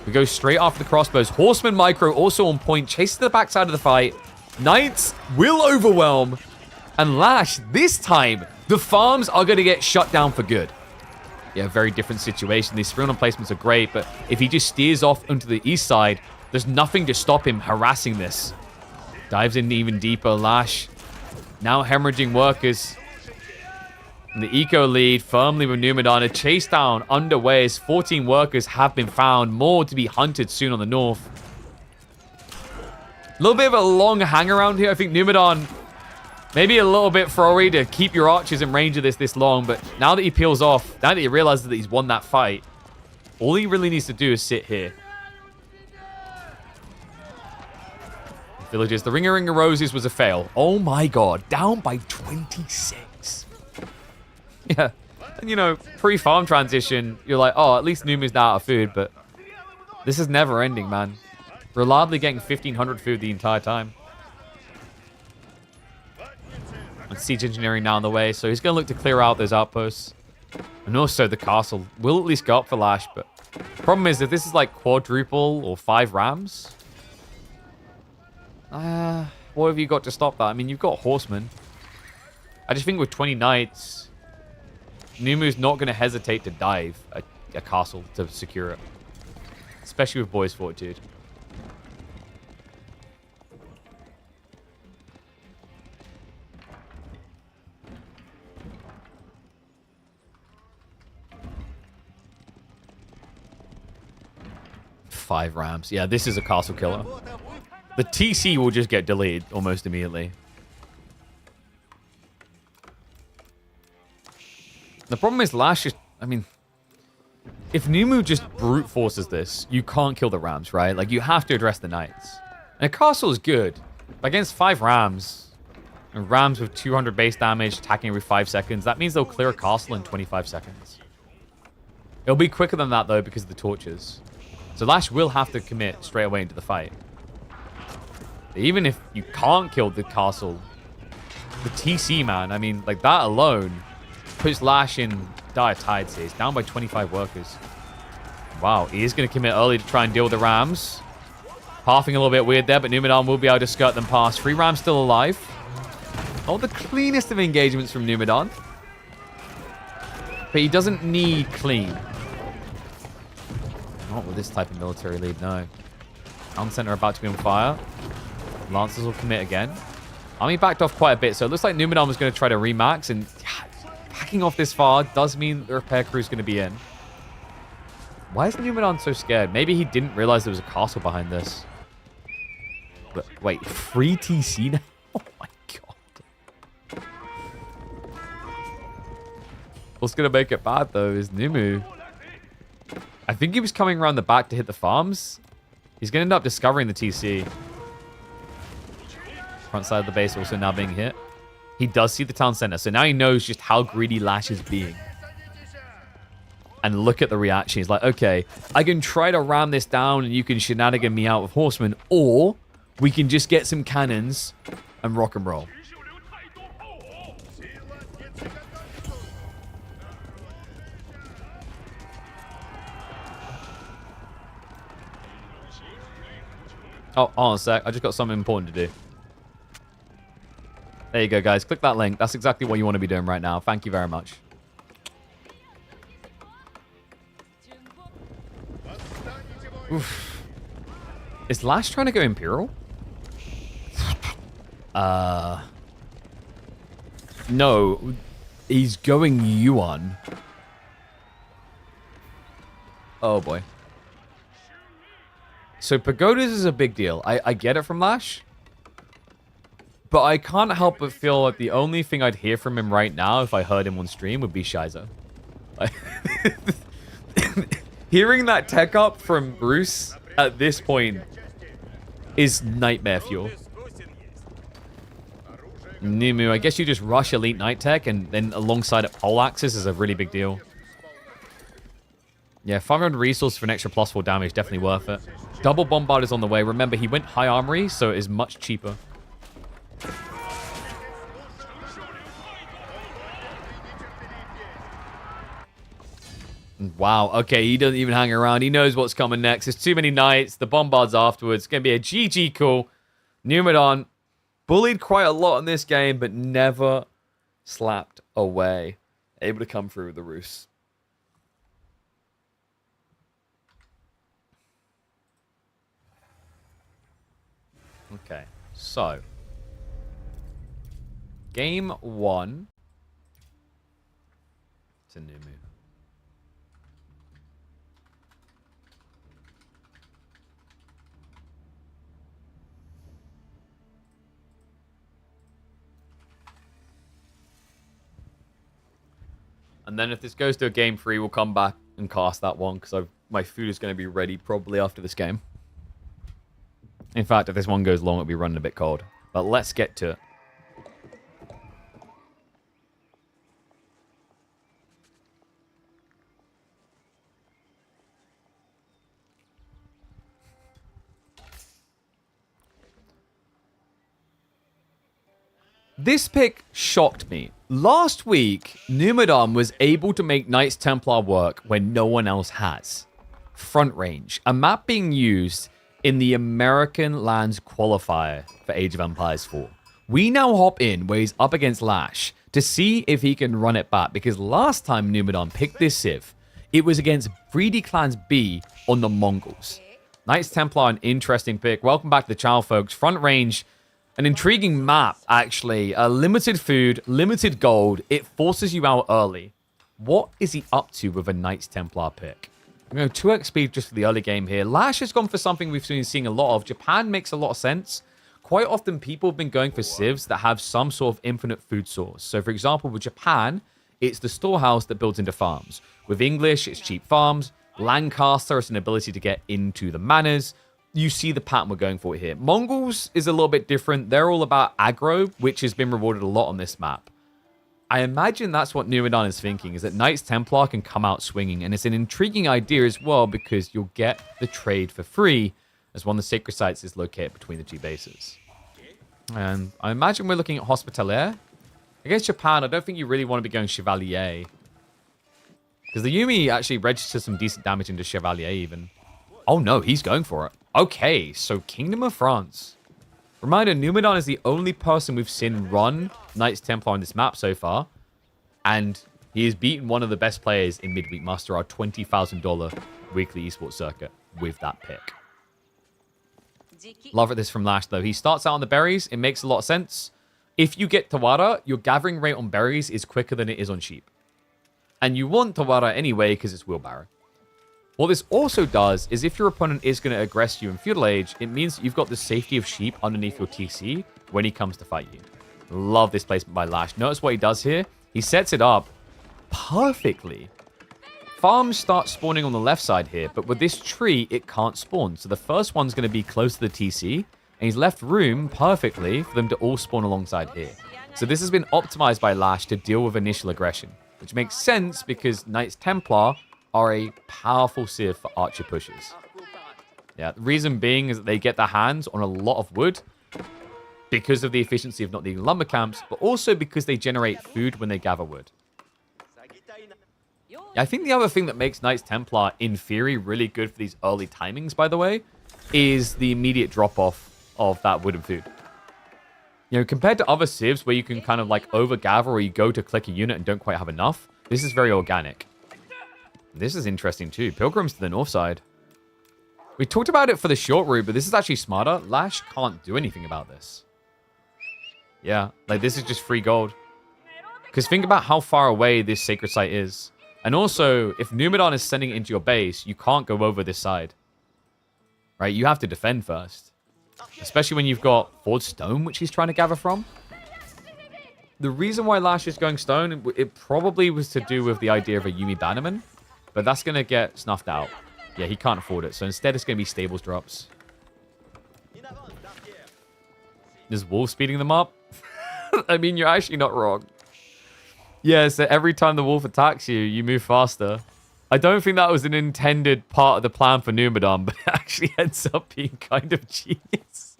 We go straight after the crossbows. Horseman Micro also on point. Chases to the backside of the fight. Knights will overwhelm. And Lash, this time, the farms are going to get shut down for good. Yeah, very different situation. These three-on placements are great, but if he just steers off onto the east side, there's nothing to stop him harassing this. Dives in even deeper. Lash now hemorrhaging workers. And the eco lead firmly with Numadon. A chase down underway as 14 workers have been found. More to be hunted soon on the north. A little bit of a long hang around here. I think Numadon maybe a little bit throwy to keep your archers in range of this long, but now that he peels off, now that he realizes that he's won that fight, all he really needs to do is sit here. Villagers, the Ring of Roses was a fail. Oh my god, down by 26. Yeah, and you know, pre-farm transition, you're like, oh, at least Numa's now out of food, but this is never ending, man. Reliably getting 1,500 food the entire time. And siege engineering now on the way, so he's going to look to clear out those outposts. And also the castle will at least go up for Lash, but problem is if this is like quadruple or 5 rams, what have you got to stop that? I mean, you've got horsemen. I just think with 20 knights, Numu's not going to hesitate to dive a castle to secure it. Especially with Boy's Fortitude. Five rams. Yeah, this is a castle killer. The TC will just get deleted almost immediately. The problem is Lash is, I mean, if Numu just brute forces this, you can't kill the rams, right? Like, you have to address the knights. And a castle is good. But against 5 rams, and rams with 200 base damage, attacking every 5 seconds, that means they'll clear a castle in 25 seconds. It'll be quicker than that, though, because of the torches. So Lash will have to commit straight away into the fight. Even if you can't kill the castle, the TC, man, I mean, like, that alone puts Lash in dire tides here. He's down by 25 workers. Wow, he is going to commit early to try and deal with the rams. Pathing a little bit weird there, but Numadon will be able to skirt them past. 3 rams still alive. Oh, the cleanest of engagements from Numadon. But he doesn't need clean. Not with this type of military lead, no. Town center about to be on fire. Lancers will commit again. Army backed off quite a bit, so it looks like Numadon was going to try to remax, and backing off this far does mean the repair crew is going to be in. Why is Numadon so scared? Maybe he didn't realize there was a castle behind this. But wait, free TC now? Oh my god. What's going to make it bad, though, is Numu. I think he was coming around the back to hit the farms. He's going to end up discovering the TC. Front side of the base also now being hit. He does see the town center, so now he knows just how greedy Lash is being. And look at the reaction. He's like, okay, I can try to ram this down and you can shenanigan me out with horsemen, or we can just get some cannons and rock and roll. Oh, hold on a sec. I just got something important to do. There you go, guys. Click that link. That's exactly what you want to be doing right now. Thank you very much. Oof. Is Lash trying to go Imperial? No. He's going Yuan. Oh, boy. So Pagodas is a big deal. I get it from Lash. But I can't help but feel like the only thing I'd hear from him right now if I heard him on stream would be Shiza. Hearing that tech up from Bruce at this point is nightmare fuel. Nimu, I guess you just rush Elite Night Tech and then alongside it Pole Axis is a really big deal. Yeah, 500 resource for an extra +4 damage, definitely worth it. Double Bombard is on the way. Remember, he went high armory, so it is much cheaper. Wow, okay, he doesn't even hang around. He knows what's coming next. There's too many knights. The Bombards afterwards. It's going to be a GG call. Numadon bullied quite a lot in this game, but never slapped away. Able to come through with the Rus. Okay, so. Game 1. It's a new move. And then if this goes to a game 3, we'll come back and cast that one because my food is going to be ready probably after this game. In fact, if this one goes long, it'll be running a bit cold. But let's get to it. This pick shocked me. Last week, Numadon was able to make Knights Templar work when no one else has. Front Range, a map being used in the American Lands qualifier for Age of Empires 4. We now hop in where he's up against Lash to see if he can run it back, because last time Numadon picked this Civ, it was against Breedy Clans B on the Mongols. Knights Templar, an interesting pick. Welcome back to the channel, folks. Front Range, an intriguing map, actually. Limited food, limited gold. It forces you out early. What is he up to with a Knights Templar pick? I'm going to 2x speed just for the early game here. Lash has gone for something we've been seeing a lot of. Japan makes a lot of sense. Quite often, people have been going for civs that have some sort of infinite food source. So, for example, with Japan, it's the storehouse that builds into farms. With English, it's cheap farms. Lancaster is an ability to get into the manors. You see the pattern we're going for here. Mongols is a little bit different. They're all about aggro, which has been rewarded a lot on this map. I imagine that's what Numadon is thinking, is that Knights Templar can come out swinging. And it's an intriguing idea as well, because you'll get the trade for free as one of the sacred sites is located between the two bases. And I imagine we're looking at Hospitalier. Against Japan, I don't think you really want to be going Chevalier. Because the Yumi actually registers some decent damage into Chevalier even. Oh no, he's going for it. Okay, so Kingdom of France. Reminder, Numadon is the only person we've seen run Knights Templar on this map so far. And he has beaten one of the best players in Midweek Muster, our $20,000 weekly esports circuit, with that pick. Love this from Lash, though. He starts out on the berries. It makes a lot of sense. If you get Tawara, your gathering rate on berries is quicker than it is on sheep. And you want Tawara anyway because it's wheelbarrow. What this also does is if your opponent is going to aggress you in Feudal Age, it means that you've got the safety of sheep underneath your TC when he comes to fight you. Love this placement by Lash. Notice what he does here. He sets it up perfectly. Farms start spawning on the left side here, but with this tree, it can't spawn. So the first one's going to be close to the TC, and he's left room perfectly for them to all spawn alongside here. So this has been optimized by Lash to deal with initial aggression, which makes sense because Knights Templar are a powerful civ for archer pushes. Yeah, the reason being is that they get their hands on a lot of wood because of the efficiency of not needing lumber camps, but also because they generate food when they gather wood. I think the other thing that makes Knights Templar, in theory, really good for these early timings, by the way, is the immediate drop-off of that wooden food. You know, compared to other civs where you can kind of like overgather or you go to click a unit and don't quite have enough, this is very organic. This is interesting too. Pilgrims to the north side. We talked about it for the short route, but this is actually smarter. Lash can't do anything about this. Yeah, like this is just free gold. Because think about how far away this sacred site is. And also, if Numidan is sending it into your base, you can't go over this side. Right? You have to defend first. Especially when you've got Forged Stone, which he's trying to gather from. The reason why Lash is going stone, it probably was to do with the idea of a Yumi Bannerman. But that's going to get snuffed out. Yeah, he can't afford it. So instead, it's going to be stables drops. Is Wolf speeding them up? I mean, you're actually not wrong. Yeah, so every time the wolf attacks you, you move faster. I don't think that was an intended part of the plan for Numidan, but it actually ends up being kind of genius.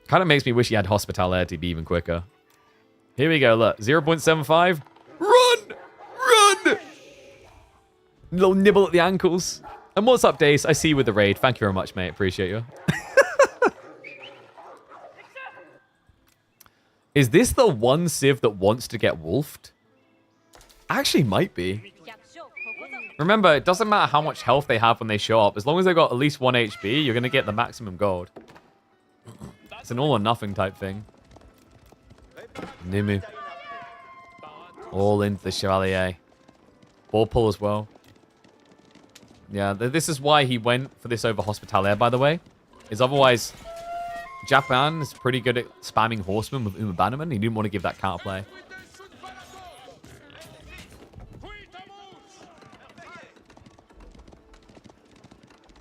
Kind of makes me wish he had hospitality to be even quicker. Here we go, look. 0.75. Run! Run! Little nibble at the ankles. And what's up, Dace? I see you with the raid. Thank you very much, mate. Appreciate you. Is this the one civ that wants to get wolfed? Actually, might be. Remember, it doesn't matter how much health they have when they show up. As long as they've got at least 1 HP, you're going to get the maximum gold. It's an all or nothing type thing. Nimu. All into the Chevalier. Ball pull as well. Yeah, this is why he went for this over Hospitaller, by the way. Is otherwise, Japan is pretty good at spamming Horseman with Uma Bannerman. He didn't want to give that counterplay.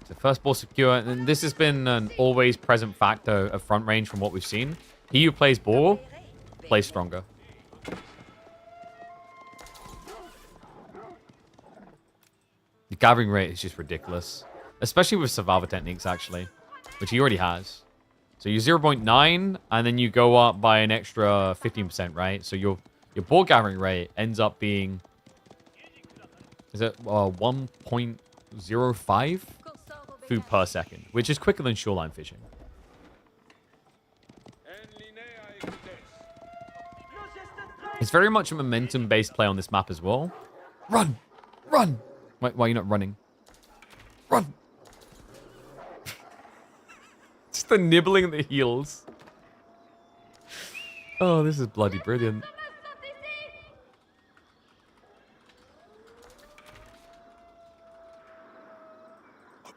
So first ball secure, and this has been an always present factor of front range from what we've seen. He who plays ball plays stronger. The gathering rate is just ridiculous. Especially with survivor techniques, actually. Which he already has. So you're 0.9, and then you go up by an extra 15%, right? So your ball gathering rate ends up being... Is it 1.05 food per second? Which is quicker than shoreline fishing. It's very much a momentum-based play on this map as well. Run! Run! Why are you not running? Run! Just the nibbling at the heels. Oh, this is bloody brilliant.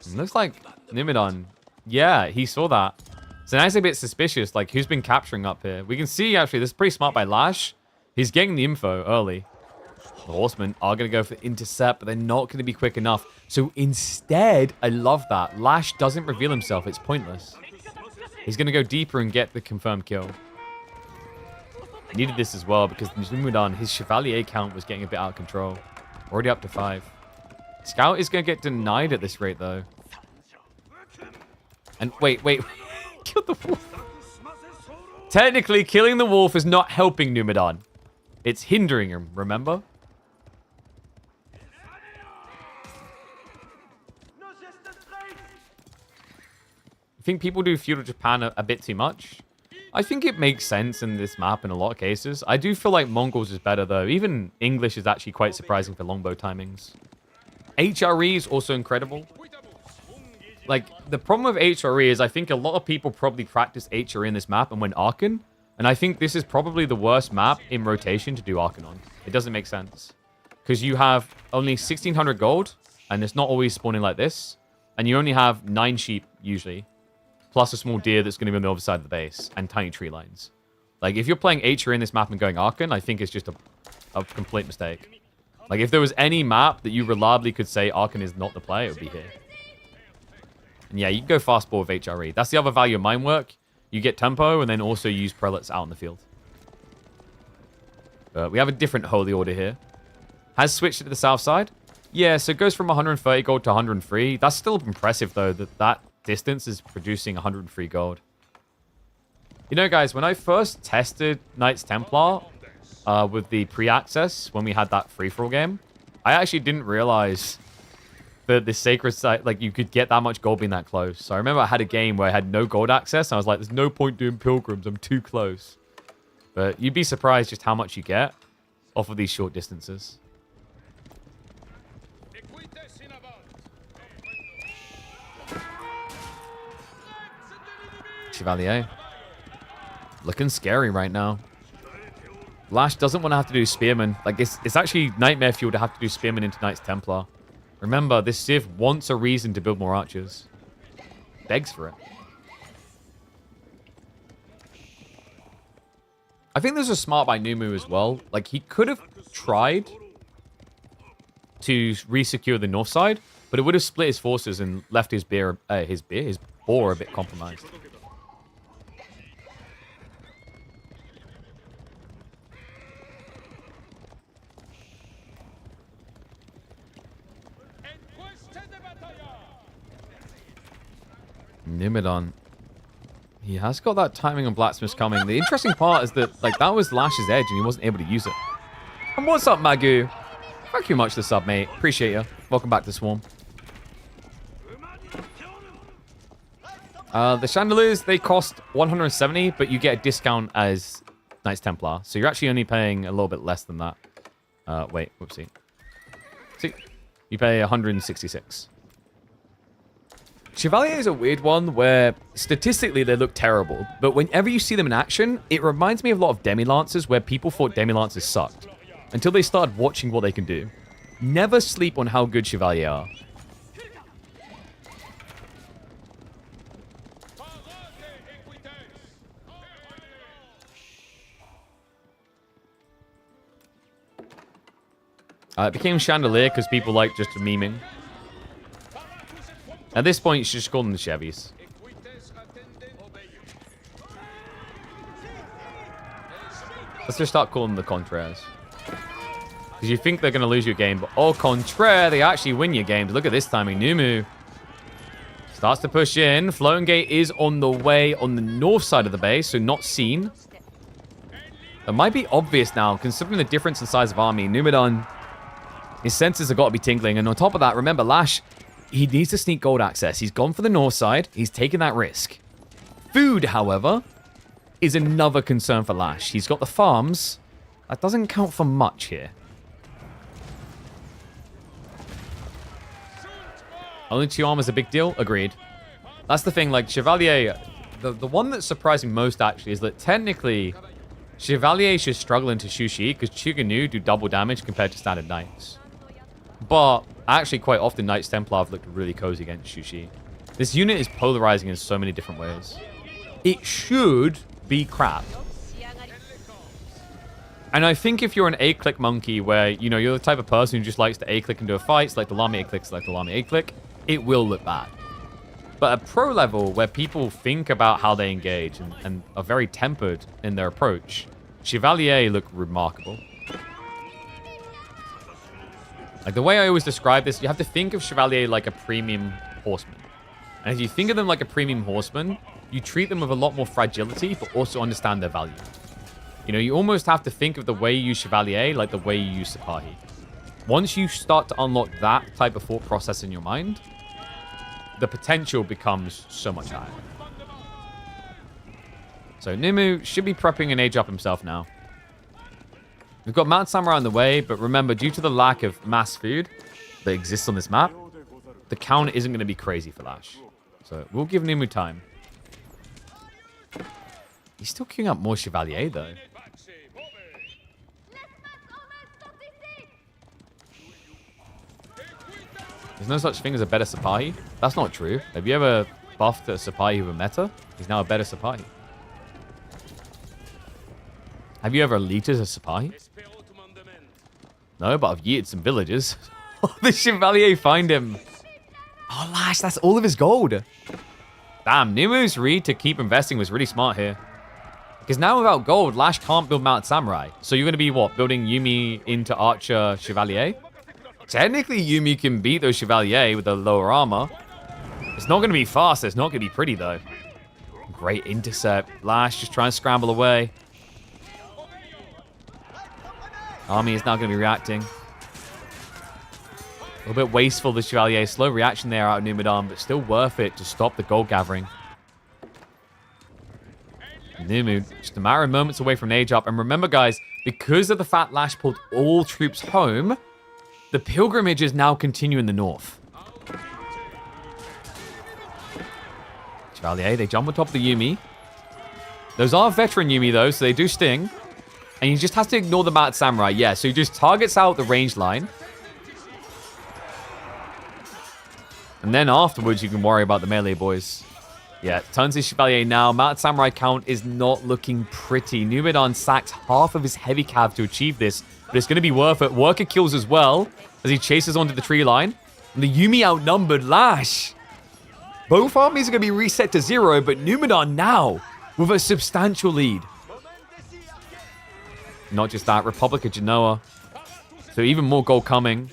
It looks like Numidan. Yeah, he saw that. So now it's a bit suspicious, like who's been capturing up here. We can see, actually, this is pretty smart by Lash. He's getting the info early. The Horsemen are going to go for the intercept, but they're not going to be quick enough. So instead, I love that. Lash doesn't reveal himself. It's pointless. He's going to go deeper and get the confirmed kill. Needed this as well because Numidan, his Chevalier count was getting a bit out of control. Already up to 5. Scout is going to get denied at this rate, though. And wait. Kill the wolf. Technically, killing the wolf is not helping Numidan. It's hindering him, remember? I think people do Feudal Japan a bit too much. I think it makes sense in this map in a lot of cases. I do feel like Mongols is better, though. Even English is actually quite surprising for longbow timings. HRE is also incredible. Like, the problem with HRE is I think a lot of people probably practice HRE in this map and went Archon. And I think this is probably the worst map in rotation to do Archon on. It doesn't make sense. Because you have only 1,600 gold, and it's not always spawning like this. And you only have 9 sheep, usually. Plus a small deer that's going to be on the other side of the base, and tiny tree lines. Like, if you're playing HRE in this map and going Archon, I think it's just a complete mistake. Like, if there was any map that you reliably could say Archon is not the play, it would be here. And yeah, you can go fastball with HRE. That's the other value of mine work. You get tempo, and then also use prelates out in the field. But we have a different holy order here. Has switched to the south side. Yeah, so it goes from 130 gold to 103. That's still impressive, though, that distance is producing 103 gold. You know, guys, when I first tested Knights Templar with the pre-access, when we had that free-for-all game, I actually didn't realize the sacred site, like you could get that much gold being that close. So I remember I had a game where I had no gold access. And I was like, there's no point doing pilgrims. I'm too close. But you'd be surprised just how much you get off of these short distances. Chevalier. Looking scary right now. Lash doesn't want to have to do Spearman. Like, it's actually nightmare fuel to have to do Spearman into Knights Templar. Remember, this Civ wants a reason to build more archers. Begs for it. I think there's a smart by Numu as well. Like, he could have tried to re-secure the north side, but it would have split his forces and left his boar a bit compromised. Nimidon. He has got that timing on Blacksmith's coming. The interesting part is that, like, that was Lash's edge and he wasn't able to use it. And what's up, Magu? Thank you much for the sub, mate. Appreciate you. Welcome back to Swarm. The chandeliers, they cost 170, but you get a discount as Knights Templar. So you're actually only paying a little bit less than that. Wait, whoopsie. See, you pay 166. Chevalier is a weird one where statistically they look terrible, but whenever you see them in action, it reminds me of a lot of Demi-Lancers where people thought Demi-Lancers sucked until they started watching what they can do. Never sleep on how good Chevalier are. It became Chandelier because people like just memeing. At this point, you should just call them the Chevys. Let's just start calling them the Contraires. Because you think they're going to lose your game, but au contraire, they actually win your game. Look at this timing. Numu starts to push in. Floating Gate is on the way on the north side of the base, so not seen. That might be obvious now, considering the difference in size of army. Numidon, his senses have got to be tingling. And on top of that, remember, Lash, he needs to sneak gold access. He's gone for the north side. He's taken that risk. Food, however, is another concern for Lash. He's got the farms. That doesn't count for much here. Only 2 armor is a big deal? Agreed. That's the thing, like, Chevalier... The one that surprised me most, actually, is that technically, Chevalier should struggle into Shushi, because Chuganu do double damage compared to standard Knights. But actually, quite often, Knights Templar have looked really cozy against Shushi. This unit is polarizing in so many different ways. It should be crap. And I think if you're an A-click monkey where, you know, you're the type of person who just likes to A-click into a fight, select the Lami A-click, select the Lami A-click, it will look bad. But at pro level, where people think about how they engage and are very tempered in their approach, Chevalier look remarkable. Like, the way I always describe this, you have to think of Chevalier like a premium horseman. And if you think of them like a premium horseman, you treat them with a lot more fragility, but also understand their value. You know, you almost have to think of the way you use Chevalier like the way you use Sipahi. Once you start to unlock that type of thought process in your mind, the potential becomes so much higher. So Nimu should be prepping an age up himself now. We've got Mount Samurai on the way, but remember, due to the lack of mass food that exists on this map, the count isn't going to be crazy for Lash. So we'll give Nimu time. He's still queuing up more Chevalier, though. There's no such thing as a better Sipahi. That's not true. Have you ever buffed a Sipahi with a meta? He's now a better Sipahi. Have you ever elited a Sipahi? No, but I've yeeted some villagers. Oh, the Chevalier find him. Oh, Lash, that's all of his gold. Damn, Nimu's read to keep investing was really smart here. Because now without gold, Lash can't build Mount Samurai. So you're going to be, what, building Yuumi into Archer Chevalier? Technically, Yuumi can beat those Chevalier with the lower armor. It's not going to be fast. It's not going to be pretty, though. Great intercept. Lash just trying to scramble away. Army is now going to be reacting. little bit wasteful, the Chevalier. Slow reaction there out of Numidan, but still worth it to stop the gold gathering. Numu, just a matter of moments away from an age up. And remember, guys, because of the fact Lash pulled all troops home, the pilgrimage is now continuing in the north. Chevalier, they jump on top of the Yumi. Those are veteran Yumi, though, so they do sting. And he just has to ignore the Mad Samurai. Yeah, so he just targets out the range line. And then afterwards, you can worry about the melee boys. Yeah, turns his Chevalier now. Mad Samurai count is not looking pretty. Numidan sacks half of his heavy cav to achieve this, but it's going to be worth it. Worker kills as well as he chases onto the tree line. And the Yumi outnumbered Lash. Both armies are going to be reset to 0, but Numidan now with a substantial lead. Not just that, Republic of Genoa. So even more gold coming.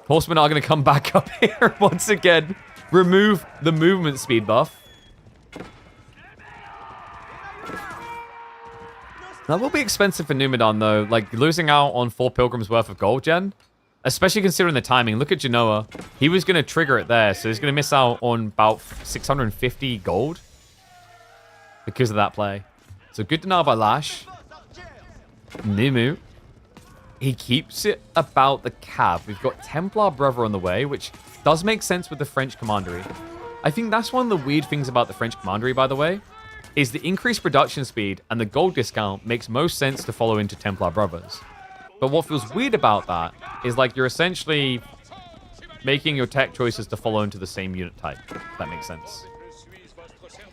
Horsemen are going to come back up here once again. Remove the movement speed buff. That will be expensive for Numidan, though. Like, losing out on 4 pilgrims worth of gold gen. Especially considering the timing. Look at Genoa. He was going to trigger it there, so he's going to miss out on about 650 gold. Because of that play. So good denial by Lash. Nimu. He keeps it about the cav. We've got Templar Brother on the way, which does make sense with the French commandery. I think that's one of the weird things about the French commandery, by the way, is the increased production speed and the gold discount makes most sense to follow into Templar Brothers. But what feels weird about that is like you're essentially making your tech choices to follow into the same unit type, if that makes sense.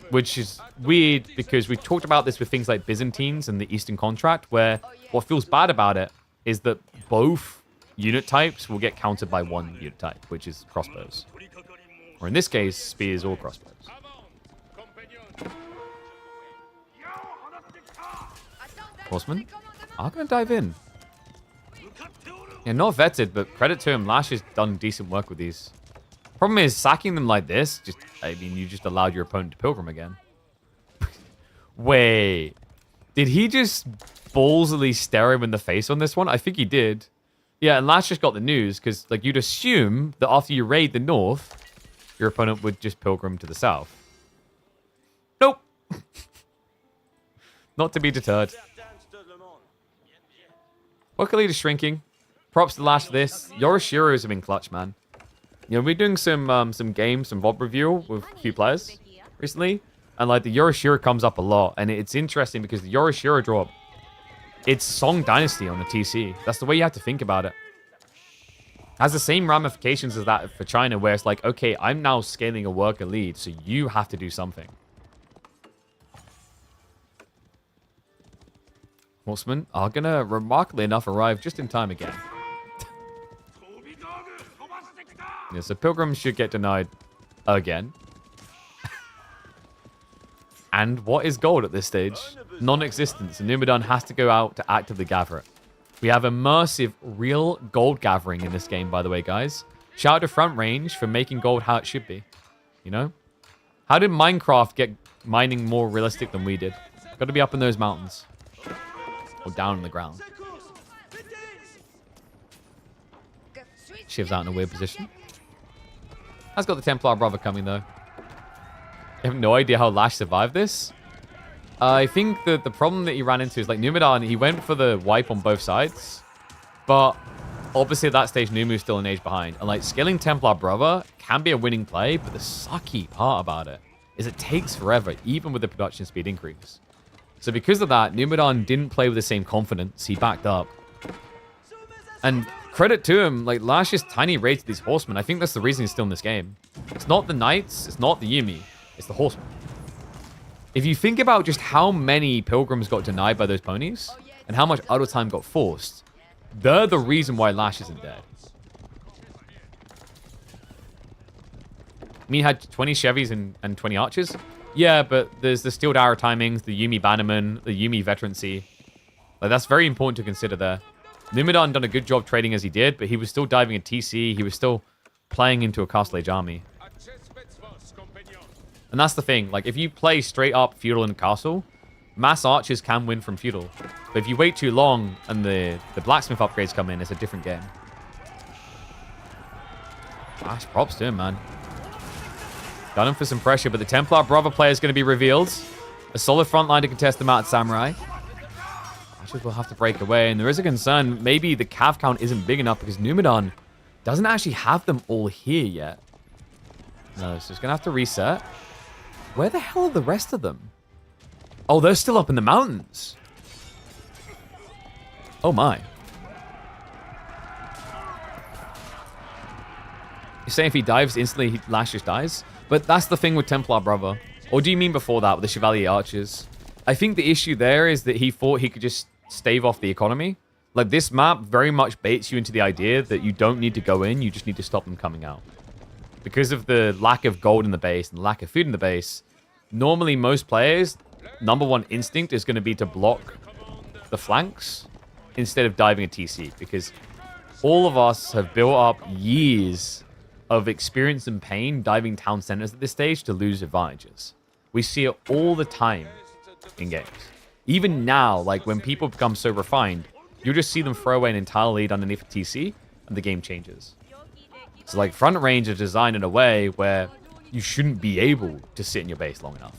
Which is weird because we talked about this with things like Byzantines and the Eastern Contract, where what feels bad about it is that both unit types will get countered by one unit type, which is crossbows. Or in this case, spears or crossbows. Horsemen are going to dive in. Yeah, not vetted, but credit to him. Lash has done decent work with these. Problem is, sacking them like this, you just allowed your opponent to pilgrim again. Wait. Did he just ballsily stare him in the face on this one? I think he did. Yeah, and Lash just got the news, because like you'd assume that after you raid the north, your opponent would just pilgrim to the south. Nope. Not to be deterred. Worker lead is shrinking. Props to Lash for this. Yoroshiros have been clutch, man. You know, we're doing some games, some VOD review with a few players recently. And like the Yoroshiro comes up a lot. And it's interesting because the Yoroshiro drop, it's Song Dynasty on the TC. That's the way you have to think about it. Has the same ramifications as that for China, where it's like, okay, I'm now scaling a worker lead, so you have to do something. Horsemen are going to, remarkably enough, arrive just in time again. Yeah, so pilgrims should get denied again. And what is gold at this stage? Non-existent. So Numidan has to go out to actively gather it. We have immersive, real gold gathering in this game, by the way, guys. Shout out to Front Range for making gold how it should be. You know? How did Minecraft get mining more realistic than we did? Got to be up in those mountains. Or down on the ground. Shiv's out in a weird position. Has got the Templar Brother coming, though. I have no idea how Lash survived this. I think that the problem that he ran into is, like, Numidan, he went for the wipe on both sides. But, obviously, at that stage, Numu's still an age behind. And, like, scaling Templar Brother can be a winning play, but the sucky part about it is it takes forever, even with the production speed increase. So, because of that, Numidan didn't play with the same confidence. He backed up. And credit to him, like, Lash's tiny raids to these horsemen, I think that's the reason he's still in this game. It's not the knights, it's not the Yumi, it's the horsemen. If you think about just how many pilgrims got denied by those ponies, and how much idle time got forced, they're the reason why Lash isn't dead. I mean, he had 20 Chevys and 20 archers. Yeah, but there's the Steeled Arrow timings, the Yumi Bannerman, the Yumi Veterancy. Like, that's very important to consider there. Numidan done a good job trading as he did, but he was still diving a TC. He was still playing into a Castle Age army. And that's the thing. Like, if you play straight up Feudal and Castle, mass archers can win from Feudal. But if you wait too long and the blacksmith upgrades come in, it's a different game. Gosh, props to him, man. Got him for some pressure, but the Templar Brother player is going to be revealed. A solid front line to contest the Mount Samurai. Ashes will have to break away, and there is a concern. Maybe the cav count isn't big enough because Numadon doesn't actually have them all here yet. No, so it's going to have to reset. Where the hell are the rest of them? Oh, they're still up in the mountains. Oh, my. You're saying if he dives instantly, Lash just dies? But that's the thing with Templar Brother. Or do you mean before that with the Chevalier Archers? I think the issue there is that he thought he could just stave off the economy. Like, this map very much baits you into the idea that you don't need to go in, you just need to stop them coming out. Because of the lack of gold in the base and lack of food in the base, normally most players, number one instinct is going to be to block the flanks instead of diving a TC. Because all of us have built up years of experience and pain diving town centers at this stage to lose advantages. We see it all the time in games. Even now, like when people become so refined, you'll just see them throw away an entire lead underneath a TC and the game changes. So like front range is designed in a way where you shouldn't be able to sit in your base long enough.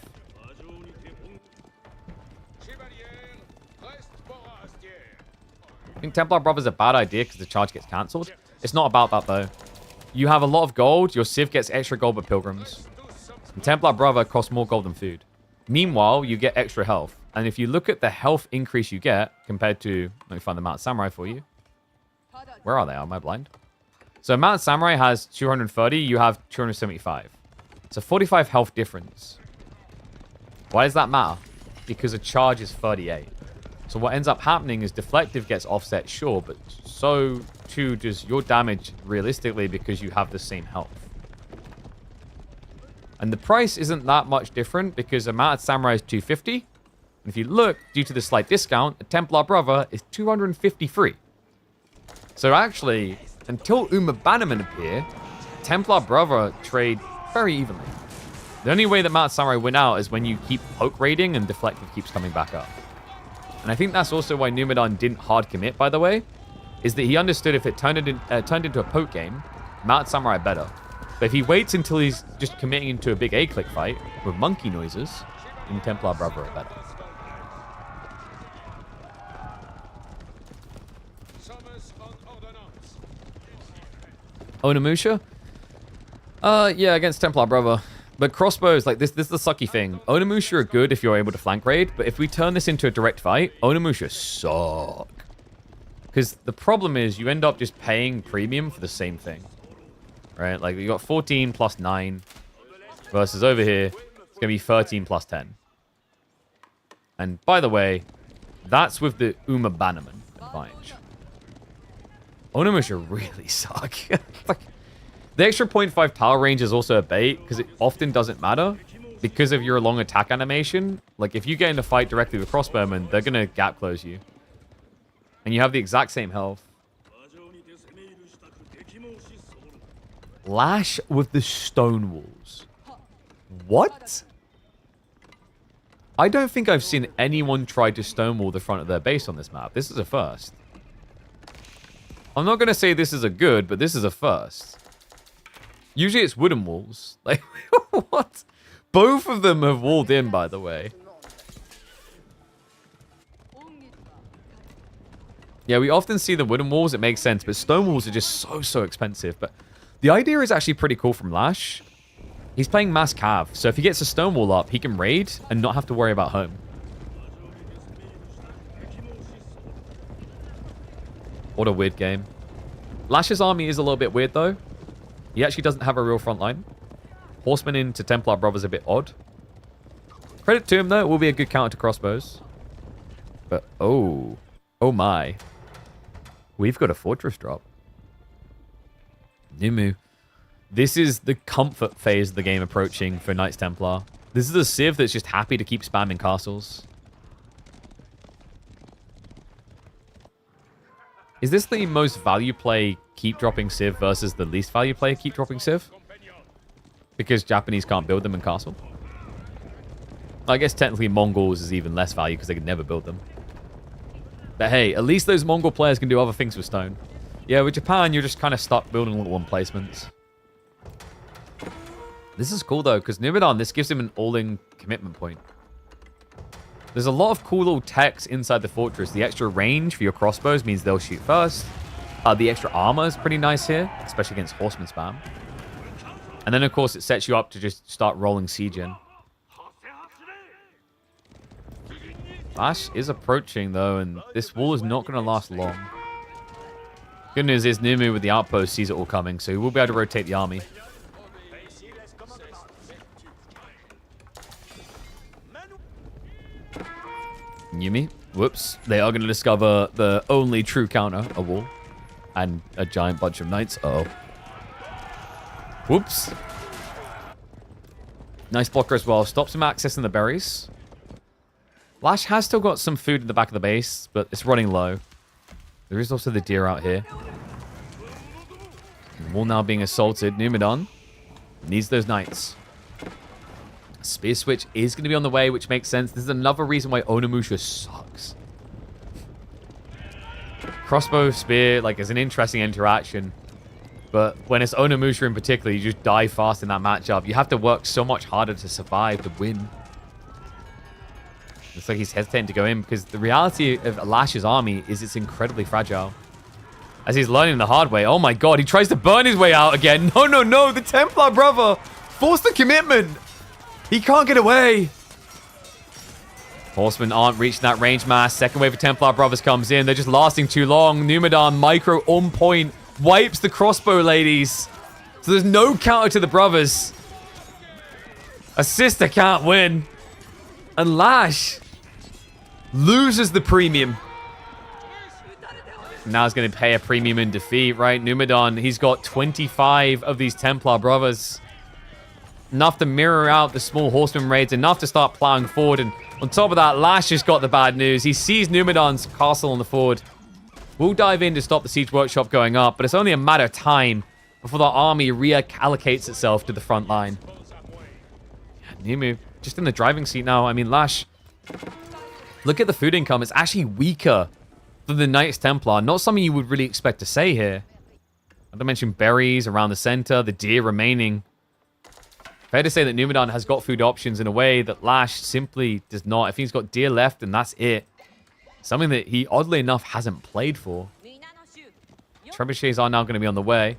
I think Templar Brother's a bad idea because the charge gets cancelled. It's not about that though. You have a lot of gold, your Civ gets extra gold but Pilgrims. And Templar Brother costs more gold than food. Meanwhile, you get extra health. And if you look at the health increase you get compared to... Let me find the Mount Samurai for you. Where are they? Am I blind? So Mount Samurai has 230, you have 275. It's a 45 health difference. Why does that matter? Because a charge is 38. So what ends up happening is deflective gets offset, sure, but so too does your damage realistically because you have the same health. And the price isn't that much different because a Mount Samurai is 250. And if you look, due to the slight discount, a Templar Brother is 253. So actually, until Uma Bannerman appear, Templar Brother trade very evenly. The only way that Mount Samurai win out is when you keep poke raiding and deflective keeps coming back up. And I think that's also why Numadon didn't hard commit, by the way, is that he understood if it turned into a poke game, Mount Samurai better. But if he waits until he's just committing into a big A-click fight with monkey noises, then Templar Brother are better. Onimusha? Yeah, against Templar Brother. But crossbows, like this is the sucky thing. Onimusha are good if you're able to flank raid, but if we turn this into a direct fight, Onimusha suck. Because the problem is you end up just paying premium for the same thing. Right? Like you got 14 plus 9 versus over here, it's going to be 13 plus 10. And by the way, that's with the Uma Bannerman advantage. Onimusha really suck. Like, the extra 0.5 tower range is also a bait because it often doesn't matter because of your long attack animation. Like if you get in a fight directly with crossbowmen, they're going to gap close you. And you have the exact same health. Lash with the stone walls. What? I don't think I've seen anyone try to stonewall the front of their base on this map. This is a first. I'm not going to say this is a good, but this is a first. Usually it's wooden walls. Like, what? Both of them have walled in, by the way. Yeah, we often see the wooden walls. It makes sense, but stone walls are just so expensive. But the idea is actually pretty cool from Lash. He's playing mass cav, so if he gets a stone wall up, he can raid and not have to worry about home. What a weird game. Lash's army is a little bit weird, though. He actually doesn't have a real front line. Horseman into Templar Brother's a bit odd. Credit to him, though. It will be a good counter to crossbows. But, oh my. We've got a fortress drop. Numu. This is the comfort phase of the game approaching for Knights Templar. This is a Civ that's just happy to keep spamming castles. Is this the most value play keep dropping Civ versus the least value play keep dropping Civ? Because Japanese can't build them in castle? I guess technically Mongols is even less value because they can never build them. But hey, at least those Mongol players can do other things with stone. Yeah, with Japan, you're just kind of stuck building little emplacements. This is cool, though, because Numidan, this gives him an all-in commitment point. There's a lot of cool little techs inside the fortress. The extra range for your crossbows means they'll shoot first. The extra armor is pretty nice here, especially against horseman spam. And then, of course, it sets you up to just start rolling siege in. Lash is approaching, though, and this wall is not going to last long. Good news is Numu with the outpost sees it all coming, so he will be able to rotate the army. Yumi, whoops. They are going to discover the only true counter, a wall. And a giant bunch of knights. Uh-oh. Whoops. Nice blocker as well. Stops him accessing the berries. Lash has still got some food in the back of the base, but it's running low. There is also the deer out here. The wall now being assaulted. Numidan needs those knights. Spear switch is going to be on the way, which makes sense. This is another reason why Onimusha sucks. Crossbow, spear, like, is an interesting interaction. But when it's Onimusha in particular, you just die fast in that matchup. You have to work so much harder to survive, to win. Looks like he's hesitating to go in because the reality of Lash's army is it's incredibly fragile. As he's learning the hard way. Oh my god, he tries to burn his way out again. No, no, no. The Templar brother forced the commitment. He can't get away. Horsemen aren't reaching that range mass. Second wave of Templar brothers comes in. They're just lasting too long. Numidan, micro on point, wipes the crossbow ladies. So there's no counter to the brothers. A sister can't win. And Lash loses the premium. Now he's going to pay a premium in defeat, right? Numidan, he's got 25 of these Templar brothers. Enough to mirror out the small horseman raids, enough to start plowing forward. And on top of that, Lash just got the bad news. He sees Numidan's castle on the ford. We'll dive in to stop the siege workshop going up, but it's only a matter of time before the army reallocates itself to the front line. Yeah, Numu, just in the driving seat now. I mean, Lash, look at the food income. It's actually weaker than the Knights Templar. Not something you would really expect to say here. Not to mention berries around the center, the deer remaining. Fair to say that Numidan has got food options in a way that Lash simply does not. If he's got deer left, then that's it. Something that he, oddly enough, hasn't played for. Trebuchets are now going to be on the way.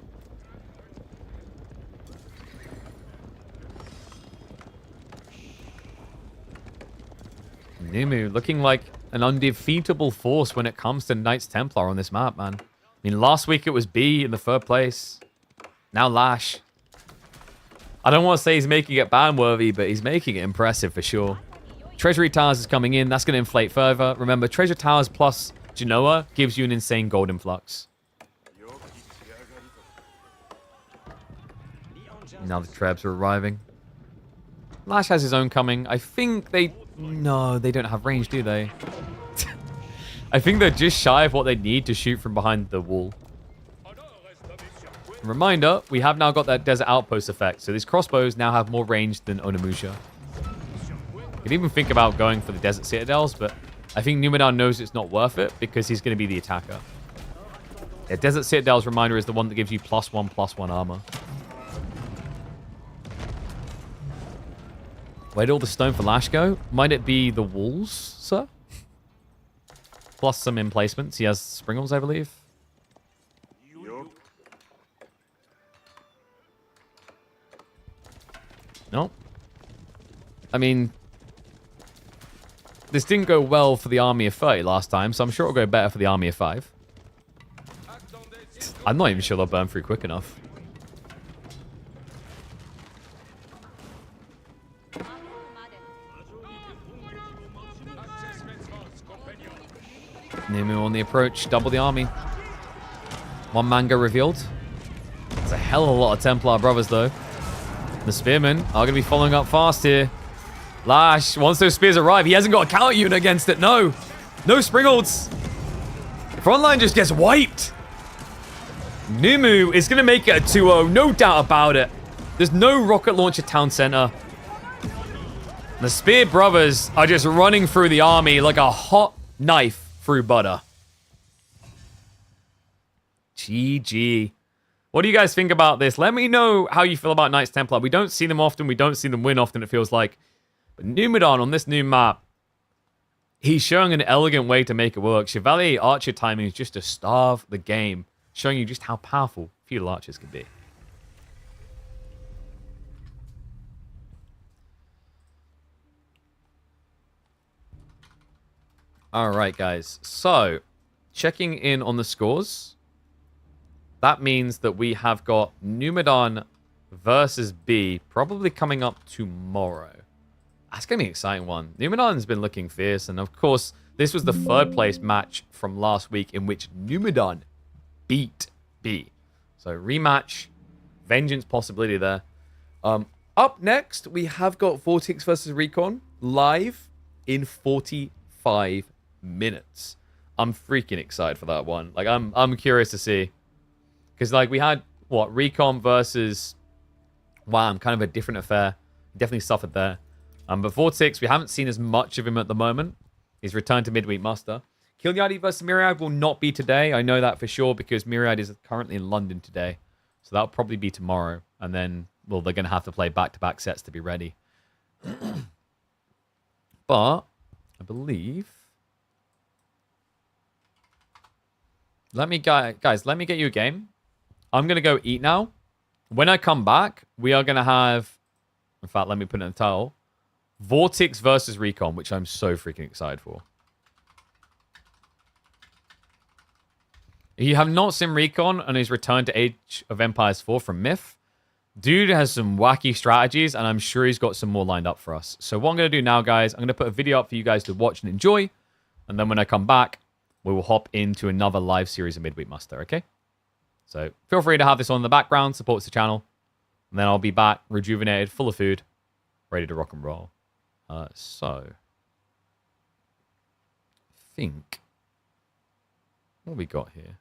Numu looking like an undefeatable force when it comes to Knights Templar on this map, man. I mean, last week it was B in the third place. Now Lash. I don't want to say he's making it ban-worthy, but he's making it impressive for sure. Treasury Towers is coming in. That's going to inflate further. Remember, Treasure Towers plus Genoa gives you an insane gold influx. Now the Trebs are arriving. Lash has his own coming. I think they... No, they don't have range, do they? I think they're just shy of what they need to shoot from behind the wall. Reminder, we have now got that Desert Outpost effect, so these crossbows now have more range than Onimusha. You can even think about going for the Desert Citadels, but I think Numidan knows it's not worth it because he's going to be the attacker. Yeah, Desert Citadels, reminder, is the one that gives you +1/+1 armor. Where did all the stone for Lash go? Might it be the walls, sir? Plus some emplacements. He has Springles, I believe. No. I mean, this didn't go well for the army of 30 last time, so I'm sure it'll go better for the army of 5. I'm not even sure they'll burn through quick enough. Nimu on the approach, double the army. One manga revealed. It's a hell of a lot of Templar brothers, though. The spearmen are going to be following up fast here. Lash, once those spears arrive, he hasn't got a counter unit against it. No. No Springolds. Frontline just gets wiped. Numu is going to make it a 2-0. No doubt about it. There's no rocket launcher town center. The Spear brothers are just running through the army like a hot knife through butter. GG. What do you guys think about this? Let me know how you feel about Knights Templar. We don't see them often. We don't see them win often, it feels like. But Numadon on this new map, he's showing an elegant way to make it work. Chevalier Archer timing is just to starve the game, showing you just how powerful feudal archers can be. All right, guys. So, checking in on the scores. That means that we have got Numadon versus B probably coming up tomorrow. That's going to be an exciting one. Numadon's been looking fierce. And, of course, this was the third place match from last week in which Numadon beat B. So, rematch, vengeance possibility there. Up next, we have got Vortex versus Recon live in 45 minutes. I'm freaking excited for that one. Like, I'm curious to see. Because, like, we had, what, Recon versus Wham, kind of a different affair. Definitely suffered there. But Vortex, we haven't seen as much of him at the moment. He's returned to Midweek Muster. Kilyadi versus Myriad will not be today. I know that for sure because Myriad is currently in London today. So that'll probably be tomorrow. And then, well, they're going to have to play back-to-back sets to be ready. But, I believe... Guys, let me get you a game. I'm going to go eat now. When I come back, we are going to have... In fact, let me put it in the title. Vortex versus Recon, which I'm so freaking excited for. If you have not seen Recon and his return to Age of Empires 4 from Myth, dude has some wacky strategies, and I'm sure he's got some more lined up for us. So what I'm going to do now, guys, I'm going to put a video up for you guys to watch and enjoy. And then when I come back, we will hop into another live series of Midweek Muster, okay? So feel free to have this on in the background, supports the channel. And then I'll be back, rejuvenated, full of food, ready to rock and roll. So, I think, what we got here?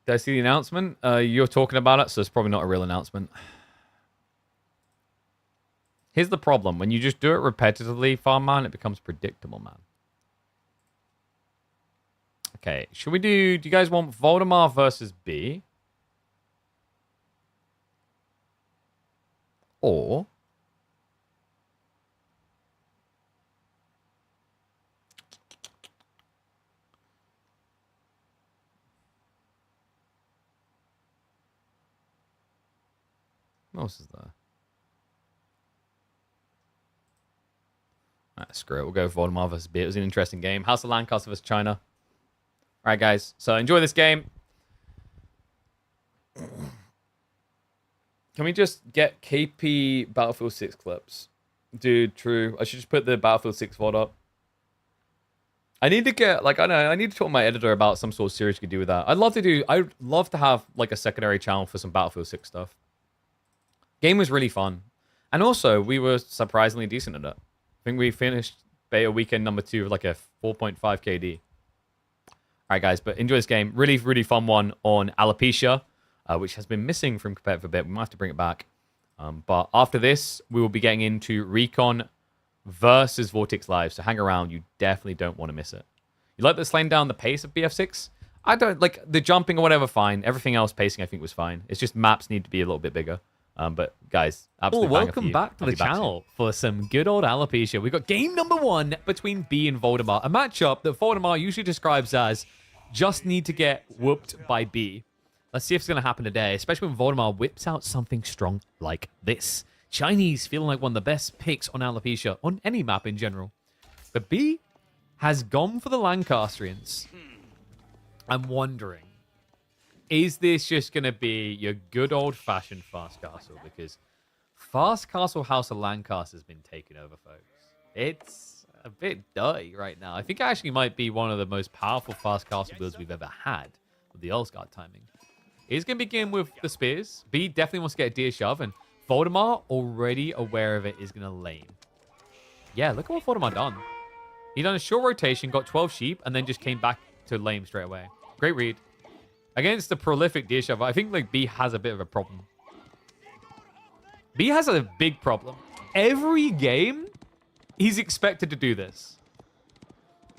Did I see the announcement? You're talking about it, so it's probably not a real announcement. Here's the problem. When you just do it repetitively, Farm Man, it becomes predictable, man. Okay, should we do you guys want Voldemar versus B? Or... what else is there? Alright, screw it. We'll go Voldemar versus B. It was an interesting game. House of Lancaster versus China. Alright, guys. So enjoy this game. Can we just get KP Battlefield 6 clips? Dude, true. I should just put the Battlefield 6 VOD up. I need to get, like, I don't know, I need to talk to my editor about some sort of series we could do with that. I'd love to have, like, a secondary channel for some Battlefield 6 stuff. Game was really fun. And also, we were surprisingly decent at it. I think we finished beta weekend number 2 with, like, a 4.5 KD. Alright, guys, but enjoy this game. Really, really fun one on Alopecia, which has been missing from competitive for a bit. We might have to bring it back. But after this, we will be getting into Recon versus Vortex Live. So hang around. You definitely don't want to miss it. You like the slaying down the pace of BF6? I don't like the jumping or whatever, fine. Everything else pacing I think was fine. It's just maps need to be a little bit bigger. But guys, absolutely. Welcome back to the channel for some good old Alopecia. We've got game number 1 between B and Voldemar. A matchup that Voldemar usually describes as just need to get whooped by B. Let's see if it's going to happen today, especially when Voldemar whips out something strong like this. Chinese feeling like one of the best picks on Alopecia, on any map in general. But B has gone for the Lancastrians. I'm wondering, is this just going to be your good old-fashioned Fast Castle? Because Fast Castle House of Lancaster has been taken over, folks. It's a bit dirty right now. I think it actually might be one of the most powerful Fast Castle builds we've ever had with the Earlsguard timing. He's going to begin with the spears. B definitely wants to get a deer shove, and Voldemar, already aware of it, is going to lane. Yeah, look at what Voldemar done. He done a short rotation, got 12 sheep, and then just came back to lane straight away. Great read. Against the prolific deer shove, I think like B has a bit of a problem. B has a big problem. Every game, he's expected to do this.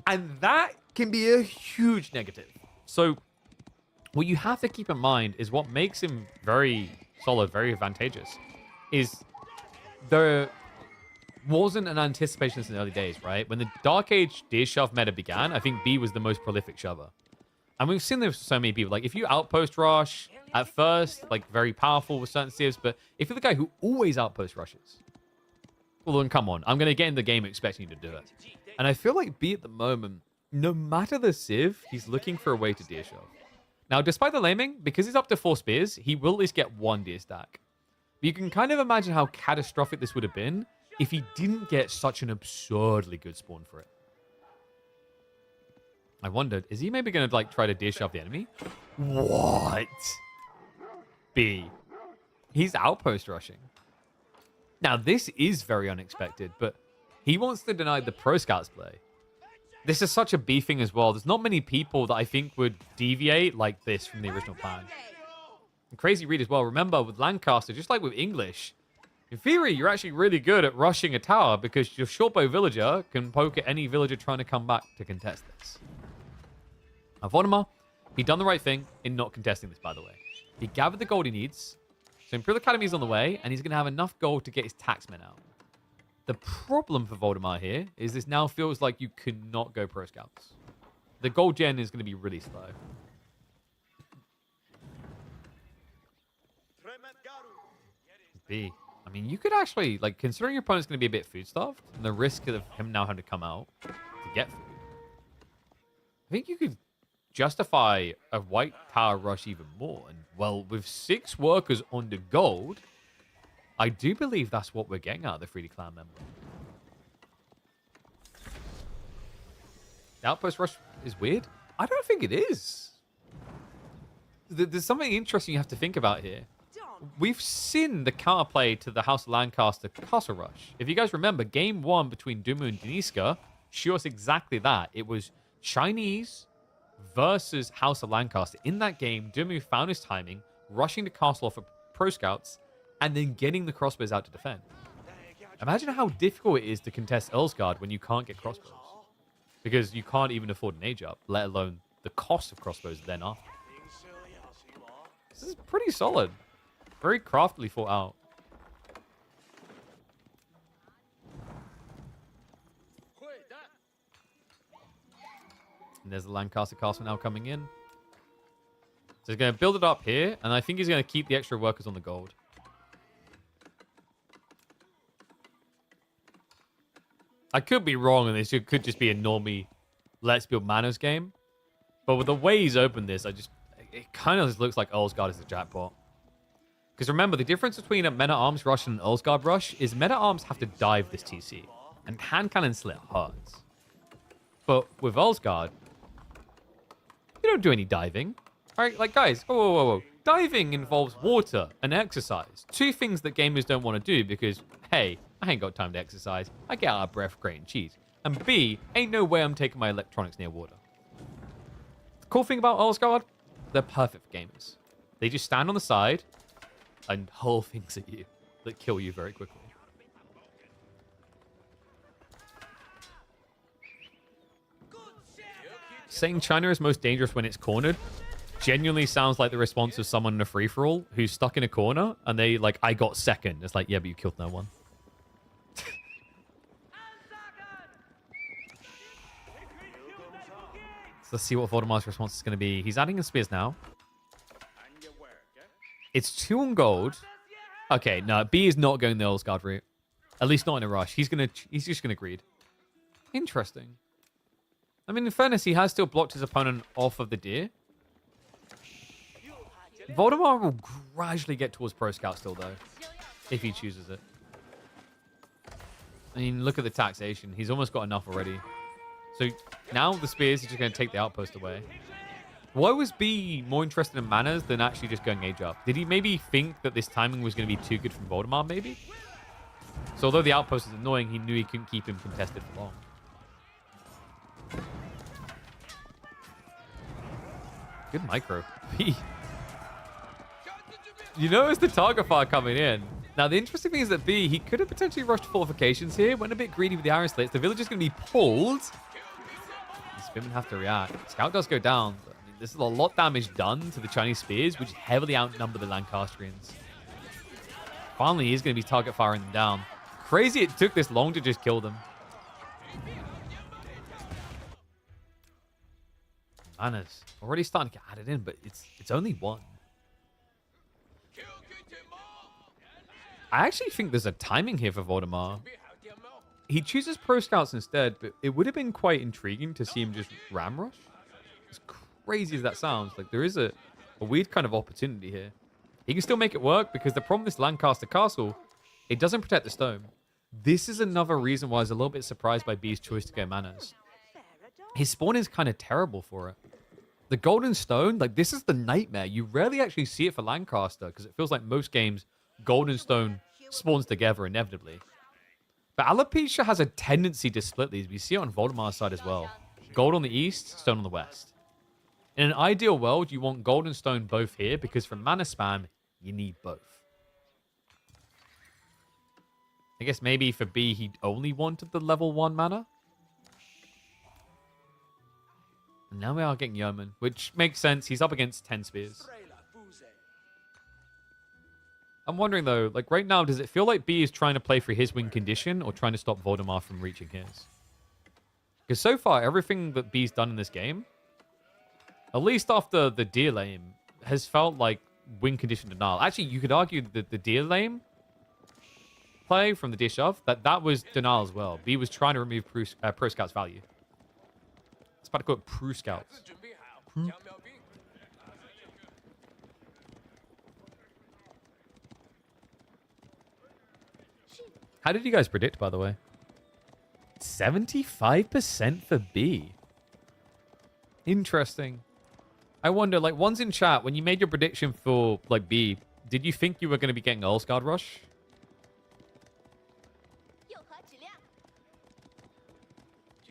And that can be a huge negative. So what you have to keep in mind is what makes him very solid, very advantageous, is there wasn't an anticipation in the early days, right? When the Dark Age deer shove meta began, I think B was the most prolific shover. And we've seen this with so many people. Like, if you outpost rush at first, like, very powerful with certain civs, but if you're the guy who always outpost rushes, well, then come on. I'm going to get in the game expecting you to do it. And I feel like B at the moment, no matter the civ, he's looking for a way to deer shove. Now, despite the laming, because he's up to 4 spears, he will at least get 1 deer stack. But you can kind of imagine how catastrophic this would have been if he didn't get such an absurdly good spawn for it. I wondered, is he maybe going to, like, try to deer shove the enemy? What? B. He's outpost rushing. Now, this is very unexpected, but he wants to deny the pro scouts play. This is such a B thing as well. There's not many people that I think would deviate like this from the original plan. And crazy read as well. Remember, with Lancaster, just like with English, in theory, you're actually really good at rushing a tower because your shortbow villager can poke at any villager trying to come back to contest this. Now, Voldemar, he done the right thing in not contesting this, by the way. He gathered the gold he needs. So Imperial Academy is on the way, and he's going to have enough gold to get his taxmen out. The problem for Voldemar here is this now feels like you cannot go pro scouts. The gold gen is going to be really slow. B. I mean, you could actually, like, considering your opponent's going to be a bit food-starved, and the risk of him now having to come out to get food, I think you could justify a white tower rush even more. And, well, with 6 workers on the gold, I do believe that's what we're getting out of the 3D clan member. The outpost rush is weird. I don't think it is. There's something interesting you have to think about here. We've seen the counterplay to the House of Lancaster castle rush. If you guys remember, game 1 between Dumu and Deniska showed us exactly that. It was Chinese versus House of Lancaster. In that game, Dumu found his timing, rushing the castle off of pro scouts, and then getting the crossbows out to defend. Imagine how difficult it is to contest Earlsguard when you can't get crossbows. Because you can't even afford an age up, let alone the cost of crossbows then after. This is pretty solid. Very craftily thought out. And there's the Lancaster castle now coming in. So he's going to build it up here, and I think he's going to keep the extra workers on the gold. I could be wrong, and this could just be a normie let's build manners game. But with the way he's opened this, it kind of just looks like Earlsguard is the jackpot. Because remember, the difference between a Men-at-Arms rush and an Earlsguard rush is Men-at-Arms have to dive this TC. And hand cannon slit hurts. But with Earlsguard, you don't do any diving. Alright, like guys, whoa. Diving involves water and exercise. 2 things that gamers don't want to do because, hey, I ain't got time to exercise. I get out of breath grating cheese. And B, ain't no way I'm taking my electronics near water. The cool thing about Earlsguard, they're perfect for gamers. They just stand on the side and hurl things at you that kill you very quickly. Saying China is most dangerous when it's cornered genuinely sounds like the response of someone in a free-for-all who's stuck in a corner and they like, I got second. It's like, yeah, but you killed no one. So let's see what Voldemar's response is going to be. He's adding in spears now. It's 2 on gold. Okay, no, B is not going the Earlsguard route. At least not in a rush. He's just gonna greed. Interesting. I mean, in fairness, he has still blocked his opponent off of the deer. Voldemar will gradually get towards Pro Scout still, though, if he chooses it. I mean, look at the taxation. He's almost got enough already. So now the spears are just going to take the outpost away. Why was B more interested in manners than actually just going age up? Did he maybe think that this timing was going to be too good from Voldemar, maybe? So although the outpost is annoying, he knew he couldn't keep him contested for long. Good micro. B. You notice the target fire coming in. Now, the interesting thing is that B, he could have potentially rushed fortifications here. Went a bit greedy with the iron slates. The village is going to be pulled. The spearmen have to react. Scout does go down. But, I mean, this is a lot of damage done to the Chinese spears, which heavily outnumber the Lancastrians. Finally, he's going to be target firing them down. Crazy it took this long to just kill them. Manners already starting to get added in, but it's only one. I actually think there's a timing here for Voldemar. He chooses Pro Scouts instead, but it would have been quite intriguing to see him just ram rush. As crazy as that sounds, like there is a weird kind of opportunity here. He can still make it work because the problem with this Lancaster Castle, it doesn't protect the stone. This is another reason why I was a little bit surprised by B's choice to go Manners. His spawn is kind of terrible for it. The Golden Stone, like this is the nightmare. You rarely actually see it for Lancaster because it feels like most games, Golden Stone spawns together inevitably. But Alopecia has a tendency to split these. We see it on Voldemar's side as well. Gold on the east, stone on the west. In an ideal world, you want gold and stone both here because for mana spam, you need both. I guess maybe for B, he only wanted the level 1 mana. And now we are getting Yeoman, which makes sense. He's up against 10 spears. I'm wondering, though, like right now, does it feel like B is trying to play for his win condition or trying to stop Voldemar from reaching his? Because so far, everything that B's done in this game, at least after the deal aim, has felt like win condition denial. Actually, you could argue that the deal aim play from the dish off, that was denial as well. B was trying to remove Pro Scout's value. It's about to call it Pro Scouts. Pro. How did you guys predict, by the way? 75% for B. Interesting. I wonder, like, one's in chat, when you made your prediction for, like, B, did you think you were going to be getting Earlsguard Rush?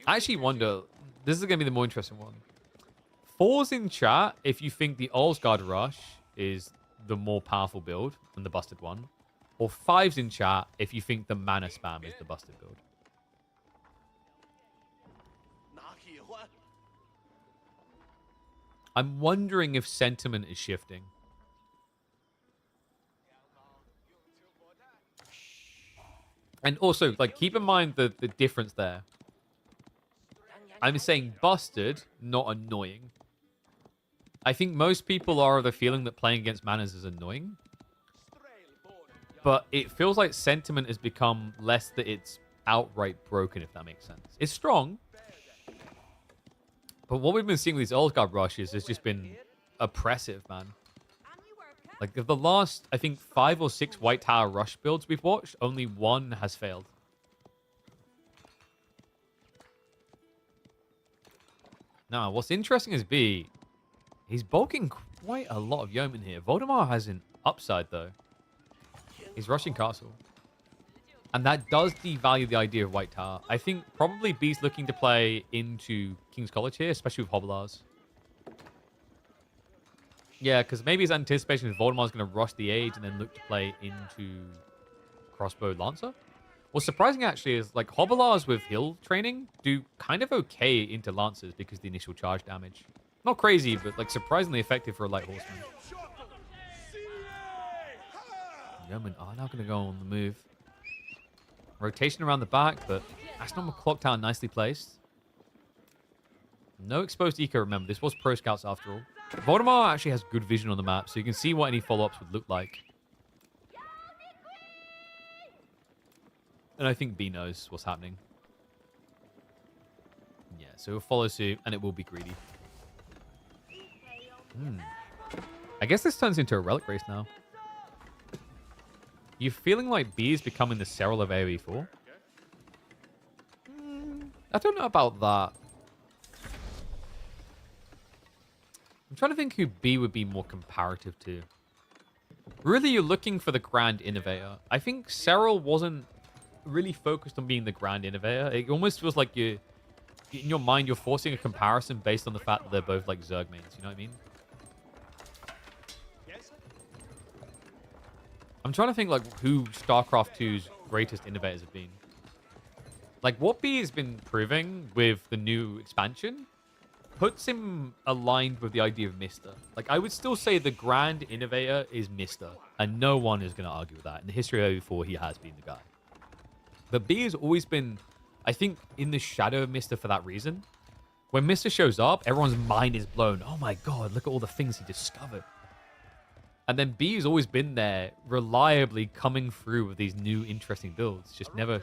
I actually wonder, this is going to be the more interesting one. 4's in chat if you think the Earlsguard Rush is the more powerful build than the busted one. Or 5's in chat if you think the mana spam is the busted build. I'm wondering if sentiment is shifting. And also, like, keep in mind the difference there. I'm saying busted, not annoying. I think most people are of the feeling that playing against manas is annoying. But it feels like sentiment has become less that it's outright broken, if that makes sense. It's strong. But what we've been seeing with these Earlsguard rushes has just been oppressive, man. Like, of the last, I think, 5 or 6 White Tower rush builds we've watched, only one has failed. Now, what's interesting is B, he's bulking quite a lot of yeomen here. Voldemar has an upside, though. He's rushing castle. And that does devalue the idea of White Tower. I think probably B's looking to play into King's College here, especially with Hobblears. Yeah, because maybe his anticipation is Voldemar's going to rush the age and then look to play into Crossbow Lancer. What's surprising, actually, is like Hobblears with heal training do kind of okay into Lancers because of the initial charge damage. Not crazy, but like surprisingly effective for a light horseman. Yeomen are now going to go on the move. Rotation around the back, but Astronomer Clock Tower nicely placed. No exposed eco, remember. This was Pro Scouts after all. Voldemar actually has good vision on the map, so you can see what any follow-ups would look like. And I think B knows what's happening. Yeah, so he'll follow suit, and it will be greedy. I guess this turns into a relic race now. You feeling like B is becoming the Serral of AoE4? I don't know about that. I'm trying to think who B would be more comparative to. Really, you're looking for the Grand Innovator. I think Serral wasn't really focused on being the Grand Innovator. It almost feels like in your mind, you're forcing a comparison based on the fact that they're both like Zerg mains. You know what I mean? I'm trying to think like who StarCraft 2's greatest innovators have been. Like what B has been proving with the new expansion puts him aligned with the idea of Mister. Like I would still say the grand innovator is Mister, and no one is going to argue with that. In the history of OV4, he has been the guy. But B has always been, I think, in the shadow of Mister for that reason. When Mister shows up, everyone's mind is blown. Oh my god, look at all the things he discovered. And then B has always been there, reliably coming through with these new interesting builds. Just never,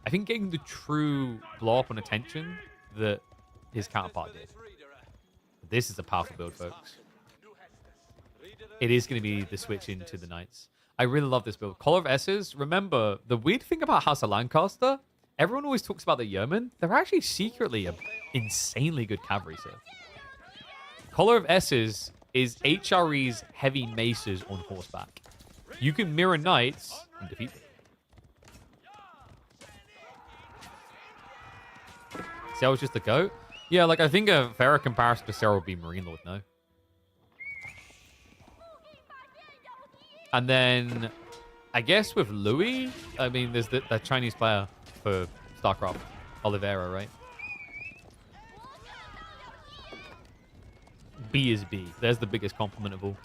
I think, getting the true blow up on attention that his counterpart did. This is a powerful build, folks. It is going to be the switch into the Knights. I really love this build. Collar of S's, remember, the weird thing about House of Lancaster, everyone always talks about the Yeomen. They're actually secretly an insanely good cavalry, sir. Collar of S's is HRE's heavy maces on horseback. You can mirror Knights and defeat them. Sarah's just the GOAT? Yeah, like I think a fairer comparison to Sarah would be Marine Lord, no? And then, I guess with Louis, I mean, there's that Chinese player for StarCraft, Oliveira, right? B is B. There's the biggest compliment of all.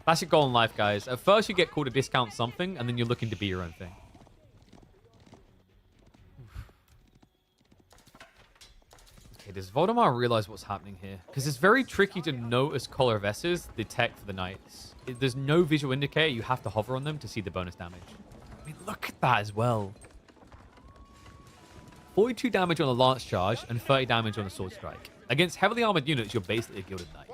That's your goal in life, guys. At first, you get called to discount something, and then you're looking to be your own thing. Okay, does Voldemort realize what's happening here? Because it's very tricky to notice Collar of S's, the tech for the Knights. There's no visual indicator. You have to hover on them to see the bonus damage. I mean, look at that as well. 42 damage on a Lance Charge and 30 damage on a Sword Strike. Against heavily armored units, you're basically a Gilded Knight.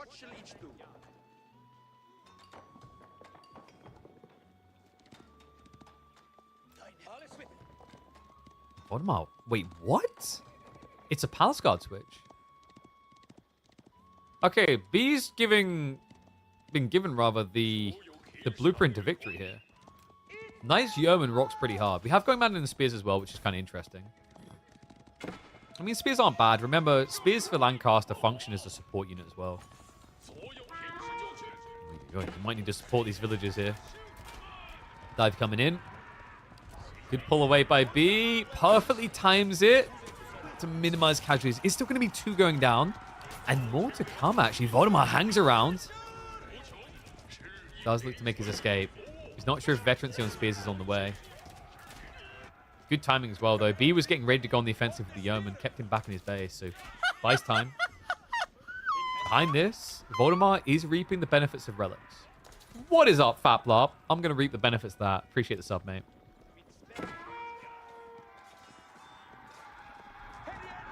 Voldemort, wait, what? It's a Palace Guard switch. Okay, B's been given rather the blueprint to victory here. Knight's Yeoman rocks pretty hard. We have going mad in the Spears as well, which is kind of interesting. I mean, Spears aren't bad. Remember, Spears for Lancaster function as a support unit as well. You might need to support these villagers here. Dive coming in. Good pull away by B. Perfectly times it to minimize casualties. It's still going to be 2 going down. And more to come, actually. Voldemort hangs around. Does look to make his escape. He's not sure if Veterancy on Spears is on the way. Good timing as well, though. B was getting ready to go on the offensive with the Yeoman. Kept him back in his base, so buys time. Behind this, Voldemort is reaping the benefits of relics. What is up, Fat Blop? I'm going to reap the benefits of that. Appreciate the sub, mate.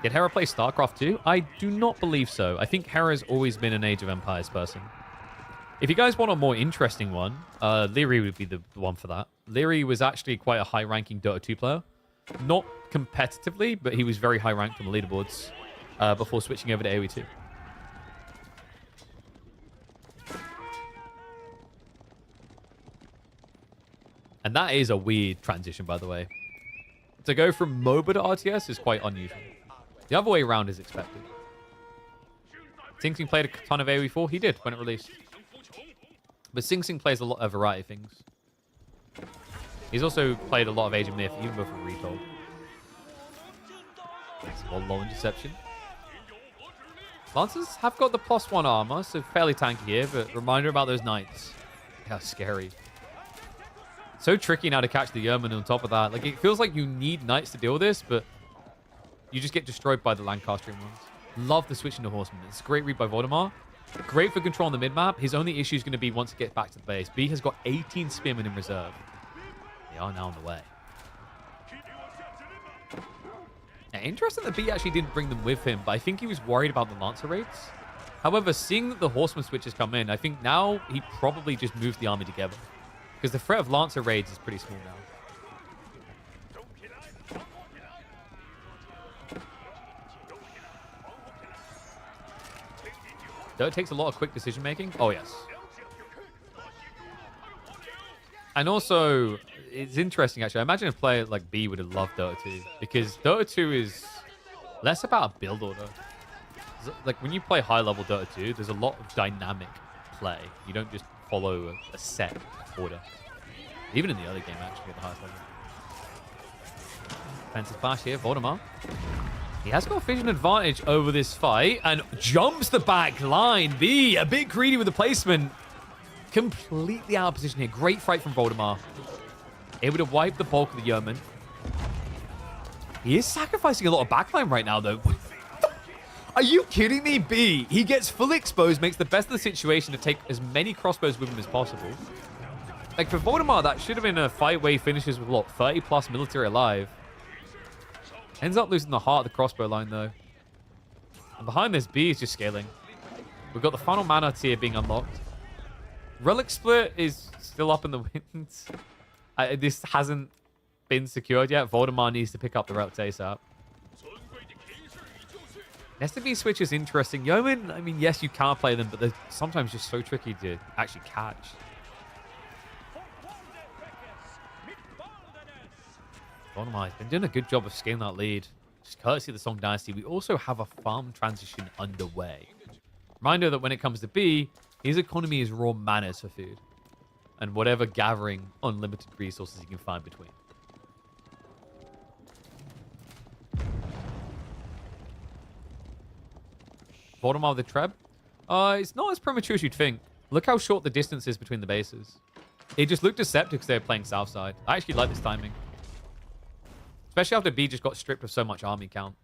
Did Hera play StarCraft 2? I do not believe so. I think Hera's always been an Age of Empires person. If you guys want a more interesting one, Leary would be the one for that. Leary was actually quite a high-ranking Dota 2 player. Not competitively, but he was very high-ranked on the leaderboards before switching over to AoE 2. And that is a weird transition, by the way. To go from MOBA to RTS is quite unusual. The other way around is expected. Sing Sing played a ton of AoE 4. He did when it released. But Sing Sing plays a lot of variety of things. He's also played a lot of Age of Myth, even before Retold. That's a low interception. Lancers have got the +1 armor, so fairly tanky here, but reminder about those Knights. How scary. So tricky now to catch the Yeoman on top of that. Like, it feels like you need Knights to deal with this, but you just get destroyed by the Lancastrian ones. Love the switch into Horseman. It's a great read by Voldemort. Great for control on the mid-map. His only issue is going to be once he gets back to the base. B has got 18 Spearmen in reserve. They are now on the way. Now, interesting that B actually didn't bring them with him, but I think he was worried about the Lancer raids. However, seeing that the Horseman switches come in, I think now he probably just moves the army together. Because the threat of Lancer raids is pretty small now. Though it takes a lot of quick decision making. Oh, yes. And also, it's interesting, actually. I imagine a player like B would have loved Dota 2. Because Dota 2 is less about a build order. Like, when you play high-level Dota 2, there's a lot of dynamic play. You don't just follow a set order. Even in the other game, actually, at the highest level. Defensive flash here, Voldemar. He has got a vision advantage over this fight and jumps the back line. B, a bit greedy with the placement. Completely out of position here. Great fight from Voldemar. Able to wipe the bulk of the Yeoman. He is sacrificing a lot of backline right now, though. Are you kidding me, B? He gets fully exposed, makes the best of the situation to take as many crossbows with him as possible. Like, for Voldemar, that should have been a fight where he finishes with, what, 30+ military alive. Ends up losing the heart of the crossbow line, though. And behind this, B is just scaling. We've got the final mana tier being unlocked. Relic Split is still up in the winds. This hasn't been secured yet. Voldemar needs to pick up the relics ASAP. Nest of B switch is interesting. Yeoman, I mean, yes, you can't play them, but they're sometimes just so tricky to actually catch. Voldemar has been doing a good job of scaling that lead. Just courtesy of the Song Dynasty, we also have a farm transition underway. Reminder that when it comes to B, his economy is raw manners for food. And whatever gathering unlimited resources he can find between. Voldemar with the Treb? It's not as premature as you'd think. Look how short the distance is between the bases. It just looked deceptive because they were playing Southside. I actually like this timing. Especially after B just got stripped of so much army count.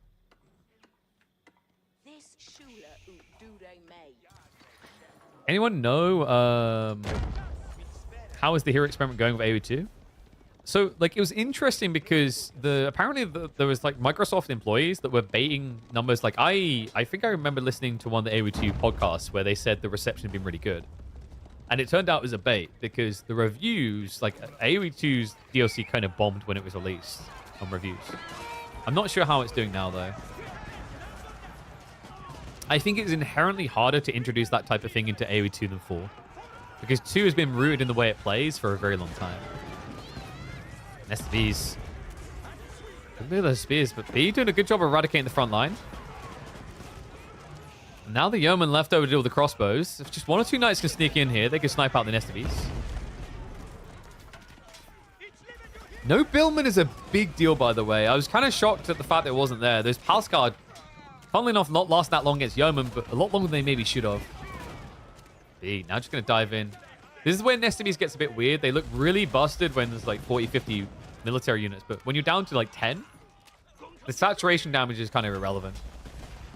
Anyone know how is the hero experiment going with AoE2? So, like, it was interesting because apparently there was, like, Microsoft employees that were baiting numbers. Like, I think I remember listening to one of the AoE2 podcasts where they said the reception had been really good. And it turned out it was a bait because the reviews, like, AoE2's DLC kind of bombed when it was released on reviews. I'm not sure how it's doing now, though. I think it's inherently harder to introduce that type of thing into AoE2 than 4. Because 2 has been rooted in the way it plays for a very long time. SBs. Look at those spears, but B doing a good job of eradicating the front line. Now the Yeoman left over to deal with the crossbows. If just 1 or 2 knights can sneak in here, they can snipe out the Nest of Bees. No Billman is a big deal, by the way. I was kind of shocked at the fact that it wasn't there. Those Pulse Guard, funnily enough, not last that long against Yeoman, but a lot longer than they maybe should have. B, now just going to dive in. This is where Nest of Bees gets a bit weird. They look really busted when there's like 40, 50 military units, but when you're down to like 10, the saturation damage is kind of irrelevant.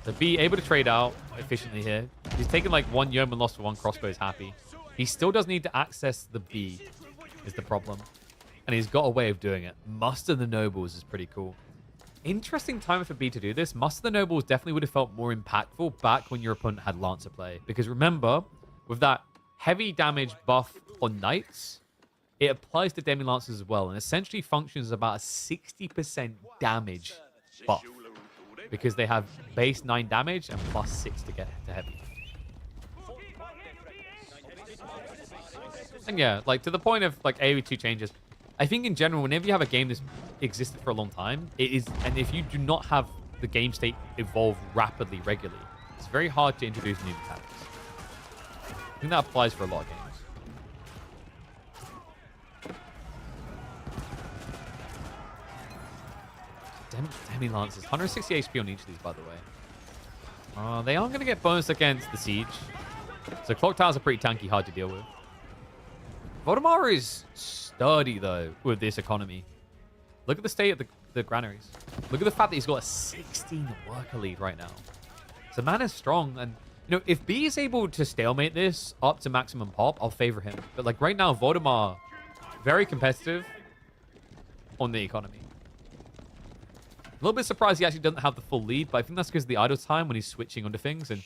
So B able to trade out efficiently here. He's taking like 1 Yeoman loss for 1 crossbow is happy. He still does need to access the B is the problem. And he's got a way of doing it. Muster the Nobles is pretty cool. Interesting time for B to do this. Muster the Nobles definitely would have felt more impactful back when your opponent had Lancer play. Because remember, with that heavy damage buff on Knights, it applies to Demi Lancers as well. And essentially functions as about a 60% damage buff. Because they have base 9 damage and plus 6 to get to heavy. And yeah, like to the point of like AoE2 changes, I think in general, whenever you have a game that's existed for a long time, it is, and if you do not have the game state evolve rapidly, regularly, it's very hard to introduce new mechanics. I think that applies for a lot of games. Demi Lancers, 160 HP on each of these, by the way. They are going to get bonus against the Siege. So Clock Towers are pretty tanky, hard to deal with. Voldemar is sturdy, though, with this economy. Look at the state of the granaries. Look at the fact that he's got a 16 worker lead right now. So man is strong. And, you know, if B is able to stalemate this up to maximum pop, I'll favor him. But, like, right now, Voldemar, very competitive on the economy. A little bit surprised he actually doesn't have the full lead, but I think that's because of the idle time when he's switching onto things. And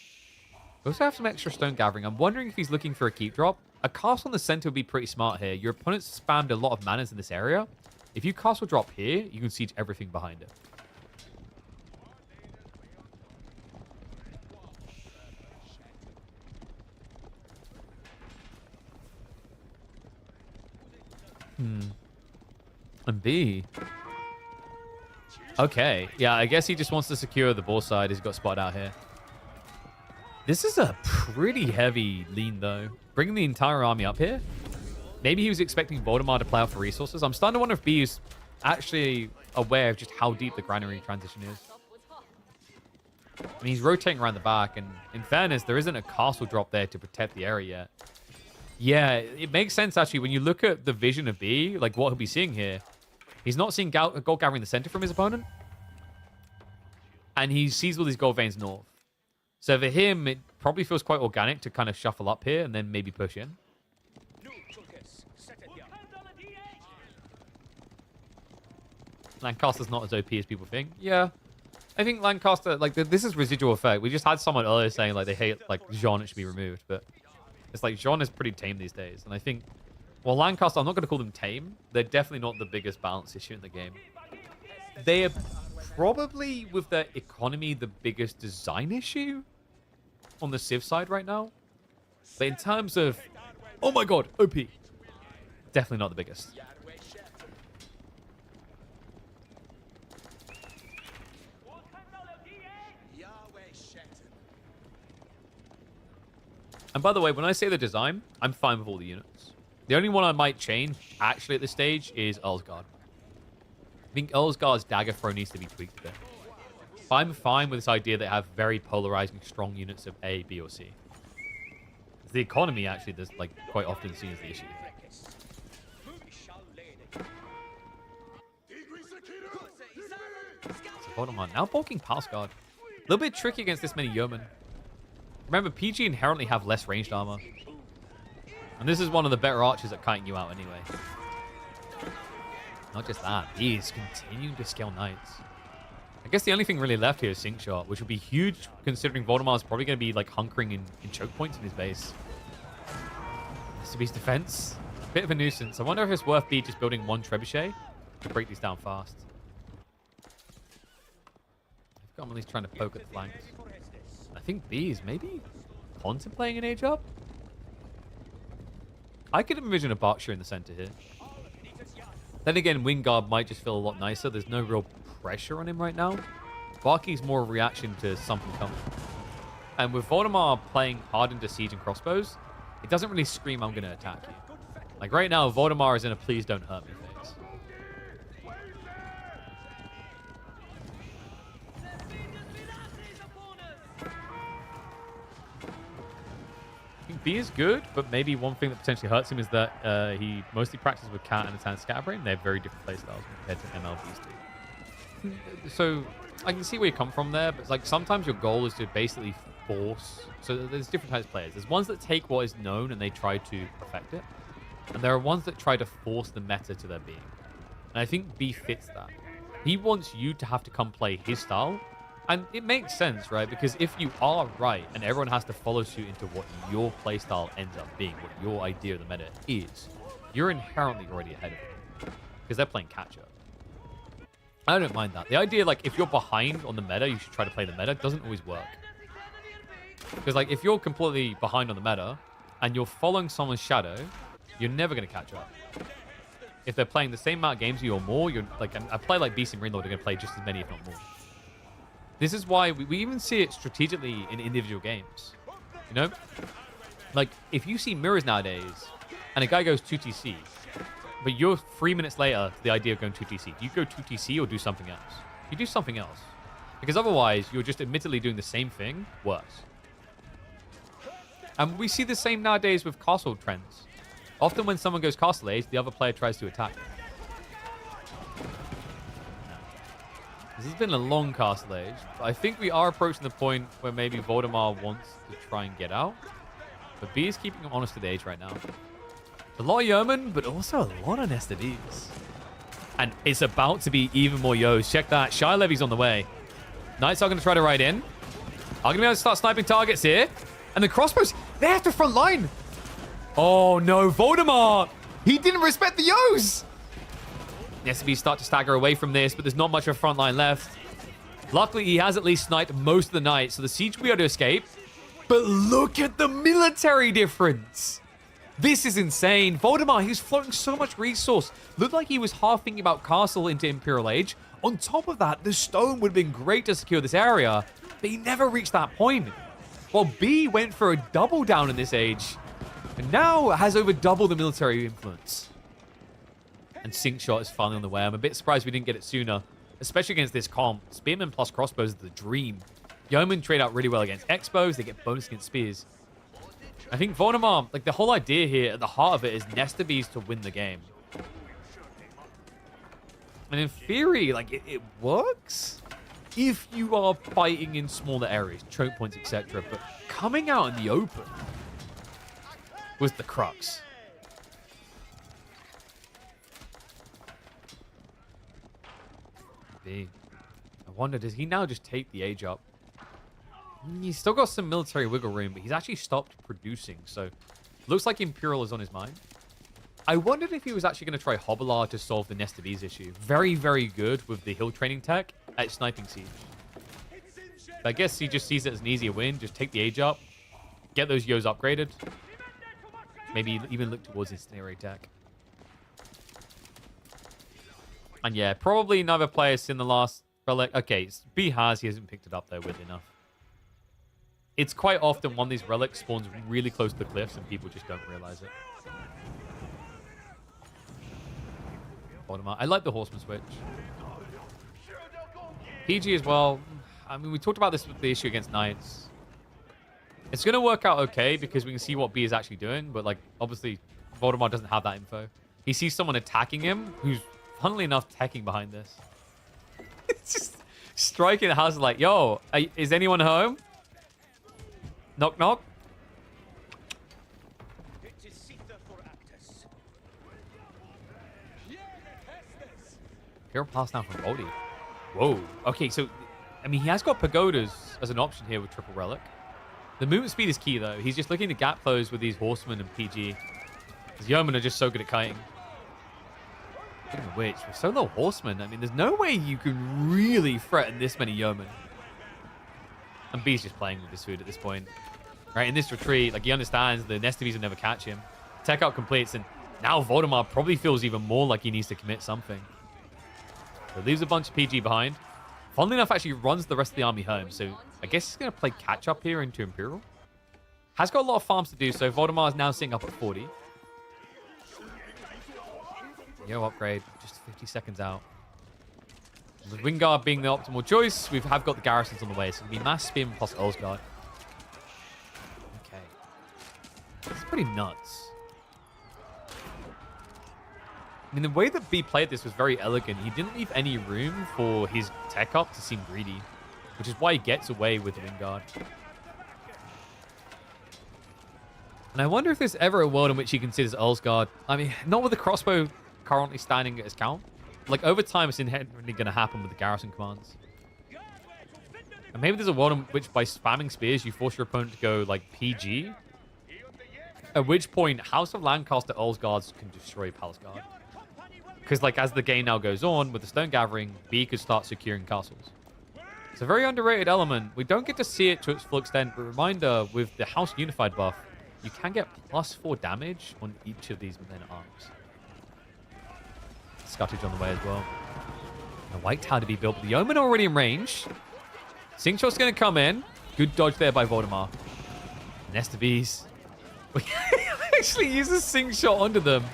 we also have some extra stone gathering. I'm wondering if he's looking for a keep drop. A castle in the center would be pretty smart here. Your opponent's spammed a lot of manas in this area. If you castle drop here, you can siege everything behind it. And B. Okay. Yeah, I guess he just wants to secure the ball side. He's got spotted out here. This is a pretty heavy lean, though. Bringing the entire army up here. Maybe he was expecting Voldemar to play out for resources. I'm starting to wonder if B is actually aware of just how deep the granary transition is. I mean, he's rotating around the back, and in fairness, there isn't a castle drop there to protect the area yet. Yeah, it makes sense, actually, when you look at the vision of B, like what he'll be seeing here. He's not seeing gold gathering in the center from his opponent. And he sees all these gold veins north. So for him, it probably feels quite organic to kind of shuffle up here and then maybe push in. Lancaster's not as OP as people think. Yeah. I think Lancaster, like, this is residual effect. We just had someone earlier saying, like, they hate, like, Jean, it should be removed. But it's like, Jean is pretty tame these days. And I think, well, Lancaster, I'm not going to call them tame. They're definitely not the biggest balance issue in the game. They are probably, with their economy, the biggest design issue on the Civ side right now. But in terms of, oh my god, OP, definitely not the biggest. And by the way, when I say the design, I'm fine with all the units. The only one I might change, actually, at this stage, is Earlsguard. I think Earlsguard's dagger throw needs to be tweaked a bit. I'm fine with this idea that I have very polarizing, strong units of A, B, or C. The economy, actually, there's, like, quite often seen as the issue. So, hold on. Now bulking Pulse Guard. A little bit tricky against this many yeomen. Remember, PG inherently have less ranged armor. And this is one of the better archers at kiting you out anyway. Not just that, he's continuing to scale knights. I guess the only thing really left here is Sync Shot, which would be huge considering Voldemar is probably going to be like hunkering in choke points in his base. This to be his defense. Bit of a nuisance. I wonder if it's worth B just building one trebuchet to break these down fast. Gomelin's trying to poke at the flanks. I think B is maybe contemplating an age up. I could envision a Berkshire in the center here. Then again, Wingard might just feel a lot nicer. There's no real pressure on him right now. Barkey's more a reaction to something coming. And with Voldemar playing hard into siege and crossbows, it doesn't really scream, I'm going to attack you. Like right now, Voldemar is in a please don't hurt me phase. I think B is good, but maybe one thing that potentially hurts him is that he mostly practices with Cat and Anatan Scatterbrain. They have very different playstyles compared to MLB's two. So I can see where you come from there, but like sometimes your goal is to basically force. So there's different types of players. There's ones that take what is known and they try to perfect it. And there are ones that try to force the meta to their being. And I think B fits that. He wants you to have to come play his style. And it makes sense, right? Because if you are right and everyone has to follow suit into what your playstyle ends up being, what your idea of the meta is, you're inherently already ahead of them. Because they're playing catch-up. I don't mind that. The idea, like, if you're behind on the meta, you should try to play the meta, doesn't always work. Because, like, if you're completely behind on the meta and you're following someone's shadow, you're never going to catch up. If they're playing the same amount of games as you or more, you're like, a player like Beast and Greenlord are going to play just as many, if not more. This is why we even see it strategically in individual games. You know? Like, if you see mirrors nowadays, and a guy goes 2TC, but you're 3 minutes later to the idea of going 2TC, do you go 2TC or do something else? You do something else. Because otherwise, you're just admittedly doing the same thing, worse. And we see the same nowadays with castle trends. Often when someone goes castle age, the other player tries to attack. This has been a long castle age, but I think we are approaching the point where maybe Voldemar wants to try and get out. But B is keeping him honest to the age right now. A lot of yeomen, but also a lot of nested E's. And it's about to be even more Yos. Check that. Shy Levy's on the way. Knights are going to try to ride in. Are going to be able to start sniping targets here. And the crossbows, they have to front line. Oh no, Voldemar. He didn't respect the Yos. The SCBs start to stagger away from this, but there's not much of a front line left. Luckily, he has at least sniped most of the knights, so the siege will be able to escape. But look at the military difference. This is insane. Voldemar, he was floating so much resource. Looked like he was half thinking about castle into Imperial Age. On top of that, the stone would have been great to secure this area, but he never reached that point. While B went for a double down in this age. And now has over double the military influence. And Sync Shot is finally on the way. I'm a bit surprised we didn't get it sooner. Especially against this comp. Spearman plus crossbows is the dream. Yeoman trade out really well against Expos. They get bonus against Spears. I think Voldemar, like the whole idea here, at the heart of it, is Nesta Bees to win the game. And in theory, like, it works if you are fighting in smaller areas, choke points, etc. But coming out in the open was the crux. B. I wonder, does he now just take the age up? He's still got some military wiggle room, but he's actually stopped producing, so looks like Imperial is on his mind. I wondered if he was actually going to try Hobbler to solve the Nesta Bees issue. Very, very good with the hill training tech at sniping siege. But I guess he just sees it as an easier win. Just take the age up, get those Yos upgraded. Maybe even look towards incendiary tech. And yeah, probably another player in the last relic. Okay, B has, he hasn't picked it up though, weirdly enough. It's quite often one of these relics spawns really close to the cliffs and people just don't realize it. I like the horseman switch. PG as well. I mean, we talked about this with the issue against Knights. It's going to work out okay because we can see what B is actually doing, but like obviously Voldemar doesn't have that info. He sees someone attacking him who's, funnily enough, teching behind this. It's just striking the house like, yo, is anyone home? Knock, knock. Hero pass now from Boldy. Whoa. Okay, so, I mean, he has got pagodas as an option here with Triple Relic. The movement speed is key, though. He's just looking to gap close with these Horsemen and PG. Because Yeomen are just so good at kiting. Speaking of which, with so low Horsemen, I mean, there's no way you can really threaten this many Yeomen. And B's just playing with his food at this point. Right, in this retreat, like, he understands the Nesta Bees will never catch him. Tech out completes, and now Voldemar probably feels even more like he needs to commit something. So leaves a bunch of PG behind. Funnily enough, actually runs the rest of the army home. So I guess he's going to play catch-up here into Imperial. Has got a lot of farms to do, so Voldemar is now sitting up at 40. Yo, upgrade. Just 50 seconds out. With Wingard being the optimal choice, we have got the garrisons on the way. So it'll be Mass Spearman plus Earlsguard. Okay. It's pretty nuts. I mean, the way that B played this was very elegant. He didn't leave any room for his tech up to seem greedy, which is why he gets away with Wingard. And I wonder if there's ever a world in which he considers Earlsguard. I mean, not with the crossbow currently standing at his count. Like, over time, it's inherently going to happen with the garrison commands. And maybe there's a world in which by spamming spears, you force your opponent to go, like, PG. At which point, House of Lancaster Earlsguards can destroy Palace Guard. Because, like, as the game now goes on, with the Stone Gathering, B could start securing castles. It's a very underrated element. We don't get to see it to its full extent, but reminder, with the House Unified buff, you can get +4 damage on each of these within arms. Scuttage on the way as well. A White Tower to be built, but the Yeoman already in range. Sing Shot's going to come in. Good dodge there by Voldemar. Nesta Bees. Actually uses Sing Shot onto them.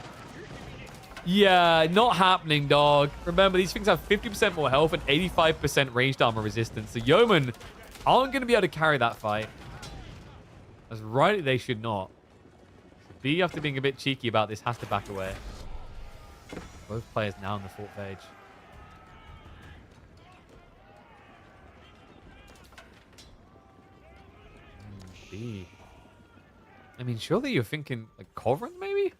Yeah, not happening, dog. Remember, these things have 50% more health and 85% ranged armor resistance. The Yeomen aren't going to be able to carry that fight. That's right, they should not. So B, after being a bit cheeky about this, has to back away. Both players now in the fort page. B. I mean, surely you're thinking, like, Covenant, maybe?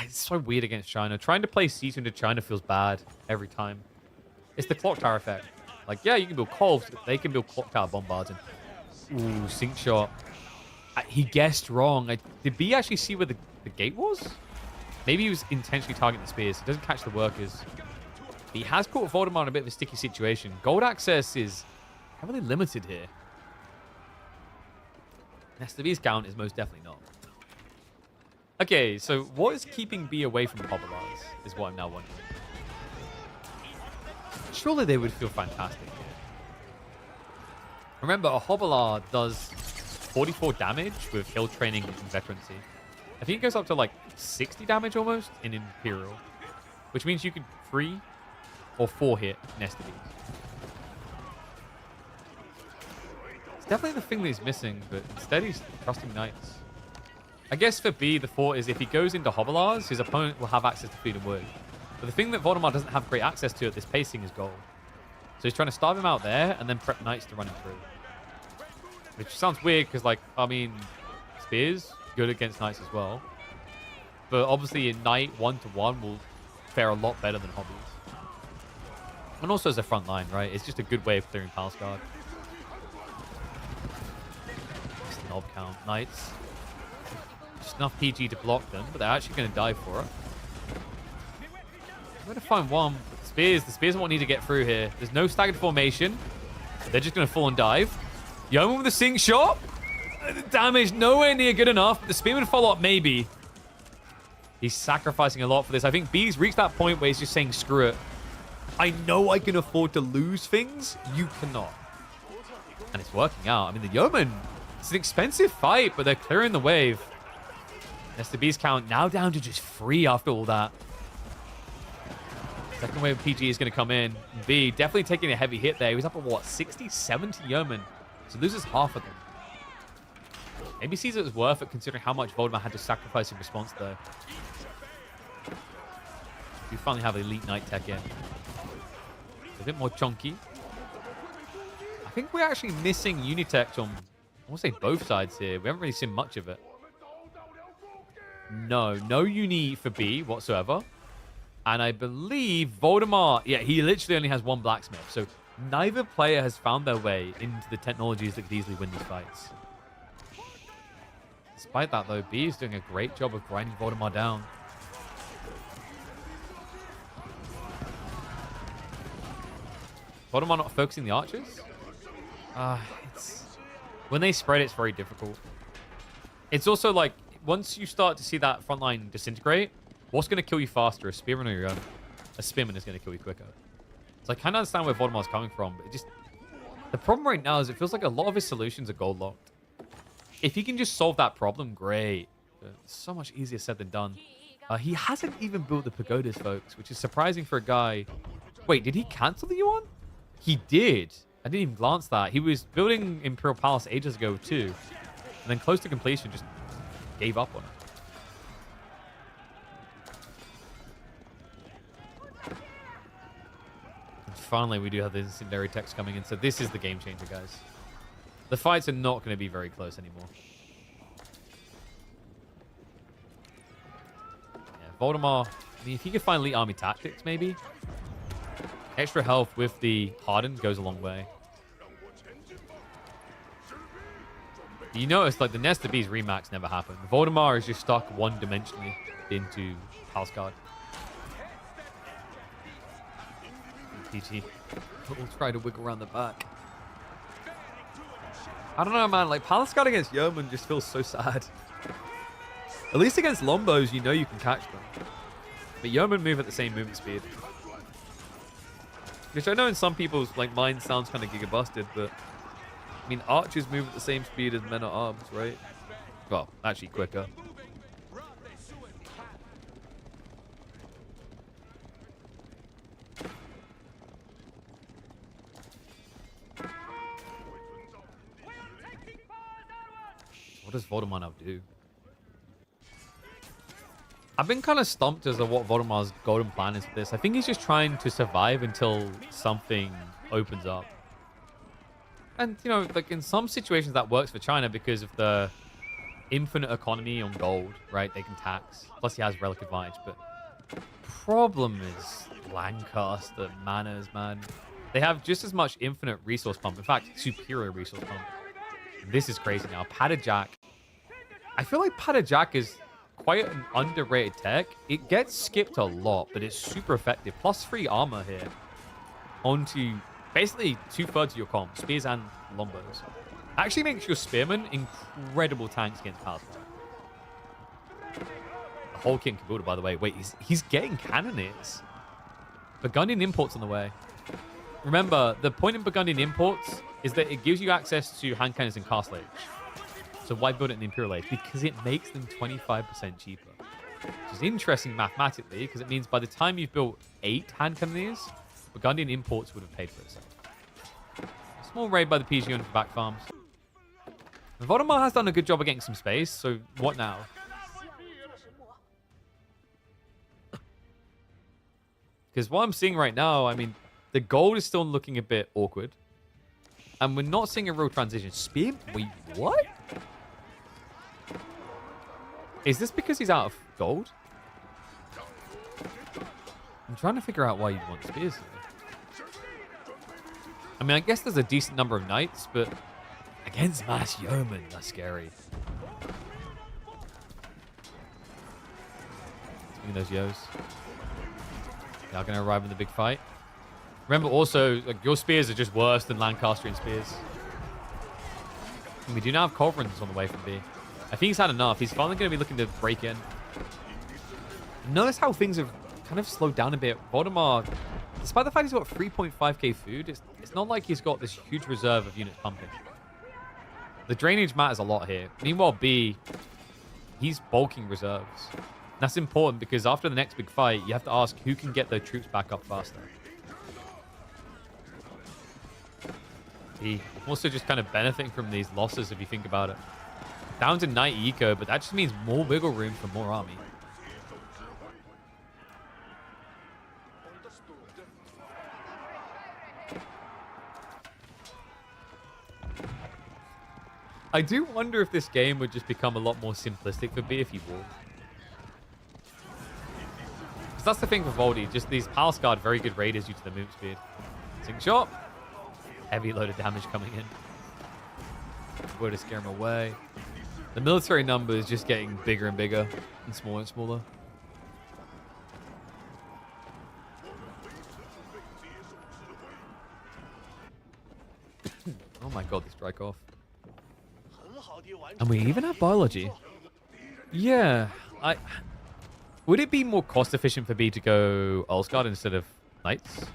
It's so weird against China. Trying to play Siege into China feels bad every time. It's the clock tower effect. Like, yeah, you can build Colves, but they can build clock tower bombards. And, ooh, Sync Shot. He guessed wrong. Did B actually see where the gate was? Maybe he was intentionally targeting the spears. He doesn't catch the workers. He has caught Voldemar in a bit of a sticky situation. Gold access is heavily limited here. Nesta Bees count is most definitely not. Okay, so what is keeping B away from Hobbler's is what I'm now wondering. Surely they would feel fantastic here. Remember, a Hobbler does 44 damage with hill training and veterancy. I think it goes up to like 60 damage almost in Imperial, which means you could 3 or 4 hit Nested Bees. It's definitely the thing that he's missing, but instead he's trusting Knights. I guess for B, the thought is if he goes into Hovelars, his opponent will have access to food and wood. But the thing that Voldemort doesn't have great access to at this pacing is gold. So he's trying to starve him out there and then prep Knights to run him through. Which sounds weird because, like, I mean, Spear's good against Knights as well. But obviously a Knight 1-to-1 will fare a lot better than Hobbies. And also as a front line, right? It's just a good way of clearing Palace Guard. Just an knob count. Knights. Just enough PG to block them, but they're actually going to die for it. I'm going to find one. The Spears won't need to get through here. There's no staggered formation. They're just going to fall and dive. Yeoman with a sink shot. The damage nowhere near good enough. The Spearman follow-up, maybe. He's sacrificing a lot for this. I think B's reached that point where he's just saying, screw it. I know I can afford to lose things. You cannot. And it's working out. I mean, the Yeoman, it's an expensive fight, but they're clearing the wave. Nested Bees count now down to just 3 after all that. Second wave of PG is going to come in. B definitely taking a heavy hit there. He was up at what, 60, 70 Yeoman. So loses half of them. Maybe sees it as worth it considering how much Voldemort had to sacrifice in response though. We finally have Elite Knight tech in. A bit more chunky. I think we're actually missing Unitech on, I want to say both sides here. We haven't really seen much of it. No Uni for B whatsoever. And I believe Voldemort, yeah, he literally only has 1 blacksmith. So neither player has found their way into the technologies that could easily win these fights. Despite that, though, B is doing a great job of grinding Voldemort down. Voldemort not focusing the archers? When they spread, it's very difficult. It's also like, once you start to see that front line disintegrate, what's going to kill you faster, a Spearman or your own? A Spearman is going to kill you quicker. So I kind of understand where Voldemort's coming from, but the problem right now is it feels like a lot of his solutions are gold locked. If he can just solve that problem, great. But it's so much easier said than done. He hasn't even built the pagodas, folks, which is surprising for a guy. Wait, did he cancel the Yuan? He did. I didn't even glance that. He was building Imperial Palace ages ago too. And then close to completion, just gave up on it. And finally, we do have the incendiary text coming in. So this is the game changer, guys. The fights are not going to be very close anymore. Yeah, Voldemort, I mean, if he could find elite army tactics, maybe. Extra health with the Harden goes a long way. You notice, like, the Nested Bees remax never happened. Voldemort is just stuck one-dimensionally into Palace Guard. PT will try to wiggle around the back. I don't know, man. Like, Palace Guard against Yeoman just feels so sad. At least against Lombos, you know you can catch them. But Yeoman move at the same movement speed. Which I know in some people's like mind sounds kind of giga-busted, but I mean, archers move at the same speed as men at arms, right? Well, actually quicker. What does Voldemort now do? I've been kind of stumped as to what Voldemort's golden plan is for this. I think he's just trying to survive until something opens up. And, you know, like in some situations that works for China because of the infinite economy on gold, right? They can tax. Plus he has relic advantage. But problem is Lancaster manners, man. They have just as much infinite resource pump. In fact, superior resource pump. And this is crazy now. Padded Jack. I feel like Padded Jack is quite an underrated tech. It gets skipped a lot, but it's super effective. Plus 3 armor here onto basically 2/3 of your comp, spears and lombos. Actually makes your spearmen incredible tanks against Palace. The whole kit and caboodle, by the way. Wait, he's getting cannoneers. Burgundian imports on the way. Remember, the point in Burgundian imports is that it gives you access to hand cannons and castle age. So why build it in the Imperial Age? Because it makes them 25% cheaper. Which is interesting mathematically, because it means by the time you've built 8 hand cannoneers, Burgundian imports would have paid for itself. A small raid by the PG unit for back farms. Voldemar has done a good job of getting some space, so what now? Because what I'm seeing right now, I mean, the gold is still looking a bit awkward. And we're not seeing a real transition. Spear? Wait, what? Is this because he's out of gold? I'm trying to figure out why you'd want spears here. I mean, I guess there's a decent number of knights, but against mass yeomen, that's scary. Look at those yos. They are going to arrive in the big fight. Remember also, like, your spears are just worse than Lancastrian spears. And we do now have Culverins on the way from B. I think he's had enough. He's finally going to be looking to break in. Notice how things have kind of slowed down a bit. Voldemar, despite the fact he's got 3.5k food, it's not like he's got this huge reserve of units pumping. The drainage matters a lot here. Meanwhile, B, he's bulking reserves. That's important because after the next big fight, you have to ask who can get their troops back up faster. B, also just kind of benefiting from these losses if you think about it. Down to Knight Eco, but that just means more wiggle room for more army. I do wonder if this game would just become a lot more simplistic for B if he walled. Because that's the thing for Voldy, just these Palace Guard very good raiders due to the move speed. Sink shot. Heavy load of damage coming in. Way to scare him away. The military number is just getting bigger and bigger and smaller and smaller. Oh my god, this strike off. And we even have biology. Yeah, would it be more cost efficient for B to go Ulsgaard instead of Knights?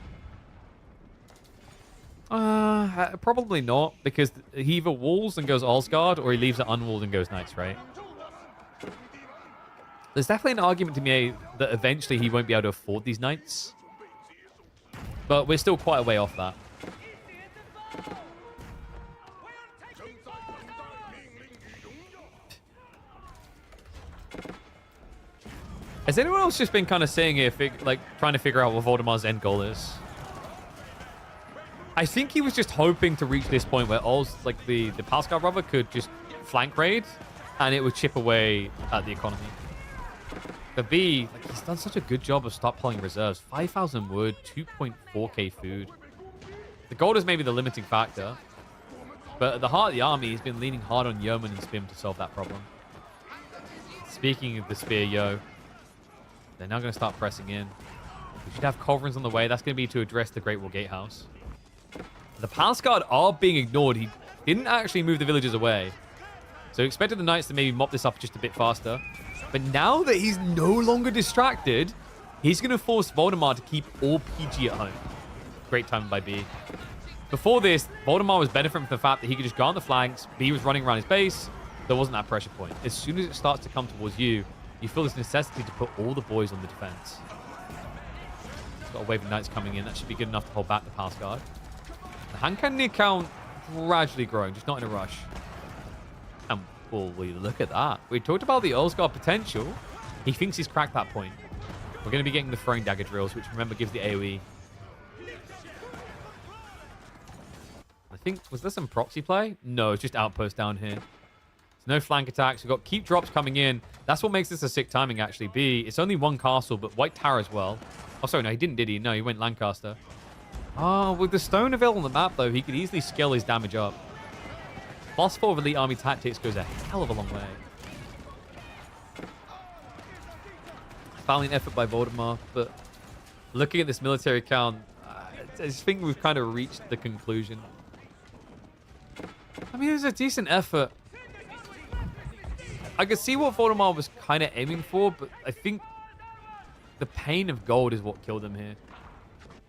Probably not, because he either walls and goes Ulsgaard, or he leaves it unwalled and goes Knights, right? There's definitely an argument to be made that eventually he won't be able to afford these Knights. But we're still quite a way off that. Has anyone else just been kind of saying here, like, trying to figure out what Voldemar's end goal is? I think he was just hoping to reach this point where the Pascal brother could just flank raid, and it would chip away at the economy. But B, like, he's done such a good job of stockpiling reserves. 5,000 wood, 2.4k food. The gold is maybe the limiting factor, but at the heart of the army, he's been leaning hard on Yeoman and Spim to solve that problem. Speaking of the Spear Yo, they're now going to start pressing in. We should have Culverins on the way. That's going to be to address the Great Wall Gatehouse. The Palace Guard are being ignored. He didn't actually move the villagers away. So expected the Knights to maybe mop this up just a bit faster. But now that he's no longer distracted, he's going to force Voldemar to keep all PG at home. Great timing by B. Before this, Voldemar was benefiting from the fact that he could just go on the flanks. B was running around his base. There wasn't that pressure point. As soon as it starts to come towards you, you feel this necessity to put all the boys on the defense. He's got a wave of Knights coming in. That should be good enough to hold back the Palace Guard. The hand cannon count gradually growing, just not in a rush. And, well, we look at that. We talked about the Earlsguard potential. He thinks he's cracked that point. We're going to be getting the throwing dagger drills, which, remember, gives the AoE. I think, was there some proxy play? No, it's just outpost down here. There's no flank attacks. We've got keep drops coming in. That's what makes this a sick timing, actually. B, it's only one castle, but White Tower as well. Oh, sorry, no, he didn't, did he? No, he went Lancaster. Oh, with the stone available on the map, though, he could easily scale his damage up. +4 of elite army tactics goes a hell of a long way. Valiant effort by Voldemar, but looking at this military count, I just think we've kind of reached the conclusion. I mean, it was a decent effort. I could see what Voldemar was kind of aiming for, but I think the pain of gold is what killed him here.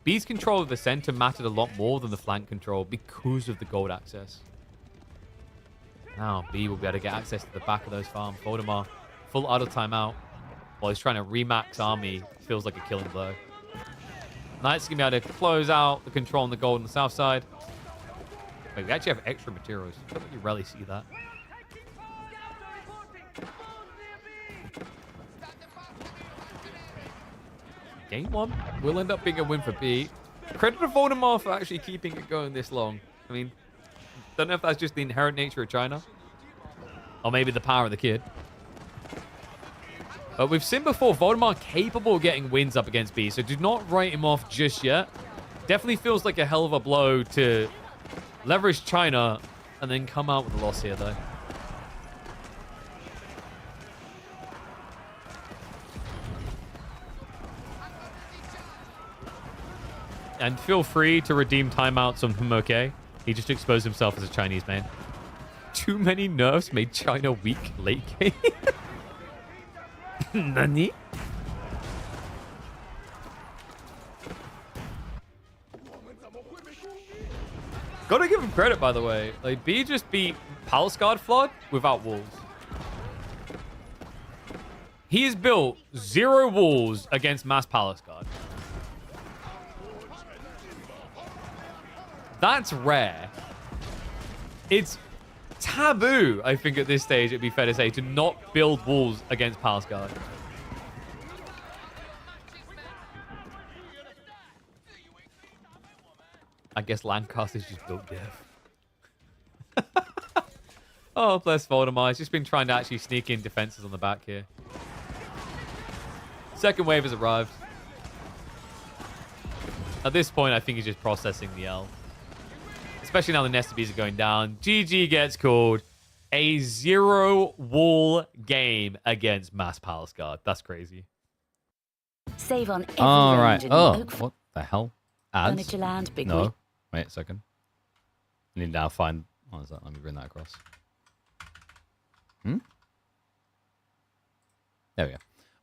B's control of the center mattered a lot more than the flank control because of the gold access. Now B will be able to get access to the back of those farms. Voldemar, full auto timeout. While he's trying to remax army, feels like a killing blow. Knight's going to be able to close out the control on the gold on the south side. Wait, we actually have extra materials. I don't think you rarely see that. Game 1 will end up being a win for B. Credit to Voldemar for actually keeping it going this long. I mean, don't know if that's just the inherent nature of China. Or maybe the power of the kid. But we've seen before, Voldemar capable of getting wins up against B, so do not write him off just yet. Definitely feels like a hell of a blow to leverage China and then come out with a loss here, though. And feel free to redeem timeouts on MeomaikA. He just exposed himself as a Chinese man. Too many nerfs made China weak late game. Nani? Gotta give him credit, by the way. Like, B just beat Palace Guard Flood without walls. He has built 0 walls against Mass Palace Guard. That's rare. It's taboo, I think, at this stage, it'd be fair to say, to not build walls against Palace Guard. I guess Lancaster's just built diff. Oh, bless Voldemar. He's just been trying to actually sneak in defenses on the back here. Second wave has arrived. At this point, I think he's just processing the L. Especially now the Nesta Bees are going down. GG gets called. A 0 wall game against Mass Palace Guard. That's crazy. Save on every All right. range in Oh, Oak what the hell? Ads? Furniture Land, Big No. Week. Wait a second. I need to now find... What is that? Let me bring that across. There we go.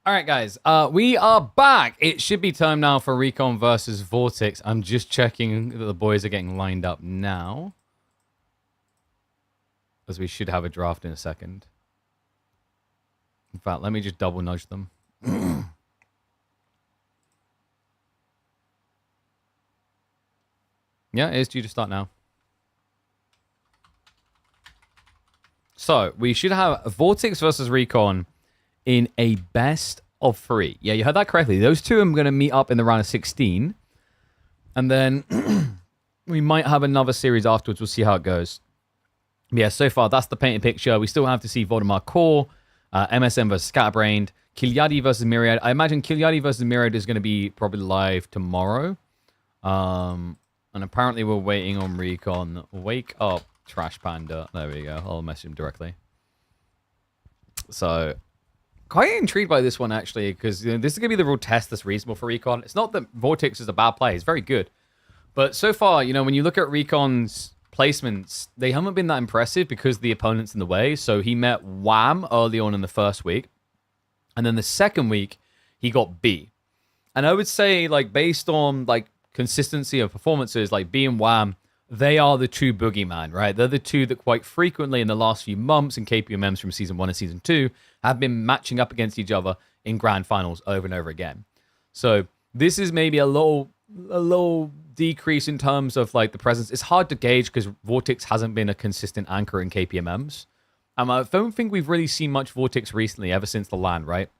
All right, guys. We are back. It should be time now for Recon versus Vortex. I'm just checking that the boys are getting lined up now. As we should have a draft in a second. In fact, let me just double nudge them. Yeah, it is due to start now. So, we should have Vortex versus Recon in a best of 3. Yeah, you heard that correctly. Those two are going to meet up in the round of 16. And then we might have another series afterwards. We'll see how it goes. But yeah, so far, that's the painted picture. We still have to see Voldemar Core, MSM versus Scatterbrained, Kilyadi versus Myriad. I imagine Kilyadi versus Myriad is going to be probably live tomorrow. And apparently we're waiting on Recon. Wake up, Trash Panda. There we go. I'll message him directly. So, quite intrigued by this one, actually, because this is going to be the real test that's reasonable for Recon. It's not that Vortex is a bad player. He's very good. But so far, when you look at Recon's placements, they haven't been that impressive because the opponent's in the way. So he met Wham early on in the first week. And then the second week, he got B. And I would say, based on, consistency of performances, B and Wham, they are the true boogeyman, right? They're the two that quite frequently in the last few months in KPMMs from Season 1 and Season 2 have been matching up against each other in grand finals over and over again. So this is maybe a little decrease in terms of, the presence. It's hard to gauge because Vortex hasn't been a consistent anchor in KPMMs. I don't think we've really seen much Vortex recently ever since the LAN, right?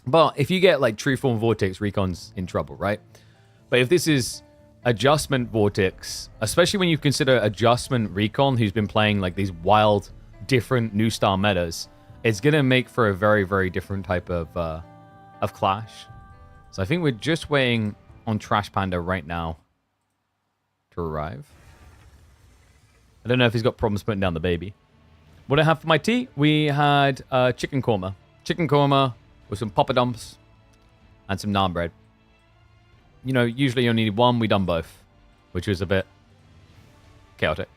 But if you get, true form Vortex, Recon's in trouble, right? But if this is adjustment Vortex, especially when you consider adjustment Recon, who's been playing these wild, different new style metas, it's gonna make for a very, very different type of clash. So I think we're just waiting on Trash Panda right now to arrive. I don't know if he's got problems putting down the baby. What do I have for my tea? We had chicken korma. Chicken korma with some poppadums and some naan bread. Usually you only need one. We done both, which was a bit chaotic.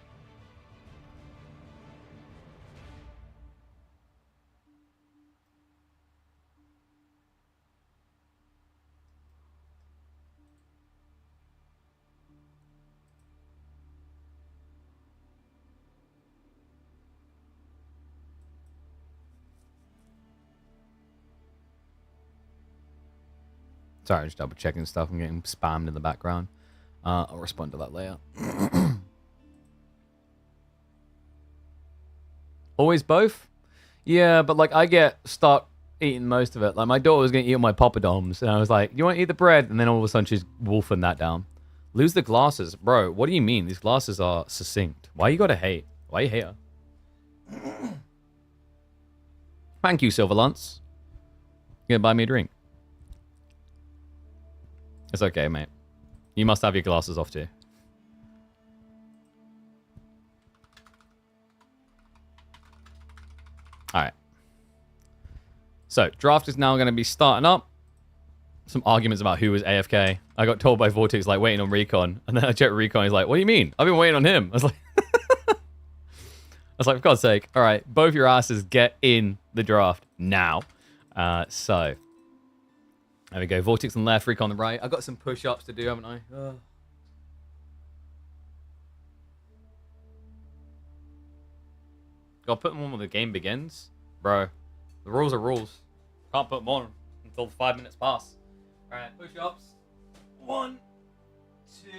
Sorry, just double checking stuff. I'm getting spammed in the background. I'll respond to that later. Always both? Yeah, but like I get stuck eating most of it. Like my daughter was going to eat all my poppadoms, and I was like, you want to eat the bread? And then all of a sudden she's wolfing that down. Lose the glasses. Bro, what do you mean? These glasses are succinct. Why you gotta hate? Why you hate her? Thank you, Silverlance. You gonna buy me a drink? It's okay, mate. You must have your glasses off too. Alright. So, draft is now going to be starting up. Some arguments about who was AFK. I got told by Vortex, like, waiting on Recon. And then I checked Recon, he's like, what do you mean? I've been waiting on him. I was like, for God's sake. Alright, both your asses get in the draft now. So, there we go. Vortex on the left, Recon on the right. I got some push-ups to do, haven't I? Gotta put them on when the game begins. Bro, the rules are rules. Can't put them on until 5 minutes pass. Alright, push-ups. 1, 2,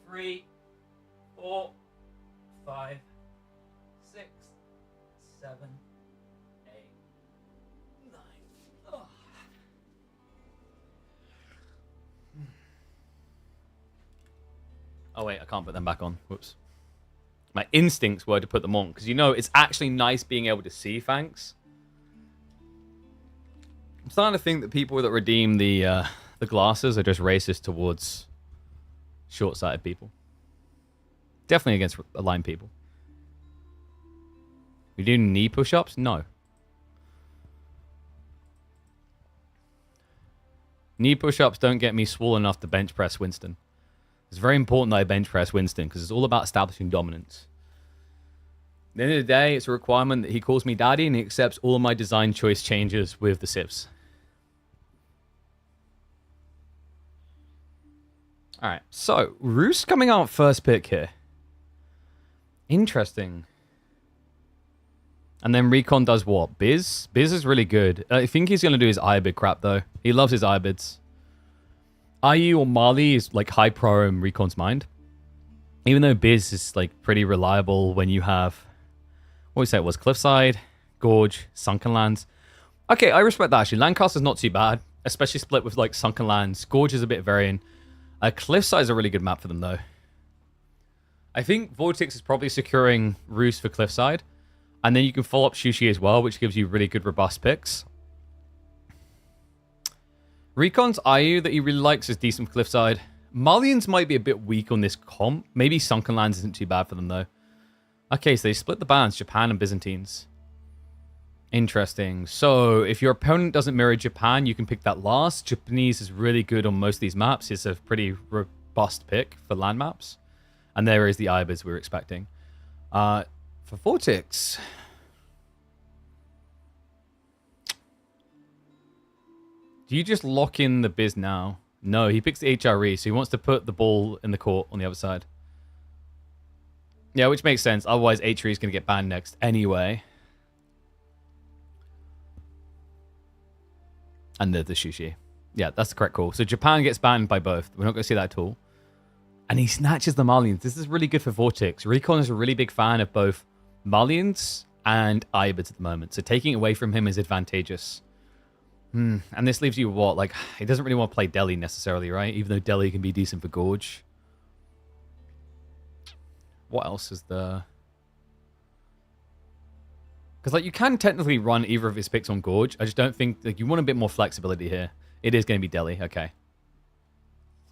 3, 4, 5, 6, 7, 8, 9. Oh. Oh wait, I can't put them back on. Whoops. My instincts were to put them on, because you know it's actually nice being able to see, thanks. I'm starting to think that people that redeem the glasses are just racist towards short-sighted people. Definitely against aligned people. We do knee push-ups? No. Knee push-ups don't get me swollen enough to bench press Winston. It's very important that I bench press Winston because it's all about establishing dominance. At the end of the day, it's a requirement that he calls me daddy and he accepts all of my design choice changes with the sieves. Alright, so Roos coming out first pick here. Interesting. And then Recon does what? Biz? Biz is really good. I think he's going to do his Ibid crap though. He loves his Ibids. IU or Mali is like high pro in Recon's mind. Even though Biz is like pretty reliable when you have, what we say it was, Cliffside, Gorge, Sunken Lands. Okay, I respect that actually. Lancaster's not too bad, especially split with like Sunken Lands. Gorge is a bit varying. Cliffside is a really good map for them though. I think Vortex is probably securing Roos for Cliffside. And then you can follow up Shushi as well, which gives you really good robust picks. Recon's IU that he really likes is decent for Cliffside. Malians might be a bit weak on this comp. Maybe Sunken Lands isn't too bad for them, though. Okay, so they split the bands, Japan and Byzantines. Interesting. So, if your opponent doesn't mirror Japan, you can pick that last. Japanese is really good on most of these maps. It's a pretty robust pick for land maps. And there is the Ibis we were expecting. For Vortex... Do you just lock in the Biz now? No, he picks the HRE, so he wants to put the ball in the court on the other side. Yeah, which makes sense. Otherwise, HRE is going to get banned next anyway. And the Shushi. Yeah, that's the correct call. So Japan gets banned by both. We're not going to see that at all. And he snatches the Malians. This is really good for Vortex. Recon is a really big fan of both Malians and Ibids at the moment. So taking it away from him is advantageous. And this leaves you what? Like, he doesn't really want to play Delhi necessarily, right? Even though Delhi can be decent for Gorge. What else is there? Because, like, you can technically run either of his picks on Gorge. I just don't think, like, you want a bit more flexibility here. It is going to be Delhi, okay.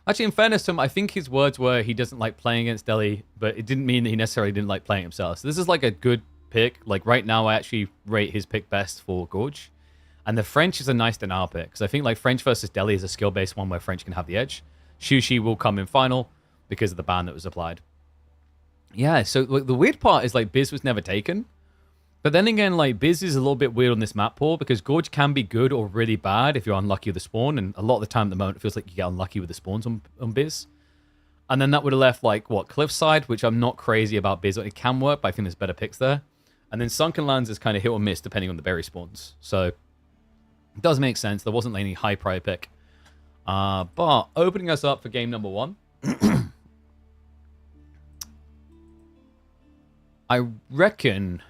Actually, in fairness to him, I think his words were he doesn't like playing against Delhi, but it didn't mean that he necessarily didn't like playing himself. So this is, like, a good pick. Like, right now, I actually rate his pick best for Gorge. And the French is a nice denial pick. Because I think like French versus Delhi is a skill-based one where French can have the edge. Shushi will come in final because of the ban that was applied. Yeah, so like, the weird part is like Biz was never taken. But then again, like Biz is a little bit weird on this map pool because Gorge can be good or really bad if you're unlucky with the spawn. And a lot of the time at the moment, it feels like you get unlucky with the spawns on Biz. And then that would have left like, what, Cliffside, which I'm not crazy about Biz. It can work, but I think there's better picks there. And then Sunken Lands is kind of hit or miss depending on the berry spawns. So... it does make sense. There wasn't any high prior pick. But opening us up for game number 1. I reckon...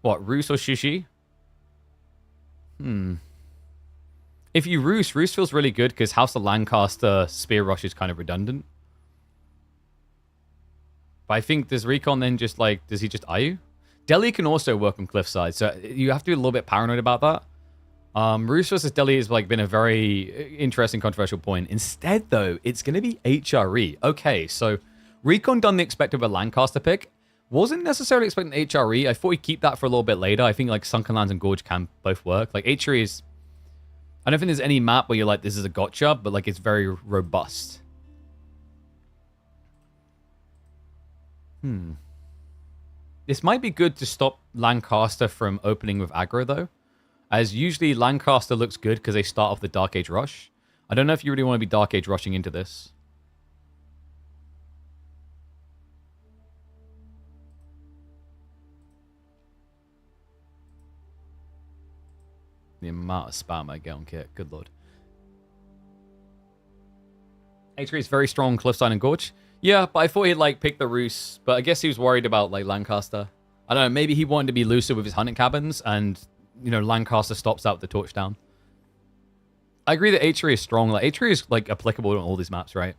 What, Roos or Shishi? If you Roos feels really good because House of Lancaster Spear Rush is kind of redundant. But I think does Recon then just like, does he just eye you? Delhi can also work on Cliffside, so you have to be a little bit paranoid about that. Roos versus Delhi has like been a very interesting, controversial point. Instead, though, it's going to be HRE. Okay, so Recon done the expected with a Lancaster pick. Wasn't necessarily expecting HRE. I thought he'd keep that for a little bit later. I think like Sunken Lands and Gorge can both work. Like HRE is... I don't think there's any map where you're like, this is a gotcha, but like it's very robust. This might be good to stop Lancaster from opening with aggro, though. As usually Lancaster looks good because they start off the Dark Age Rush. I don't know if you really want to be Dark Age rushing into this. The amount of spam I get on kit. Good lord. H3 is very strong Cliffside and Gorge. Yeah, but I thought he'd like pick the Roos. But I guess he was worried about like Lancaster. I don't know, maybe he wanted to be looser with his hunting cabins and, you know, Lancaster stops out the torch down. I agree that H3 is strong. Like H3 is like applicable on all these maps, right?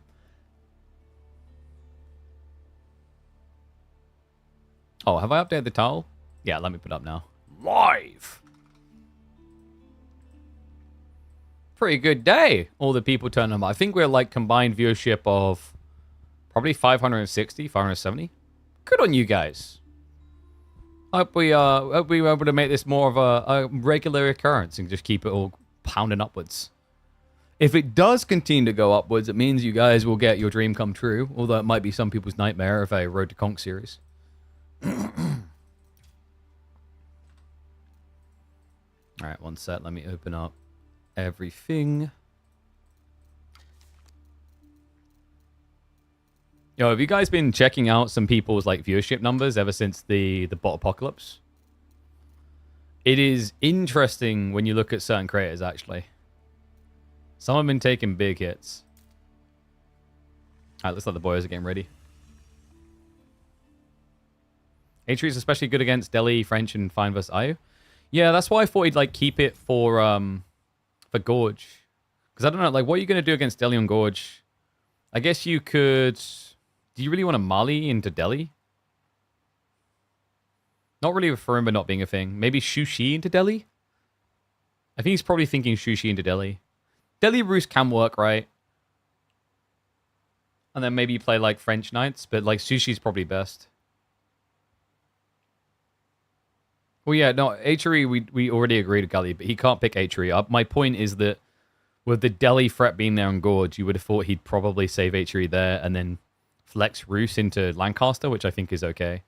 Oh, have I updated the tile? Yeah, let me put it up now. Live! Pretty good day. All the people turning up. I think we're like combined viewership of probably 560, 570. Good on you guys. Hope we were able to make this more of a regular occurrence and just keep it all pounding upwards. If it does continue to go upwards, it means you guys will get your dream come true. Although it might be some people's nightmare of a Road to Conk series. Alright, one sec. Let me open up everything. Yo, have you guys been checking out some people's like viewership numbers ever since the bot apocalypse? It is interesting when you look at certain creators, actually. Some have been taking big hits. Alright, looks like the boys are getting ready. H3 is especially good against Delhi, French, and Fine vs. Ayu. Yeah, that's why I thought he'd like keep it for Gorge. Because I don't know, like, what are you going to do against Delhi and Gorge? I guess you could... Do you really want to Mali into Delhi? Not really with Farimba not being a thing. Maybe Shushi into Delhi? I think he's probably thinking Shushi into Delhi. Delhi Roos can work, right? And then maybe you play, like, French Knights, but, like, Sushi's probably best. Well, yeah, no, H3, we already agreed with Gully, but he can't pick H3. My point is that with the Delhi threat being there on Gorge, you would have thought he'd probably save H3 there and then flex Roos into Lancaster, which I think is okay.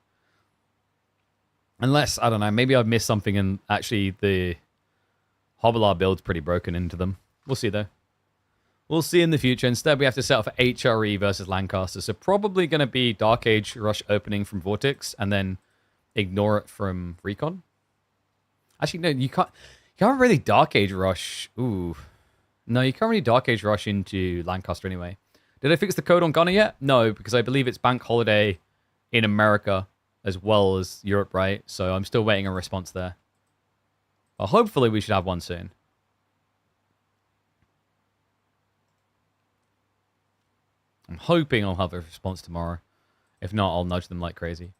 Unless, I don't know, maybe I've missed something and actually the Hobbler build's pretty broken into them. We'll see, though. We'll see in the future. Instead, we have to set up for HRE versus Lancaster. So probably going to be Dark Age Rush opening from Vortex and then ignore it from Recon. Actually, no, you can't really Dark Age Rush. Ooh. No, you can't really Dark Age Rush into Lancaster anyway. Did I fix the code on Gunner yet? No, because I believe it's bank holiday in America as well as Europe, right? So I'm still waiting a response there. But hopefully we should have one soon. I'm hoping I'll have a response tomorrow. If not, I'll nudge them like crazy.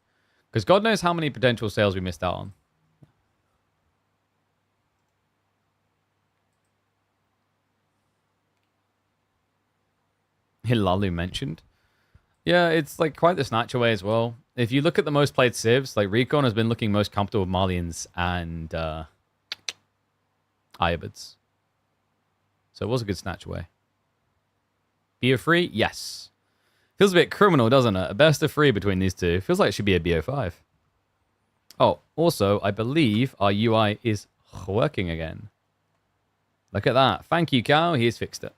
Because God knows how many potential sales we missed out on. Hilalu mentioned. Yeah, it's like quite the snatch away as well. If you look at the most played civs, like Recon has been looking most comfortable with Malians and Ayabids. So it was a good snatch away. BO3? Yes. Feels a bit criminal, doesn't it? A best of 3 between these two. Feels like it should be a BO5. Oh, also, I believe our UI is working again. Look at that. Thank you, Cow. He has fixed it.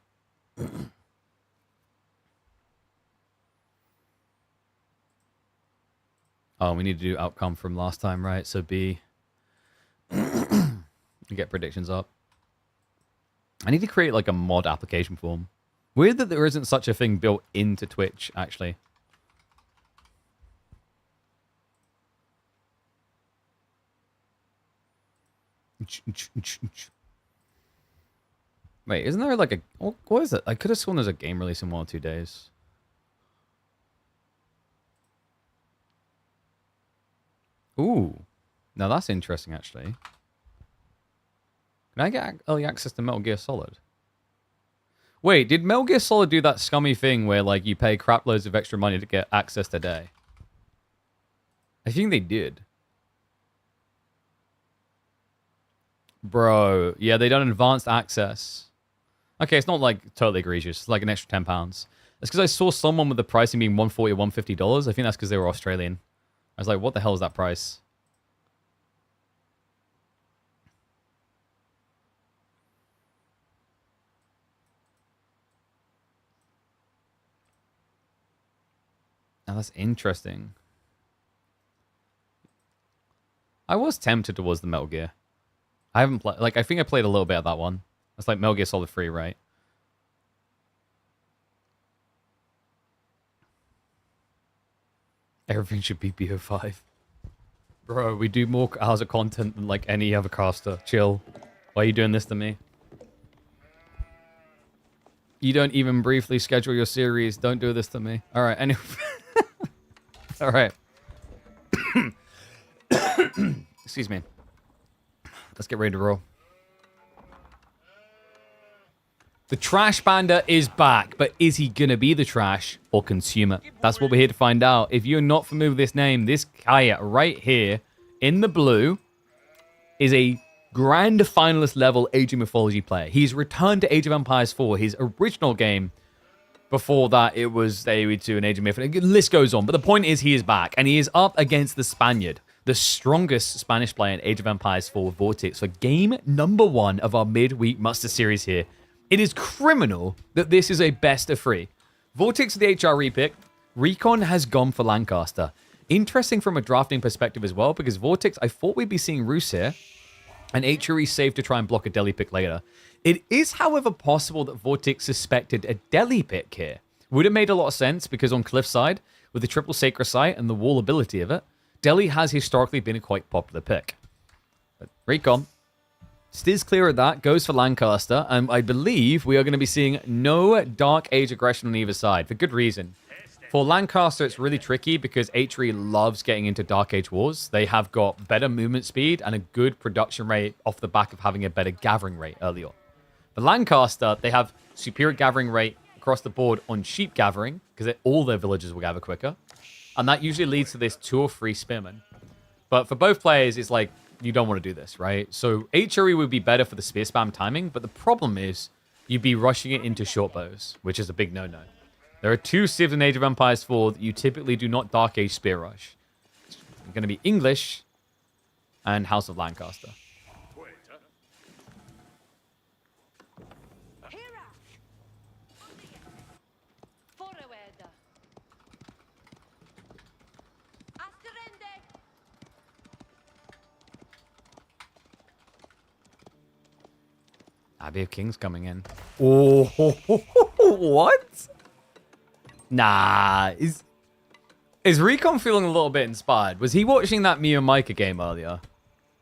Oh, we need to do outcome from last time, right? So B. Get predictions up. I need to create like a mod application form. Weird that there isn't such a thing built into Twitch, actually. Wait, isn't there like a... What is it? I could have sworn there's a game release in 1 or 2 days. Ooh. Now that's interesting, actually. Can I get early access to Metal Gear Solid? Wait, did Metal Gear Solid do that scummy thing where like you pay crap loads of extra money to get access today? I think they did. Bro, yeah, they done advanced access. Okay, it's not like totally egregious. It's like an extra £10. It's because I saw someone with the pricing being $140 or $150. I think that's because they were Australian. I was like, what the hell is that price? Now that's interesting. I was tempted towards the Metal Gear. I haven't played... Like, I think I played a little bit of that one. It's like Metal Gear Solid 3, right? Everything should be BO5. Bro, we do more hours of content than like any other caster. Chill. Why are you doing this to me? You don't even briefly schedule your series. Don't do this to me. Alright, anyway. Alright. Excuse me. Let's get ready to roll. The trash panda is back, but is he gonna be the trash or consumer? That's what we're here to find out. If you're not familiar with this name, this guy right here in the blue is a grand finalist level Age of Mythology player. He's returned to Age of Empires 4, his original game. Before that, it was AoE 2 and Age of Mythology. The list goes on, but the point is he is back, and he is up against the Spaniard, the strongest Spanish player in Age of Empires 4 Vortex for game number 1 of our midweek muster series here. It is criminal that this is a best of 3. Vortex is the HRE pick. Recon has gone for Lancaster. Interesting from a drafting perspective as well, because Vortex, I thought we'd be seeing Roos here, and HRE safe to try and block a Delhi pick later. It is, however, possible that Vortex suspected a Delhi pick here. Would have made a lot of sense, because on Cliffside, with the triple Sacred Sight and the wall ability of it, Delhi has historically been a quite popular pick. But Recon steers clear of that, goes for Lancaster, and I believe we are going to be seeing no Dark Age aggression on either side, for good reason. For Lancaster, it's really tricky because HRE loves getting into Dark Age wars. They have got better movement speed and a good production rate off the back of having a better gathering rate early on. For Lancaster, they have superior gathering rate across the board on sheep gathering, because all their villagers will gather quicker. And that usually leads to this 2 or 3 spearmen. But for both players, it's like, you don't want to do this, right? So HRE would be better for the spear spam timing, but the problem is you'd be rushing it into short bows, which is a big no-no. There are 2 civs in Age of Empires 4 that you typically do not Dark Age spear rush. It's going to be English and House of Lancaster. Abbey of Kings coming in. Oh, what? Nah, is Recon feeling a little bit inspired? Was he watching that MeomaikA game earlier?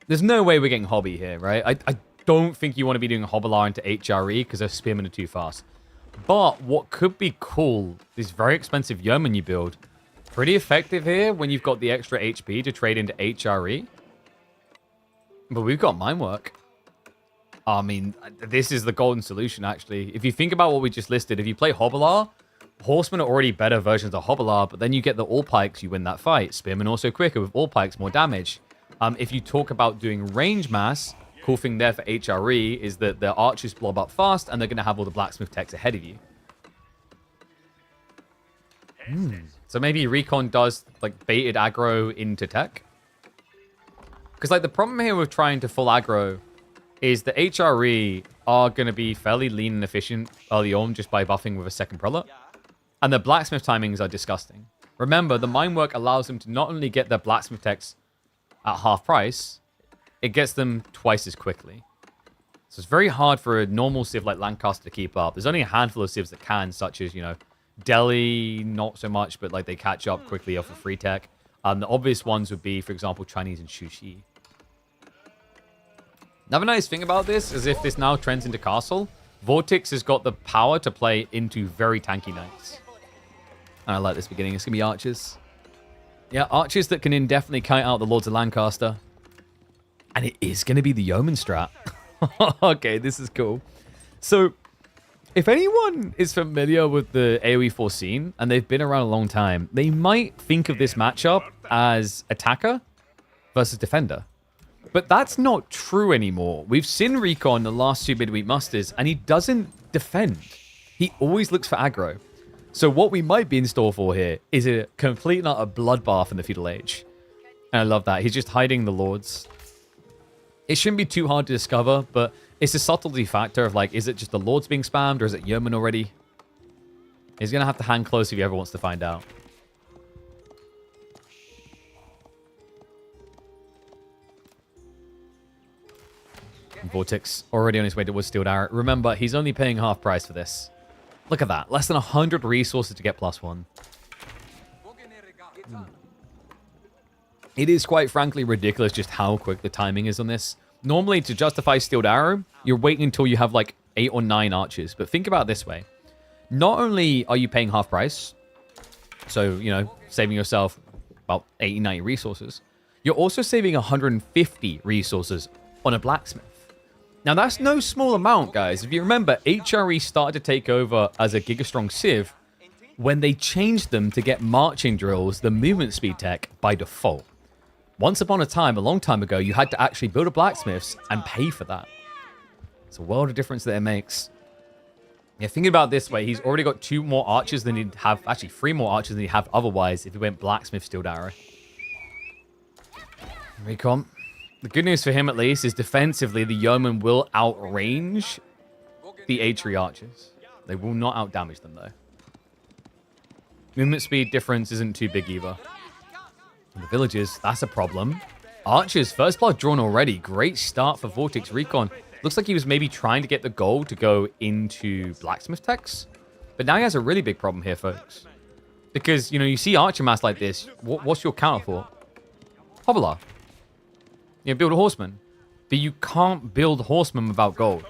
There's no way we're getting Hobby here, right? I don't think you want to be doing Hobbler into HRE because those spearmen are too fast. But what could be cool, this very expensive Yeoman you build, pretty effective here when you've got the extra HP to trade into HRE. But we've got Mine Work. I mean, this is the golden solution, actually. If you think about what we just listed, if you play Hobbler, Horsemen are already better versions of Hobbler, but then you get the All Pikes, you win that fight. Spearmen also quicker with All Pikes, more damage. If you talk about doing range mass, cool thing there for HRE is that their archers blob up fast, and they're going to have all the blacksmith techs ahead of you. So maybe Recon does, like, baited aggro into tech. Because, like, the problem here with trying to full aggro is the HRE are going to be fairly lean and efficient early on just by buffing with a second prelate. And the blacksmith timings are disgusting. Remember, the mine work allows them to not only get their blacksmith techs at half price, it gets them twice as quickly. So it's very hard for a normal civ like Lancaster to keep up. There's only a handful of civs that can, such as, you know, Delhi, not so much, but like they catch up quickly off of free tech. The obvious ones would be, for example, Chinese and Shuxi. Another nice thing about this is if this now trends into castle, Vortex has got the power to play into very tanky knights. And I like this beginning. It's going to be archers. Yeah, archers that can indefinitely kite out the Lords of Lancaster. And it is going to be the yeoman strat. Okay, this is cool. So, if anyone is familiar with the AoE 4 scene, and they've been around a long time, they might think of this matchup as attacker versus defender. But that's not true anymore. We've seen Recon the last 2 midweek musters, and he doesn't defend. He always looks for aggro. So what we might be in store for here is a complete and utter bloodbath in the feudal age. And I love that. He's just hiding the lords. It shouldn't be too hard to discover, but it's a subtlety factor of like, is it just the lords being spammed or is it yeoman already? He's going to have to hang close if he ever wants to find out. Vortex already on his way towards Steel Arrow. Remember, he's only paying half price for this. Look at that. Less than 100 resources to get +1. It is quite frankly ridiculous just how quick the timing is on this. Normally, to justify Steeled Arrow, you're waiting until you have like 8 or 9 archers. But think about it this way. Not only are you paying half price, so, you know, saving yourself about 80, 90 resources, you're also saving 150 resources on a blacksmith. Now, that's no small amount, guys. If you remember, HRE started to take over as a Gigastrong Civ when they changed them to get marching drills, the movement speed tech, by default. Once upon a time, a long time ago, you had to actually build a blacksmiths and pay for that. It's a world of difference that it makes. Yeah, thinking about it this way, he's already got 2 more archers than he'd have, actually 3 more archers than he'd have otherwise if he went blacksmith Steeled Arrow. Recon. The good news for him, at least, is defensively, the yeoman will outrange the HRE archers. They will not outdamage them, though. Movement speed difference isn't too big either. And the villagers, that's a problem. Archers, first blood drawn already. Great start for Vortex Recon. Looks like he was maybe trying to get the gold to go into blacksmith techs. But now he has a really big problem here, folks. Because, you know, you see archer mass like this. What's your counter for? Hobbler. You build a horseman. But you can't build horsemen without gold.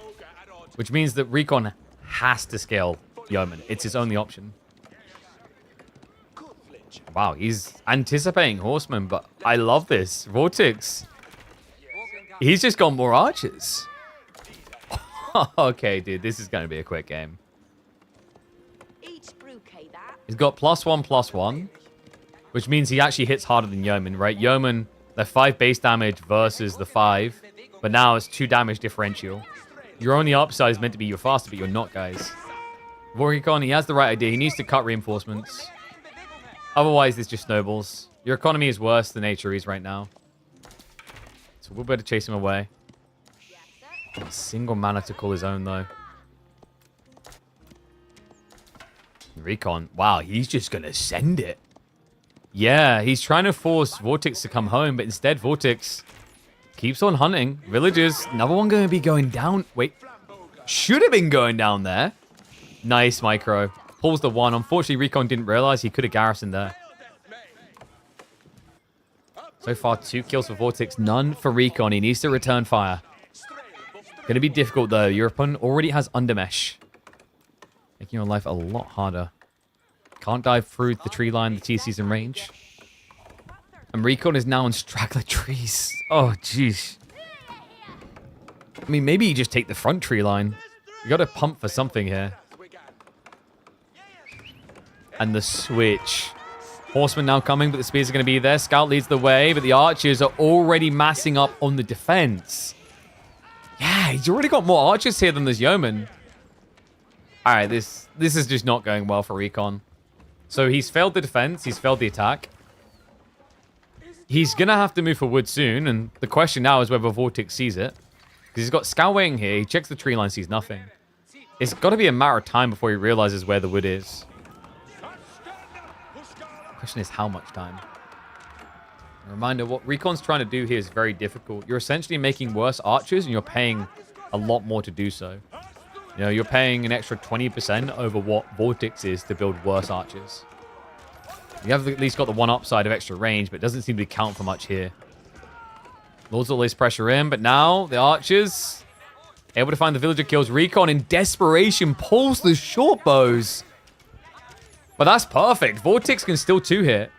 Which means that Recon has to scale yeoman. It's his only option. Wow, he's anticipating horsemen, but I love this. Vortex. He's just got more archers. Okay, dude, this is going to be a quick game. He's got +1/+1, which means he actually hits harder than yeoman, right? Yeoman, they're 5 base damage versus the 5, but now it's 2 damage differential. Your only upside is meant to be you're faster, but you're not, guys. Vortex, he has the right idea. He needs to cut reinforcements. Otherwise, this just snowballs. Your economy is worse than HRE's right now. So we'll better chase him away. A single mana to call his own, though. Recon. Wow, he's just going to send it. Yeah, he's trying to force Vortex to come home, but instead Vortex keeps on hunting. Villagers, another one going to be going down. Wait, should have been going down there. Nice micro. Pulls the 1. Unfortunately, Recon didn't realize he could have garrisoned there. So far, 2 kills for Vortex, none for Recon. He needs to return fire. Going to be difficult, though. Your opponent already has Undermesh, making your life a lot harder. Can't dive through the tree line. The TC's in range. And Recon is now on straggler trees. Oh, jeez. I mean, maybe you just take the front tree line. You got to pump for something here. And the switch. Horseman now coming, but the spears are going to be there. Scout leads the way, but the archers are already massing up on the defense. Yeah, he's already got more archers here than this yeoman. All right, this is just not going well for Recon. So he's failed the defense. He's failed the attack. He's going to have to move for wood soon, and the question now is whether Vortex sees it. Because he's got Scout waiting here. He checks the tree line, sees nothing. It's got to be a matter of time before he realizes where the wood is. Question is how much time. A reminder, what Recon's trying to do here is very difficult. You're essentially making worse archers and you're paying a lot more to do so. You know, you're paying an extra 20% over what Vortex is to build worse archers. You have at least got the one upside of extra range, but it doesn't seem to count for much here. Lords all this pressure in, but now the archers able to find the villager kills. Recon in desperation pulls the short bows. But that's perfect. Vortex can still 2-hit.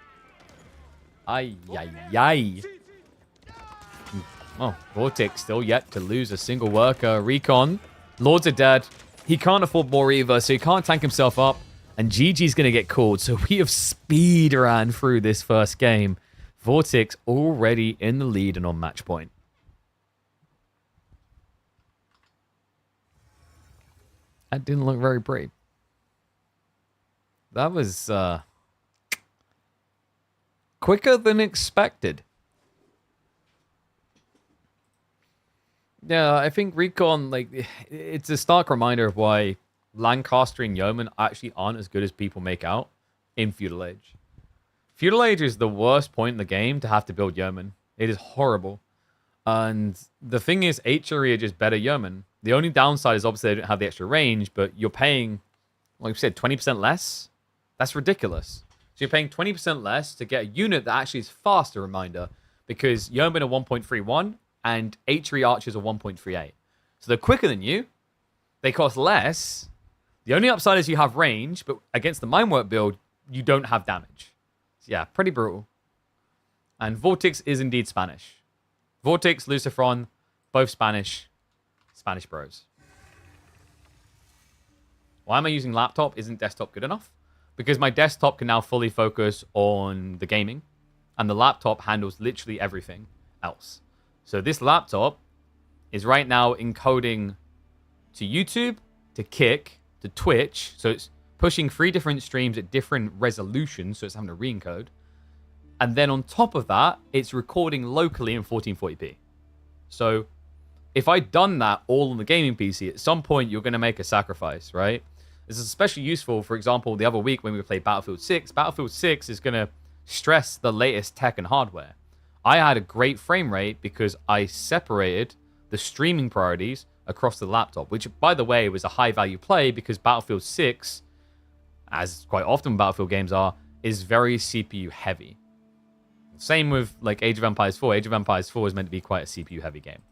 Ay, ay, ay. Oh, Vortex still yet to lose a single worker. Recon, Lords are dead. He can't afford more either, so he can't tank himself up. And GG's going to get called. So we have speed ran through this first game. Vortex already in the lead and on match point. That didn't look very pretty. That was quicker than expected. Yeah, I think Recon, like, it's a stark reminder of why Lancaster and Yeoman actually aren't as good as people make out in Feudal Age. Feudal Age is the worst point in the game to have to build Yeoman. It is horrible. And the thing is, HRE are just better Yeoman. The only downside is obviously they don't have the extra range, but you're paying, like you said, 20% less. That's ridiculous. So you're paying 20% less to get a unit that actually is faster, reminder, because Yeoman are 1.31 and HRE archers are 1.38. So they're quicker than you. They cost less. The only upside is you have range, but against the Mindwork build, you don't have damage. So yeah, pretty brutal. And Vortex is indeed Spanish. Vortex, Lucifron, both Spanish. Spanish bros. Why am I using laptop? Isn't desktop good enough? Because my desktop can now fully focus on the gaming, and the laptop handles literally everything else. So this laptop is right now encoding to YouTube, to Kick, to Twitch. So it's pushing 3 different streams at different resolutions, so it's having to re-encode. And then on top of that, it's recording locally in 1440p. So if I'd done that all on the gaming PC, at some point you're going to make a sacrifice, right? This is especially useful, for example, the other week when we played Battlefield 6. Battlefield 6 is going to stress the latest tech and hardware. I had a great frame rate because I separated the streaming priorities across the laptop, which, by the way, was a high-value play because Battlefield 6, as quite often Battlefield games are, is very CPU-heavy. Same with like Age of Empires 4. Age of Empires 4 is meant to be quite a CPU-heavy game.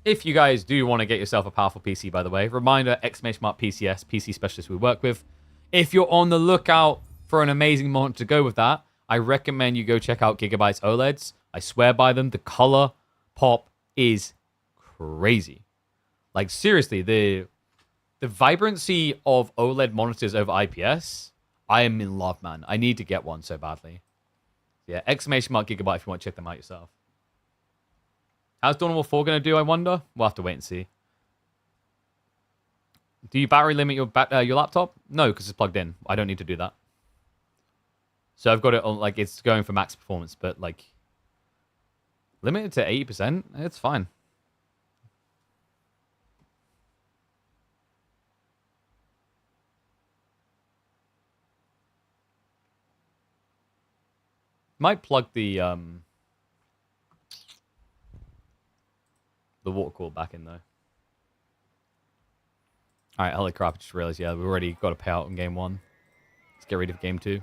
If you guys do want to get yourself a powerful PC, by the way, reminder, !PCS, PC specialist we work with. If you're on the lookout for an amazing monitor to go with that, I recommend you go check out Gigabyte's OLEDs. I swear by them. The color pop is crazy. Like, seriously, the vibrancy of OLED monitors over IPS, I am in love, man. I need to get one so badly. Yeah, Gigabyte if you want to check them out yourself. How's Dawn of War 4 going to do, I wonder? We'll have to wait and see. Do you battery limit your laptop? No, because it's plugged in. I don't need to do that. So I've got it on, like, it's going for max performance, but, like, limited to 80%? It's fine. Might plug the water cooler back in, though. Alright, holy crap, I just realized, yeah, we've already got to pay out in game 1. Let's get rid of game 2.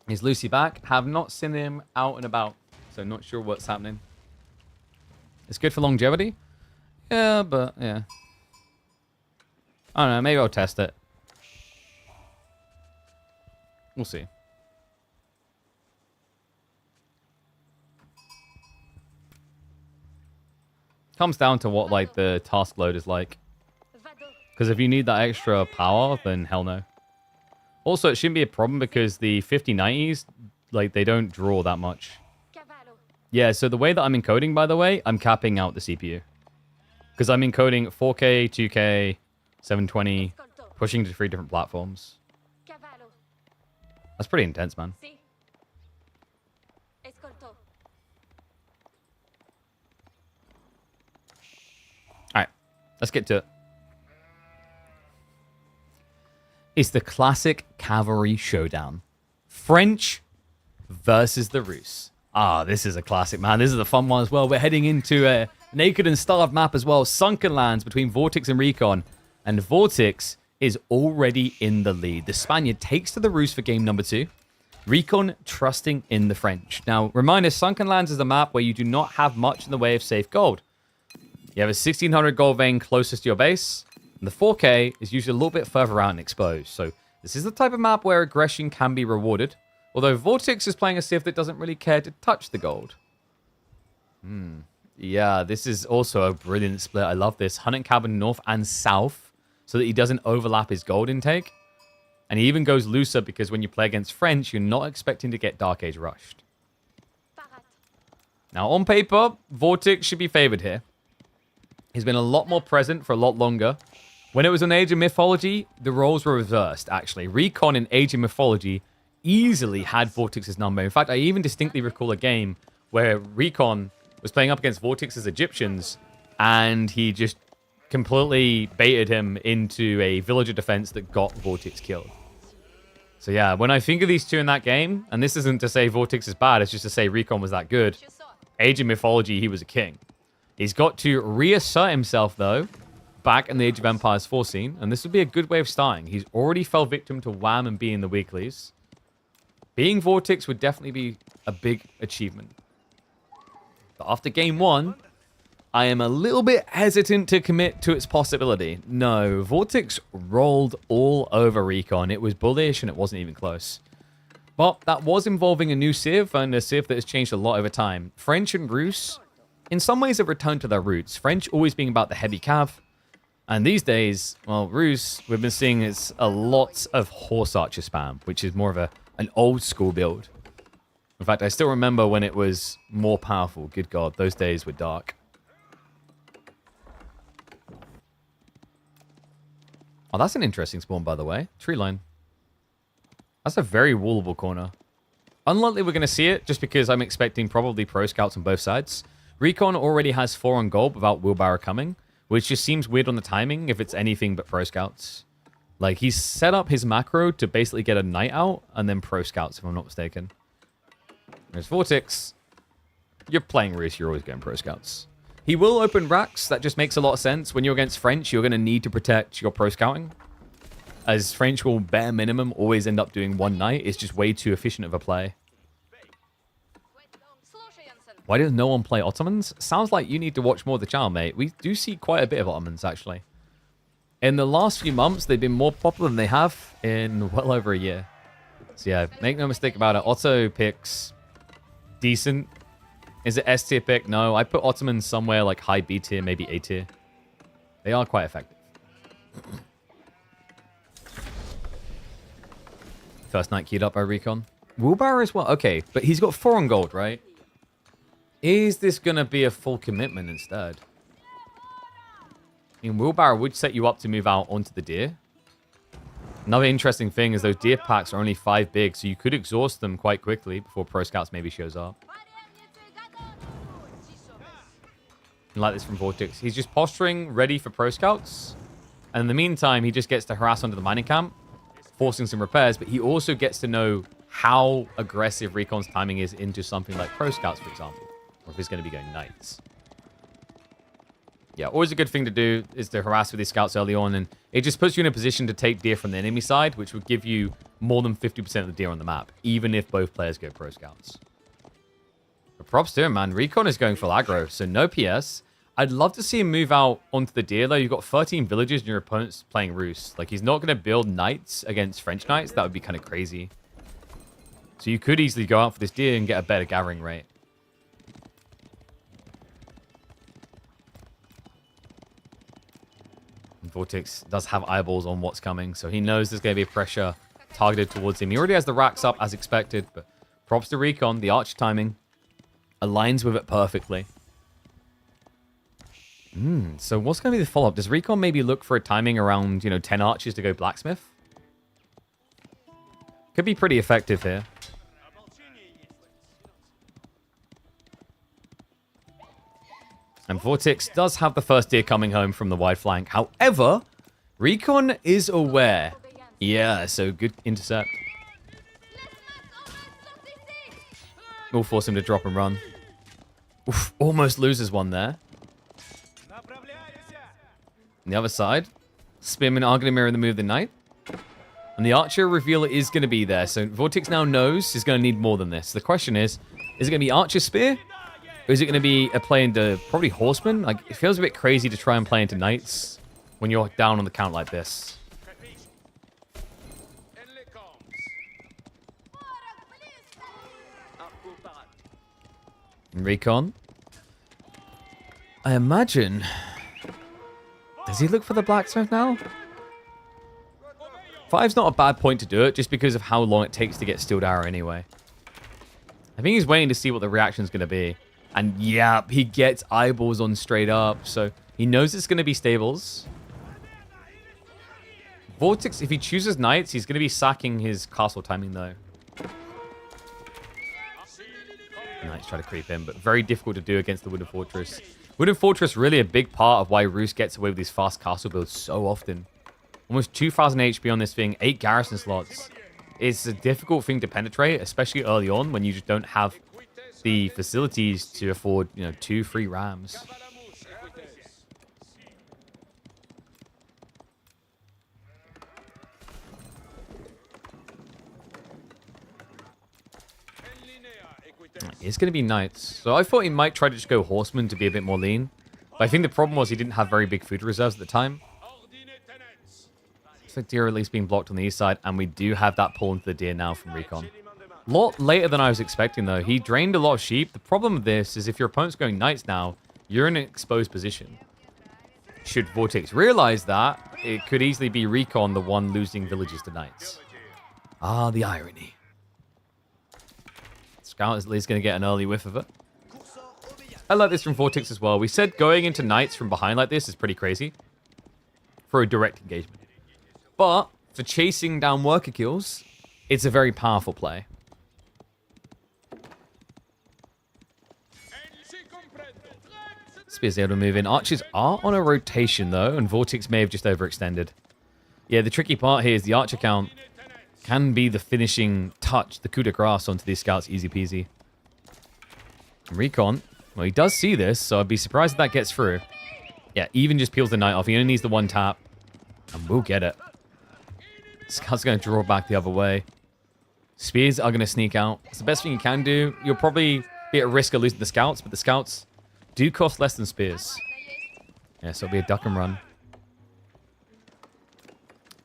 Is Lucy back? Have not seen him out and about, so not sure what's happening. It's good for longevity? Yeah, but, yeah. I don't know, maybe I'll test it. We'll see. Comes down to what, like, the task load is like. Because if you need that extra power, then hell no. Also, it shouldn't be a problem because the 5090s, like, they don't draw that much. Yeah, so the way that I'm encoding, by the way, I'm capping out the CPU. Because I'm encoding 4K, 2K, 720, pushing to 3 different platforms. That's pretty intense, man. Alright, let's get to it. is the classic cavalry showdown. French versus the Rus. Ah, this is a classic, man. This is a fun one as well. We're heading into a naked and starved map as well. Sunken lands between Vortex and Recon. And Vortex is already in the lead. The Spaniard takes to the Rus for game number 2. Recon trusting in the French. Now, reminder, Sunken Lands is a map where you do not have much in the way of safe gold. You have a 1600 gold vein closest to your base, and the 4K is usually a little bit further out and exposed. So this is the type of map where aggression can be rewarded, although Vortex is playing a Civ that doesn't really care to touch the gold. Yeah, this is also a brilliant split. I love this. Hunting cabin north and south so that he doesn't overlap his gold intake. And he even goes looser because when you play against French, you're not expecting to get Dark Age rushed. Now, on paper, Vortex should be favored here. He's been a lot more present for a lot longer. When it was on Age of Mythology, the roles were reversed, actually. Recon in Age of Mythology easily had Vortex's number. In fact, I even distinctly recall a game where Recon was playing up against Vortex's Egyptians, and he just completely baited him into a villager defense that got Vortex killed. So yeah, when I think of these two in that game, and this isn't to say Vortex is bad, it's just to say Recon was that good. Age of Mythology, he was a king. He's got to reassert himself, though, back in the Age of Empires 4 scene, and this would be a good way of starting. He's already fell victim to Wham and being the weeklies. Being Vortex would definitely be a big achievement. But after game 1, I am a little bit hesitant to commit to its possibility. No, Vortex rolled all over Recon. It was bullish and it wasn't even close. But that was involving a new Civ, and a Civ that has changed a lot over time. French and Rus, in some ways, have returned to their roots. French always being about the heavy cav. And these days, well, Rus, we've been seeing it's a lot of horse archer spam, which is more of an old school build. In fact, I still remember when it was more powerful. Good God, those days were dark. Oh, that's an interesting spawn, by the way. Tree line. That's a very wallable corner. Unlikely we're going to see it, just because I'm expecting probably pro scouts on both sides. Recon already has 4 on gold without wheelbarrow coming, which just seems weird on the timing if it's anything but pro scouts. Like, he's set up his macro to basically get a night out, and then pro scouts, if I'm not mistaken. There's Vortex. You're playing Rus, you're always going pro scouts. He will open racks. That just makes a lot of sense. When you're against French, you're going to need to protect your pro scouting. As French will bare minimum always end up doing one night. It's just way too efficient of a play. Why does no one play Ottomans? Sounds like you need to watch more of the channel, mate. We do see quite a bit of Ottomans, actually. In the last few months, they've been more popular than they have in well over a year. So yeah, make no mistake about it. Otto picks decent. Is it S tier pick? No, I put Ottomans somewhere like high B tier, maybe A tier. They are quite effective. First night queued up by Recon. Wheelbarrow as well. Okay, but he's got 4 on gold, right? Is this going to be a full commitment instead? I mean, Wheelbarrow would set you up to move out onto the deer. Another interesting thing is those deer packs are only 5 big, so you could exhaust them quite quickly before Pro Scouts maybe shows up. I like this from Vortex. He's just posturing, ready for Pro Scouts. And in the meantime, he just gets to harass onto the mining camp, forcing some repairs, but he also gets to know how aggressive Recon's timing is into something like Pro Scouts, for example. Or if he's going to be going Knights. Yeah, always a good thing to do is to harass with these scouts early on, and it just puts you in a position to take deer from the enemy side, which would give you more than 50% of the deer on the map, even if both players go Pro Scouts. But props to him, man. Recon is going full aggro, so no PS. I'd love to see him move out onto the deer, though. You've got 13 villages and your opponent's playing Rus. Like, he's not going to build Knights against French Knights. That would be kind of crazy. So you could easily go out for this deer and get a better gathering rate. And Vortex does have eyeballs on what's coming, so he knows there's going to be pressure targeted towards him. He already has the racks up as expected, but props to Recon. The arch timing aligns with it perfectly. So what's going to be the follow-up? Does Recon maybe look for a timing around, 10 archers to go blacksmith? Could be pretty effective here. And Vortex does have the first deer coming home from the wide flank. However, Recon is aware Yeah, so good intercept. We'll force him to drop and run. Oof, almost loses one there. On the other side, Spearmen are going to mirror the move of the Knight. And the Archer revealer is going to be there. So Vortex now knows he's going to need more than this. The question is it going to be Archer Spear? Or is it going to be a play into probably Horseman? Like, it feels a bit crazy to try and play into Knights when you're down on the count like this. Recon. I imagine... Does he look for the blacksmith now? 5's not a bad point to do it, just because of how long it takes to get Steeled Arrow anyway. I think he's waiting to see what the reaction's going to be. And yeah, he gets eyeballs on straight up, so he knows it's going to be stables. Vortex, if he chooses Knights, he's going to be sacking his castle timing though. Knights try to creep in, but very difficult to do against the Wooden Fortress. Wooden Fortress really a big part of why Roos gets away with these fast castle builds so often. Almost 2,000 HP on this thing, 8 garrison slots. It's a difficult thing to penetrate, especially early on when you just don't have the facilities to afford, 2 free rams. It's going to be Knights. So I thought he might try to just go Horseman to be a bit more lean. But I think the problem was he didn't have very big food reserves at the time. Looks like deer are at least being blocked on the east side. And we do have that pull into the deer now from Recon. A lot later than I was expecting, though. He drained a lot of sheep. The problem with this is if your opponent's going Knights now, you're in an exposed position. Should Vortex realize that, it could easily be Recon the one losing villages to Knights. Ah, the irony. Scout is at least going to get an early whiff of it. I like this from Vortex as well. We said going into Knights from behind like this is pretty crazy for a direct engagement. But for chasing down worker kills, it's a very powerful play. Spear's able to move in. Archers are on a rotation though, and Vortex may have just overextended. Yeah, the tricky part here is the archer count can be the finishing touch, the coup de grace onto these scouts, easy peasy. Recon, well, he does see this, so I'd be surprised if that gets through. Yeah, even just peels the knight off. He only needs the one tap, and we'll get it. Scout's going to draw back the other way. Spears are going to sneak out. It's the best thing you can do. You'll probably be at risk of losing the scouts, but the scouts do cost less than spears. Yeah, so it'll be a duck and run.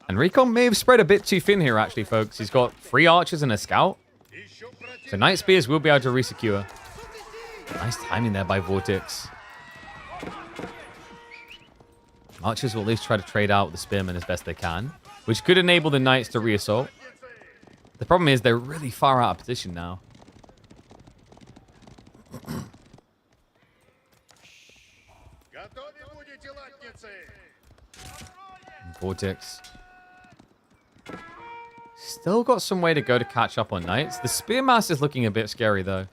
And Recon may have spread a bit too thin here, actually, folks. He's got 3 archers and a scout. So Knight Spears will be able to resecure. Nice timing there by Vortex. Archers will at least try to trade out the spearmen as best they can, which could enable the Knights to reassault. The problem is they're really far out of position now. Vortex. Still got some way to go to catch up on Knights. The Spearmaster is looking a bit scary, though.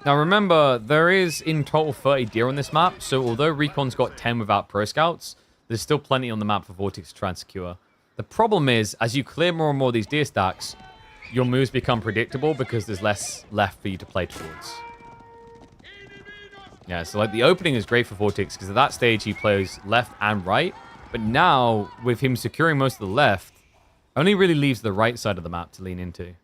Now, remember, there is in total 30 deer on this map, so although Recon's got 10 without Pro Scouts, there's still plenty on the map for Vortex to try and secure. The problem is, as you clear more and more of these deer stacks, your moves become predictable because there's less left for you to play towards. Yeah, so like the opening is great for Vortex because at that stage he plays left and right. But now, with him securing most of the left, only really leaves the right side of the map to lean into.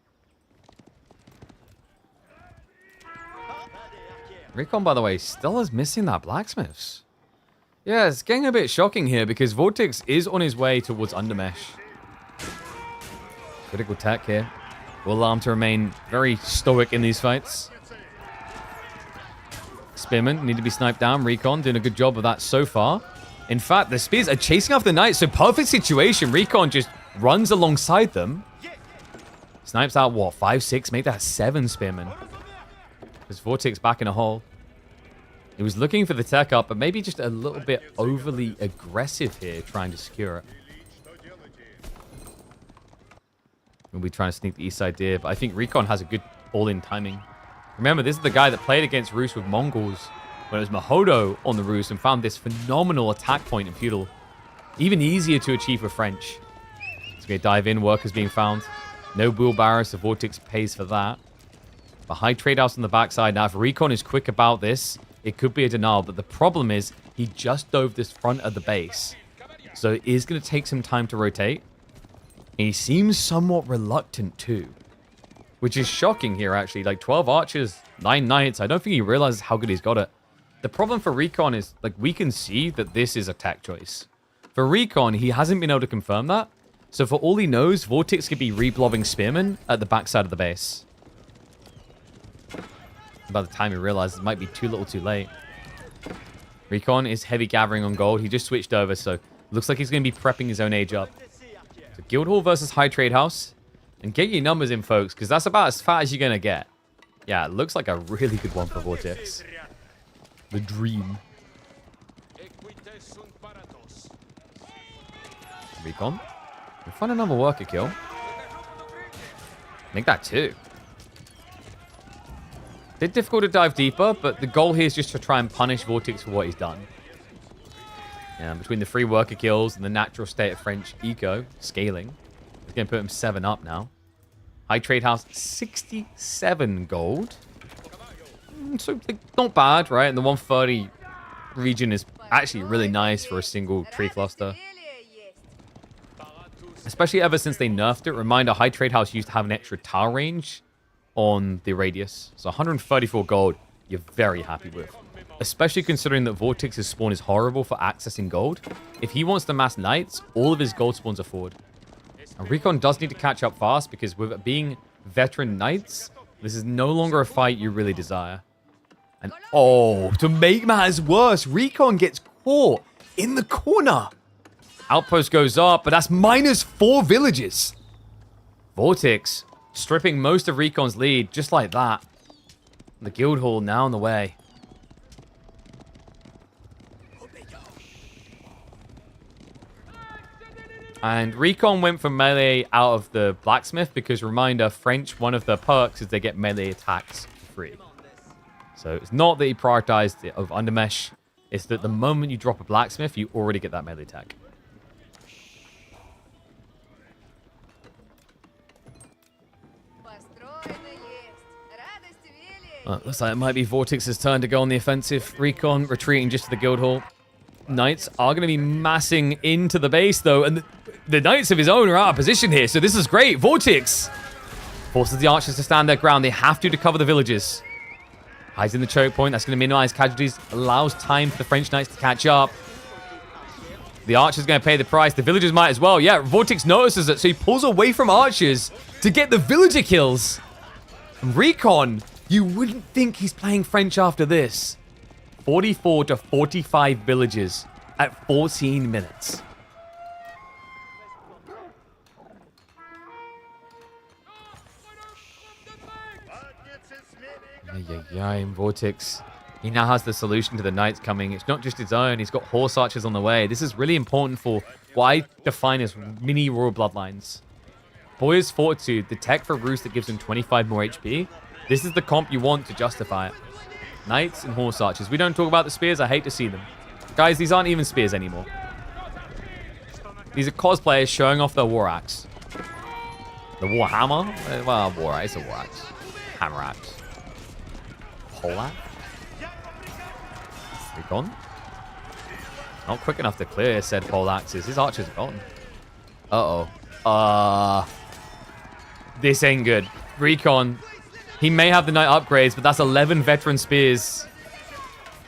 Recon, by the way, still is missing that blacksmiths. Yeah, it's getting a bit shocking here because Vortex is on his way towards Undermesh. Critical tech here. Will allow him to remain very stoic in these fights. Spearmen need to be sniped down. Recon doing a good job of that so far. In fact, the spears are chasing after the knights, so perfect situation. Recon just runs alongside them. Snipes out, what, 5, 6? Make that 7 spearmen. There's Vortex back in a hole. He was looking for the tech up, but maybe just a little bit overly aggressive here, trying to secure it. We'll be trying to sneak the east side deer, but I think Recon has a good all-in timing. Remember, this is the guy that played against Roos with Mongols when it was Mahodo on the roost and found this phenomenal attack point in Feudal. Even easier to achieve with French. It's going to dive in, workers being found. No wheelbarrow, so Vortex pays for that. But high trade house on the backside. Now, if Recon is quick about this, it could be a denial. But the problem is, he just dove this front of the base. So it is going to take some time to rotate. And he seems somewhat reluctant too. Which is shocking here, actually. Like, 12 archers, 9 knights. I don't think he realizes how good he's got it. The problem for Recon is, like, we can see that this is a tech choice. For Recon, he hasn't been able to confirm that. So for all he knows, Vortex could be reblobbing Spearmen at the backside of the base. By the time he realizes, it might be too little too late. Recon is heavy gathering on gold. He just switched over, so looks like he's going to be prepping his own age up. So Guildhall versus High Trade House. And get your numbers in, folks, because that's about as fat as you're going to get. Yeah, it looks like a really good one for Vortex. The dream. Recon. We find another worker kill. Make that 2. Bit difficult to dive deeper, but the goal here is just to try and punish Vortex for what he's done. And between the 3 worker kills and the natural state of French eco scaling, it's going to put him 7 up now. High Trade House, 67 gold. So, like, not bad, right? And the 130 region is actually really nice for a single tree cluster. Especially ever since they nerfed it. Reminder, High Trade House used to have an extra tower range on the radius. So 134 gold, you're very happy with. Especially considering that Vortex's spawn is horrible for accessing gold. If he wants to mass knights, all of his gold spawns are forward. And Recon does need to catch up fast because with it being veteran knights, this is no longer a fight you really desire. And oh, to make matters worse, Recon gets caught in the corner. Outpost goes up, but that's -4 villages. Vortex stripping most of Recon's lead just like that. The Guildhall now on the way. And Recon went for melee out of the blacksmith because, reminder, French, one of the perks is they get melee attacks free. So it's not that he prioritized it of Undermesh. It's that the moment you drop a blacksmith, you already get that melee attack. Looks like it might be Vortex's turn to go on the offensive. Recon retreating just to the Guildhall. Knights are going to be massing into the base, though, and the Knights of his own are out of position here, so this is great. Vortex forces the archers to stand their ground. They have to cover the villages. Hides in the choke point. That's going to minimize casualties. Allows time for the French Knights to catch up. The archer's going to pay the price. The villagers might as well. Yeah, Vortex notices it, so he pulls away from archers to get the villager kills. And Recon, you wouldn't think he's playing French after this. 44 to 45 villages at 14 minutes. Yeah, Vortex. He now has the solution to the Knights coming. It's not just his own. He's got horse archers on the way. This is really important for what I define as mini royal bloodlines. Boyer's Fortitude, the tech for Roost that gives him 25 more HP. This is the comp you want to justify it. Knights and horse archers. We don't talk about the spears. I hate to see them. Guys, these aren't even spears anymore. These are cosplayers showing off their war axe. The war hammer? Well, war axe. It's a war axe. Hammer axe. Pole axe? Recon? Not quick enough to clear said pole axes. His archers are gone. Uh-oh. This ain't good. Recon. He may have the knight upgrades, but that's 11 veteran spears.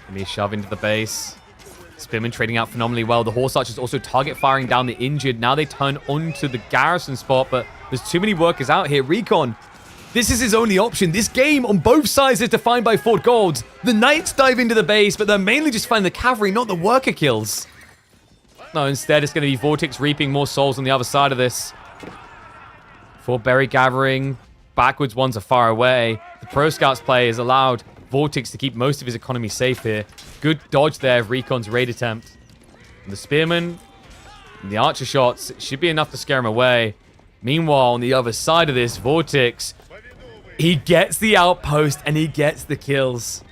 Let me shove into the base. Spearman trading out phenomenally well. The horse archers also target firing down the injured. Now they turn onto the garrison spot, but there's too many workers out here. Recon, this is his only option. This game on both sides is defined by Fort Gold. The knights dive into the base, but they're mainly just finding the cavalry, not the worker kills. No, instead it's going to be Vortex reaping more souls on the other side of this. For berry gathering. Backwards ones are far away. The Pro Scouts play has allowed Vortex to keep most of his economy safe here. Good dodge there of Recon's raid attempt. And the Spearman and the archer shots should be enough to scare him away. Meanwhile, on the other side of this, Vortex, he gets the outpost and he gets the kills.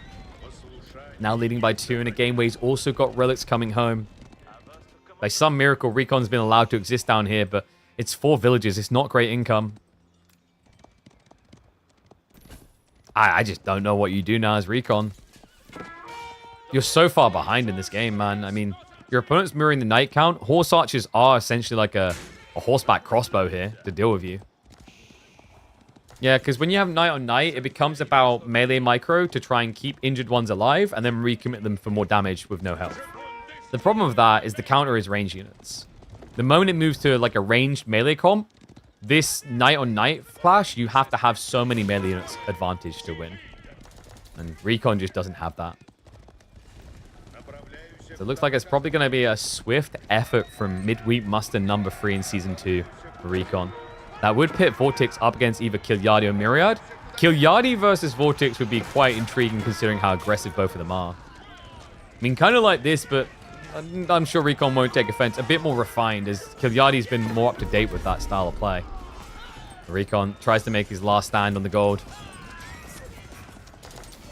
now leading by 2 in a game where he's also got relics coming home. By some miracle, Recon's been allowed to exist down here, but it's 4 villages. It's not great income. I just don't know what you do now as Recon. You're so far behind in this game, man. I mean, your opponent's mirroring the knight count. Horse archers are essentially like a horseback crossbow here to deal with you. Yeah, because when you have knight on knight, it becomes about melee micro to try and keep injured ones alive and then recommit them for more damage with no health. The problem with that is the counter is range units. The moment it moves to like a ranged melee comp, this knight on knight clash, you have to have so many melee units advantage to win. And Recon just doesn't have that. So it looks like it's probably going to be a swift effort from Midweek Muster number 3 in Season 2 for Recon. That would pit Vortex up against either Kilyadi or Myriad. Kilyadi versus Vortex would be quite intriguing considering how aggressive both of them are. I mean, kind of like this, but I'm sure Recon won't take offense. A bit more refined, as Kilyadi's been more up to date with that style of play. Recon tries to make his last stand on the gold.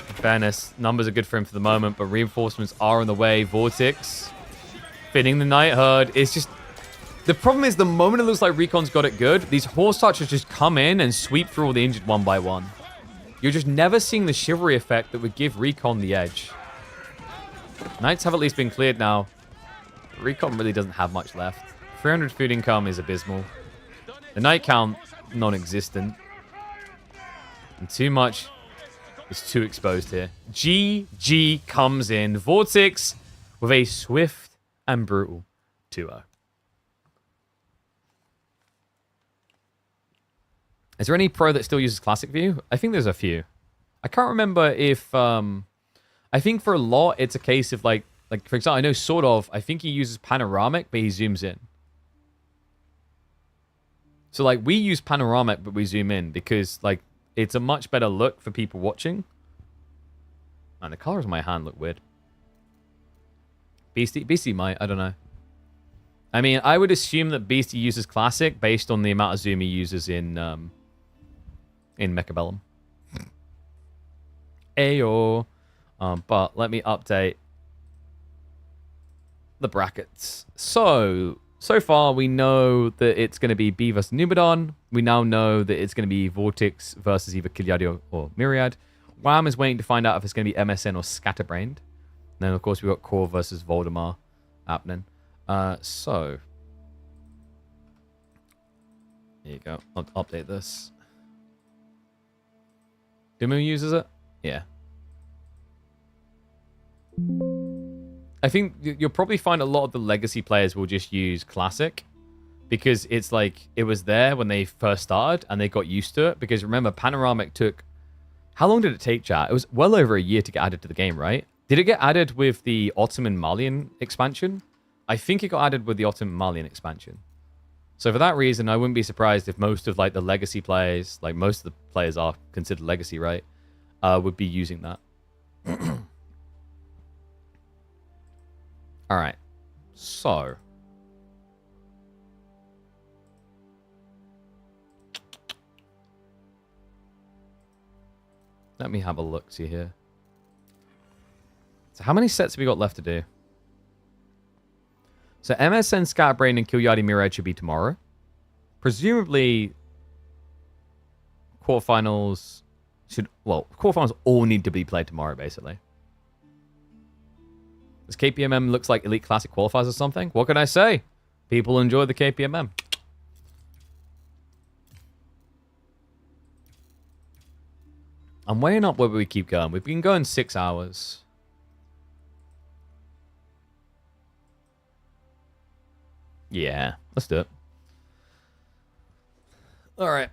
In fairness, numbers are good for him for the moment, but reinforcements are on the way. Vortex fitting the Night Herd. It's just... The problem is the moment it looks like Recon's got it good, these horse archers just come in and sweep through all the injured one by one. You're just never seeing the chivalry effect that would give Recon the edge. Knights have at least been cleared now. Recon really doesn't have much left. 300 food income is abysmal. The knight count, non-existent. And too much is too exposed here. GG comes in. Vortex with a swift and brutal 2-0. Is there any pro that still uses classic view? I think there's a few. I can't remember if... I think for a lot, it's a case of like for example, I know Sordov, I think he uses panoramic, but he zooms in. So like we use panoramic, but we zoom in because like it's a much better look for people watching. Man, the colors of my hand look weird. Beastie might, I don't know. I mean, I would assume that Beastie uses classic based on the amount of zoom he uses in Mechabellum. Ayo. But let me update the brackets. So far we know that it's going to be B versus Numidon. We now know that it's going to be Vortex versus either Kilyadi or Myriad. Wham is waiting to find out if it's going to be MSN or Scatterbrained. And then, of course, we've got Core versus Voldemar happening. So, here you go. I'll update this. Dimu uses it? Yeah. I think you'll probably find a lot of the legacy players will just use classic because it's like it was there when they first started and they got used to it. Because remember, panoramic took... How long did it take, chat? It was well over a year to get added to the game, right? Did it get added with the Ottoman Malian expansion? I think it got added with the Ottoman Malian expansion. So for that reason, I wouldn't be surprised if most of like the legacy players, like most of the players are considered legacy, right? Would be using that. All right, so let me have a look. See here. So how many sets have we got left to do? So MSN, Scatterbrain, and Kilyadi Myriad should be tomorrow. Presumably, quarterfinals quarterfinals all need to be played tomorrow, basically. This KPMM looks like Elite Classic qualifiers or something. What can I say? People enjoy the KPMM. I'm weighing up whether we keep going. We've been going 6 hours. Yeah, let's do it. All right.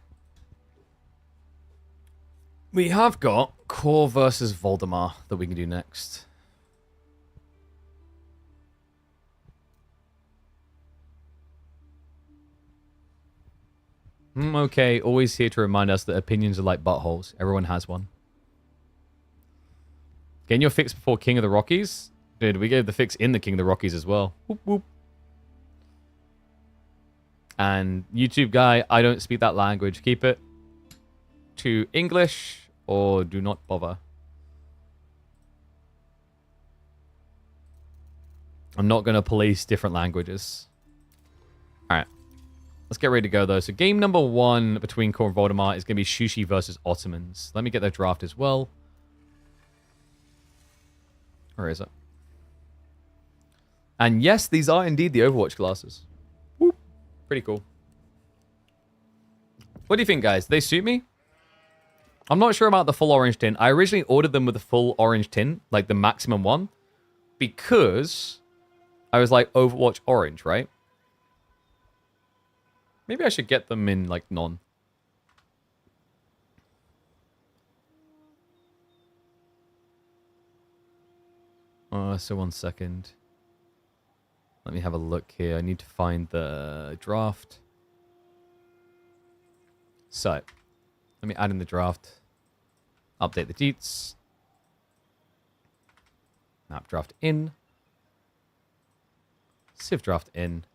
We have got Core versus Voldemar that we can do next. Okay, always here to remind us that opinions are like buttholes. Everyone has one. Getting your fix before King of the Rockies? Dude, we gave the fix in the King of the Rockies as well. Whoop, whoop. And YouTube guy, I don't speak that language. Keep it to English or do not bother. I'm not going to police different languages. All right. Let's get ready to go, though. So game number 1 between Core and Voldemort is going to be Shushi versus Ottomans. Let me get their draft as well. Where is it? And yes, these are indeed the Overwatch glasses. Whoop. Pretty cool. What do you think, guys? They suit me? I'm not sure about the full orange tint. I originally ordered them with the full orange tint, like the maximum one, because I was like, Overwatch orange, right? Maybe I should get them in, like, non. So 1 second. Let me have a look here. I need to find the draft. So, let me add in the draft. Update the deets. Map draft in. Civ draft in.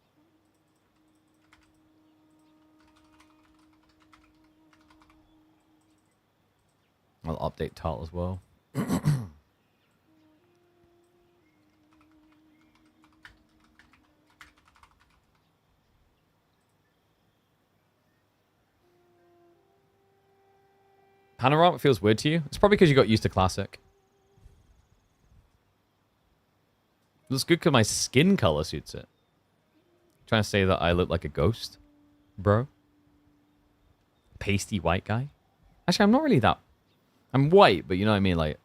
I'll update tile as well. Panorama feels weird to you? It's probably because you got used to Classic. It looks good because my skin color suits it. Trying to say that I look like a ghost, bro. Pasty white guy. Actually, I'm not really that. I'm white, but you know what I mean, like.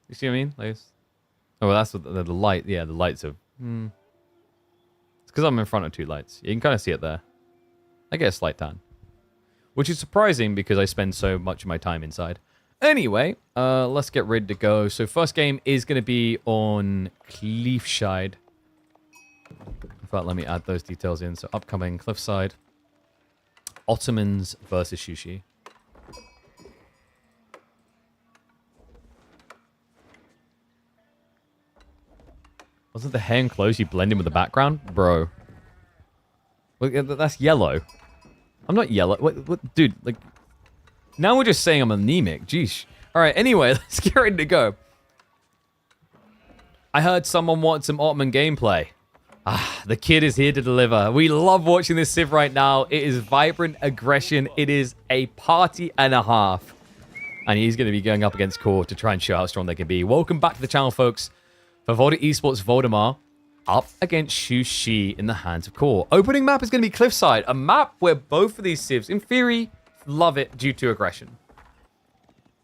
You see what I mean? Like, oh, well, that's what the light. Yeah, the lights are. It's because I'm in front of 2 lights. You can kind of see it there. I get a slight tan, which is surprising because I spend so much of my time inside. Anyway, let's get ready to go. So first game is going to be on Cliffside. In fact, let me add those details in. So upcoming Cliffside. Ottomans versus Shushi. Wasn't the hair and clothes you blend in with the background? Bro. That's yellow. I'm not yellow. What, dude, like... Now we're just saying I'm anemic. Jeesh. Alright, anyway, let's get ready to go. I heard someone want some Ottoman gameplay. Ah, the kid is here to deliver. We love watching this Civ right now. It is vibrant aggression. It is a party and a half. And he's going to be going up against Core to try and show how strong they can be. Welcome back to the channel, folks. For Volta Esports Voldemort, up against Shushi in the hands of Core. Opening map is going to be Cliffside, a map where both of these civs, in theory, love it due to aggression.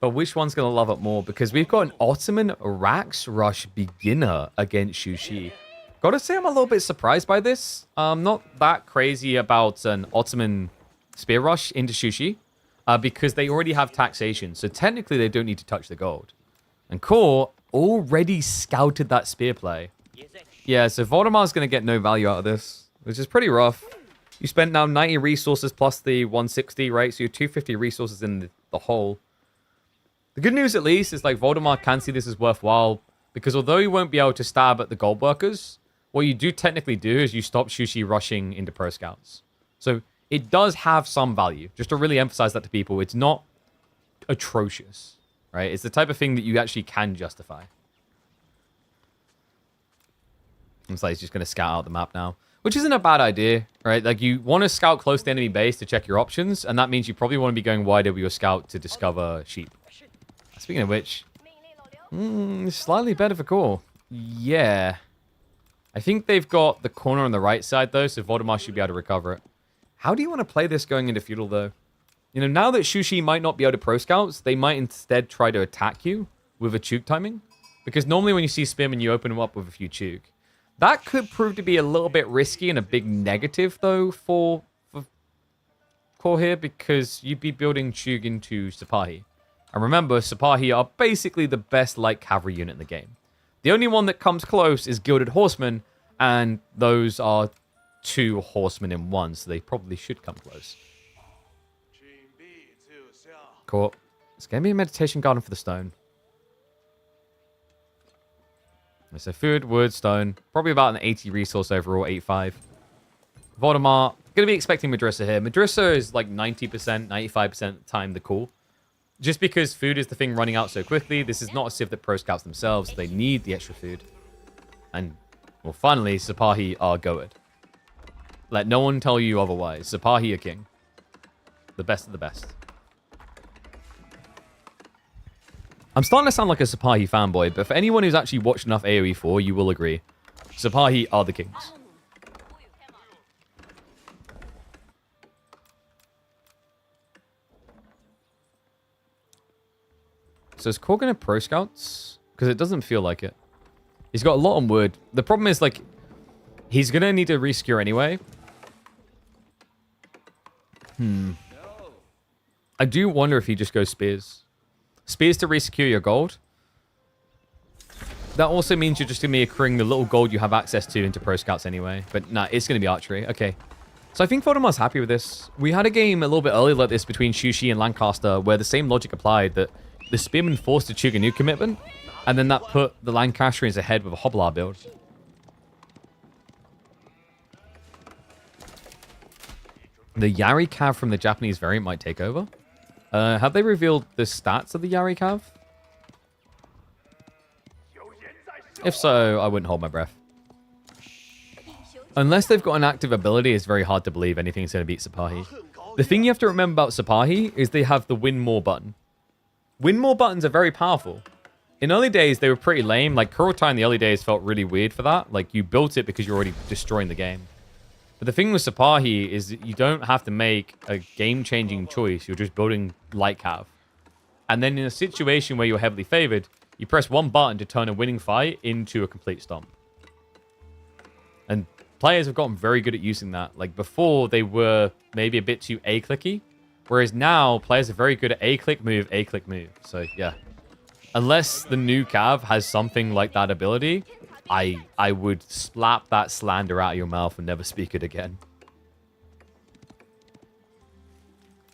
But which one's going to love it more? Because we've got an Ottoman Rax Rush beginner against Shushi. Gotta say, I'm a little bit surprised by this. I'm not that crazy about an Ottoman Spear Rush into Shushi, because they already have taxation. So technically, they don't need to touch the gold. And Core already scouted that spear play. Yeah, so Voldemar's going to get no value out of this, which is pretty rough. You spent now 90 resources plus the 160, right? So you're 250 resources in the hole. The good news, at least, is like Voldemar can see this as worthwhile, because although you won't be able to stab at the gold workers, what you do technically do is you stop Shushi rushing into Pro Scouts. So it does have some value. Just to really emphasize that to people, it's not atrocious, right? It's the type of thing that you actually can justify. Looks like he's just going to scout out the map now, which isn't a bad idea, right? Like, you want to scout close to enemy base to check your options, and that means you probably want to be going wider with your scout to discover sheep. Speaking of which, slightly better for Core. Yeah. I think they've got the corner on the right side, though, so Voldemar should be able to recover it. How do you want to play this going into Feudal, though? You know, now that Shushi might not be able to Pro Scouts, they might instead try to attack you with a Chuk timing. Because normally when you see Spearman, you open them up with a few Chuk. That could prove to be a little bit risky and a big negative, though, for Core here, because you'd be building Chug into Sipahi. And remember, Sipahi are basically the best light cavalry unit in the game. The only one that comes close is Gilded Horsemen, and those are 2 horsemen in 1, so they probably should come close. Cool. It's going to be a meditation garden for the stone. So food, wood, stone. Probably about an 80 resource overall, 85. Voldemar, going to be expecting Madrissa here. Madrissa is like 90%, 95% of the time the call. Just because food is the thing running out so quickly, this is not a civ that pro scouts themselves. They need the extra food. And, well, finally, Sipahi are goated. Let no one tell you otherwise. Sipahi are king. The best of the best. I'm starting to sound like a Sipahi fanboy, but for anyone who's actually watched enough AoE4, you will agree. Sipahi are the kings. So is Core gonna pro scouts? Because it doesn't feel like it. He's got a lot on wood. The problem is, like, he's gonna need to resecure anyway. I do wonder if he just goes spears. Spears to resecure your gold. That also means you're just gonna be accruing the little gold you have access to into pro scouts anyway. But nah, it's gonna be archery. Okay. So I think Voldemar's happy with this. We had a game a little bit earlier like this between Shushi and Lancaster where the same logic applied, that the Spearman forced a Chuganu commitment, and then that put the Lancastrians ahead with a Hobblar build. The Yari Cav from the Japanese variant might take over. Have they revealed the stats of the Yari Cav? If so, I wouldn't hold my breath. Unless they've got an active ability, it's very hard to believe anything's going to beat Sipahi. The thing you have to remember about Sipahi is they have the win more button. Win more buttons are very powerful. In early days, they were pretty lame. Like, Kurotai in the early days felt really weird for that. Like, you built it because you're already destroying the game. But the thing with Sipahi is that you don't have to make a game-changing choice. You're just building light cav. And then in a situation where you're heavily favored, you press one button to turn a winning fight into a complete stomp. And players have gotten very good at using that. Like, before, they were maybe a bit too A-clicky. Whereas now, players are very good at A-click move, A-click move. So, yeah. Unless the new Cav has something like that ability, I would slap that slander out of your mouth and never speak it again.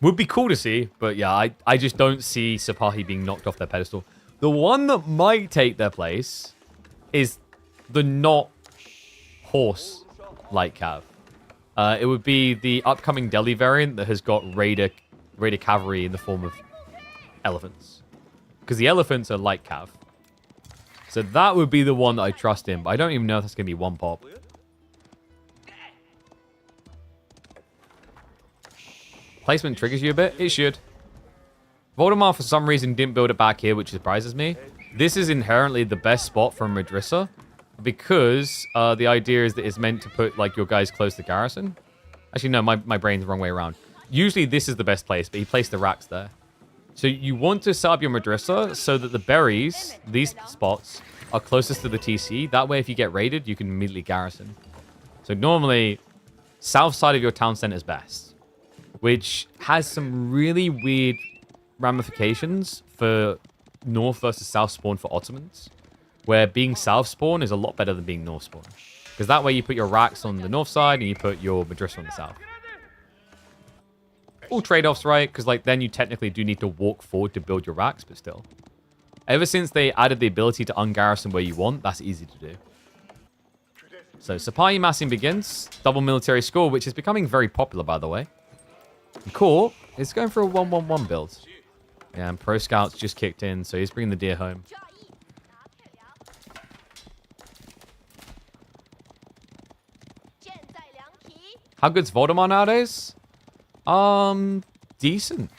Would be cool to see, but yeah, I just don't see Sipahi being knocked off their pedestal. The one that might take their place is the not horse light Cav. It would be the upcoming Delhi variant that has got Raider cavalry in the form of elephants. Because the elephants are light cav. So that would be the one that I trust in, but I don't even know if that's going to be one pop. Placement triggers you a bit? It should. Voldemar, for some reason, didn't build it back here, which surprises me. This is inherently the best spot for Madrissa, because the idea is that it's meant to put, like, your guys close to garrison. Actually, no, my brain's the wrong way around. Usually, this is the best place, but he placed the racks there. So you want to set up your Madrissa so that the berries, these spots, are closest to the TC. That way, if you get raided, you can immediately garrison. So normally, south side of your town center is best, which has some really weird ramifications for north versus south spawn for Ottomans, where being south spawn is a lot better than being north spawn. Because that way you put your racks on the north side and you put your Madrissa on the south. All trade-offs, right? Because like then you technically do need to walk forward to build your racks, but still. Ever since they added the ability to ungarrison where you want, that's easy to do. So Sipahi massing begins. Double military score, which is becoming very popular, by the way. And Core is going for a 1-1-1 build. Yeah, and Pro Scouts just kicked in, so he's bringing the deer home. How good's Voldemar nowadays? Decent.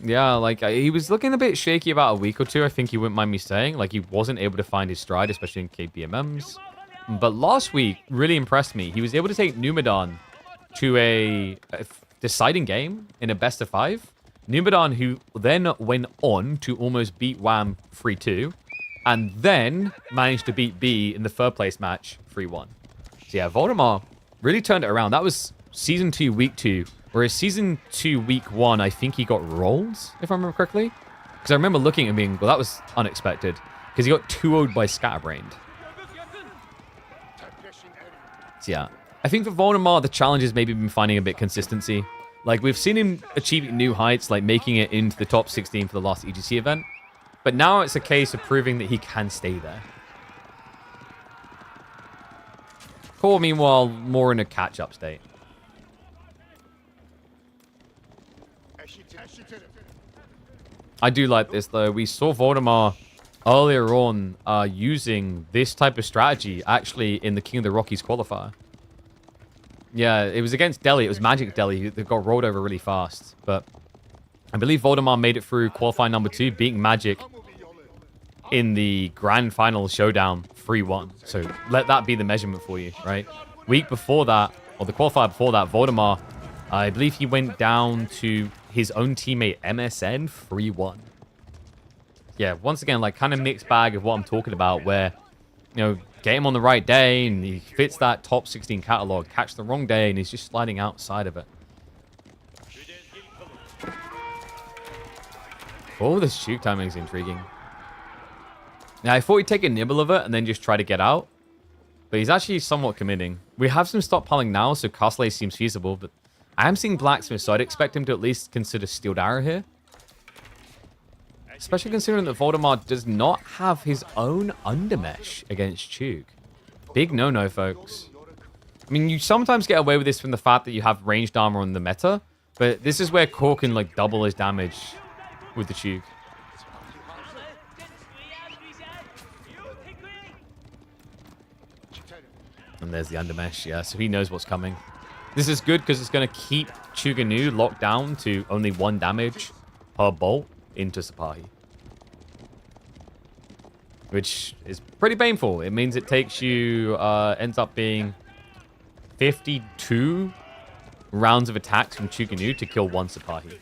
Yeah, like, he was looking a bit shaky about a week or two, I think he wouldn't mind me saying. Like, he wasn't able to find his stride, especially in KBMMs. But last week really impressed me. He was able to take Numidan to a deciding game in a best of 5. Numidan, who then went on to almost beat Wham 3-2, and then managed to beat B in the third place match 3-1. So yeah, Voldemar really turned it around. That was Season 2, Week 2. Whereas Season 2, Week 1, I think he got rolled, if I remember correctly. Because I remember looking at him being, well, that was unexpected. Because he got 2-0'd by Scatterbrained. So yeah, I think for Voldemar, the challenge has maybe been finding a bit consistency. Like, we've seen him achieving new heights, like making it into the top 16 for the last EGC event. But now it's a case of proving that he can stay there. Core, meanwhile, more in a catch-up state. I do like this, though. We saw Voldemar earlier on using this type of strategy, actually, in the King of the Rockies qualifier. Yeah, it was against Delhi. It was Magic Delhi that got rolled over really fast. But I believe Voldemar made it through qualifying number 2, beating Magic in the grand final showdown 3-1. So let that be the measurement for you, right? Week before that, or the qualifier before that, Voldemar, I believe he went down to his own teammate MSN 3-1. Yeah, once again, like kind of mixed bag of what I'm talking about, where, you know, get him on the right day and he fits that top 16 catalog, catch the wrong day and he's just sliding outside of it. Oh, this shoot timing is intriguing. Now, I thought he'd take a nibble of it and then just try to get out. But he's actually somewhat committing. We have some stockpiling now, so Castle seems feasible. But I am seeing Blacksmith, so I'd expect him to at least consider Steeled Arrow here. Especially considering that Voldemar does not have his own Undermesh against Chug. Big no-no, folks. I mean, you sometimes get away with this from the fact that you have ranged armor on the meta. But this is where Core can, like, double his damage with the Chug. And there's the Undermesh, yeah, so he knows what's coming. This is good because it's going to keep Chuganu locked down to only 1 damage per bolt into Sipahi. Which is pretty painful. It means it takes you, ends up being 52 rounds of attacks from Chuganu to kill 1 Sipahi.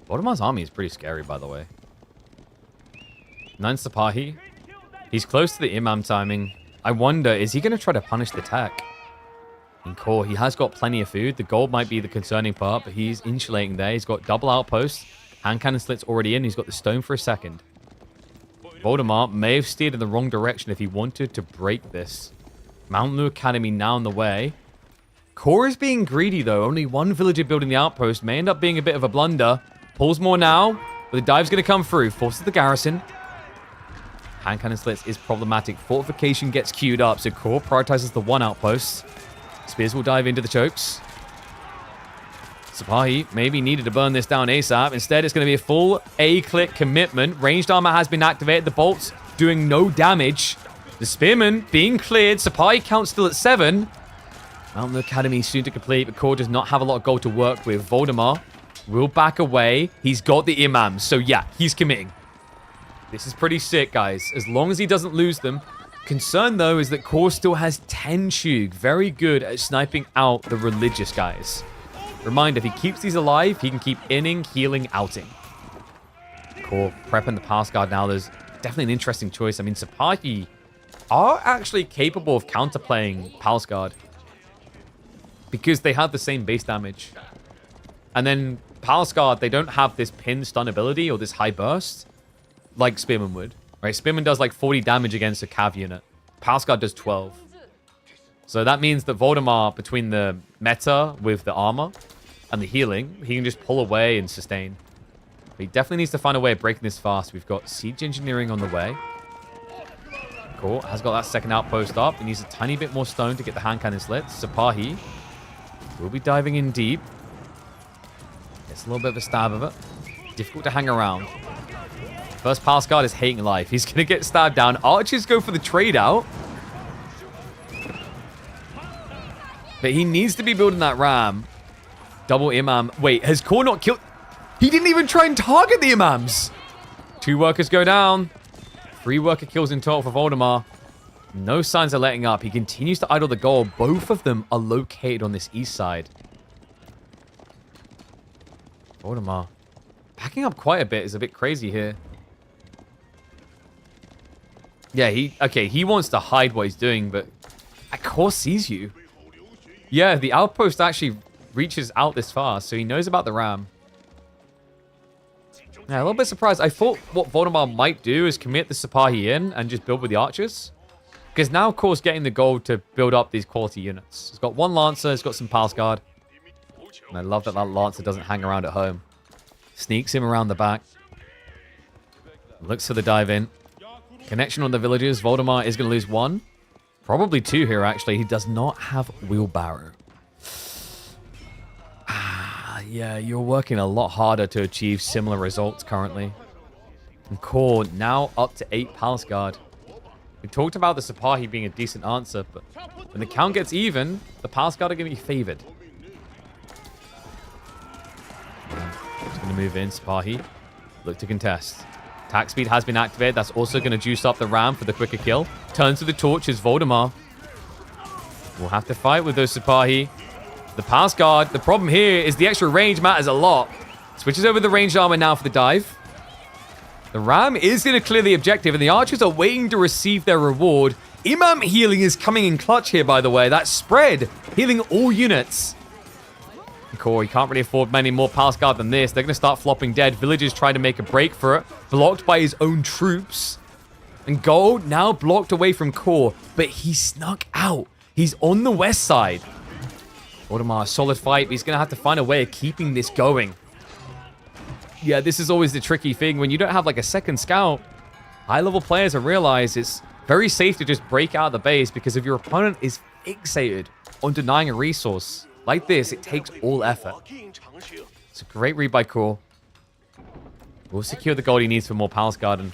Vodemar's army is pretty scary, by the way. 9 Sipahi. He's close to the Imam timing. I wonder, is he going to try to punish the tech? In Core, he has got plenty of food. The gold might be the concerning part, but he's insulating there. He's got double outposts. Hand cannon slit's already in. He's got the stone for a second. Voldemar may have steered in the wrong direction if he wanted to break this. Mount Lu Academy now on the way. Core is being greedy, though. Only 1 villager building the outpost. May end up being a bit of a blunder. Pulls more now, but the dive's going to come through. Forces the garrison. Hand cannon slits is problematic. Fortification gets queued up, so Core prioritizes the 1 outpost. Spears will dive into the chokes. Sipahi maybe needed to burn this down ASAP. Instead, it's going to be a full A-click commitment. Ranged armor has been activated. The bolts doing no damage. The spearman being cleared. Sipahi count still at 7. Mountain Academy soon to complete, but Core does not have a lot of gold to work with. Voldemar will back away. He's got the imams, so yeah, he's committing. This is pretty sick, guys. As long as he doesn't lose them. Concern, though, is that Core still has 10 Chug. Very good at sniping out the religious guys. Reminder, if he keeps these alive, he can keep inning, healing, outing. Core prepping the pass guard now. There's definitely an interesting choice. I mean, Sipahi are actually capable of counterplaying Palace Guard because they have the same base damage. And then Palace Guard, they don't have this pin stun ability or this high burst like Spearman would, right? Spearman does like 40 damage against a Cav unit. Palace Guard does 12. So that means that Voldemar, between the meta with the armor and the healing, he can just pull away and sustain. But he definitely needs to find a way of breaking this fast. We've got Siege Engineering on the way. Cool. Has got that second outpost up. He needs a tiny bit more stone to get the hand cannon slits. Sipahi will be diving in deep. Gets a little bit of a stab of it. Difficult to hang around. First Palace Guard is hating life. He's going to get stabbed down. Archers go for the trade out. But he needs to be building that ram. Double imam. Wait, has Core not killed? He didn't even try and target the imams. 2 workers go down. 3 worker kills in total for Voldemar. No signs of letting up. He continues to idle the gold. Both of them are located on this east side. Voldemar backing up quite a bit is a bit crazy here. Yeah, he wants to hide what he's doing, but Core sees you. Yeah, the outpost actually reaches out this far, so he knows about the ram. Yeah, a little bit surprised. I thought what Voldemar might do is commit the Sipahi in and just build with the archers. Because now Core's getting the gold to build up these quality units. He's got 1 Lancer, he's got some Palace Guard. And I love that that Lancer doesn't hang around at home. Sneaks him around the back. Looks for the dive in. Connection on the villagers. Voldemar is going to lose 1. Probably 2 here, actually. He does not have Wheelbarrow. Yeah, you're working a lot harder to achieve similar results currently. And Core now up to 8 Palace Guard. We talked about the Sipahi being a decent answer, but when the count gets even, the Palace Guard are going to be favored. Just going to move in, Sipahi. Look to contest. Attack speed has been activated. That's also going to juice up the Ram for the quicker kill. Turns to the torches, Voldemar. We'll have to fight with those Sipahi. The Palace Guard, the problem here is the extra range matters a lot. Switches over the ranged armor now for the dive. The Ram is going to clear the objective, and the archers are waiting to receive their reward. Imam healing is coming in clutch here, by the way. That spread, healing all units. Core, you can't really afford many more Palace Guard than this. They're going to start flopping dead. Villagers trying to make a break for it. Blocked by his own troops. And Gold now blocked away from Core, but he snuck out. He's on the west side. Voldemar, a solid fight, but he's going to have to find a way of keeping this going. Yeah, this is always the tricky thing. When you don't have like a second scout, high-level players have realized it's very safe to just break out of the base, because if your opponent is fixated on denying a resource like this, it takes all effort. It's a great read by Core. We'll secure the gold he needs for more Palace Guard. And,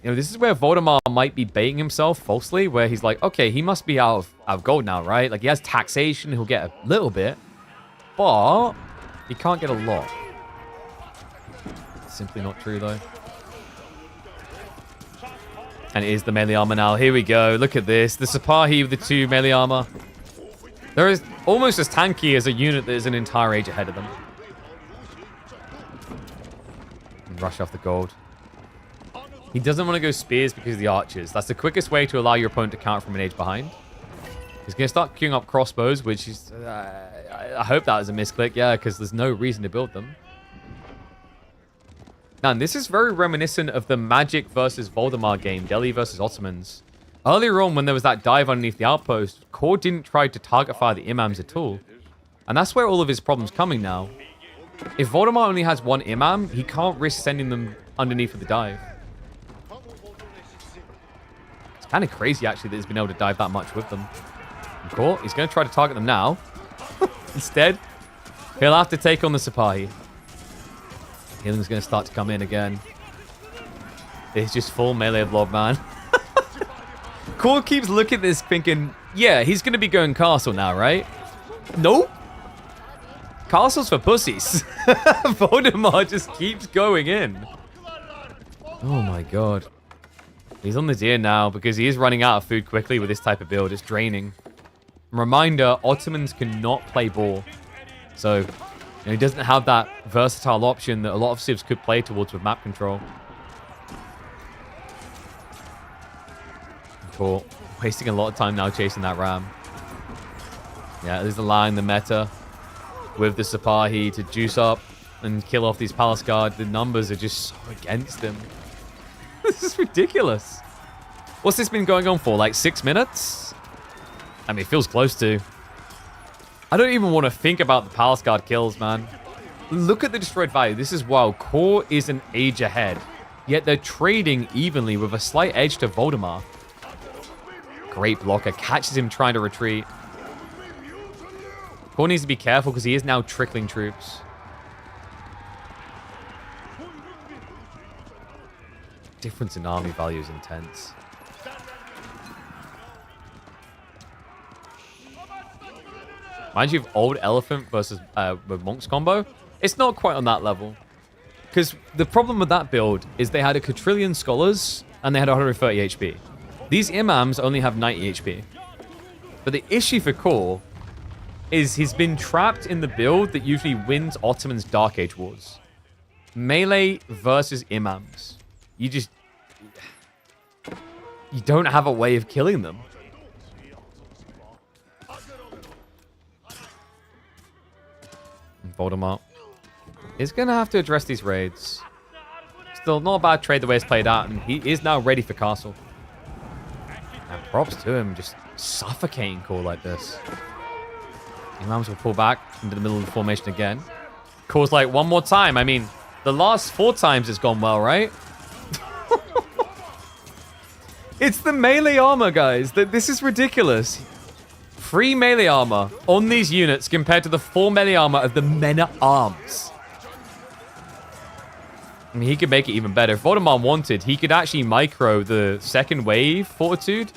you know, this is where Voldemar might be baiting himself falsely, where he's like, okay, he must be out of gold now, right? Like, he has taxation, he'll get a little bit, but he can't get a lot. Simply not true, though. And it is the melee armor now. Here we go. Look at this. The Sipahi with the 2 melee armor. They're almost as tanky as a unit that is an entire age ahead of them. And rush off the gold. He doesn't want to go spears because of the archers. That's the quickest way to allow your opponent to counter from an age behind. He's going to start queuing up crossbows, which is... I hope that was a misclick, yeah, because there's no reason to build them. Man, this is very reminiscent of the Magic versus Voldemar game, Delhi versus Ottomans. Earlier on, when there was that dive underneath the outpost, Core didn't try to target fire the Imams at all. And that's where all of his problems coming now. If Voldemar only has 1 Imam, he can't risk sending them underneath for the dive. It's kind of crazy, actually, that he's been able to dive that much with them. And Core, he's going to try to target them now. Instead, he'll have to take on the Sipahi. Healing's going to start to come in again. It's just full melee blob, man. Core keeps looking at this thinking, yeah, he's going to be going castle now, right? Nope. Castle's for pussies. Voldemar just keeps going in. Oh my god. He's on the deer now because he is running out of food quickly with this type of build. It's draining. Reminder, Ottomans cannot play ball. So, you know, he doesn't have that versatile option that a lot of civs could play towards with map control. Cool. Wasting a lot of time now chasing that Ram. Yeah, there's allowing the meta with the Sipahi to juice up and kill off these Palace Guard. The numbers are just so against him. This is ridiculous. What's this been going on for? Like 6 minutes? I mean, it feels close to. I don't even want to think about the Palace Guard kills, man. Look at the destroyed value. This is wild. Core is an age ahead. Yet they're trading evenly with a slight edge to Voldemar. Great blocker. Catches him trying to retreat. Core needs to be careful because he is now trickling troops. Difference in army value is intense. Mind you, old elephant versus with monks combo, it's not quite on that level. Because the problem with that build is they had a quadrillion scholars and they had 130 HP. These imams only have 90 HP. But the issue for Core is he's been trapped in the build that usually wins Ottoman's Dark Age wars. Melee versus imams. You don't have a way of killing them. Voldemort is going to have to address these raids. Still not a bad trade the way it's played out, and he is now ready for castle. And props to him, just suffocating Core like this. Imams will pull back into the middle of the formation again. Core's like, one more time. I mean, the last 4 times it's gone well, right? It's the melee armor, guys. This is ridiculous. 3 melee armor on these units compared to the 4 melee armor of the men-at-arms. I mean, he could make it even better. If Voldemar wanted, he could actually micro the second wave Fortitude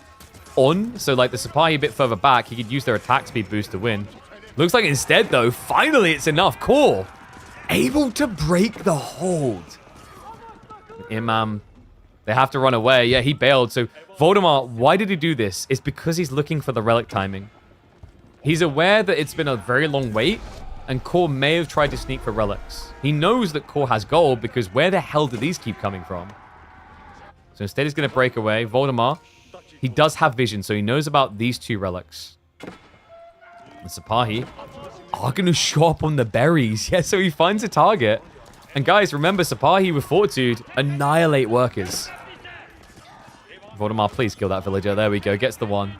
on. So, like, the Sipahi a bit further back, he could use their attack speed boost to win. Looks like instead, though, finally it's enough. Core able to break the hold. Imam, they have to run away. Yeah, he bailed. So, Voldemar, why did he do this? It's because he's looking for the relic timing. He's aware that it's been a very long wait, and Core may have tried to sneak for relics. He knows that Core has gold, because where the hell do these keep coming from? So instead he's going to break away. Voldemar, he does have vision, so he knows about these 2 relics. And Sipahi are going to show up on the berries. Yeah, so he finds a target. And guys, remember, Sipahi with Fortitude annihilate workers. Voldemar, please kill that villager. There we go. Gets the 1.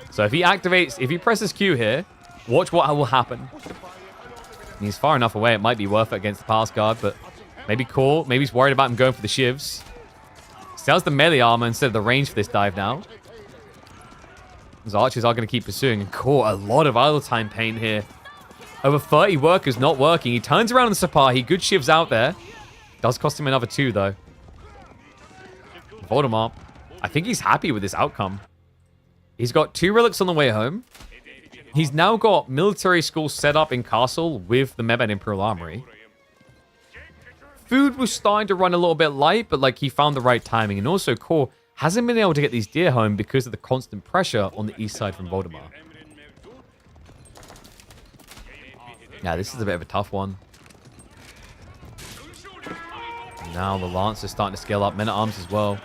So if he activates, if he presses Q here, watch what will happen. He's far enough away, it might be worth it against the pass guard, but maybe Core, maybe he's worried about him going for the shivs. Sells the melee armor instead of the range for this dive now. His archers are going to keep pursuing. And Core, a lot of idle time pain here. Over 30 workers not working. He turns around on the Sipahi. Good shivs out there. Does cost him another 2, though. Voldemar, I think he's happy with this outcome. He's got 2 relics on the way home. He's now got military school set up in Castle with the Mebane Imperial Armory. Food was starting to run a little bit light, but like he found the right timing. And also Core hasn't been able to get these deer home because of the constant pressure on the east side from Voldemar. Yeah, this is a bit of a tough one. Now the Lance is starting to scale up. Men-at-Arms as well.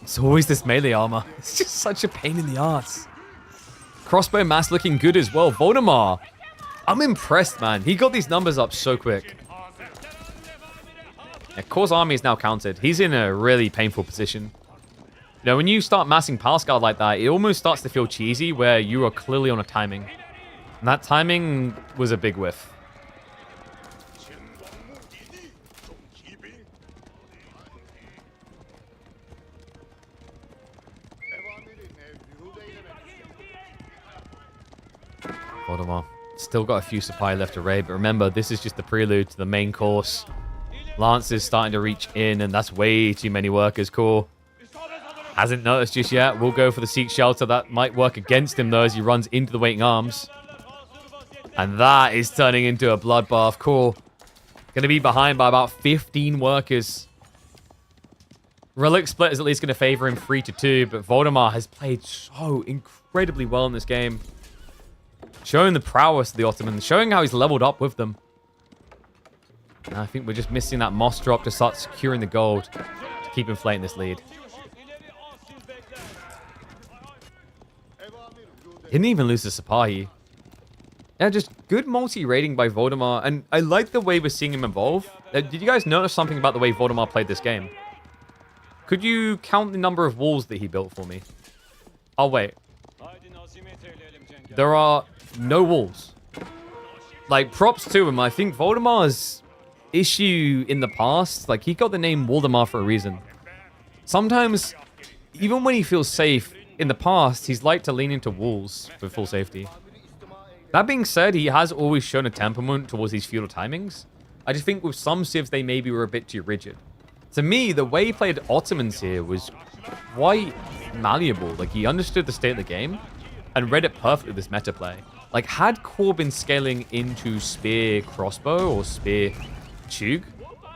It's always this melee armor. It's just such a pain in the ass. Crossbow mass looking good as well. Voldemar, I'm impressed, man. He got these numbers up so quick. Yeah, Core's army is now counted. He's in a really painful position. You know, when you start massing pass guard like that, it almost starts to feel cheesy where you are clearly on a timing. And that timing was a big whiff. Voldemar. Still got a few supply left to raid, but remember, this is just the prelude to the main course. Lance is starting to reach in, and that's way too many workers. Core hasn't noticed just yet. We'll go for the Seek Shelter. That might work against him, though, as he runs into the Waiting Arms. And that is turning into a bloodbath. Core going to be behind by about 15 workers. Relic Split is at least going to favor him 3-2, but Voldemar has played so incredibly well in this game. Showing the prowess of the Ottomans, showing how he's leveled up with them. And I think we're just missing that moss drop to start securing the gold to keep inflating this lead. Didn't even lose to Sipahi. Yeah, just good multi-rating by Voldemar, and I like the way we're seeing him evolve. Did you guys notice something about the way Voldemar played this game? Could you count the number of walls that he built for me? Oh, wait. There are no walls. Like, props to him. I think Voldemar's issue in the past, like, he got the name Waldemar for a reason. Sometimes, even when he feels safe, in the past, he's liked to lean into walls for full safety. That being said, he has always shown a temperament towards these feudal timings. I just think with some civs, they maybe were a bit too rigid. To me, the way he played Ottomans here was quite malleable. Like, he understood the state of the game and read it perfectly, this meta play. Like, had Core been scaling into Spear Crossbow or Spear Chug,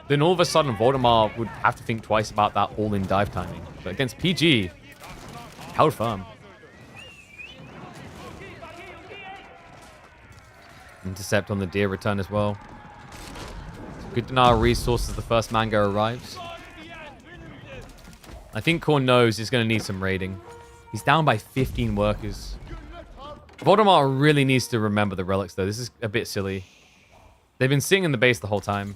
then all of a sudden Voldemar would have to think twice about that all-in dive timing. But against PG, held firm. Intercept on the deer return as well. Good denial of resources as the first mango arrives. I think Core knows he's going to need some raiding. He's down by 15 workers. Voldemar really needs to remember the relics, though. This is a bit silly. They've been sitting in the base the whole time.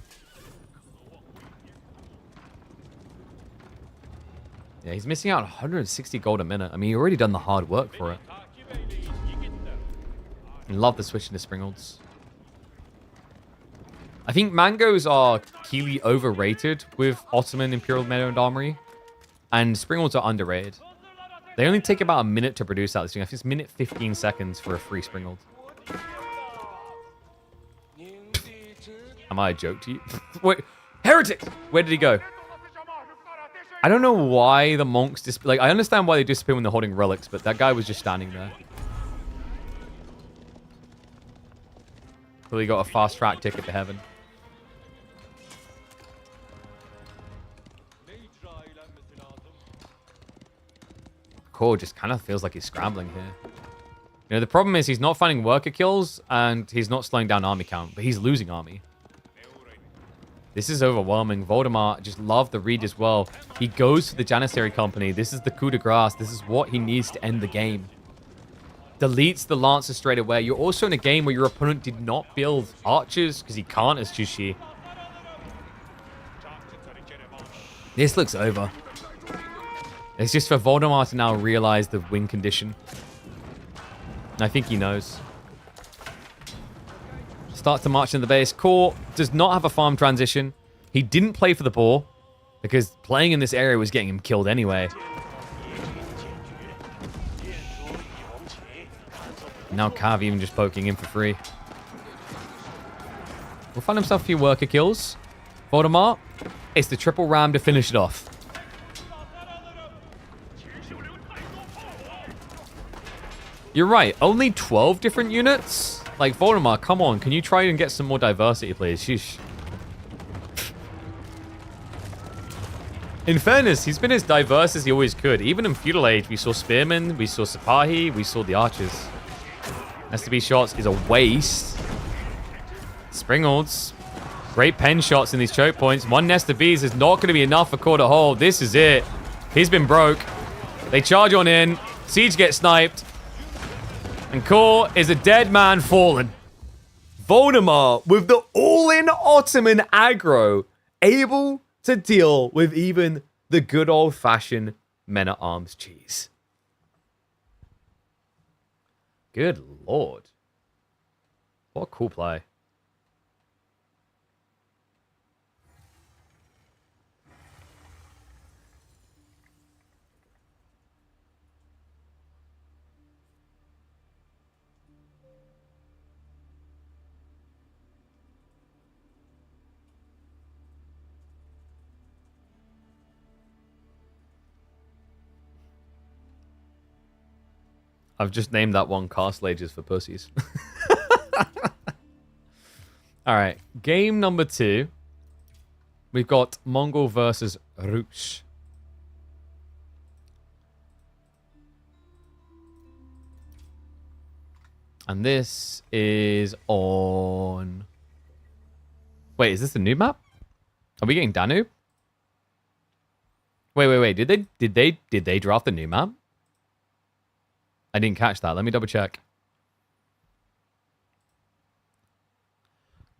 Yeah, he's missing out on 160 gold a minute. I mean, he already done the hard work for it. I love the switch into Springolds. I think mangoes are keenly overrated with Ottoman Imperial Meadow and Armory, and Springolds are underrated. They only take about a minute to produce out this thing. I think it's minute 15 seconds for a free Springald. Am I a joke to you? Wait, heretics! Where did he go? I don't know why the monks like, I understand why they disappear when they're holding relics, but that guy was just standing there. Clearly got a fast track ticket to heaven. Core just kind of feels like he's scrambling here. You know, the problem is he's not finding worker kills and he's not slowing down army count, but he's losing army. This is overwhelming. Voldemort just loved the read as well. He goes to the Janissary Company. This is the coup de grace. This is what he needs to end the game. Deletes the Lancer straight away. You're also in a game where your opponent did not build archers because he can't as Jushi. This looks over. It's just for Voldemort to now realize the win condition. I think he knows. Start to march in the base. Core does not have a farm transition. He didn't play for the ball because playing in this area was getting him killed anyway. Now Cav even just poking in for free. Will find himself a few worker kills. Voldemort, it's the triple ram to finish it off. You're right, only 12 different units? Like, Voldemort, come on. Can you try and get some more diversity, please? Sheesh. In fairness, he's been as diverse as he always could. Even in Feudal Age, we saw Spearmen, we saw Sipahi, we saw the Archers. STB shots is a waste. Springalds. Great pen shots in these choke points. One nest of bees is not going to be enough for Core to hold. This is it. He's been broke. They charge on in. Siege gets sniped. And Core is a dead man fallen. Voldemort with the all-in Ottoman aggro, able to deal with even the good old-fashioned men-at-arms cheese. Good lord. What a cool play. I've just named that one Castlages for Pussies. All right. Game number 2. We've got Mongol versus Rus. And this is on... Wait, is this the new map? Are we getting Danube? Wait. Did they draft the new map? I didn't catch that. Let me double check.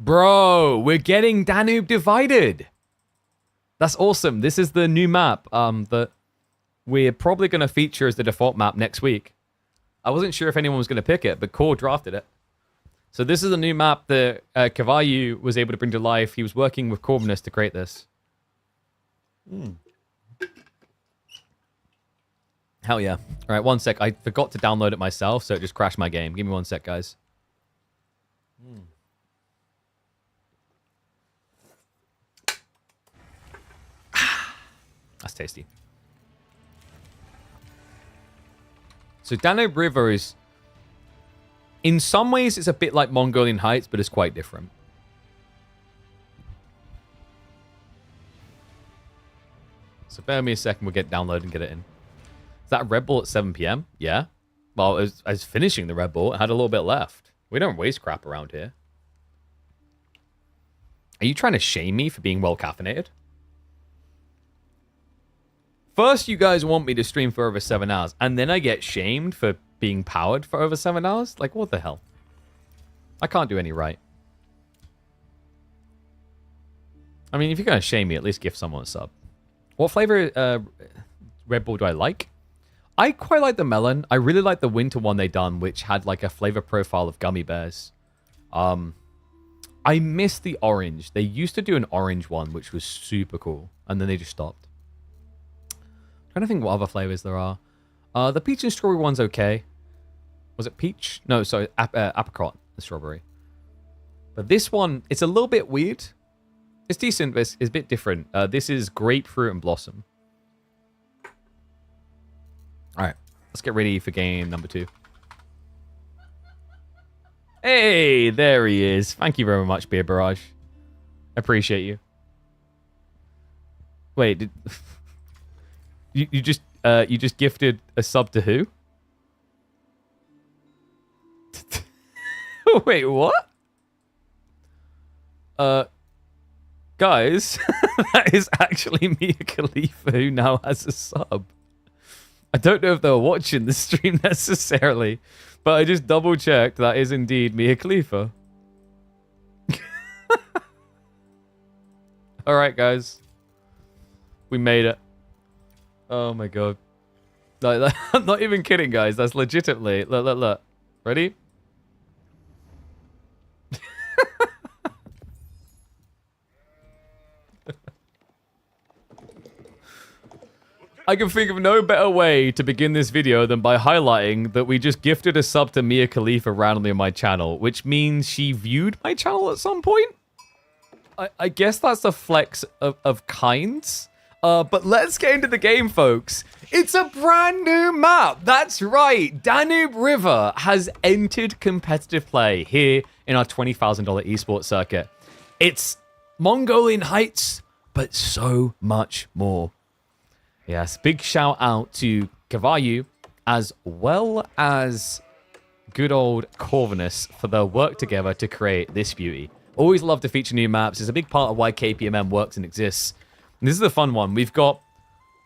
Bro, we're getting Danube divided. That's awesome. This is the new map that we're probably going to feature as the default map next week. I wasn't sure if anyone was going to pick it, but Core drafted it. So this is a new map that Kavayu was able to bring to life. He was working with Corvinus to create this. Hell yeah. All right, one sec. I forgot to download it myself, so it just crashed my game. Give me one sec, guys. That's tasty. So Danube River is... In some ways, it's a bit like Mongolian Heights, but it's quite different. So bear me a second. We'll get downloaded and get it in. Is that Red Bull at 7 p.m.? Yeah. Well, I was finishing the Red Bull. I had a little bit left. We don't waste crap around here. Are you trying to shame me for being well caffeinated? First, you guys want me to stream for over 7 hours, and then I get shamed for being powered for over 7 hours? Like, what the hell? I can't do any right. I mean, if you're going to shame me, at least give someone a sub. What flavor Red Bull do I like? I quite like the melon. I really like the winter one they done, which had like a flavor profile of gummy bears. I miss the orange. They used to do an orange one, which was super cool, and then they just stopped. I'm trying to think what other flavors there are. The peach and strawberry one's okay. Was it peach? No, sorry, apricot and strawberry. But this one, it's a little bit weird. It's decent, but it's a bit different. This is grapefruit and blossom. All right, let's get ready for game number 2. Hey, there he is. Thank you very much, Beer Barrage. Appreciate you. Wait, did you just gifted a sub to who? Wait, what? Guys, that is actually Mia Khalifa who now has a sub. I don't know if they were watching the stream necessarily, but I just double checked. That is indeed Mia Khalifa. All right, guys. We made it. Oh my god. Like, I'm not even kidding, guys. That's legitimately. Look. Ready? I can think of no better way to begin this video than by highlighting that we just gifted a sub to Mia Khalifa randomly on my channel, which means she viewed my channel at some point? I guess that's a flex of kinds. But let's get into the game, folks. It's a brand new map. That's right. Danube River has entered competitive play here in our $20,000 esports circuit. It's Mongolian Heights, but so much more. Yes, big shout out to Kavayu as well as good old Corvinus for their work together to create this beauty. Always love to feature new maps. It's a big part of why KPMM works and exists. And this is the fun one. We've got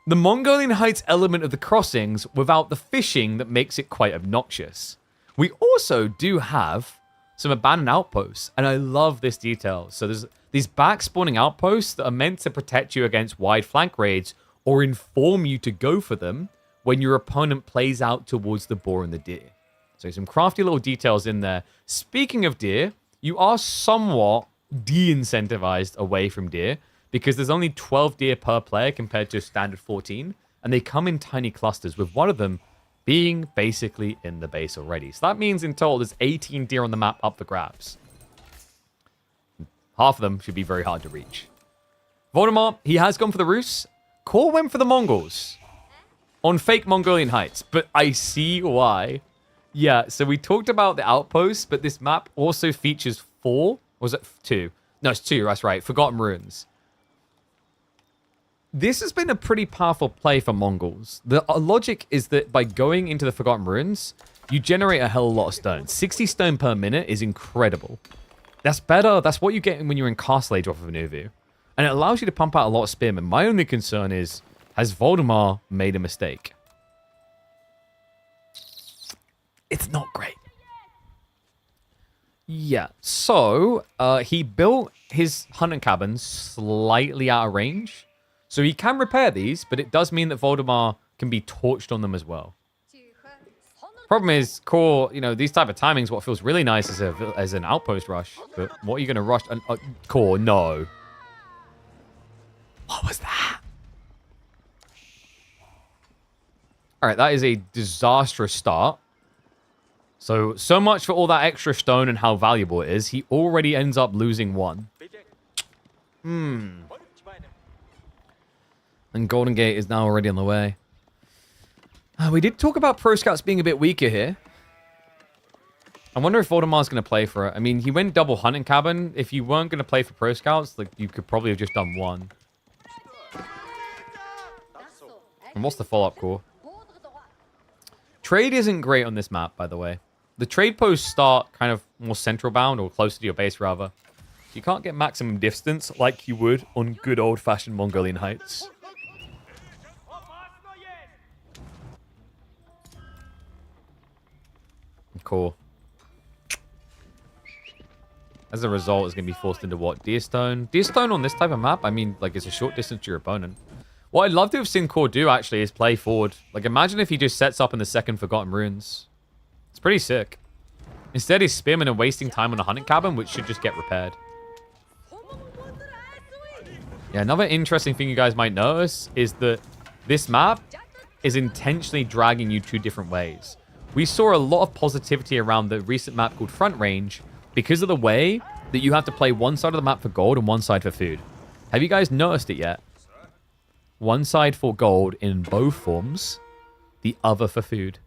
the Mongolian Heights element of the crossings without the fishing that makes it quite obnoxious. We also do have some abandoned outposts, and I love this detail. So there's these back spawning outposts that are meant to protect you against wide flank raids or inform you to go for them when your opponent plays out towards the boar and the deer. So some crafty little details in there. Speaking of deer, you are somewhat de-incentivized away from deer because there's only 12 deer per player compared to a standard 14, and they come in tiny clusters, with one of them being basically in the base already. So that means in total there's 18 deer on the map up for grabs. Half of them should be very hard to reach. Voldemort, he has gone for the Rus. Core went for the Mongols on fake Mongolian Heights, but I see why. Yeah, so we talked about the outposts, but this map also features 4. Or was it 2? No, it's 2, that's right. Forgotten Ruins. This has been a pretty powerful play for Mongols. The logic is that by going into the Forgotten Ruins, you generate a hell of a lot of stone. 60 stone per minute is incredible. That's better. That's what you get when you're in Castle Age off of Nuvu. And it allows you to pump out a lot of spearmen. My only concern is, has Voldemar made a mistake? It's not great. Yeah, so he built his hunting cabins slightly out of range. So he can repair these, but it does mean that Voldemar can be torched on them as well. Problem is, Core, you know, these type of timings, what feels really nice is as an outpost rush. But what are you going to rush? Core, no. What was that? All right, that is a disastrous start. So much for all that extra stone and how valuable it is. He already ends up losing 1. And Golden Gate is now already on the way. We did talk about Pro Scouts being a bit weaker here. I wonder if Voldemar's going to play for it. I mean, he went double hunting cabin. If you weren't going to play for Pro Scouts, like, you could probably have just done 1. And what's the follow-up core? Trade isn't great on this map, by the way. The trade posts start kind of more central bound, or closer to your base, rather. You can't get maximum distance like you would on good old-fashioned Mongolian Heights. Cool. As a result, it's going to be forced into what? Deerstone? Deerstone on this type of map? I mean, like, it's a short distance to your opponent. What I'd love to have seen Core do, actually, is play forward. Like, imagine if he just sets up in the second Forgotten Ruins. It's pretty sick. Instead, he's Spearman and wasting time on a hunting cabin, which should just get repaired. Yeah, another interesting thing you guys might notice is that this map is intentionally dragging you two different ways. We saw a lot of positivity around the recent map called Front Range because of the way that you have to play one side of the map for gold and one side for food. Have you guys noticed it yet? One side for gold in both forms, the other for food.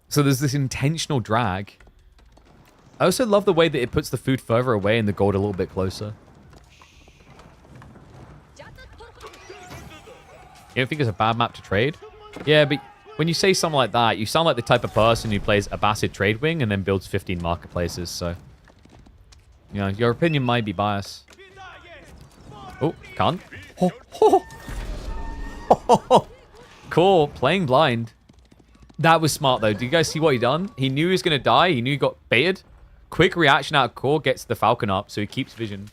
So there's this intentional drag. I also love the way that it puts the food further away and the gold a little bit closer. You don't think it's a bad map to trade? Yeah, but when you say something like that, you sound like the type of person who plays a Basset Trade Wing and then builds 15 marketplaces, so... You know, your opinion might be biased. Oh, can't. Cool, playing blind. That was smart, though. Did you guys see what he done? He knew he was going to die. He knew he got baited. Quick reaction out of Core gets the Falcon up, so he keeps vision.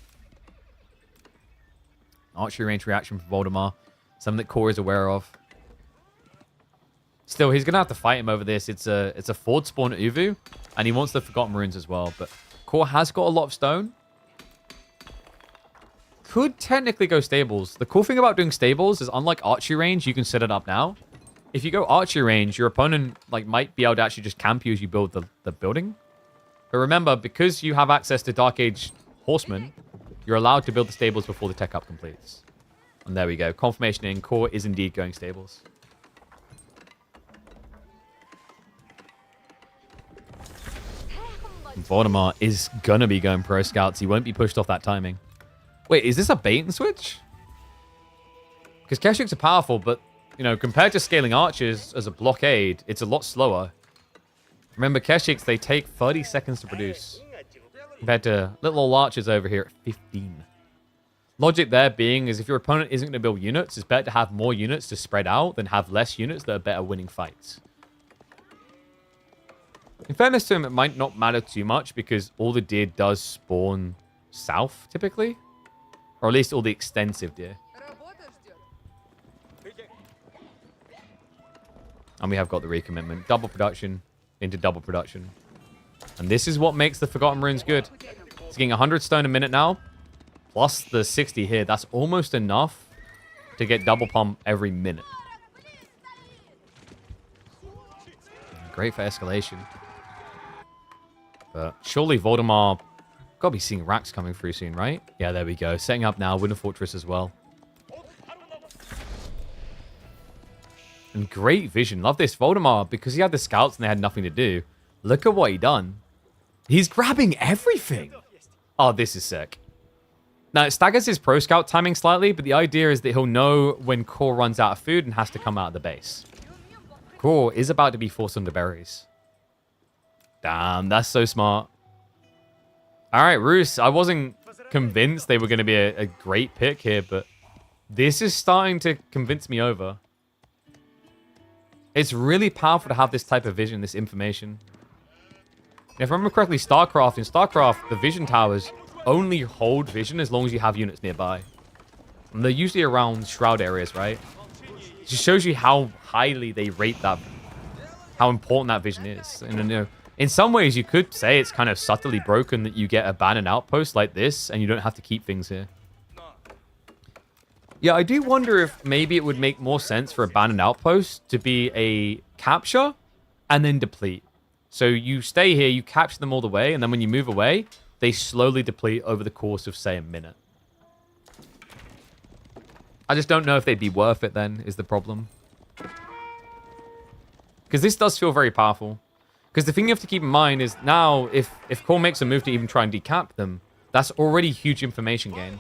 Archery range reaction from Voldemar. Something that Core is aware of. Still, he's going to have to fight him over this. It's a Ford spawn at Uvu, and he wants the Forgotten Runes as well. But Core has got a lot of stone. Could technically go stables. The cool thing about doing stables is, unlike archery range, you can set it up now. If you go archery range, your opponent might be able to actually just camp you as you build the building. But remember, because you have access to Dark Age Horsemen, you're allowed to build the stables before the tech up completes. And there we go. Confirmation in. Core is indeed going stables. Voldemar is gonna be going pro scouts. He won't be pushed off that timing. Wait, is this a bait and switch? Because Keshiks are powerful, but, you know, compared to scaling archers as a blockade, it's a lot slower. Remember, Keshiks, they take 30 seconds to produce. Compared to little old archers over here at 15. Logic there being is if your opponent isn't going to build units, it's better to have more units to spread out than have less units that are better winning fights. In fairness to him, it might not matter too much because all the deer does spawn south, typically. Or at least all the extensive deer. And we have got the recommitment. Double production into double production. And this is what makes the Forgotten Runes good. It's getting 100 stone a minute now. Plus the 60 here. That's almost enough to get double pump every minute. Great for escalation. But surely Voldemar... Gotta be seeing racks coming through soon, right? Yeah, there we go. Setting up now. Winter Fortress as well. And great vision. Love this. Voldemar, because he had the scouts and they had nothing to do. Look at what he done. He's grabbing everything. Oh, this is sick. Now, it staggers his pro scout timing slightly, but the idea is that he'll know when Core runs out of food and has to come out of the base. Core is about to be forced under berries. Damn, that's so smart. All right, Roos, I wasn't convinced they were going to be a great pick here, but this is starting to convince me over. It's really powerful to have this type of vision, this information. If I remember correctly, in StarCraft, the vision towers only hold vision as long as you have units nearby. And they're usually around shroud areas, right? It just shows you how highly they rate that, how important that vision is. And you know, in some ways, you could say it's kind of subtly broken that you get abandoned outposts like this and you don't have to keep things here. Yeah, I do wonder if maybe it would make more sense for abandoned outposts to be a capture and then deplete. So you stay here, you capture them all the way, and then when you move away, they slowly deplete over the course of, say, a minute. I just don't know if they'd be worth it then, is the problem. Because this does feel very powerful. Because the thing you have to keep in mind is now, if Core makes a move to even try and decap them, that's already huge information gain.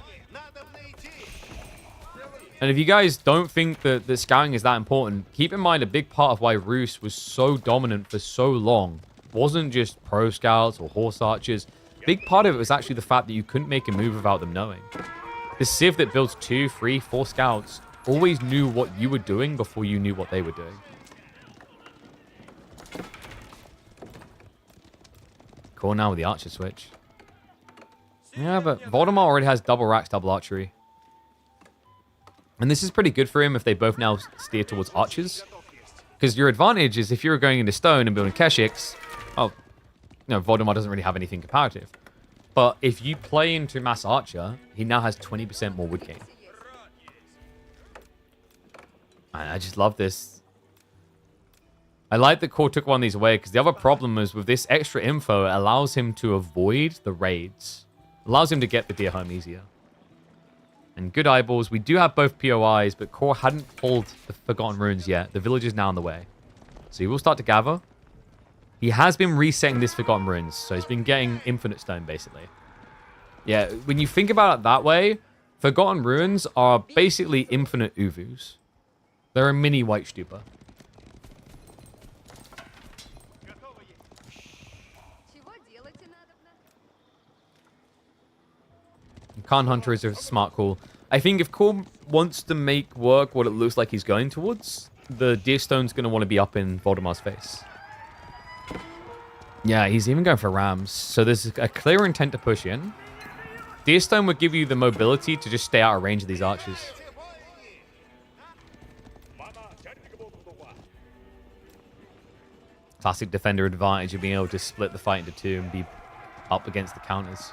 And if you guys don't think that the scouting is that important, keep in mind a big part of why Roos was so dominant for so long wasn't just pro scouts or horse archers. Big part of it was actually the fact that you couldn't make a move without them knowing. The Civ that builds 2, 3, 4 scouts always knew what you were doing before you knew what they were doing. Cool now with the archer switch. Yeah, but Voldemar already has double racks, double archery. And this is pretty good for him if they both now steer towards archers. Because your advantage is if you're going into stone and building Keshiks, oh, no, Voldemar doesn't really have anything comparative. But if you play into Mass Archer, he now has 20% more wood gain. I just love this. I like that Core took one of these away because the other problem is with this extra info, it allows him to avoid the raids. Allows him to get the deer home easier. And good eyeballs. We do have both POIs, but Core hadn't pulled the Forgotten Runes yet. The village is now on the way. So he will start to gather. He has been resetting this Forgotten Runes, so he's been getting Infinite Stone, basically. Yeah, when you think about it that way, Forgotten Runes are basically infinite Uvus. They're a mini White Stupa. Khan Hunter is a smart call. I think if Core wants to make work what it looks like he's going towards, the Deer Stone's going to want to be up in Voldemar's face. Yeah, he's even going for Rams. So there's a clear intent to push in. Deer Stone would give you the mobility to just stay out of range of these archers. Classic defender advantage of being able to split the fight into two and be up against the counters.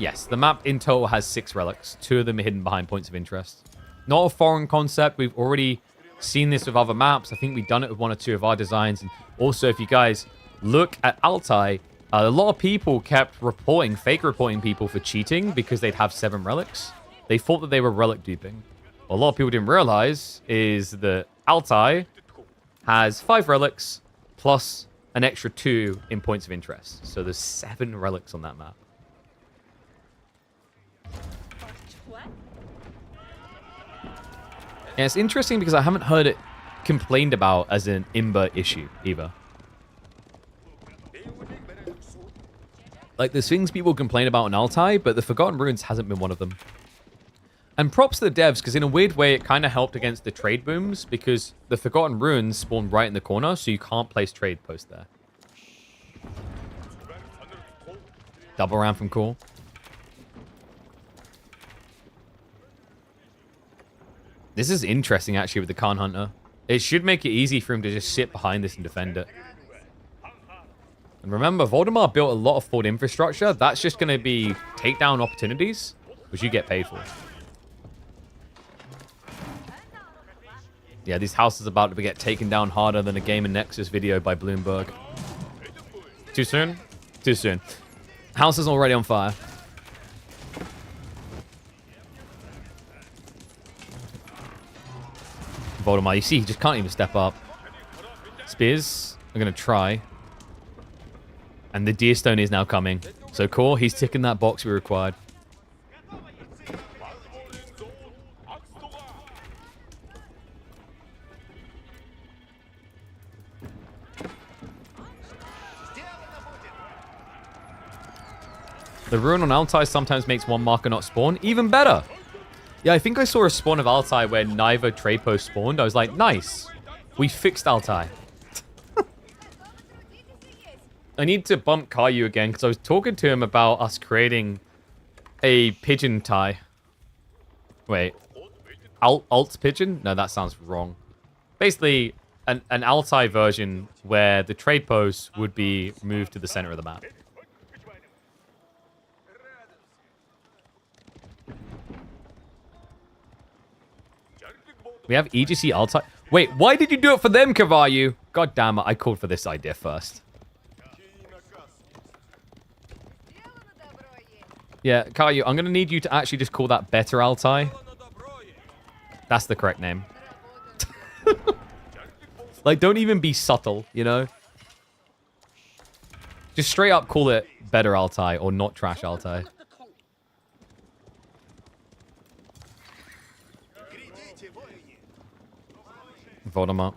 Yes, the map in total has 6 relics. 2 of them are hidden behind points of interest. Not a foreign concept. We've already seen this with other maps. I think we've done it with 1 or 2 of our designs. And also, if you guys look at Altai, a lot of people kept reporting, fake reporting people for cheating because they'd have 7 relics. They thought that they were relic duping. What a lot of people didn't realize is that Altai has 5 relics plus an extra 2 in points of interest. So there's 7 relics on that map. Yeah, it's interesting because I haven't heard it complained about as an Imba issue either. Like, there's things people complain about in Altai, but the Forgotten Runes hasn't been one of them. And props to the devs, because in a weird way, it kind of helped against the trade booms, because the Forgotten Runes spawn right in the corner, so you can't place trade post there. Double round from Core. This is interesting, actually, with the Khan Hunter. It should make it easy for him to just sit behind this and defend it. And remember, Voldemar built a lot of forward infrastructure. That's just going to be takedown opportunities, which you get paid for. Yeah, these houses are about to get taken down harder than a Game of Nexus video by Bloomberg. Too soon? Too soon. House is already on fire. Voldemar, you see, he just can't even step up. Spears are going to try. And the Deer Stone is now coming. So Core, he's ticking that box we required. The Ruin on Altai sometimes makes one marker not spawn. Even better. Yeah, I think I saw a spawn of Altai where neither trade post spawned. I was like, nice. We fixed Altai. I need to bump Caillou again because I was talking to him about us creating a pigeon tie. Wait. Alt pigeon? No, that sounds wrong. Basically, an Altai version where the trade post would be moved to the center of the map. We have EGC Altai. Wait, why did you do it for them, Cavallu? God damn it, I called for this idea first. Yeah, Caillou, I'm going to need you to actually just call that Better Altai. That's the correct name. Like, don't even be subtle, you know? Just straight up call it Better Altai or not Trash Altai. Voldemar.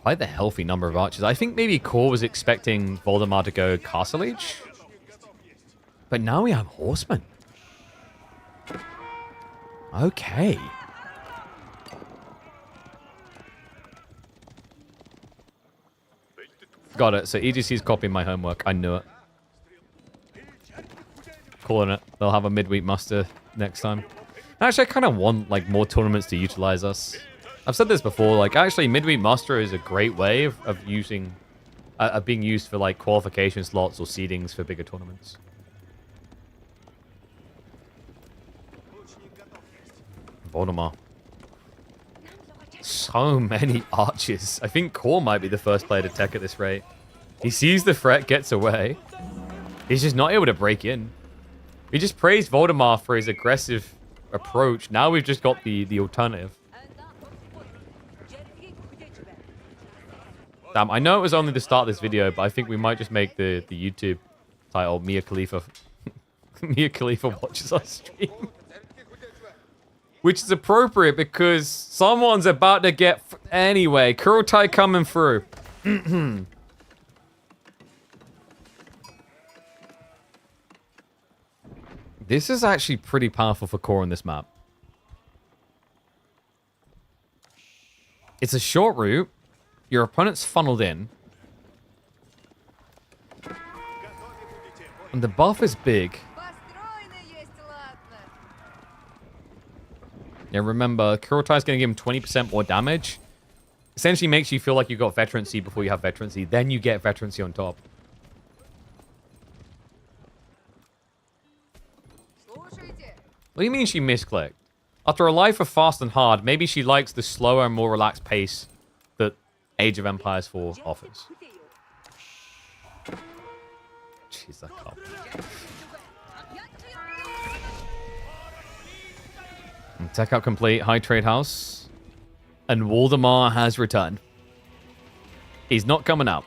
I like the healthy number of archers. I think maybe Core was expecting Voldemar to go Castle Age. But now we have Horsemen. Okay. Got it. So EGC's copying my homework. I knew it. Calling it. They'll have a midweek muster next time. Actually, I kind of want like more tournaments to utilize us. I've said this before, like, actually, Midweek Muster is a great way of using, being used for, like, qualification slots or seedings for bigger tournaments. Voldemar. so many archers. I think Core might be the first player to tech at this rate. He sees the threat, gets away. He's just not able to break in. We just praised Voldemar for his aggressive approach. Now we've just got the alternative. Damn, I know it was only the start of this video, but I think we might just make the YouTube title Mia Khalifa. Mia Khalifa watches our stream. Which is appropriate because someone's about to get... Anyway, Kurotai coming through. This is actually pretty powerful for Core on this map. It's a short route. Your opponent's funneled in. And the buff is big. Yeah, remember, Kurotai's going to give him 20% more damage. Essentially makes you feel like you got veterancy before you have veterancy. Then you get veterancy on top. What do you mean she misclicked? After a life of fast and hard, maybe she likes the slower and more relaxed pace that Age of Empires 4 offers. Jeez, that can't be. Tech up complete, high trade house. And Waldemar has returned. He's not coming out.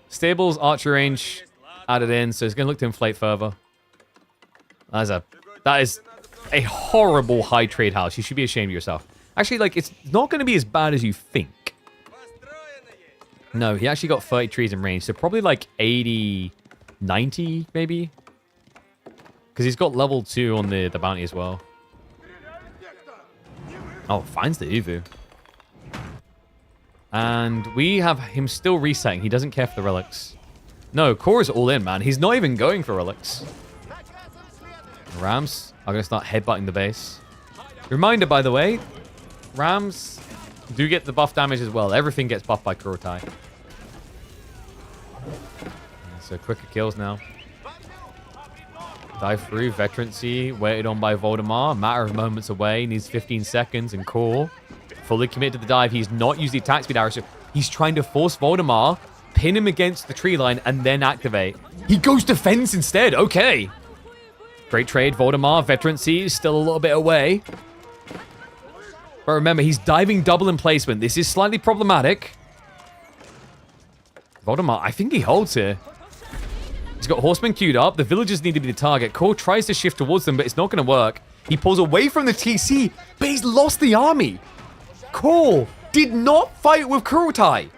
Stables, archer range added in, so it's going to look to inflate further. That is a horrible high trade house. You should be ashamed of yourself. Actually, like, it's not going to be as bad as you think. No, he actually got 30 trees in range, so probably like 80, 90 maybe? Because he's got level 2 on the bounty as well. Oh, finds the Uvu. And we have him still resetting. He doesn't care for the relics. No, Core is all in, man. He's not even going for relics. Rams are going to start headbutting the base. Reminder, by the way, Rams do get the buff damage as well. Everything gets buffed by Kurotai. So quicker kills now. Dive through, veterancy, waited on by Voldemar. Matter of moments away, needs 15 seconds, and Core fully committed to the dive. He's not used the attack speed arrow, so he's trying to force Voldemar, pin him against the tree line, and then activate. He goes defense instead. Okay. Great trade, Voldemar. Veterancy is still a little bit away. But remember, he's diving double in placement. This is slightly problematic. Voldemar, I think he holds here. He's got horsemen queued up. The villagers need to be the target. Core tries to shift towards them, but it's not going to work. He pulls away from the TC, but he's lost the army. Core did not fight with Kurotai.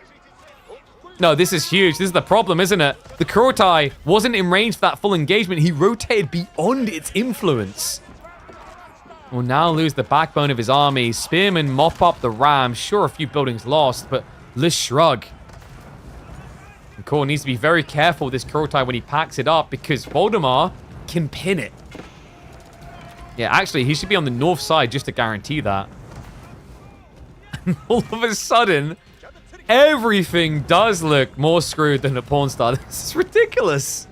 No, this is huge. This is the problem, isn't it? The Kurotai wasn't in range for that full engagement. He rotated beyond its influence. Will now lose the backbone of his army. Spearmen mop up the ram. Sure, a few buildings lost, but let's shrug. And Core needs to be very careful with this Kurotai when he packs it up because Voldemar can pin it. Yeah, actually, he should be on the north side just to guarantee that. And all of a sudden, everything does look more screwed than a porn star. This is ridiculous.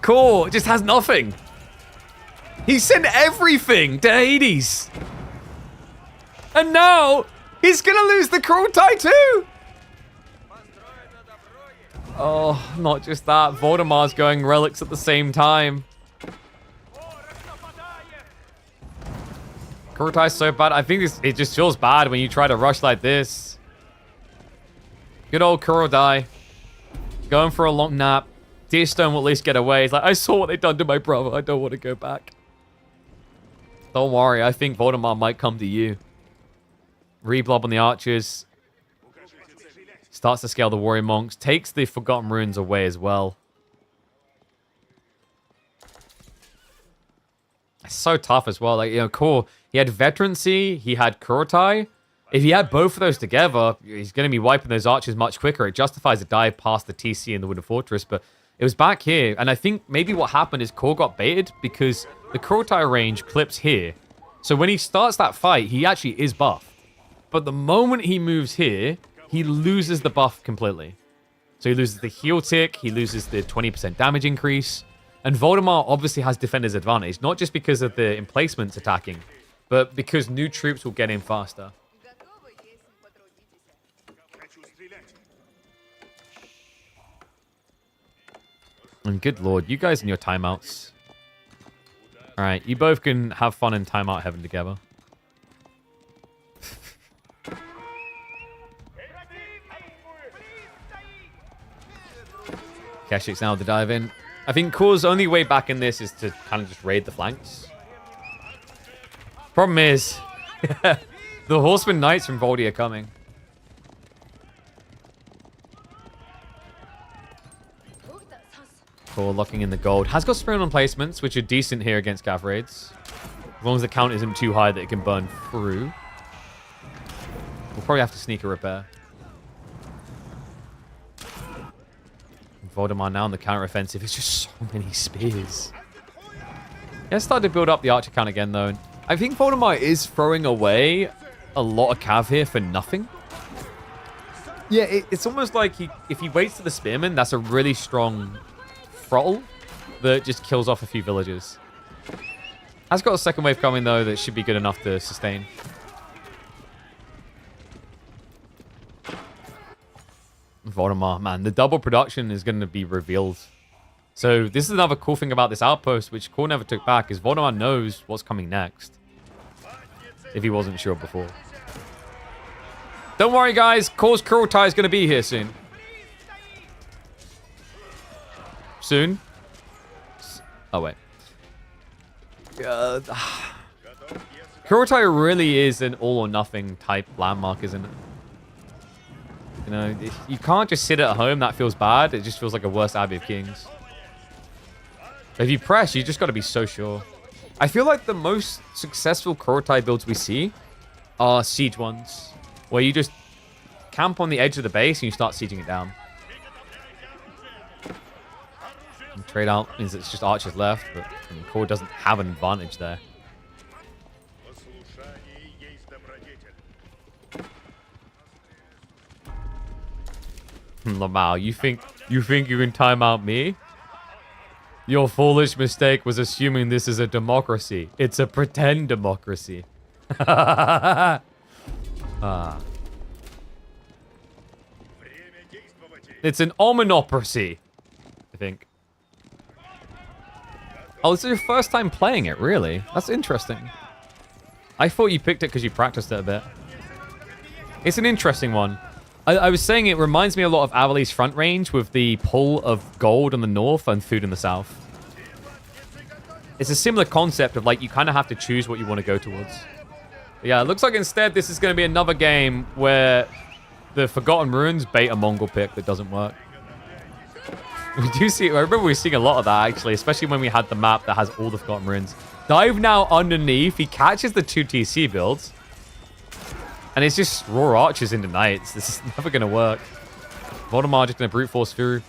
Core just has nothing. He sent everything to Hades. And now, he's going to lose the Kurotai too. Oh, not just that. Voldemar's going relics at the same time. Kurotai's so bad. I think it just feels bad when you try to rush like this. Good old Kurotai. Going for a long nap. Deerstone will at least get away. He's like, I saw what they've done to my brother. I don't want to go back. Don't worry. I think Voldemar might come to you. Reblob on the archers. Starts to scale the warrior monks. Takes the Forgotten Ruins away as well. It's so tough as well. Like, you know, Core, he had veterancy. He had Kurotai. If he had both of those together, he's going to be wiping those archers much quicker. It justifies a dive past the TC and the Wooden Fortress, but it was back here. And I think maybe what happened is Core got baited because the Kurotai range clips here. So when he starts that fight, he actually is buffed. But the moment he moves here, he loses the buff completely. So he loses the heal tick, he loses the 20% damage increase. And Voldemar obviously has defender's advantage, not just because of the emplacements attacking, but because new troops will get in faster. And good lord, you guys in your timeouts. Alright, you both can have fun in timeout heaven together. Keshik's now to dive in. I think Kor's only way back in this is to kind of just raid the flanks. Problem is, the Horseman Knights from Voldy are coming. Kor locking in the gold. Has got sprint on placements, which are decent here against Cav raids. As long as the count isn't too high that it can burn through. We'll probably have to sneak a repair. Voldemar now on the counter-offensive. It's just so many spears. Yeah, started to build up the archer count again, though. I think Voldemar is throwing away a lot of cav here for nothing. Yeah, it's almost like if he waits to the spearman, that's a really strong throttle that just kills off a few villagers. Has got a second wave coming, though, that should be good enough to sustain. Voldemar, man, the double production is going to be revealed. So this is another cool thing about this outpost, which Kor never took back, is Voldemar knows what's coming next. If he wasn't sure before. Don't worry, guys. Kor's Kurultai is going to be here soon. Soon? Oh, wait. Kurultai really is an all-or-nothing type landmark, isn't it? You know, you can't just sit at home. That feels bad. It just feels like a worse Abbey of Kings. But if you press, you just got to be so sure. I feel like the most successful Kurultai builds we see are siege ones. Where you just camp on the edge of the base and you start sieging it down. And trade out means it's just archers left, but Kor doesn't have an advantage there. Lamau, you think you can time out me? Your foolish mistake was assuming this is a democracy. It's a pretend democracy. It's an ominocracy, I think. Oh, this is your first time playing it, really? That's interesting. I thought you picked it because you practiced it a bit. It's an interesting one. I was saying it reminds me a lot of Avali's front range with the pull of gold in the north and food in the south. It's a similar concept of like you kind of have to choose what you want to go towards. But yeah, it looks like instead this is going to be another game where the Forgotten Ruins bait a Mongol pick that doesn't work. We do see, I remember we were seeing a lot of that actually, especially when we had the map that has all the Forgotten Ruins. Dive now underneath, he catches the 2 TC builds. And it's just raw archers into knights. This is never going to work. Voldemar just going to brute force through.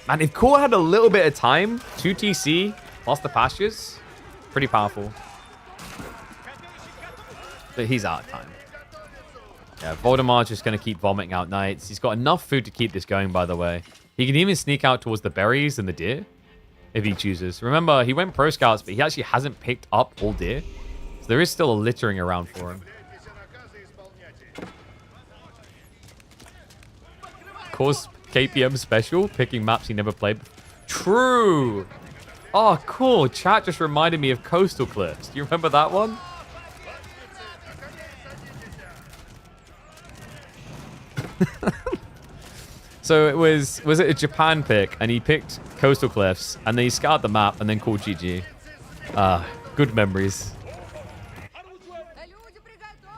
Man, if Kor had a little bit of time, 2 TC plus the pastures, pretty powerful. But he's out of time. Yeah, Voldemar's just going to keep vomiting out knights. He's got enough food to keep this going, by the way. He can even sneak out towards the berries and the deer if he chooses. Remember, he went pro scouts, but he actually hasn't picked up all deer. So there is still a littering around for him. Kor's KPM special, picking maps he never played. True. Oh, cool. Chat just reminded me of Coastal Cliffs. Do you remember that one? So it was it a Japan pick? And he picked Coastal Cliffs, and then he scouted the map, and then called GG. Good memories.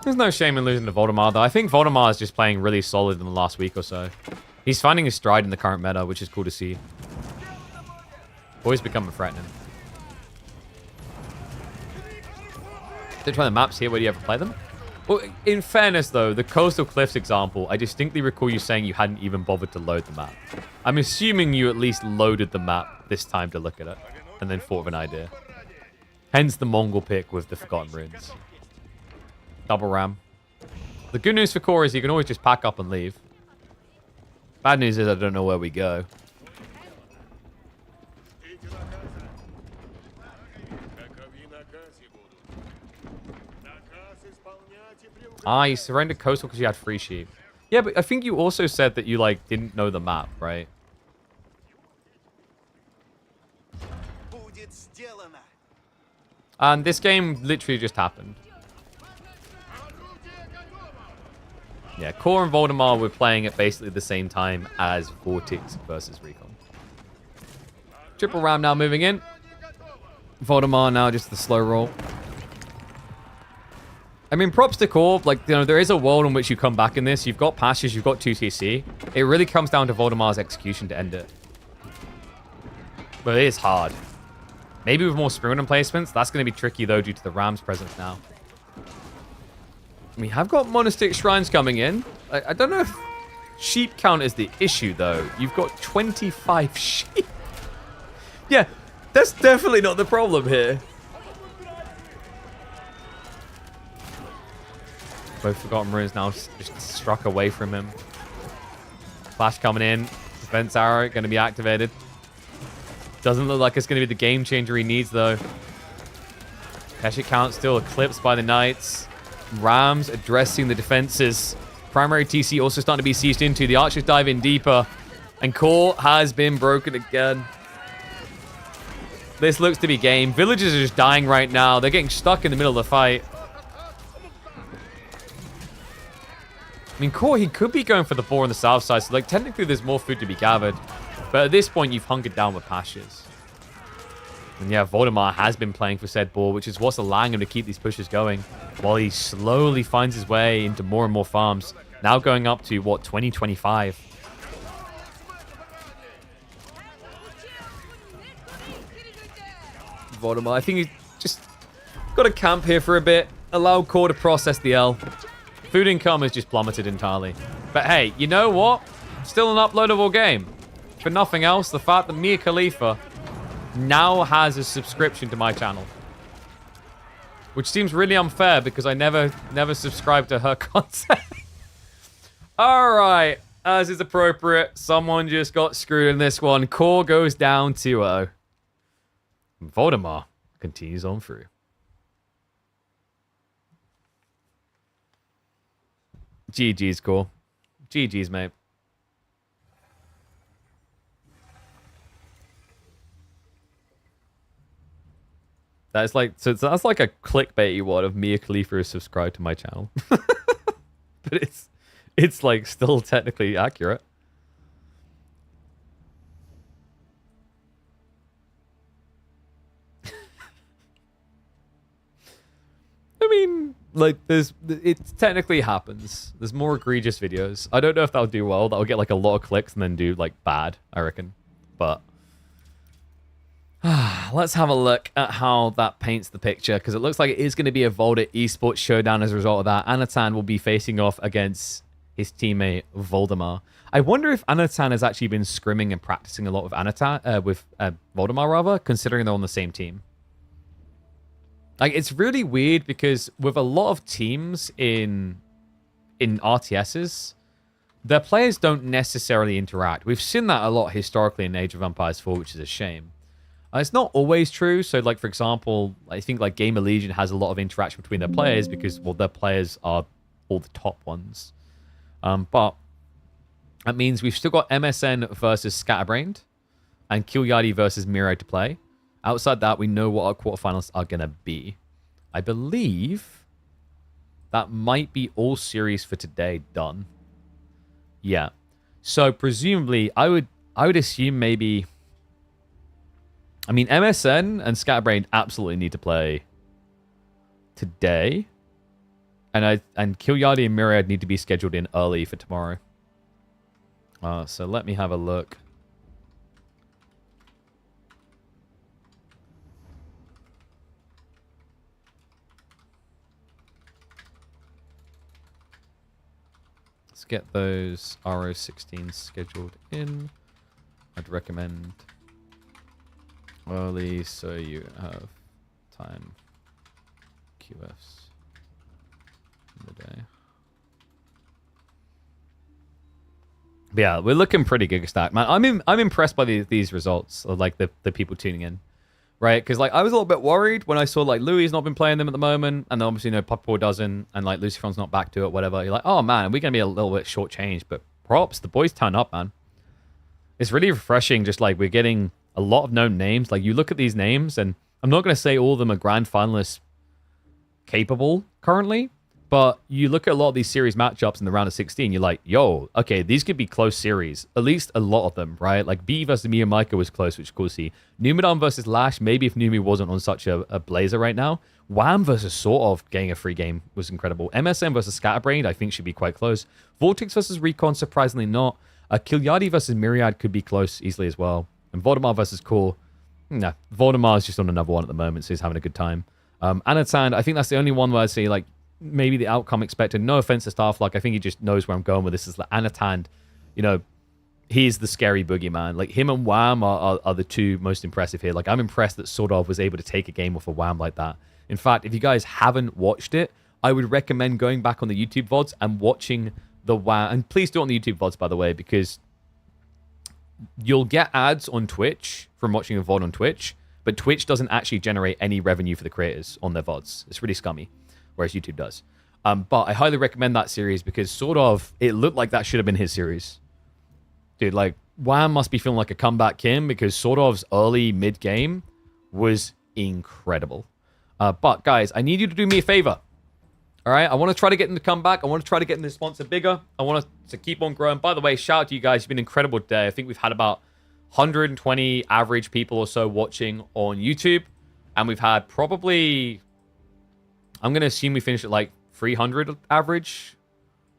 There's no shame in losing to Voldemar, though. I think Voldemar is just playing really solid in the last week or so. He's finding his stride in the current meta, which is cool to see. Always becoming threatening. Did try the maps here. Where do you ever play them? Well, in fairness, though, the Coastal Cliffs example, I distinctly recall you saying you hadn't even bothered to load the map. I'm assuming you at least loaded the map this time to look at it, and then thought of an idea. Hence the Mongol pick with the Forgotten Ruins. Double ram. The good news for Kor is you can always just pack up and leave. Bad news is I don't know where we go. Ah, you surrendered coastal because you had free sheep. Yeah, but I think you also said that you, like, didn't know the map, right? And this game literally just happened. Yeah, Core and Voldemar were playing at basically the same time as Vortex versus Recon. Triple Ram now moving in. Voldemar now just the slow roll. I mean, props to Core. Like, you know, there is a world in which you come back in this. You've got Pashes, you've got 2TC. It really comes down to Voldemar's execution to end it. But it is hard. Maybe with more Spring placements. That's going to be tricky, though, due to the Ram's presence now. We have got monastic shrines coming in. I don't know if sheep count is the issue, though. You've got 25 sheep. Yeah, that's definitely not the problem here. Both Forgotten Ruins now just struck away from him. Flash coming in. Defense arrow going to be activated. Doesn't look like it's going to be the game changer he needs, though. Keshet count still eclipsed by the Knights. Rams addressing the defenses. Primary TC also starting to be sieged into. The archers dive in deeper. And Core has been broken again. This looks to be game. Villagers are just dying right now. They're getting stuck in the middle of the fight. I mean, Core, he could be going for the boar on the south side. So, like, technically there's more food to be gathered. But at this point, you've hunkered down with Pashes. And yeah, Voldemar has been playing for said boar, which is what's allowing him to keep these pushes going. While he slowly finds his way into more and more farms. Now going up to, what, 2025. Voldemar, I think he just got to camp here for a bit. Allow Core to process the L. Food income has just plummeted entirely. But hey, you know what? Still an uploadable game. For nothing else, the fact that Mia Khalifa now has a subscription to my channel. Which seems really unfair because I never subscribed to her content. Alright, as is appropriate, someone just got screwed in this one. Core goes down 2-0. Voldemar continues on through. GG's, Core. GG's, mate. That's like, so that's like a clickbaity one of Mia Khalifa is subscribed to my channel. But it's like still technically accurate. I mean, like, it technically happens. There's more egregious videos. I don't know if that'll do well. That'll get like a lot of clicks and then do like bad, I reckon. But let's have a look at how that paints the picture, because it looks like it is going to be a Volda esports showdown as a result of that. Anatan will be facing off against his teammate Voldemar. I wonder if Anatan has actually been scrimming and practicing a lot with Voldemar, rather, considering they're on the same team. Like, it's really weird because with a lot of teams in RTSs, their players don't necessarily interact. We've seen that a lot historically in Age of Empires 4, which is a shame. It's not always true. So, like, for example, I think, like, Gamer Legion has a lot of interaction between their players because, well, their players are all the top ones. But that means we've still got MSN versus Scatterbrained and Kilyadi versus Miro to play. Outside that, we know what our quarterfinals are going to be. I believe that might be all series for today done. Yeah. So, presumably, I would assume maybe... I mean, MSN and Scatterbrained absolutely need to play today. And Kilyadi and Myriad need to be scheduled in early for tomorrow. So let me have a look. Let's get those RO16s scheduled in. I'd recommend early so you have time QFs in the day. But yeah, we're looking pretty gigastack, man. I'm impressed by these results, of like the people tuning in. right? Because like I was a little bit worried when I saw like Louis not been playing them at the moment, and then obviously Papua doesn't, and like Lucifron's not back to it, whatever. You're like, oh man, we're gonna be a little bit shortchanged, but props, the boys turn up, man. It's really refreshing. Just like we're getting a lot of known names. Like you look at these names, and I'm not gonna say all of them are grand finalists capable currently, but you look at a lot of these series matchups in the round of 16, you're like, yo, okay, these could be close series. At least a lot of them, right? Like B versus MeomaikA was close, which is cool to see. Numadon versus Lash, maybe if Numi wasn't on such a blazer right now. Wham versus Sordov getting a free game was incredible. MSM versus Scatterbrained, I think should be quite close. Vortex versus Recon, surprisingly not. Kilyadi versus Myriad could be close easily as well. And Voldemar versus Core. Nah, Voldemar is just on another one at the moment, so he's having a good time. Anatan, I think that's the only one where I say, like, maybe the outcome expected. No offense to Starflark. I think he just knows where I'm going with this. Is like Anatan, you know, he's the scary boogeyman. Like, him and Wham are the two most impressive here. Like, I'm impressed that Sordov was able to take a game off of Wham like that. In fact, if you guys haven't watched it, I would recommend going back on the YouTube VODs and watching the Wham. And please do it on the YouTube VODs, by the way, because you'll get ads on Twitch from watching a VOD on Twitch, but Twitch doesn't actually generate any revenue for the creators on their VODs. It's really scummy, whereas YouTube does. But I highly recommend that series because sort of, it looked like that should have been his series. Dude, like, Wham must be feeling like a comeback Kim because Sordov's early mid-game was incredible. But, guys, I need you to do me a favor. All right? I want to try to get them to come back. I want to try to get them to sponsor bigger. I want us to keep on growing. By the way, shout out to you guys. It's been an incredible day. I think we've had about 120 average people or so watching on YouTube. And we've had probably, I'm going to assume we finished at like 300 average.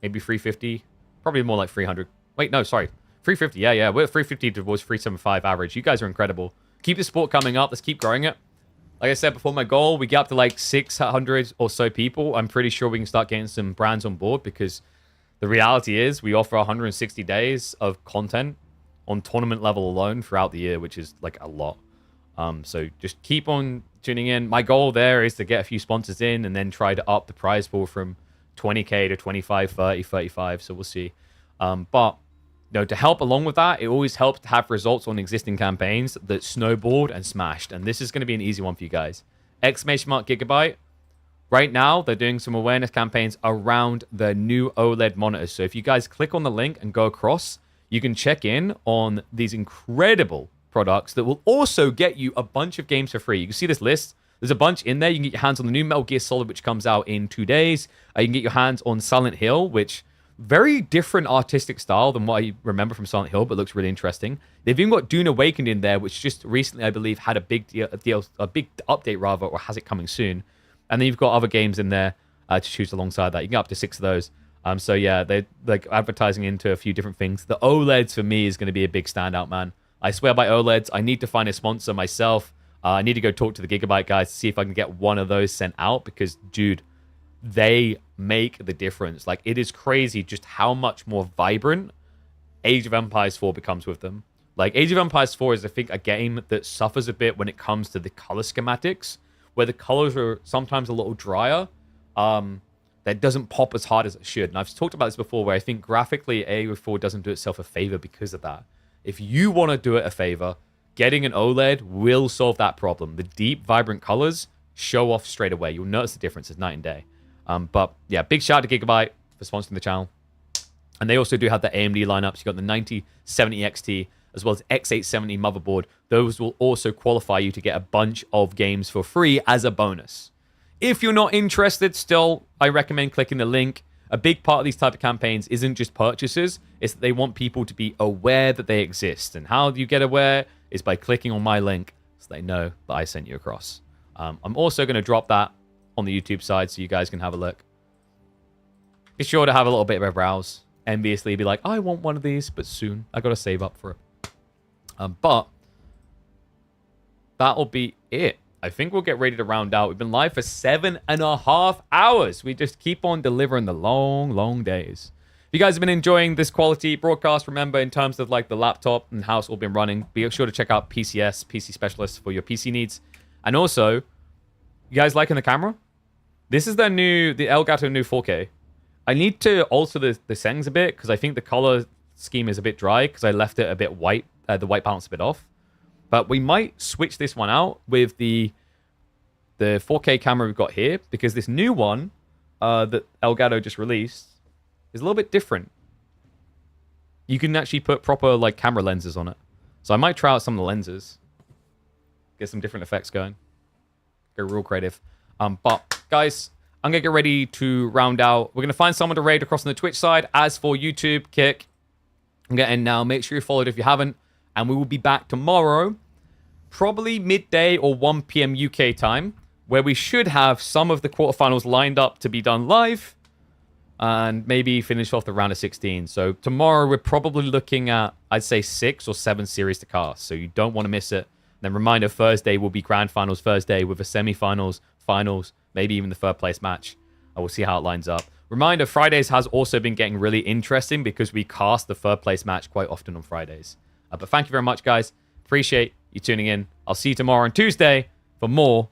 Maybe 350. Probably more like 300. Wait, no, sorry. 350. Yeah. We're at 350 towards 375 average. You guys are incredible. Keep the sport coming up. Let's keep growing it. Like I said before, my goal, we get up to like 600 or so people. I'm pretty sure we can start getting some brands on board because the reality is we offer 160 days of content on tournament level alone throughout the year, which is like a lot. So just keep on tuning in. My goal there is to get a few sponsors in and then try to up the prize pool from 20k to 25, 30, 35. So we'll see. But you know, to help along with that, it always helps to have results on existing campaigns that snowballed and smashed. And this is going to be an easy one for you guys. Exclamation mark Gigabyte. Right now, they're doing some awareness campaigns around the new OLED monitors. So if you guys click on the link and go across, you can check in on these incredible products that will also get you a bunch of games for free. You can see this list. There's a bunch in there. You can get your hands on the new Metal Gear Solid, which comes out in 2 days. You can get your hands on Silent Hill, which very different artistic style than what I remember from Silent Hill, but looks really interesting. They've even got Dune Awakened in there, which just recently, I believe, had a big update rather, or has it coming soon. And then you've got other games in there to choose alongside that. You can get up to 6 of those. So yeah, they're like advertising into a few different things. The OLEDs for me is going to be a big standout, man. I swear by OLEDs. I need to find a sponsor myself. I need to go talk to the Gigabyte guys to see if I can get one of those sent out because, dude, they make the difference. Like, it is crazy just how much more vibrant Age of Empires 4 becomes with them. Like, Age of Empires 4 is, I think, a game that suffers a bit when it comes to the color schematics, where the colors are sometimes a little drier. That doesn't pop as hard as it should. And I've talked about this before, where I think graphically AO4 doesn't do itself a favor because of that. If you want to do it a favor, getting an OLED will solve that problem. The deep, vibrant colors show off straight away. You'll notice the difference. It's night and day. But yeah, big shout out to Gigabyte for sponsoring the channel. And they also do have the AMD lineups. You got the 9070 XT as well as X870 motherboard. Those will also qualify you to get a bunch of games for free as a bonus. If you're not interested, still, I recommend clicking the link. A big part of these type of campaigns isn't just purchases. It's that they want people to be aware that they exist. And how do you get aware? Is by clicking on my link so they know that I sent you across. I'm also going to drop that on the YouTube side so you guys can have a look. Be sure to have a little bit of a browse. Enviously be like, I want one of these, but soon. I got to save up for it. But that'll be it. I think we'll get ready to round out. We've been live for 7.5 hours. We just keep on delivering the long, long days. If you guys have been enjoying this quality broadcast, remember in terms of like the laptop and how it's all been running, be sure to check out PCS, PC Specialist for your PC needs. And also, you guys liking the camera? This is the Elgato new 4K. I need to alter the settings a bit because I think the color scheme is a bit dry because I left it a bit white, the white balance a bit off. But we might switch this one out with the 4K camera we've got here, because this new one that Elgato just released is a little bit different. You can actually put proper like camera lenses on it. So I might try out some of the lenses. Get some different effects going. Go real creative. But guys, I'm going to get ready to round out. We're going to find someone to raid across on the Twitch side. As for YouTube, Kick, I'm getting now. Make sure you followed if you haven't. And we will be back tomorrow, probably midday or 1 p.m. UK time, where we should have some of the quarterfinals lined up to be done live and maybe finish off the round of 16. So tomorrow we're probably looking at, I'd say, 6 or 7 series to cast. So you don't want to miss it. Then reminder, Thursday will be grand finals Thursday with the semi-finals, finals, maybe even the third place match. I will see how it lines up. Reminder, Fridays has also been getting really interesting because we cast the third place match quite often on Fridays. But thank you very much, guys. Appreciate you tuning in. I'll see you tomorrow on Tuesday for more